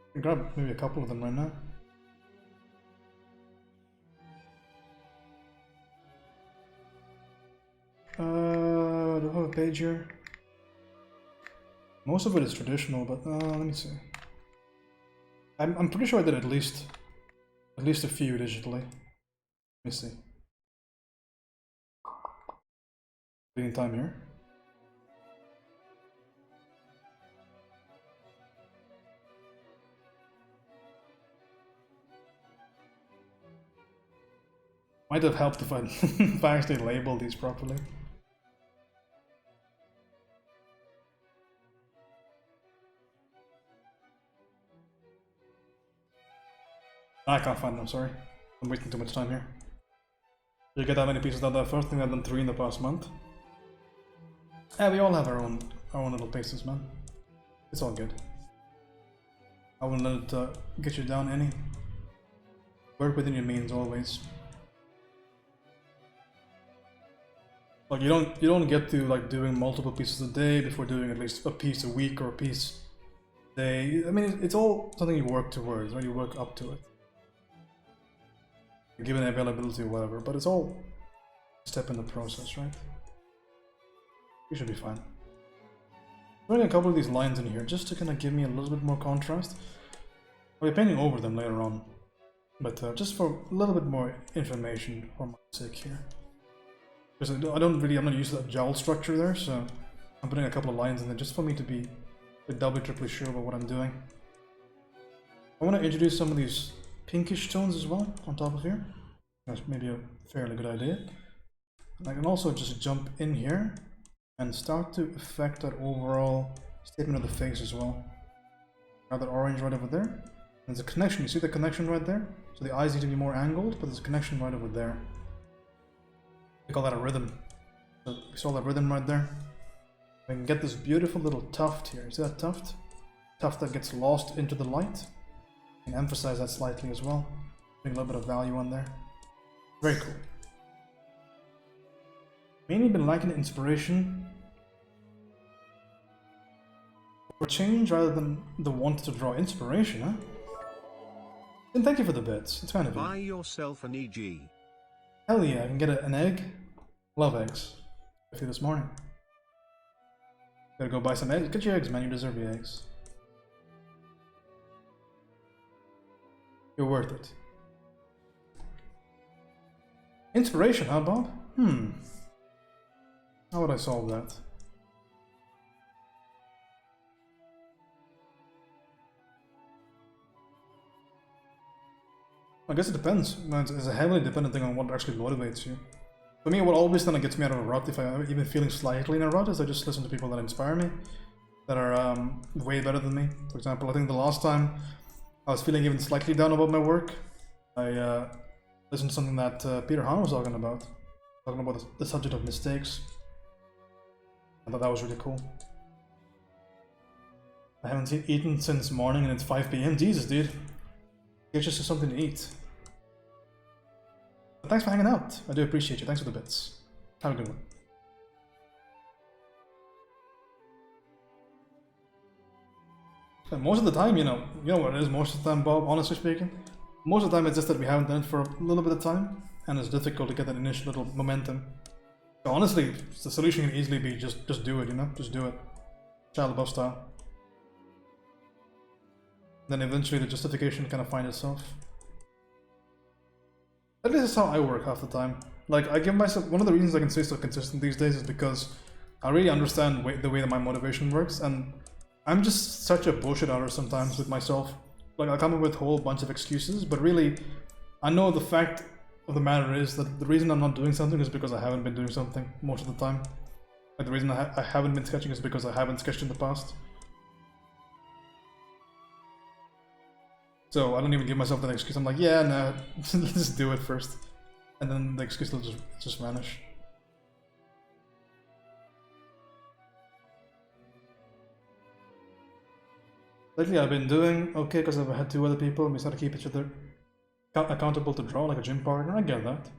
I can grab maybe a couple of them right now. Do I have a page here? Most of it is traditional, but let me see. I'm pretty sure I did at least a few digitally. Let me see. Taking time here. Might have helped if I if I actually labeled these properly. I can't find them, sorry. I'm wasting too much time here. You get that many pieces done that first thing I've done 3 in the past month. Yeah, we all have our own little paces, man. It's all good. I won't let it get you down any. Work within your means always. Like you don't get to like doing multiple pieces a day before doing at least a piece a week or a piece a day. I mean, it's all something you work towards, right? You work up to it. Given the availability or whatever, but it's all a step in the process, right? We should be fine. I'm putting a couple of these lines in here just to kind of give me a little bit more contrast. I'll be painting over them later on, but just for a little bit more information for my sake here. Because I'm not used to that jowl structure there, so I'm putting a couple of lines in there just for me to be doubly, triply sure about what I'm doing. I want to introduce some of these pinkish tones as well on top of here. That's maybe a fairly good idea. And I can also just jump in here and start to affect that overall statement of the face as well. Got that orange right over there. There's a connection. You see the connection right there? So the eyes need to be more angled, but there's a connection right over there. We call that a rhythm. So we saw that rhythm right there. We can get this beautiful little tuft here. See that tuft? Tuft that gets lost into the light. And emphasize that slightly as well. Bring a little bit of value on there. Very cool. Mainly been lacking inspiration for change rather than the want to draw inspiration, huh? And thank you for the bits. It's kind of Buy yourself an EG. Hell yeah, I can get an egg. Love eggs. I feel this morning. Gotta go buy some eggs. Get your eggs, man. You deserve your eggs. You're worth it. Inspiration, huh, Bob? How would I solve that? I guess it depends. It's a heavily dependent thing on what actually motivates you. For me, what always kind of gets me out of a rut, if I'm even feeling slightly in a rut, is I just listen to people that inspire me, that are way better than me. For example, I think the last time I was feeling even slightly down about my work, I listened to something that Peter Han was talking about the subject of mistakes. I thought that was really cool. I haven't eaten since morning and it's 5 p.m. Jesus, dude. Get just something to eat. But thanks for hanging out. I do appreciate you. Thanks for the bits. Have a good one. And most of the time, you know what it is most of the time, Bob, honestly speaking? Most of the time it's just that we haven't done it for a little bit of time, and it's difficult to get that initial little momentum. So honestly, the solution can easily be just do it, just do it. Child above style. Then eventually the justification kind of find itself. At least that's how I work half the time. Like, I give myself, one of the reasons I can stay so consistent these days is because I really understand the way that my motivation works, and I'm just such a bullshit outer sometimes with myself. Like, I come up with a whole bunch of excuses, but really, I know the fact of the matter is that the reason I'm not doing something is because I haven't been doing something most of the time. Like, the reason I haven't been sketching is because I haven't sketched in the past. So I don't even give myself that excuse. I'm like, yeah, no, let's just do it first. And then the excuse will just vanish. Lately I've been doing okay because I've had 2 other people and we started to keep each other accountable to draw, like a gym partner. I get that.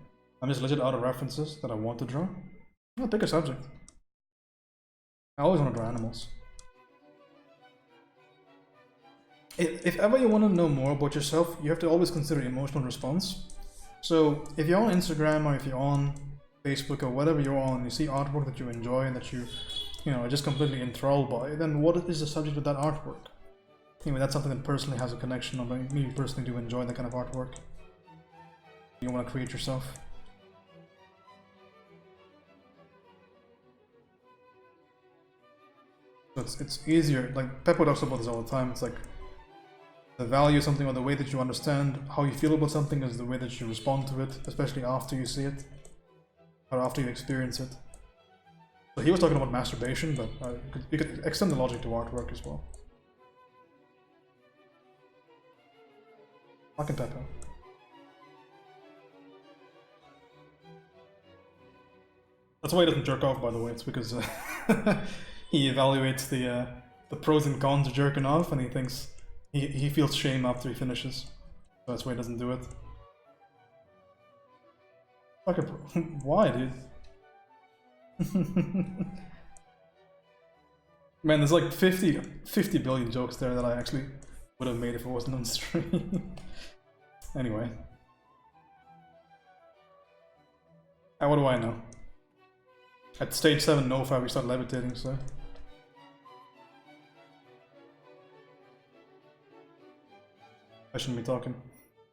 I'm just legit out of references that I want to draw. I'll pick a subject. I always want to draw animals. If ever you want to know more about yourself, you have to always consider emotional response. So if you're on Instagram or if you're on Facebook or whatever you're on, you see artwork that you enjoy and that you are just completely enthralled by, then what is the subject of that artwork? That's something that personally has a connection, or maybe you personally do enjoy that kind of artwork. You want to create yourself. So it's easier, like Peppo talks about this all the time, it's like the value of something or the way that you understand how you feel about something is the way that you respond to it, especially after you see it, or after you experience it. So he was talking about masturbation, but you could extend the logic to artwork as well. Fucking Peppo. That's why he doesn't jerk off, by the way. It's because he evaluates the pros and cons of jerking off, and he thinks he feels shame after he finishes. So that's why he doesn't do it. Fucking why, dude? Man, there's like 50 billion jokes there that I actually would have made if it wasn't on stream. Anyway. What do I know? At stage 7 NoFap we start levitating, so... I shouldn't be talking.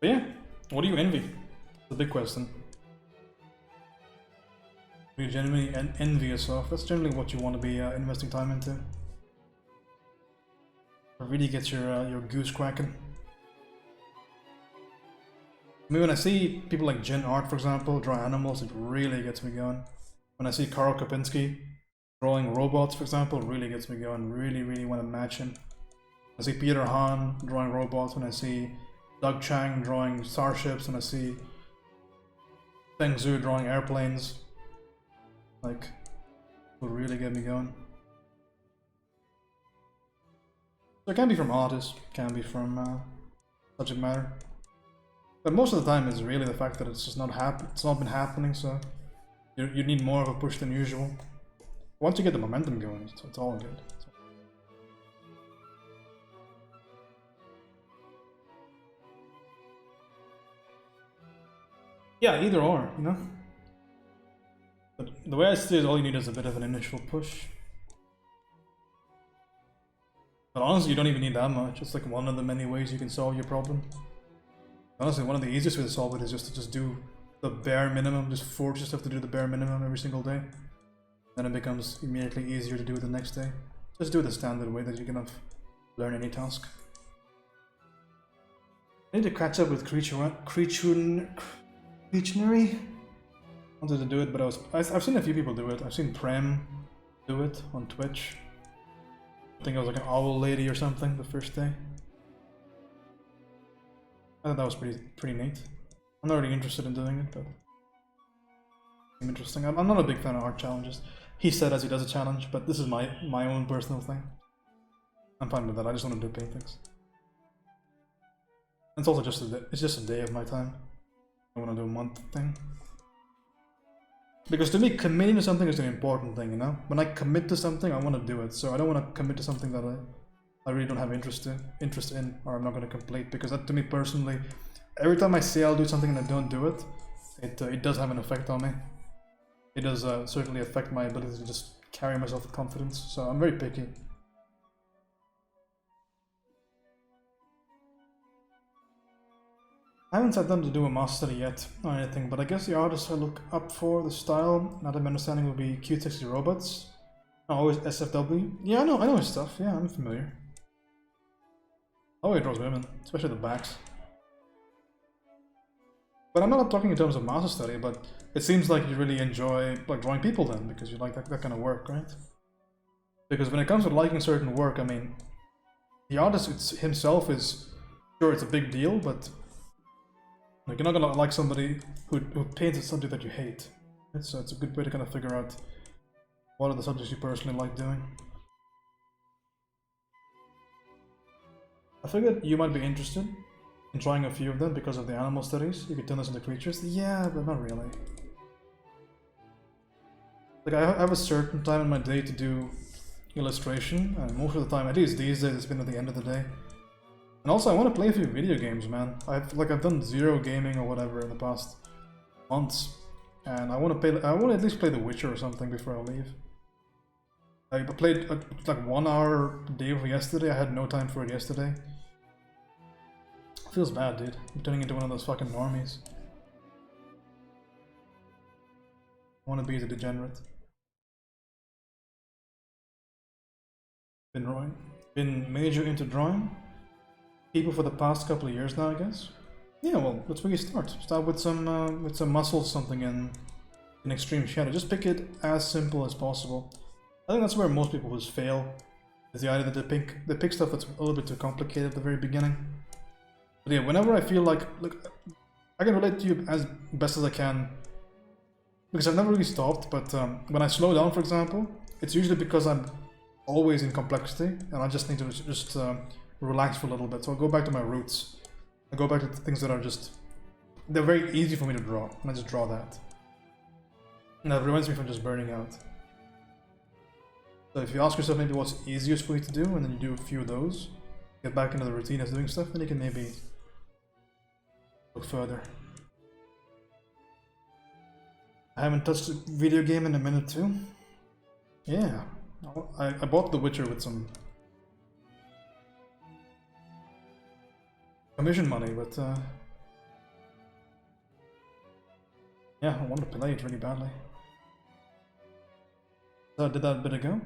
But yeah, what do you envy? The big question. Do you genuinely envy yourself? That's generally what you want to be investing time into. It really gets your goose cracking. I mean, when I see people like Jen Art, for example, draw animals, it really gets me going. When I see Karl Kopinski drawing robots, for example, it really gets me going. Really want to match him. I see Peter Han drawing robots, when I see Doug Chang drawing starships, and I see Feng Zhu drawing airplanes. Like, it will really get me going. So it can be from artists, it can be from subject matter. But most of the time it's really the fact that it's just not been happening, so you need more of a push than usual. Once you get the momentum going, it's all good. Yeah, either or, But the way I see it, all you need is a bit of an initial push. But honestly, you don't even need that much. It's like one of the many ways you can solve your problem. Honestly, one of the easiest ways to solve it is just to do the bare minimum, just force yourself to do the bare minimum every single day. Then it becomes immediately easier to do it the next day. Just do it the standard way that you can learn any task. I need to catch up with Creationary. wanted to do it, but I've seen a few people do it. I've seen Prem do it on Twitch. I think it was like an owl lady or something the first day. I thought that was pretty neat. I'm not really interested in doing it, but it's interesting. I'm not a big fan of art challenges. He said as he does a challenge, but this is my own personal thing. I'm fine with that. I just want to do paintings. It's also just a day of my time. I want to do a month thing. Because to me, committing to something is an important thing, you know? When I commit to something, I want to do it. So I don't want to commit to something that I really don't have interest in, or I'm not going to complete. Because that, to me personally, every time I say I'll do something and I don't do it, it does have an effect on me. It does certainly affect my ability to just carry myself with confidence. So I'm very picky. I haven't sat down to do a master study yet or anything, but I guess the artists I look up for, the style, now that my understanding will be Q60 Robots. Always SFW. Yeah, I know his stuff. Yeah, I'm familiar. Oh, he draws women, especially the backs. But I'm not talking in terms of master study, but it seems like you really enjoy like drawing people then, because you like that kind of work, right? Because when it comes to liking certain work, I mean, the artist himself is, sure, it's a big deal, but like, you're not gonna like somebody who paints a subject that you hate. So it's a good way to kind of figure out what are the subjects you personally like doing. I figured you might be interested in trying a few of them because of the animal studies. You could turn this into creatures. Yeah, but not really. Like, I have a certain time in my day to do illustration, and most of the time, at least these days, it's been at the end of the day. And also, I want to play a few video games, man. I've done zero gaming or whatever in the past months, and I want to at least play The Witcher or something before I leave. I played like 1 hour a day for yesterday. I had no time for it yesterday. Feels bad, dude. I'm turning into one of those fucking normies. I want to be the degenerate. Been major into drawing. People for the past couple of years now, I guess. Yeah, well, that's where you start. Start with some muscles, something in extreme shadow. Just pick it as simple as possible. I think that's where most people just fail. Is the idea that they pick stuff that's a little bit too complicated at the very beginning. But yeah, whenever I feel like, look, I can relate to you as best as I can, because I've never really stopped. But when I slow down, for example, it's usually because I'm always in complexity, and I just need to just relax for a little bit. So I'll go back to my roots. I go back to the things that are they're very easy for me to draw, and I just draw that. And that prevents me from just burning out. So if you ask yourself maybe what's easiest for you to do, and then you do a few of those, get back into the routine of doing stuff, then you can maybe look further. I haven't touched a video game in a minute too. Yeah, I bought The Witcher with some commission money, but yeah, I want to play it really badly. So I did that a bit ago,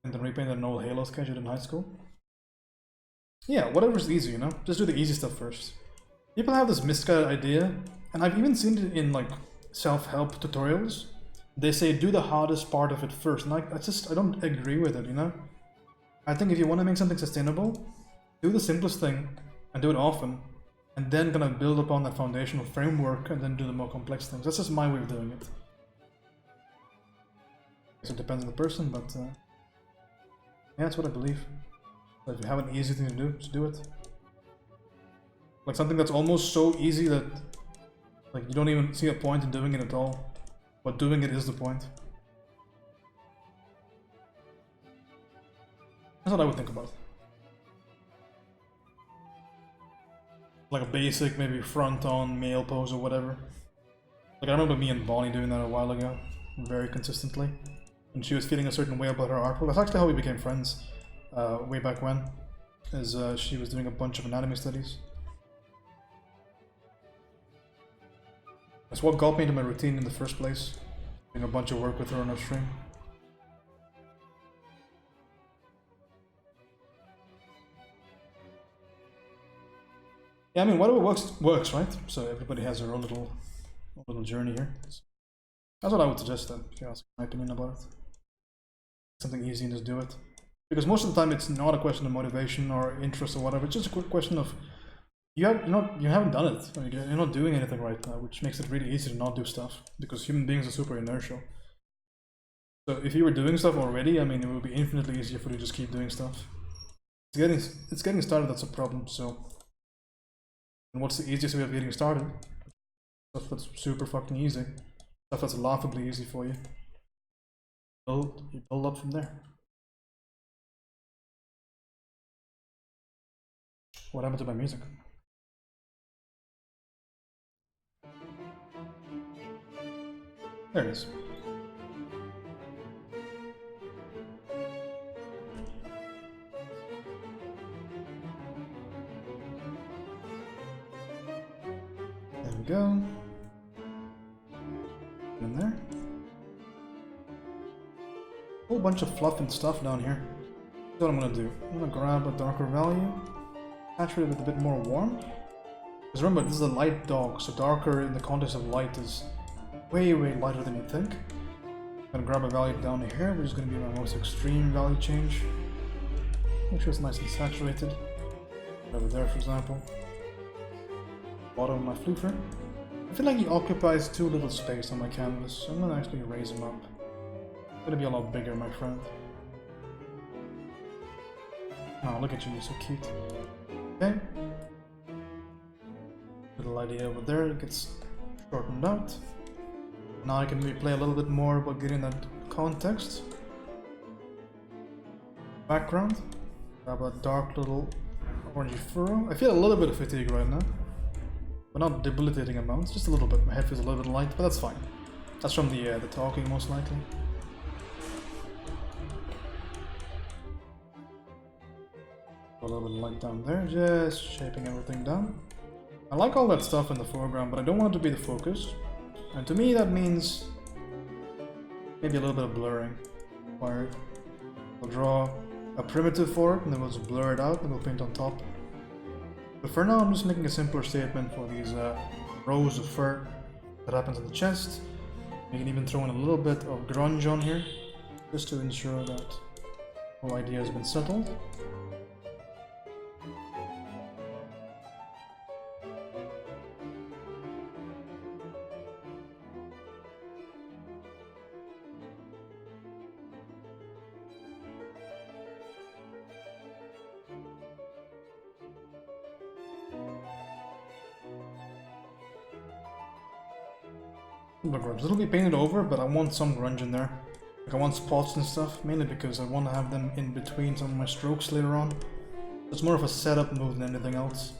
and then repainted an old Halo sketch I did in high school. Yeah, whatever's easy, you know? Just do the easy stuff first. People have this misguided idea, and I've even seen it in like self-help tutorials. They say do the hardest part of it first, and I don't agree with it, you know? I think if you want to make something sustainable, do the simplest thing and do it often, and then gonna build upon that foundational framework and then do the more complex things. That's just my way of doing it. So it depends on the person, but yeah, that's what I believe. So if you have an easy thing to do, just do it. Like something that's almost so easy that like you don't even see a point in doing it at all, but doing it is the point. That's what I would think about. Like a basic, maybe front-on male pose or whatever. Like I remember me and Bonnie doing that a while ago, very consistently. And she was feeling a certain way about her artwork. That's actually how we became friends, way back when. Is she was doing a bunch of anatomy studies. That's what got me into my routine in the first place. Doing a bunch of work with her on her stream. Yeah, I mean, whatever works, right? So everybody has their own little journey here. That's what I would suggest then, if you ask my opinion about it. Something easy and just do it. Because most of the time it's not a question of motivation or interest or whatever, it's just a quick question of you haven't done it. I mean, you're not doing anything right now, which makes it really easy to not do stuff, because human beings are super inertial. So if you were doing stuff already, I mean, it would be infinitely easier for you to just keep doing stuff. It's getting started that's a problem, so... And what's the easiest way of getting started? Stuff that's super fucking easy. Stuff that's laughably easy for you. You build up from there. What happened to my music? There it is. There we go. In there. Whole bunch of fluff and stuff down here. That's what I'm gonna do. I'm gonna grab a darker value, saturate it with a bit more warm. Because remember, this is a light dog, so darker in the context of light is way lighter than you think. I'm gonna grab a value down here, which is gonna be my most extreme value change. Make sure it's nice and saturated. Over there, for example. Bottom of my floofer. I feel like he occupies too little space on my canvas, so I'm gonna actually raise him up. It's gonna be a lot bigger, my friend. Oh, look at you, you're so cute. Okay. Little idea over there, it gets shortened out. Now I can maybe play a little bit more about getting that context. Background. Grab a dark little orangey furrow. I feel a little bit of fatigue right now. But not debilitating amounts, just a little bit. My head feels a little bit light, but that's fine. That's from the talking, most likely. A little bit of light down there, just shaping everything down. I like all that stuff in the foreground, but I don't want it to be the focus. And to me that means maybe a little bit of blurring required. We'll draw a primitive for it, and then we'll just blur it out, and we'll paint on top. But for now I'm just making a simpler statement for these rows of fur that happens in the chest. You can even throw in a little bit of grunge on here, just to ensure that the whole idea has been settled. Grunge. It'll be painted over, but I want some grunge in there. Like I want spots and stuff, mainly because I want to have them in between some of my strokes later on. It's more of a setup move than anything else.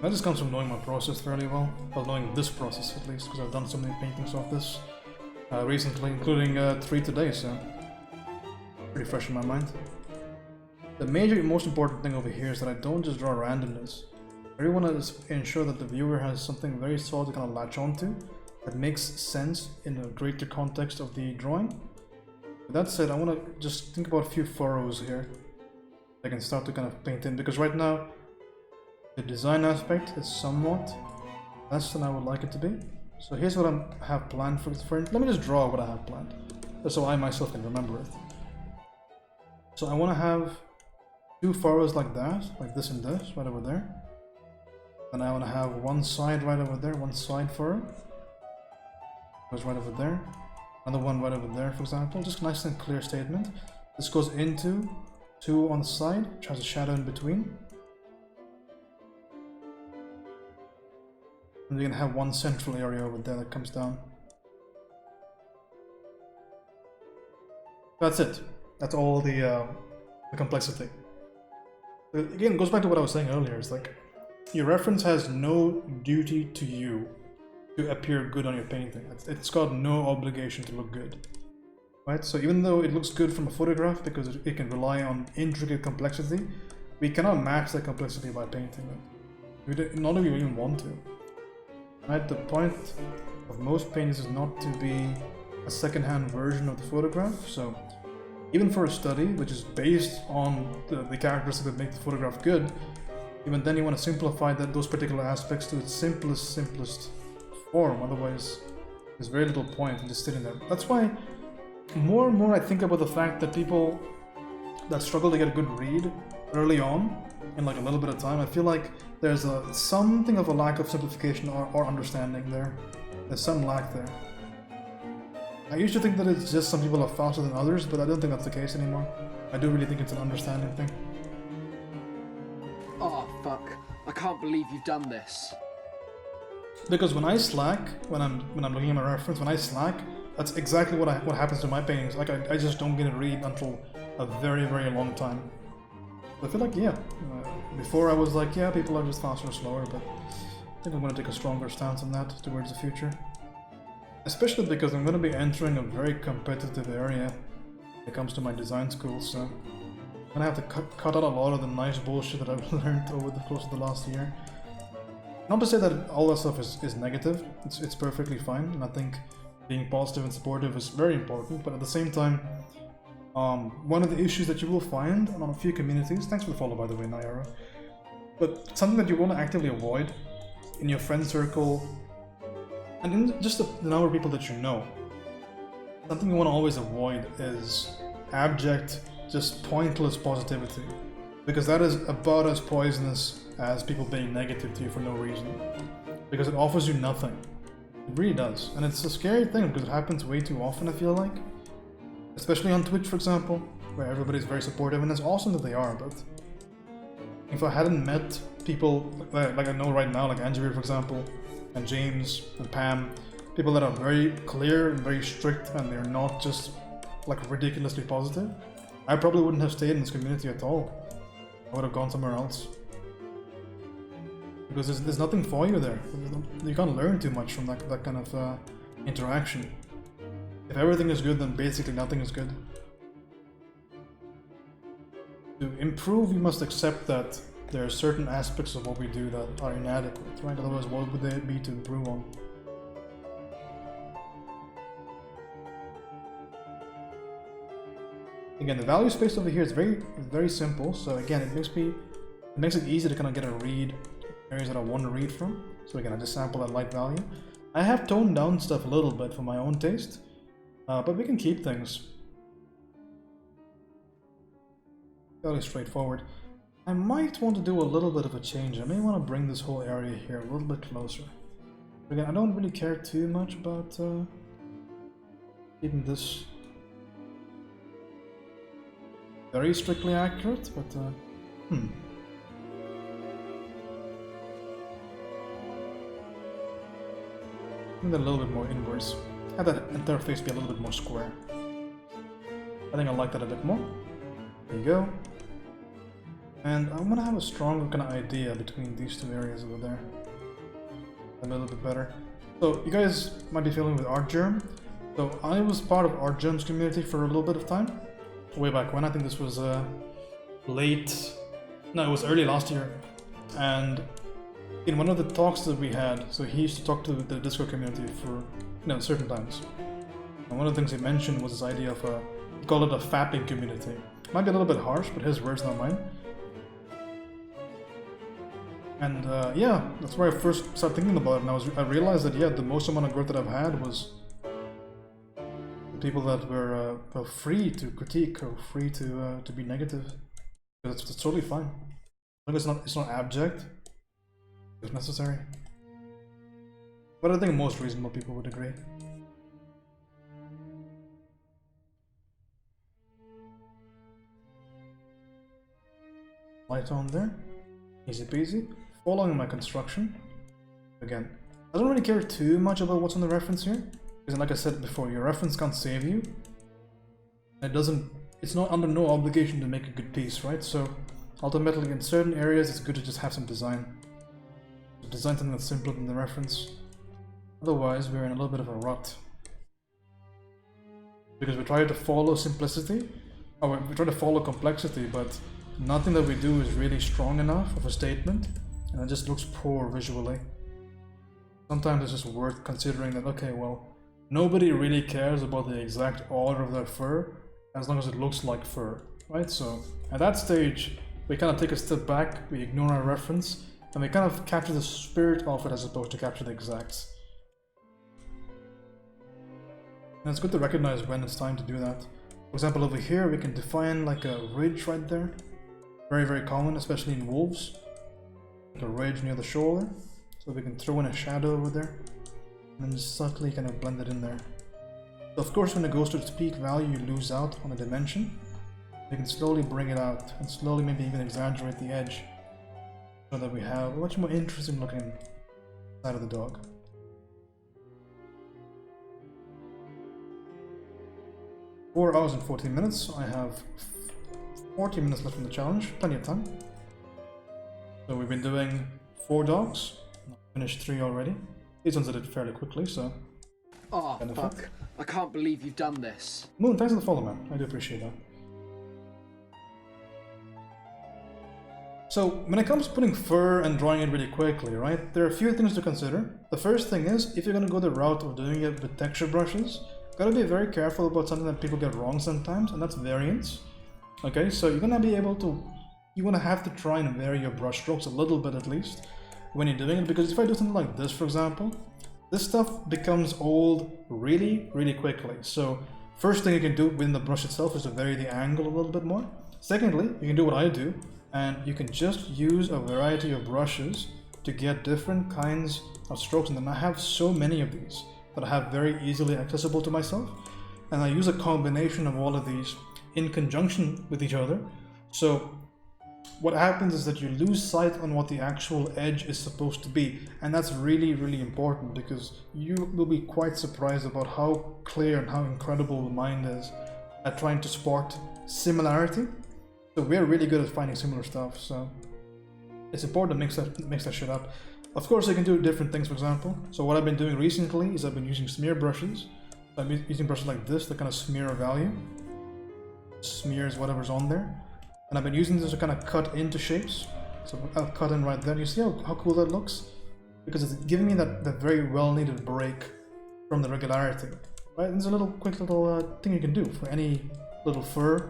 That just comes from knowing my process fairly well. Well, knowing this process at least, because I've done so many paintings of this recently, including 3 today, so pretty fresh in my mind. The most important thing over here is that I don't just draw randomness. I really want to ensure that the viewer has something very solid to kind of latch onto that makes sense in the greater context of the drawing. With that said, I want to just think about a few furrows here I can start to kind of paint in, because right now the design aspect is somewhat less than I would like it to be. So here's what I have planned for let me just draw what I have planned, just so I myself can remember it. So I want to have 2 furrows like that, like this and this, right over there. Then I want to have one side right over there, one side furrow. Goes right over there. Another one right over there, for example. Just a nice and clear statement. This goes into 2 on the side, which has a shadow in between. And we're going to have one central area over there that comes down. That's it. That's all the complexity. Again, it goes back to what I was saying earlier. It's like, your reference has no duty to you to appear good on your painting. It's got no obligation to look good. Right? So even though it looks good from a photograph because it can rely on intricate complexity, we cannot match that complexity by painting it. None of you even want to. Right? The point of most paintings is not to be a second-hand version of the photograph. So even for a study, which is based on the characteristics that make the photograph good, Even then you want to simplify those particular aspects to its simplest form, otherwise there's very little point in just sitting there. That's why more and more I think about the fact that people that struggle to get a good read early on, in like a little bit of time, I feel like there's something of a lack of simplification or understanding there. There's some lack there. I used to think that it's just some people are faster than others, but I don't think that's the case anymore. I do really think it's an understanding thing. Oh, fuck. I can't believe you've done this. Because when I slack, when I'm looking at my reference, when I slack, that's exactly what happens to my paintings. Like I just don't get a read until a very long time. I feel like, yeah, before I was like, yeah, people are just faster or slower, but I think I'm going to take a stronger stance on that towards the future. Especially because I'm going to be entering a very competitive area when it comes to my design school, so I'm going to have to cut out a lot of the nice bullshit that I've learned over the course of the last year. Not to say that all that stuff is negative, it's perfectly fine, and I think being positive and supportive is very important, but at the same time, one of the issues that you will find on a few communities, thanks for the follow by the way, Nayara, but something that you want to actively avoid in your friend circle, and in just the number of people that you know, something you want to always avoid is abject, just pointless positivity, because that is about as poisonous as people being negative to you for no reason, because it offers you nothing. It really does, and it's a scary thing because it happens way too often, I feel like. Especially on Twitch, for example, where everybody's very supportive, and it's awesome that they are, but if I hadn't met people like I know right now, like Anjir, for example, and James, and Pam, people that are very clear and very strict, and they're not just like ridiculously positive, I probably wouldn't have stayed in this community at all. I would have gone somewhere else. Because there's nothing for you there. You can't learn too much from that kind of interaction. If everything is good, then basically nothing is good. To improve, you must accept that there are certain aspects of what we do that are inadequate, right? Otherwise, what would they be to improve on? Again, the value space over here is very simple. So again, it makes it easy to kind of get a read areas that I want to read from. So again, I just sample that light value. I have toned down stuff a little bit for my own taste. But we can keep things fairly straightforward. I might want to do a little bit of a change. I may want to bring this whole area here a little bit closer. Again, I don't really care too much about keeping this very strictly accurate, but I think a little bit more inwards. Have that interface be a little bit more square. I think I like that a bit more. There you go. And I'm gonna have a stronger kind of idea between these two areas over there. A little bit better. So you guys might be familiar with Artgerm. So I was part of Artgerm's community for a little bit of time. Way back when, I think this was it was early last year. And in one of the talks that we had, so he used to talk to the Discord community for certain times. And one of the things he mentioned was this idea of he called it a fapping community. Might be a little bit harsh, but his words, not mine. And yeah, that's where I first started thinking about it, and I realized that the most amount of growth that I've had was the people that were free to critique or free to be negative. It's totally fine. As long as it's not abject, if necessary. But I think most reasonable people would agree. Light on there, easy peasy. Following my construction. Again, I don't really care too much about what's on the reference here, because like I said before, your reference can't save you. It's not under no obligation to make a good piece, right? So ultimately, in certain areas, it's good to just have some design. Design something that's simpler than the reference. Otherwise, we're in a little bit of a rut. Because we try to follow simplicity, or we try to follow complexity, but nothing that we do is really strong enough of a statement, and it just looks poor visually. Sometimes it's just worth considering that, okay, well, nobody really cares about the exact order of their fur, as long as it looks like fur, right? So, at that stage, we kind of take a step back, we ignore our reference, and we kind of capture the spirit of it as opposed to capture the exacts. And it's good to recognize when it's time to do that. For example, over here we can define like a ridge right there. Very, very common, especially in wolves. Like a ridge near the shoulder. So we can throw in a shadow over there. And then just subtly kind of blend it in there. So of course when it goes to its peak value you lose out on a dimension. We can slowly bring it out and slowly maybe even exaggerate the edge. So that we have a much more interesting looking side of the dog. 4 hours and 14 minutes. I have 40 minutes left from the challenge, plenty of time. So we've been doing 4 dogs. Finished 3 already. These ones I did fairly quickly, so. Oh, benefit. fuck. I can't believe you've done this. Moon, thanks for the follow, man. I do appreciate that. So, when it comes to putting fur and drawing it really quickly, right, there are a few things to consider. The first thing is, if you're going to go the route of doing it with texture brushes, gotta be very careful about something that people get wrong sometimes, and that's variance. Okay, so you're gonna be able to, you wanna have to try and vary your brush strokes a little bit at least when you're doing it, because if I do something like this, for example, this stuff becomes old really, really quickly. So first thing you can do within the brush itself is to vary the angle a little bit more. Secondly, you can do what I do, and you can just use a variety of brushes to get different kinds of strokes, and then I have so many of these that I have very easily accessible to myself, and I use a combination of all of these in conjunction with each other. So what happens is that you lose sight on what the actual edge is supposed to be, and that's really, really important, because you will be quite surprised about how clear and how incredible the mind is at trying to spot similarity. So we're really good at finding similar stuff, so it's important to mix that shit up. Of course, I can do different things, for example. So what I've been doing recently is I've been using smear brushes. So I'm using brushes like this to kind of smear a value. Smears whatever's on there. And I've been using this to kind of cut into shapes. So I'll cut in right there. You see how cool that looks? Because it's giving me that very well-needed break from the regularity. Right? And there's a little quick little thing you can do for any little furry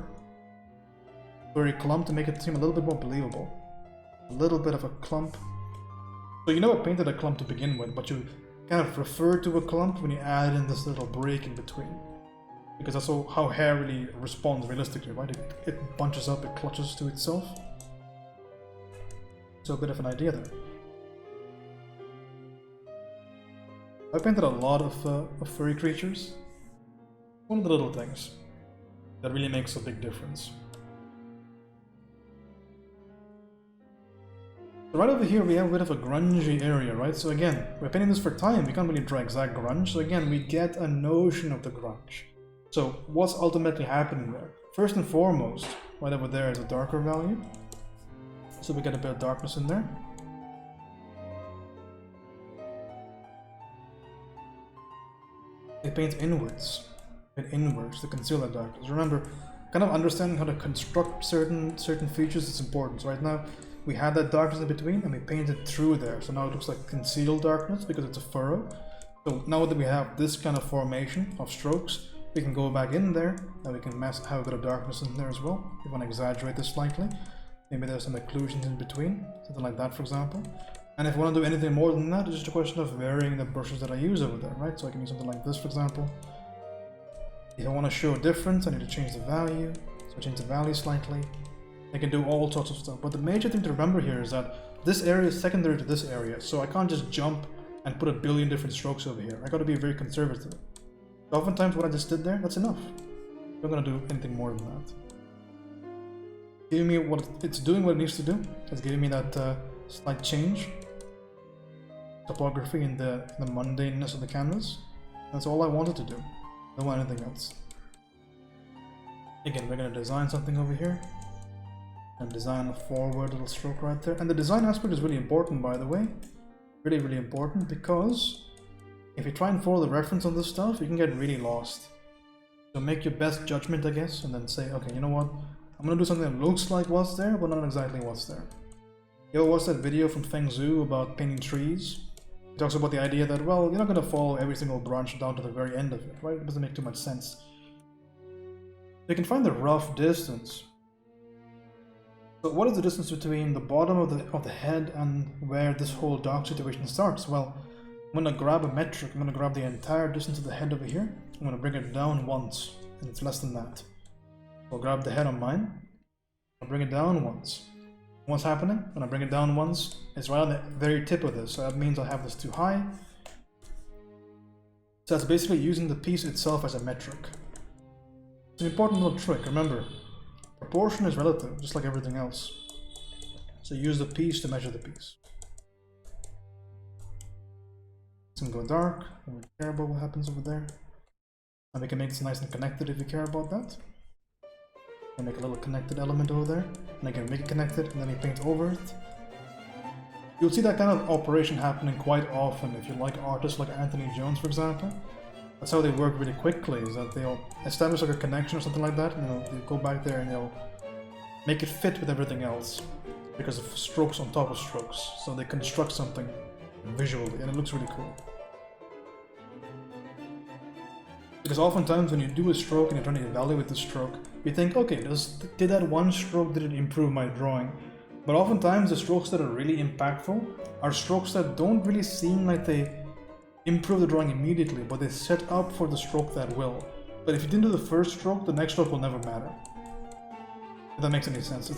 clump to make it seem a little bit more believable. A little bit of a clump. So you know I painted a clump to begin with, but you kind of refer to a clump when you add in this little break in between. Because that's how hair really responds realistically, right? It bunches up, it clutches to itself. So a bit of an idea there. I painted a lot of furry creatures. One of the little things that really makes a big difference. So right over here we have a bit of a grungy area, right? So again, we're painting this for time, we can't really draw exact grunge, so again, we get a notion of the grunge. So what's ultimately happening there? First and foremost, right over there is a darker value. So we get a bit of darkness in there. It paints inwards to conceal that darkness. Remember, kind of understanding how to construct certain features is important. So right now, we had that darkness in between and we painted through there. So now it looks like concealed darkness because it's a furrow. So now that we have this kind of formation of strokes, we can go back in there and we can have a bit of darkness in there as well. If you want to exaggerate this slightly, maybe there's some occlusions in between, something like that, for example. And if I want to do anything more than that, it's just a question of varying the brushes that I use over there, right? So I can use something like this, for example. If I want to show a difference, I need to change the value. So I change the value slightly. I can do all sorts of stuff. But the major thing to remember here is that this area is secondary to this area. So I can't just jump and put a billion different strokes over here. I got to be very conservative. Oftentimes what I just did there, that's enough. I'm not going to do anything more than that. Giving me what it's doing, what it needs to do. It's giving me that slight change. Topography in the mundaneness of the canvas. That's all I wanted to do. I don't want anything else. Again, we're going to design something over here. And design a forward little stroke right there. And the design aspect is really important, by the way. Really, really important, because if you try and follow the reference on this stuff, you can get really lost. So make your best judgment, I guess, and then say, okay, you know what? I'm going to do something that looks like what's there, but not exactly what's there. You ever watched that video from Feng Zhu about painting trees? He talks about the idea that, well, you're not going to follow every single branch down to the very end of it, right? It doesn't make too much sense. You can find the rough distance So what is the distance between the bottom of the head and where this whole dog situation starts? Well, I'm gonna grab a metric. I'm gonna grab the entire distance of the head over here. I'm gonna bring it down once, and it's less than that. I'll grab the head on mine. I'll bring it down once. What's happening? When I bring it down once, it's right on the very tip of this, so that means I have this too high. So that's basically using the piece itself as a metric. It's an important little trick, remember, proportion is relative, just like everything else. So use the piece to measure the piece. It's gonna go dark, I don't care about what happens over there. And we can make this nice and connected if you care about that. And make a little connected element over there, and I can make it connected, and then you paint over it. You'll see that kind of operation happening quite often if you like artists like Anthony Jones, for example. That's how they work really quickly, is that they'll establish like a connection or something like that, and they'll go back there and they'll make it fit with everything else because of strokes on top of strokes. So they construct something visually, and it looks really cool. Because oftentimes when you do a stroke and you're trying to evaluate the stroke, you think, okay, did that one stroke, did it improve my drawing? But oftentimes the strokes that are really impactful are strokes that don't really seem like they improve the drawing immediately, but they set up for the stroke that will. But if you didn't do the first stroke, the next stroke will never matter. If that makes any sense.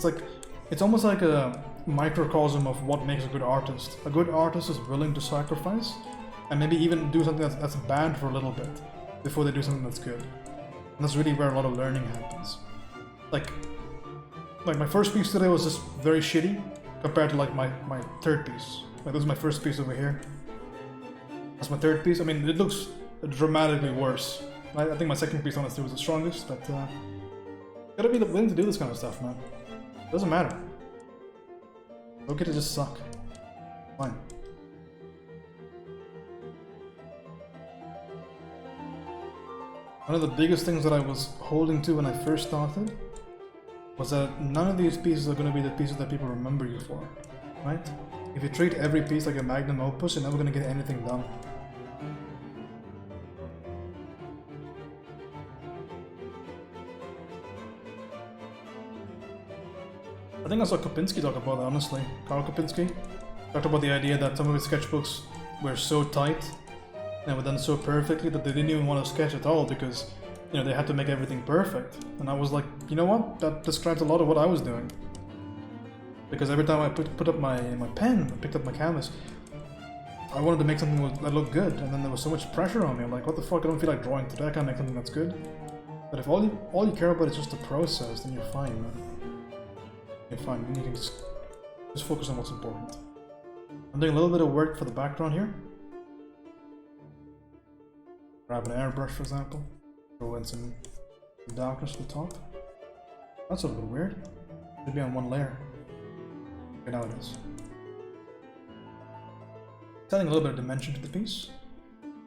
It's almost like a microcosm of what makes a good artist. A good artist is willing to sacrifice and maybe even do something that's bad for a little bit before they do something that's good. And that's really where a lot of learning happens. Like my first piece today was just very shitty compared to like my third piece. Like this is my first piece over here. That's my third piece. I mean, it looks dramatically worse. I think my second piece honestly was the strongest, but gotta be willing to do this kind of stuff, man. It doesn't matter. Don't get to just suck. Fine. One of the biggest things that I was holding to when I first started was that none of these pieces are going to be the pieces that people remember you for, right? If you treat every piece like a magnum opus, you're never going to get anything done. I think I saw Kopinski talk about that, honestly. Karl Kopinski talked about the idea that some of his sketchbooks were so tight and were done so perfectly that they didn't even want to sketch at all because, you know, they had to make everything perfect. And I was like, you know what? That describes a lot of what I was doing. Because every time I put up my pen, I picked up my canvas, I wanted to make something that looked good, and then there was so much pressure on me. I'm like, what the fuck? I don't feel like drawing today. I can't make something that's good. But if all you care about is just the process, then you're fine, man. You're fine. Then you can just focus on what's important. I'm doing a little bit of work for the background here. Grab an airbrush, for example. Throw in some darkness at the top. That's a little bit weird. It should be on one layer. Okay, now it is. Adding a little bit of dimension to the piece.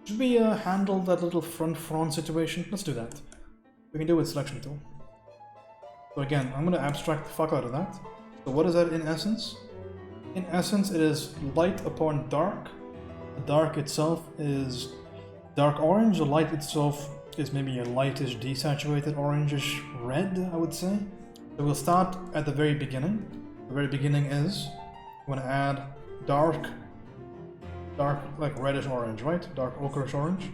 Should we handle that little front situation? Let's do that. We can do it with selection tool. So again, I'm going to abstract the fuck out of that. So what is that in essence? In essence, it is light upon dark. The dark itself is dark orange. The light itself is maybe a lightish desaturated orangish red, I would say. So we'll start at the very beginning. The very beginning is, I'm going to add dark like reddish orange, right? Dark ochreish orange.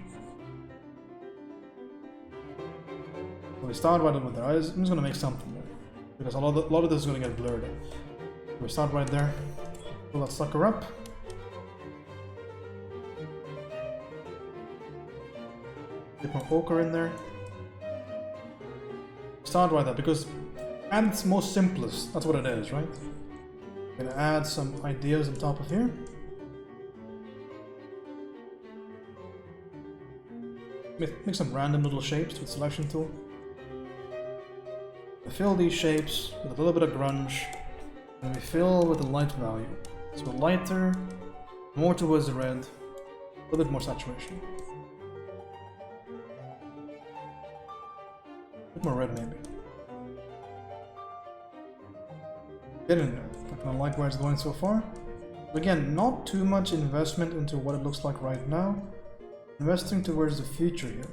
So we start right over there. I'm just going to make something there, because a lot of this is going to get blurred. So we start right there. Pull that sucker up. Get more ochre in there. Start right there, because at its most simplest, that's what it is, right? I'm going to add some ideas on top of here. Make some random little shapes with selection tool. We fill these shapes with a little bit of grunge, and we fill with the light value. So lighter, more towards the red, a little bit more saturation. A bit more red maybe. Get in there. I kind of like where it's going so far. Again, not too much investment into what it looks like right now. Investing towards the future here.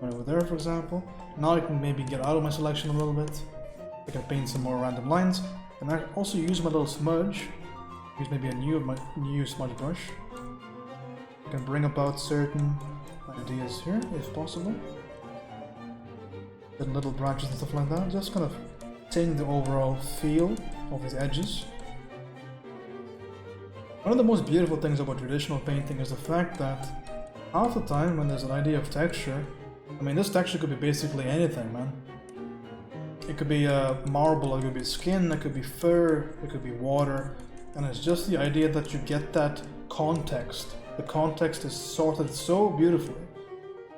Right over there, for example. Now I can maybe get out of my selection a little bit. I can paint some more random lines. And I also use my little smudge. Use maybe a new smudge brush. I can bring about certain ideas here, if possible. Certain little branches and stuff like that. Just kind of change the overall feel of these edges. One of the most beautiful things about traditional painting is the fact that half the time when there's an idea of texture, I mean, this texture could be basically anything, man. It could be marble, it could be skin, it could be fur, it could be water, and it's just the idea that you get that context. The context is sorted so beautifully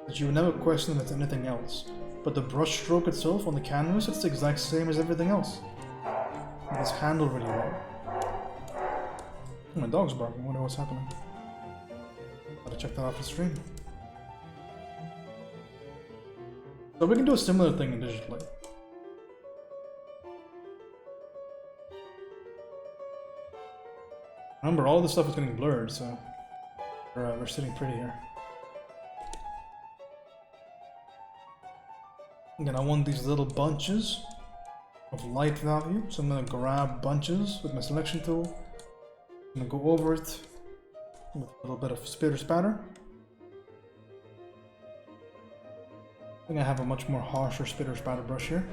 that you would never question it as anything else. But the brush stroke itself on the canvas, it's the exact same as everything else. It's handled really well. Oh, my dog's barking, I wonder what's happening. Gotta check that out for stream. So we can do a similar thing digitally. Remember, all this stuff is getting blurred, so we're sitting pretty here. Again, I want these little bunches of light value, so I'm gonna grab bunches with my selection tool. I'm gonna go over it with a little bit of spitter spatter. I think I have a much more harsher spitter spatter brush here.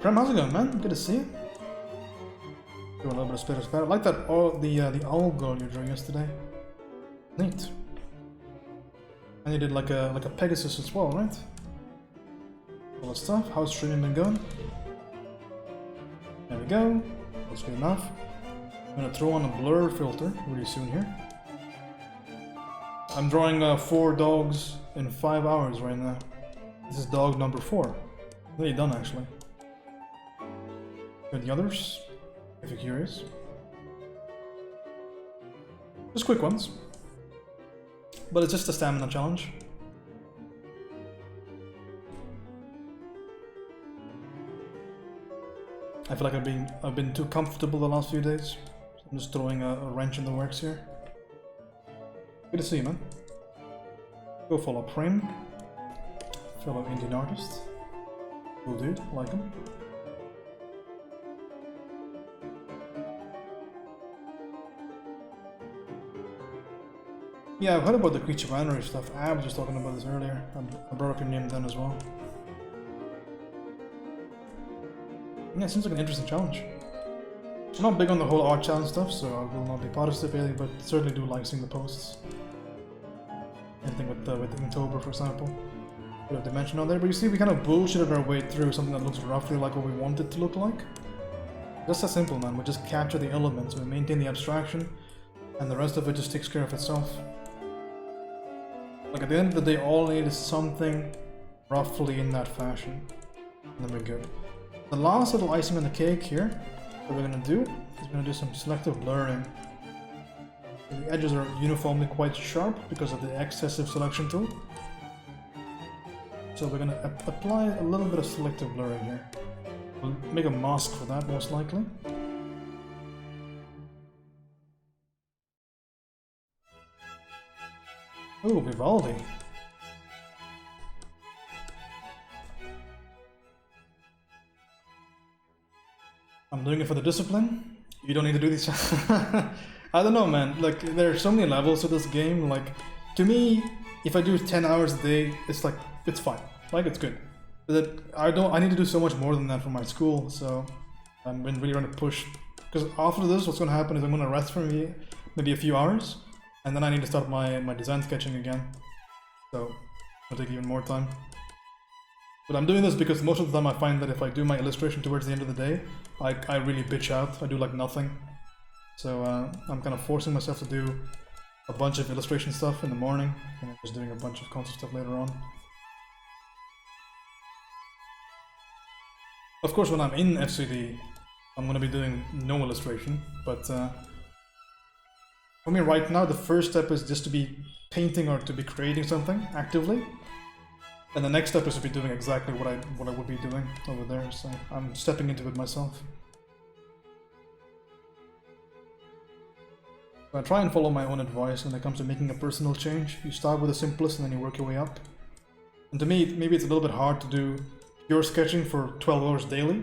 Prem, how's it going, man? Good to see you. Do a little bit of spitter spatter. I like that the owl girl you drew yesterday. Neat. And you did like a Pegasus as well, right? All that stuff. How's streaming been going? There we go. That's good enough. I'm gonna throw on a blur filter really soon here. I'm drawing 4 dogs in 5 hours right now. This is dog number 4. Nearly done, actually. And the others, if you're curious. Just quick ones. But it's just a stamina challenge. I feel like I've been too comfortable the last few days. So I'm just throwing a wrench in the works here. Good to see you, man. Go follow Prem. Fellow Indian artist. Cool dude, like him. Yeah, I've heard about the creature binary stuff. I was just talking about this earlier. I brought up your name then as well. Yeah, it seems like an interesting challenge. I'm not big on the whole art challenge stuff, so I will not be participating, but certainly do like seeing the posts. Anything with Inktober, for example. Bit of dimension on there, but you see we kind of bullshitted our way through something that looks roughly like what we want it to look like. Just as simple, man. We just capture the elements, we maintain the abstraction, and the rest of it just takes care of itself. Like at the end of the day, all I need is something roughly in that fashion. And then we're good. The last little icing on the cake here that we're gonna do is we're gonna do some selective blurring. The edges are uniformly quite sharp because of the excessive selection tool. So we're gonna apply a little bit of selective blurring here. We'll make a mask for that most likely. Ooh, Vivaldi. I'm doing it for the discipline. You don't need to do these. I don't know, man. Like, there are so many levels to this game. Like, to me, if I do 10 hours a day, it's like, it's fine. Like, it's good. But I need to do so much more than that for my school, so I've been really trying to push. Because after this, what's going to happen is I'm going to rest for maybe a few hours, and then I need to start my design sketching again. So, it'll take even more time. But I'm doing this because most of the time I find that if I do my illustration towards the end of the day, I really bitch out. I do like nothing. So I'm kind of forcing myself to do a bunch of illustration stuff in the morning, and I'm just doing a bunch of concept stuff later on. Of course, when I'm in FCD, I'm going to be doing no illustration, but for me right now, the first step is just to be painting or to be creating something actively. And the next step is to be doing exactly what I would be doing over there, so I'm stepping into it myself. So I try and follow my own advice when it comes to making a personal change. You start with the simplest and then you work your way up. And to me, maybe it's a little bit hard to do pure sketching for 12 hours daily,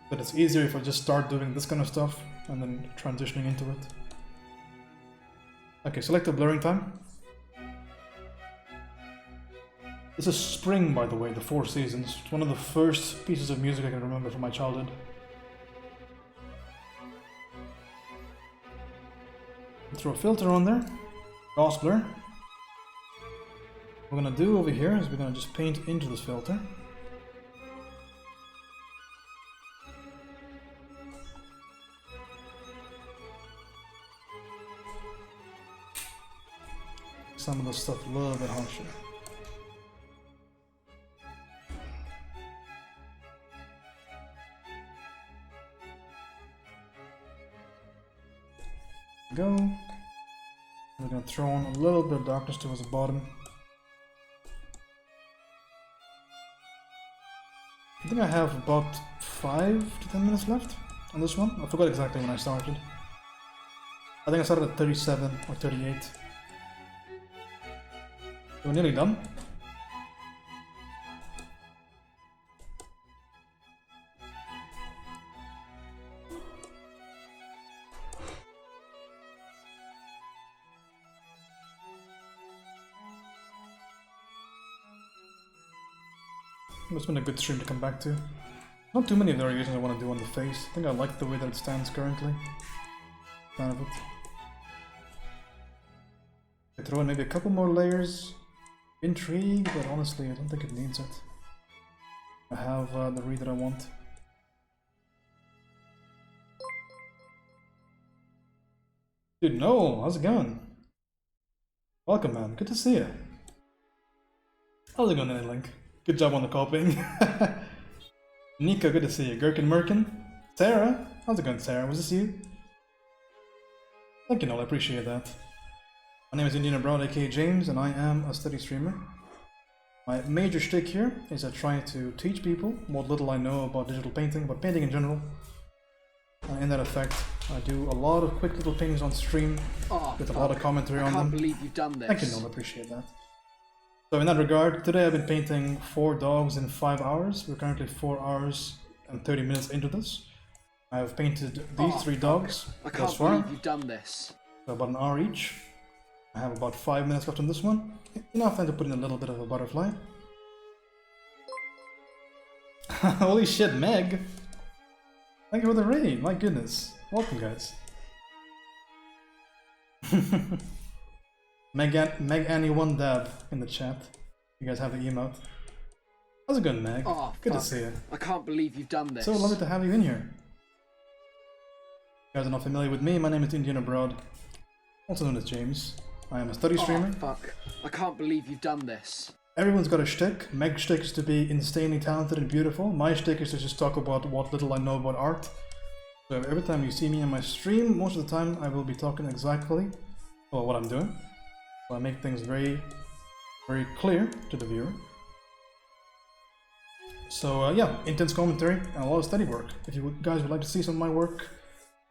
but it's easier if I just start doing this kind of stuff and then transitioning into it. Okay, select the blurring time. This is Spring, by the way, the Four Seasons. It's one of the first pieces of music I can remember from my childhood. Throw a filter on there, gloss blur. What we're gonna do over here is we're gonna just paint into this filter. Some of the stuff a little bit harsher. Go. We're gonna throw on a little bit of darkness towards the bottom. I think I have about 5 to 10 minutes left on this one. I forgot exactly when I started. I think I started at 37 or 38. We're nearly done. It's been a good stream to come back to. Not too many variations I want to do on the face. I think I like the way that it stands currently. Fan of it. I throw in maybe a couple more layers. Intrigue, but honestly I don't think it needs it. I have the read that I want. Dude, no! How's it going? Welcome, man. Good to see you. How's it going, Link? Good job on the copying. Nico, good to see you. Gherkin Merkin. Sarah, how's it going, Sarah? Was this you? Thank you, Noel. I appreciate that. My name is Indian Abroad, aka James, and I am a steady streamer. My major shtick here is I try to teach people what little I know about digital painting, about painting in general. And in that effect, I do a lot of quick little paintings on stream with a lot of commentary on them. I can't believe you've done this. Thank you, Noel. I appreciate that. So in that regard, today I've been painting 4 dogs in 5 hours. We're currently 4 hours and 30 minutes into this. I've painted these 3 dogs I thus can't far, believe you've done this. so about an hour each. I have about 5 minutes left on this one. Enough time to put in a little bit of a butterfly. Holy shit, Meg! Thank you for the raid, my goodness. Welcome, guys. Meg Annie one dab in the chat. You guys have the emote. How's it going, Meg? Good to see you. I can't believe you've done this. So lovely to have you in here. If you guys are not familiar with me, my name is Indian Abroad, also known as James. I am a study streamer. Fuck. I can't believe you've done this. Everyone's got a shtick. Meg's shtick is to be insanely talented and beautiful. My shtick is to just talk about what little I know about art. So every time you see me in my stream, most of the time I will be talking exactly about what I'm doing. So I make things very, very clear to the viewer. So yeah, intense commentary and a lot of study work. If you guys would like to see some of my work,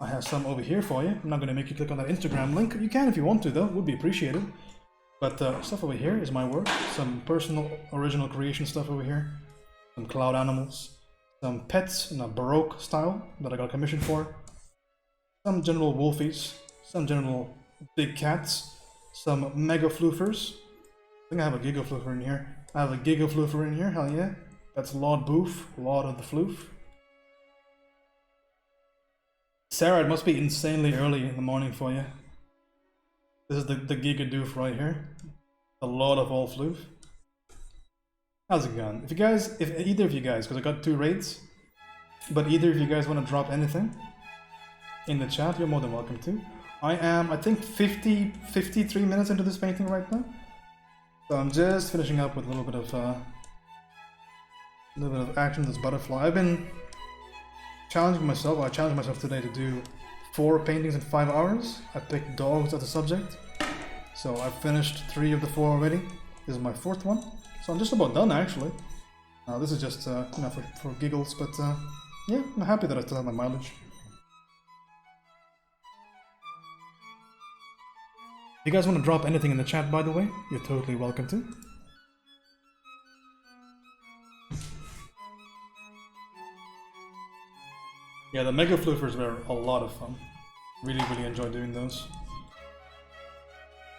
I have some over here for you. I'm not going to make you click on that Instagram link. You can if you want to though, would be appreciated. But stuff over here is my work. Some personal original creation stuff over here. Some cloud animals. Some pets in a Baroque style that I got commissioned for. Some general wolfies. Some general big cats. Some mega floofers. I think I have a gigafloofer in here. I have a gigafloofer in here, hell yeah. That's Lord Boof, Lord of the Floof. Sarah, it must be insanely early in the morning for you. This is the Gigadoof right here. The Lord of all Floof. How's it going? If either of you guys, because I got 2 raids, but either of you guys want to drop anything in the chat, you're more than welcome to. I am, I think, 53 minutes into this painting right now. So I'm just finishing up with a little bit of action with this butterfly. I've been challenging myself. I challenged myself today to do 4 paintings in 5 hours. I picked dogs as a subject. So I've finished 3 of the 4 already. This is my 4th one. So I'm just about done actually. This is just you know, for giggles, but yeah, I'm happy that I still have my mileage. you guys want to drop anything in the chat, by the way, you're totally welcome to. Yeah, the Mega Floofers were a lot of fun. Really, really enjoyed doing those.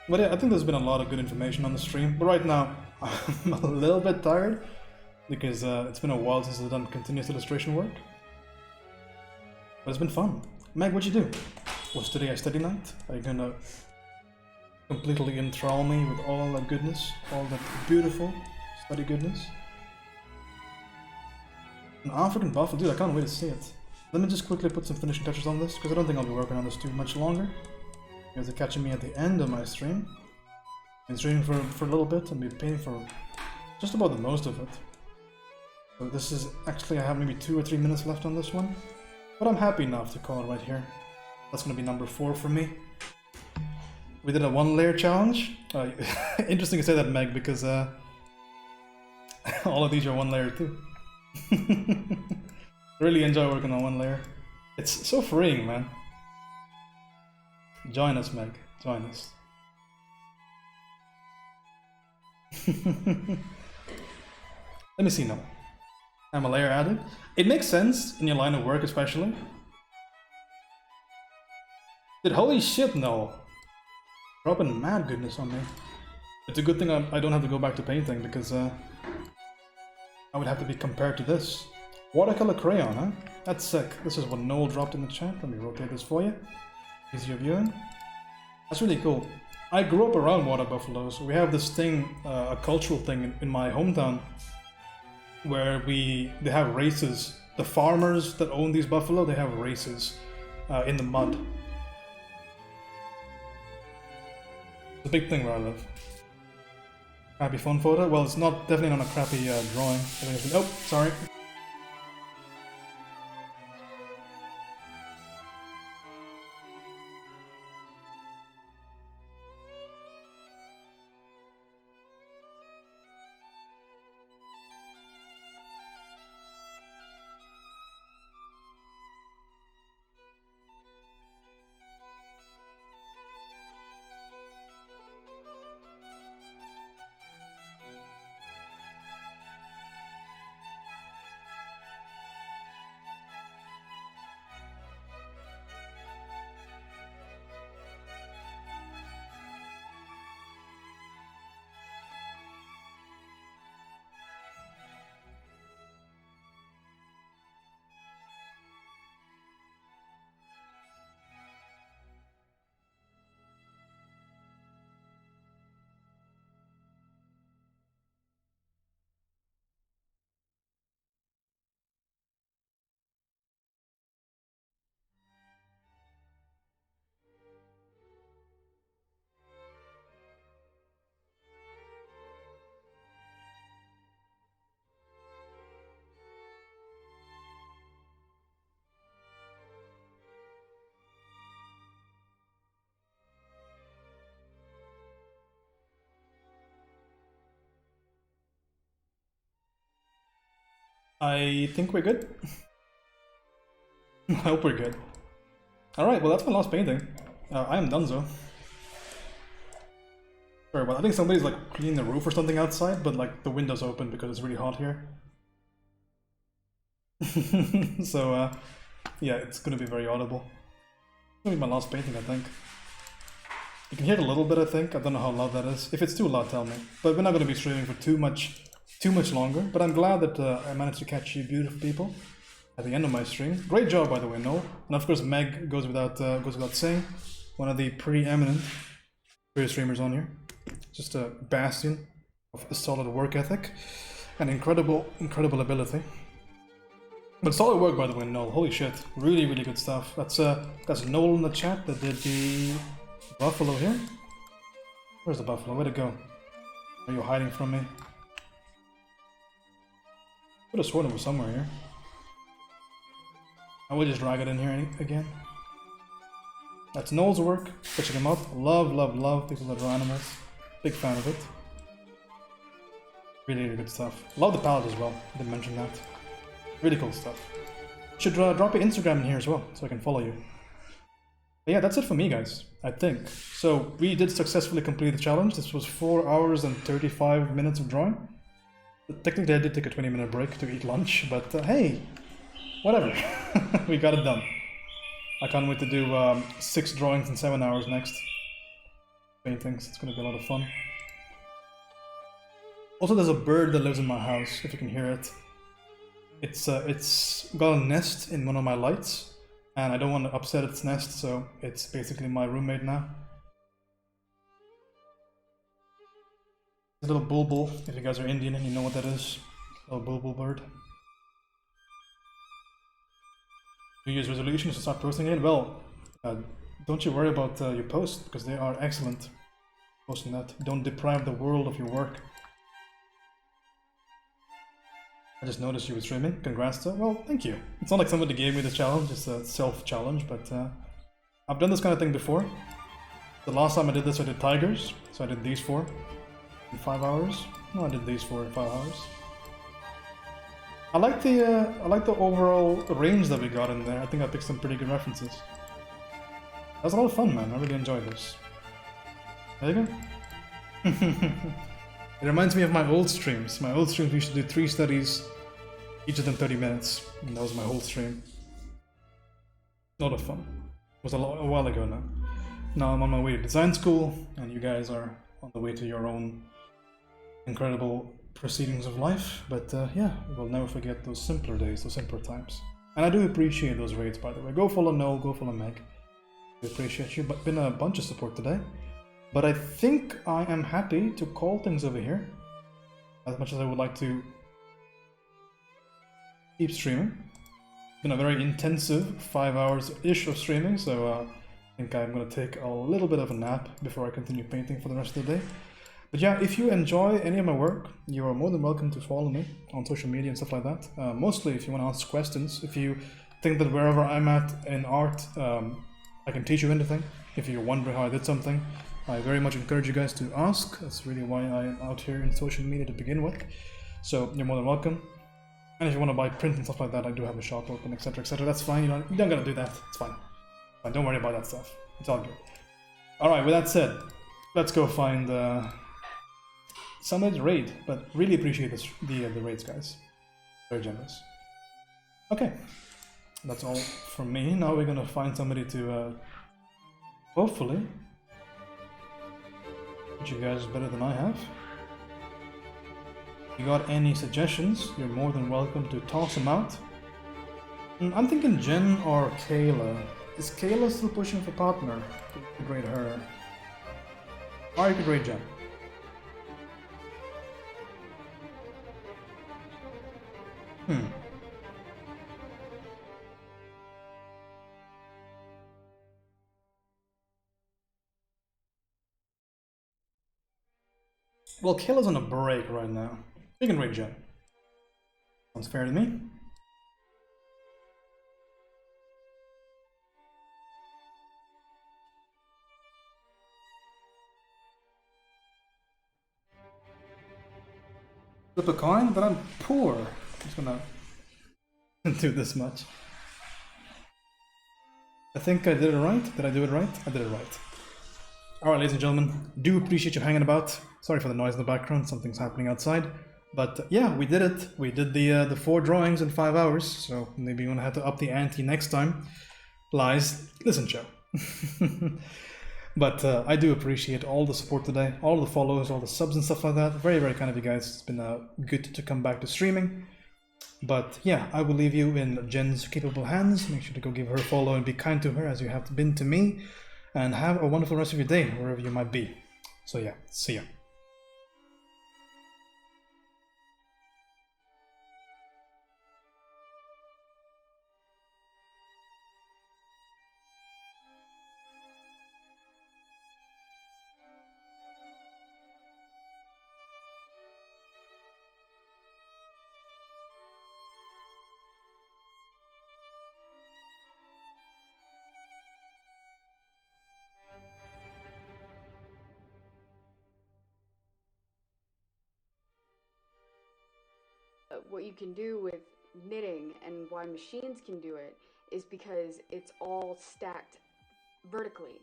But yeah, I think there's been a lot of good information on the stream. But right now, I'm a little bit tired because it's been a while since I've done continuous illustration work. But it's been fun. Meg, what'd you do? Was today a study night? Are you gonna completely enthrall me with all that goodness? All that beautiful study goodness? An African buffalo? Dude, I can't wait to see it. Let me just quickly put some finishing touches on this, because I don't think I'll be working on this too much longer. You guys are catching me at the end of my stream. Been streaming for a little bit and been painting for just about the most of it. So this is actually, I have maybe 2 or 3 minutes left on this one. But I'm happy enough to call it right here. That's going to be number 4 for me. We did a 1-layer challenge. Interesting to say that, Meg, because all of these are 1-layer too. Really enjoy working on 1-layer. It's so freeing, man. Join us, Meg. Join us. Let me see now. I'm a layer added. It makes sense in your line of work, especially. Dude, holy shit, no. Dropping mad goodness on me. It's a good thing I don't have to go back to painting, because I would have to be compared to this. Watercolor crayon, huh? That's sick. This is what Noel dropped in the chat. Let me rotate this for you. Easier viewing. That's really cool. I grew up around water buffaloes. We have this thing, a cultural thing in my hometown, where they have races. The farmers that own these buffalo, they have races in the mud. It's a big thing where I live. Crappy phone photo? Well, it's definitely not a crappy drawing. Oh, sorry. I think we're good. I hope we're good. Alright, well that's my last painting. I am donezo. Sorry, well I think somebody's like cleaning the roof or something outside, but like the window's open because it's really hot here. So yeah, it's gonna be very audible. It's gonna be my last painting, I think. You can hear it a little bit, I think. I don't know how loud that is. If it's too loud, tell me. But we're not gonna be streaming for too much longer. But I'm glad that I managed to catch you beautiful people at the end of my stream. Great job, by the way, Noel. And of course, Meg goes without saying. One of the preeminent streamers on here. Just a bastion of a solid work ethic and incredible ability. But solid work, by the way, Noel. Holy shit, really good stuff. That's Noel in the chat that did the buffalo here. Where's the buffalo? Where'd it go? Are you hiding from me? Could have sworn it was somewhere here. I will just drag it in here again. That's Noel's work. Check him out. Love people that draw animals. Big fan of it. Really good stuff. Love the palette as well. I didn't mention that. Really cool stuff. Should drop your Instagram in here as well, so I can follow you. But yeah, that's it for me, guys, I think. So we did successfully complete the challenge. This was 4 hours and 35 minutes of drawing. Technically, I did take a 20-minute break to eat lunch, but hey, whatever. We got it done. I can't wait to do 6 drawings in 7 hours next. Paintings, it's gonna be a lot of fun. Also, there's a bird that lives in my house, if you can hear it. It's got a nest in one of my lights, and I don't want to upset its nest, so it's basically my roommate now. A little bulbul, if you guys are Indian and you know what that is. A little bulbul bird. New Year's resolutions to start posting it? Well, don't you worry about your posts, because they are excellent. Posting that. Don't deprive the world of your work. I just noticed you were streaming. Congrats to. Well, thank you. It's not like somebody gave me the challenge, it's a self-challenge, but I've done this kind of thing before. The last time I did this, I did tigers, so I did these 4 in 5 hours. No, I did these 4 in 5 hours. I like the overall range that we got in there. I think I picked some pretty good references. That was a lot of fun, man. I really enjoyed this. There you go. It reminds me of my old streams. My old streams, we used to do 3 studies, each of them 30 minutes, and that was my whole stream. A lot of fun. It was a while ago now. Now I'm on my way to design school, and you guys are on the way to your own incredible proceedings of life. But yeah, we'll never forget those simpler days, those simpler times. And I do appreciate those raids, by the way. Go follow Noel, go follow Meg. We appreciate you, but been a bunch of support today. But I think I am happy to call things over here. As much as I would like to keep streaming. It's been a very intensive 5 hours-ish of streaming, so I think I'm going to take a little bit of a nap before I continue painting for the rest of the day. But yeah, if you enjoy any of my work, you are more than welcome to follow me on social media and stuff like that. Mostly if you want to ask questions, if you think that wherever I'm at in art, I can teach you anything. If you're wondering how I did something, I very much encourage you guys to ask. That's really why I'm out here in social media to begin with. So you're more than welcome. And if you want to buy print and stuff like that, I do have a shop open, etc., etc. That's fine. You don't gotta do that. It's fine. Fine. Don't worry about that stuff. It's all good. All right. With that said, let's go find somebody's raid. But really appreciate the raids, guys. Very generous. Okay. That's all from me. Now we're gonna find somebody to hopefully. You guys better than I have. If you got any suggestions, you're more than welcome to toss them out. I'm thinking Jen or Kayla. Is Kayla still pushing for partner? You could rate her. Or you could rate Jen. Well, Kayla's on a break right now. You can rate Jen. Sounds fair to me. Flip a coin, but I'm poor. I'm just gonna do this much. I think I did it right. Did I do it right? I did it right. Alright, ladies and gentlemen, do appreciate you hanging about. Sorry for the noise in the background, something's happening outside. But yeah, we did it. We did the 4 drawings in 5 hours, so maybe you're gonna have to up the ante next time. Lies, listen, Joe. But I do appreciate all the support today, all the follows, all the subs and stuff like that. Very, very kind of you guys. It's been good to come back to streaming. But yeah, I will leave you in Jen's capable hands. Make sure to go give her a follow and be kind to her as you have been to me. And have a wonderful rest of your day, wherever you might be. So yeah, see ya. What you can do with knitting and why machines can do it is because it's all stacked vertically,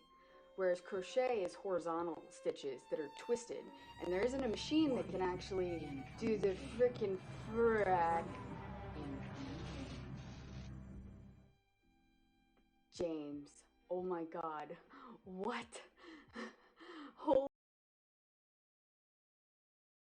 whereas crochet is horizontal stitches that are twisted, and there isn't a machine that can actually do the frickin' frack. James, oh my god, what?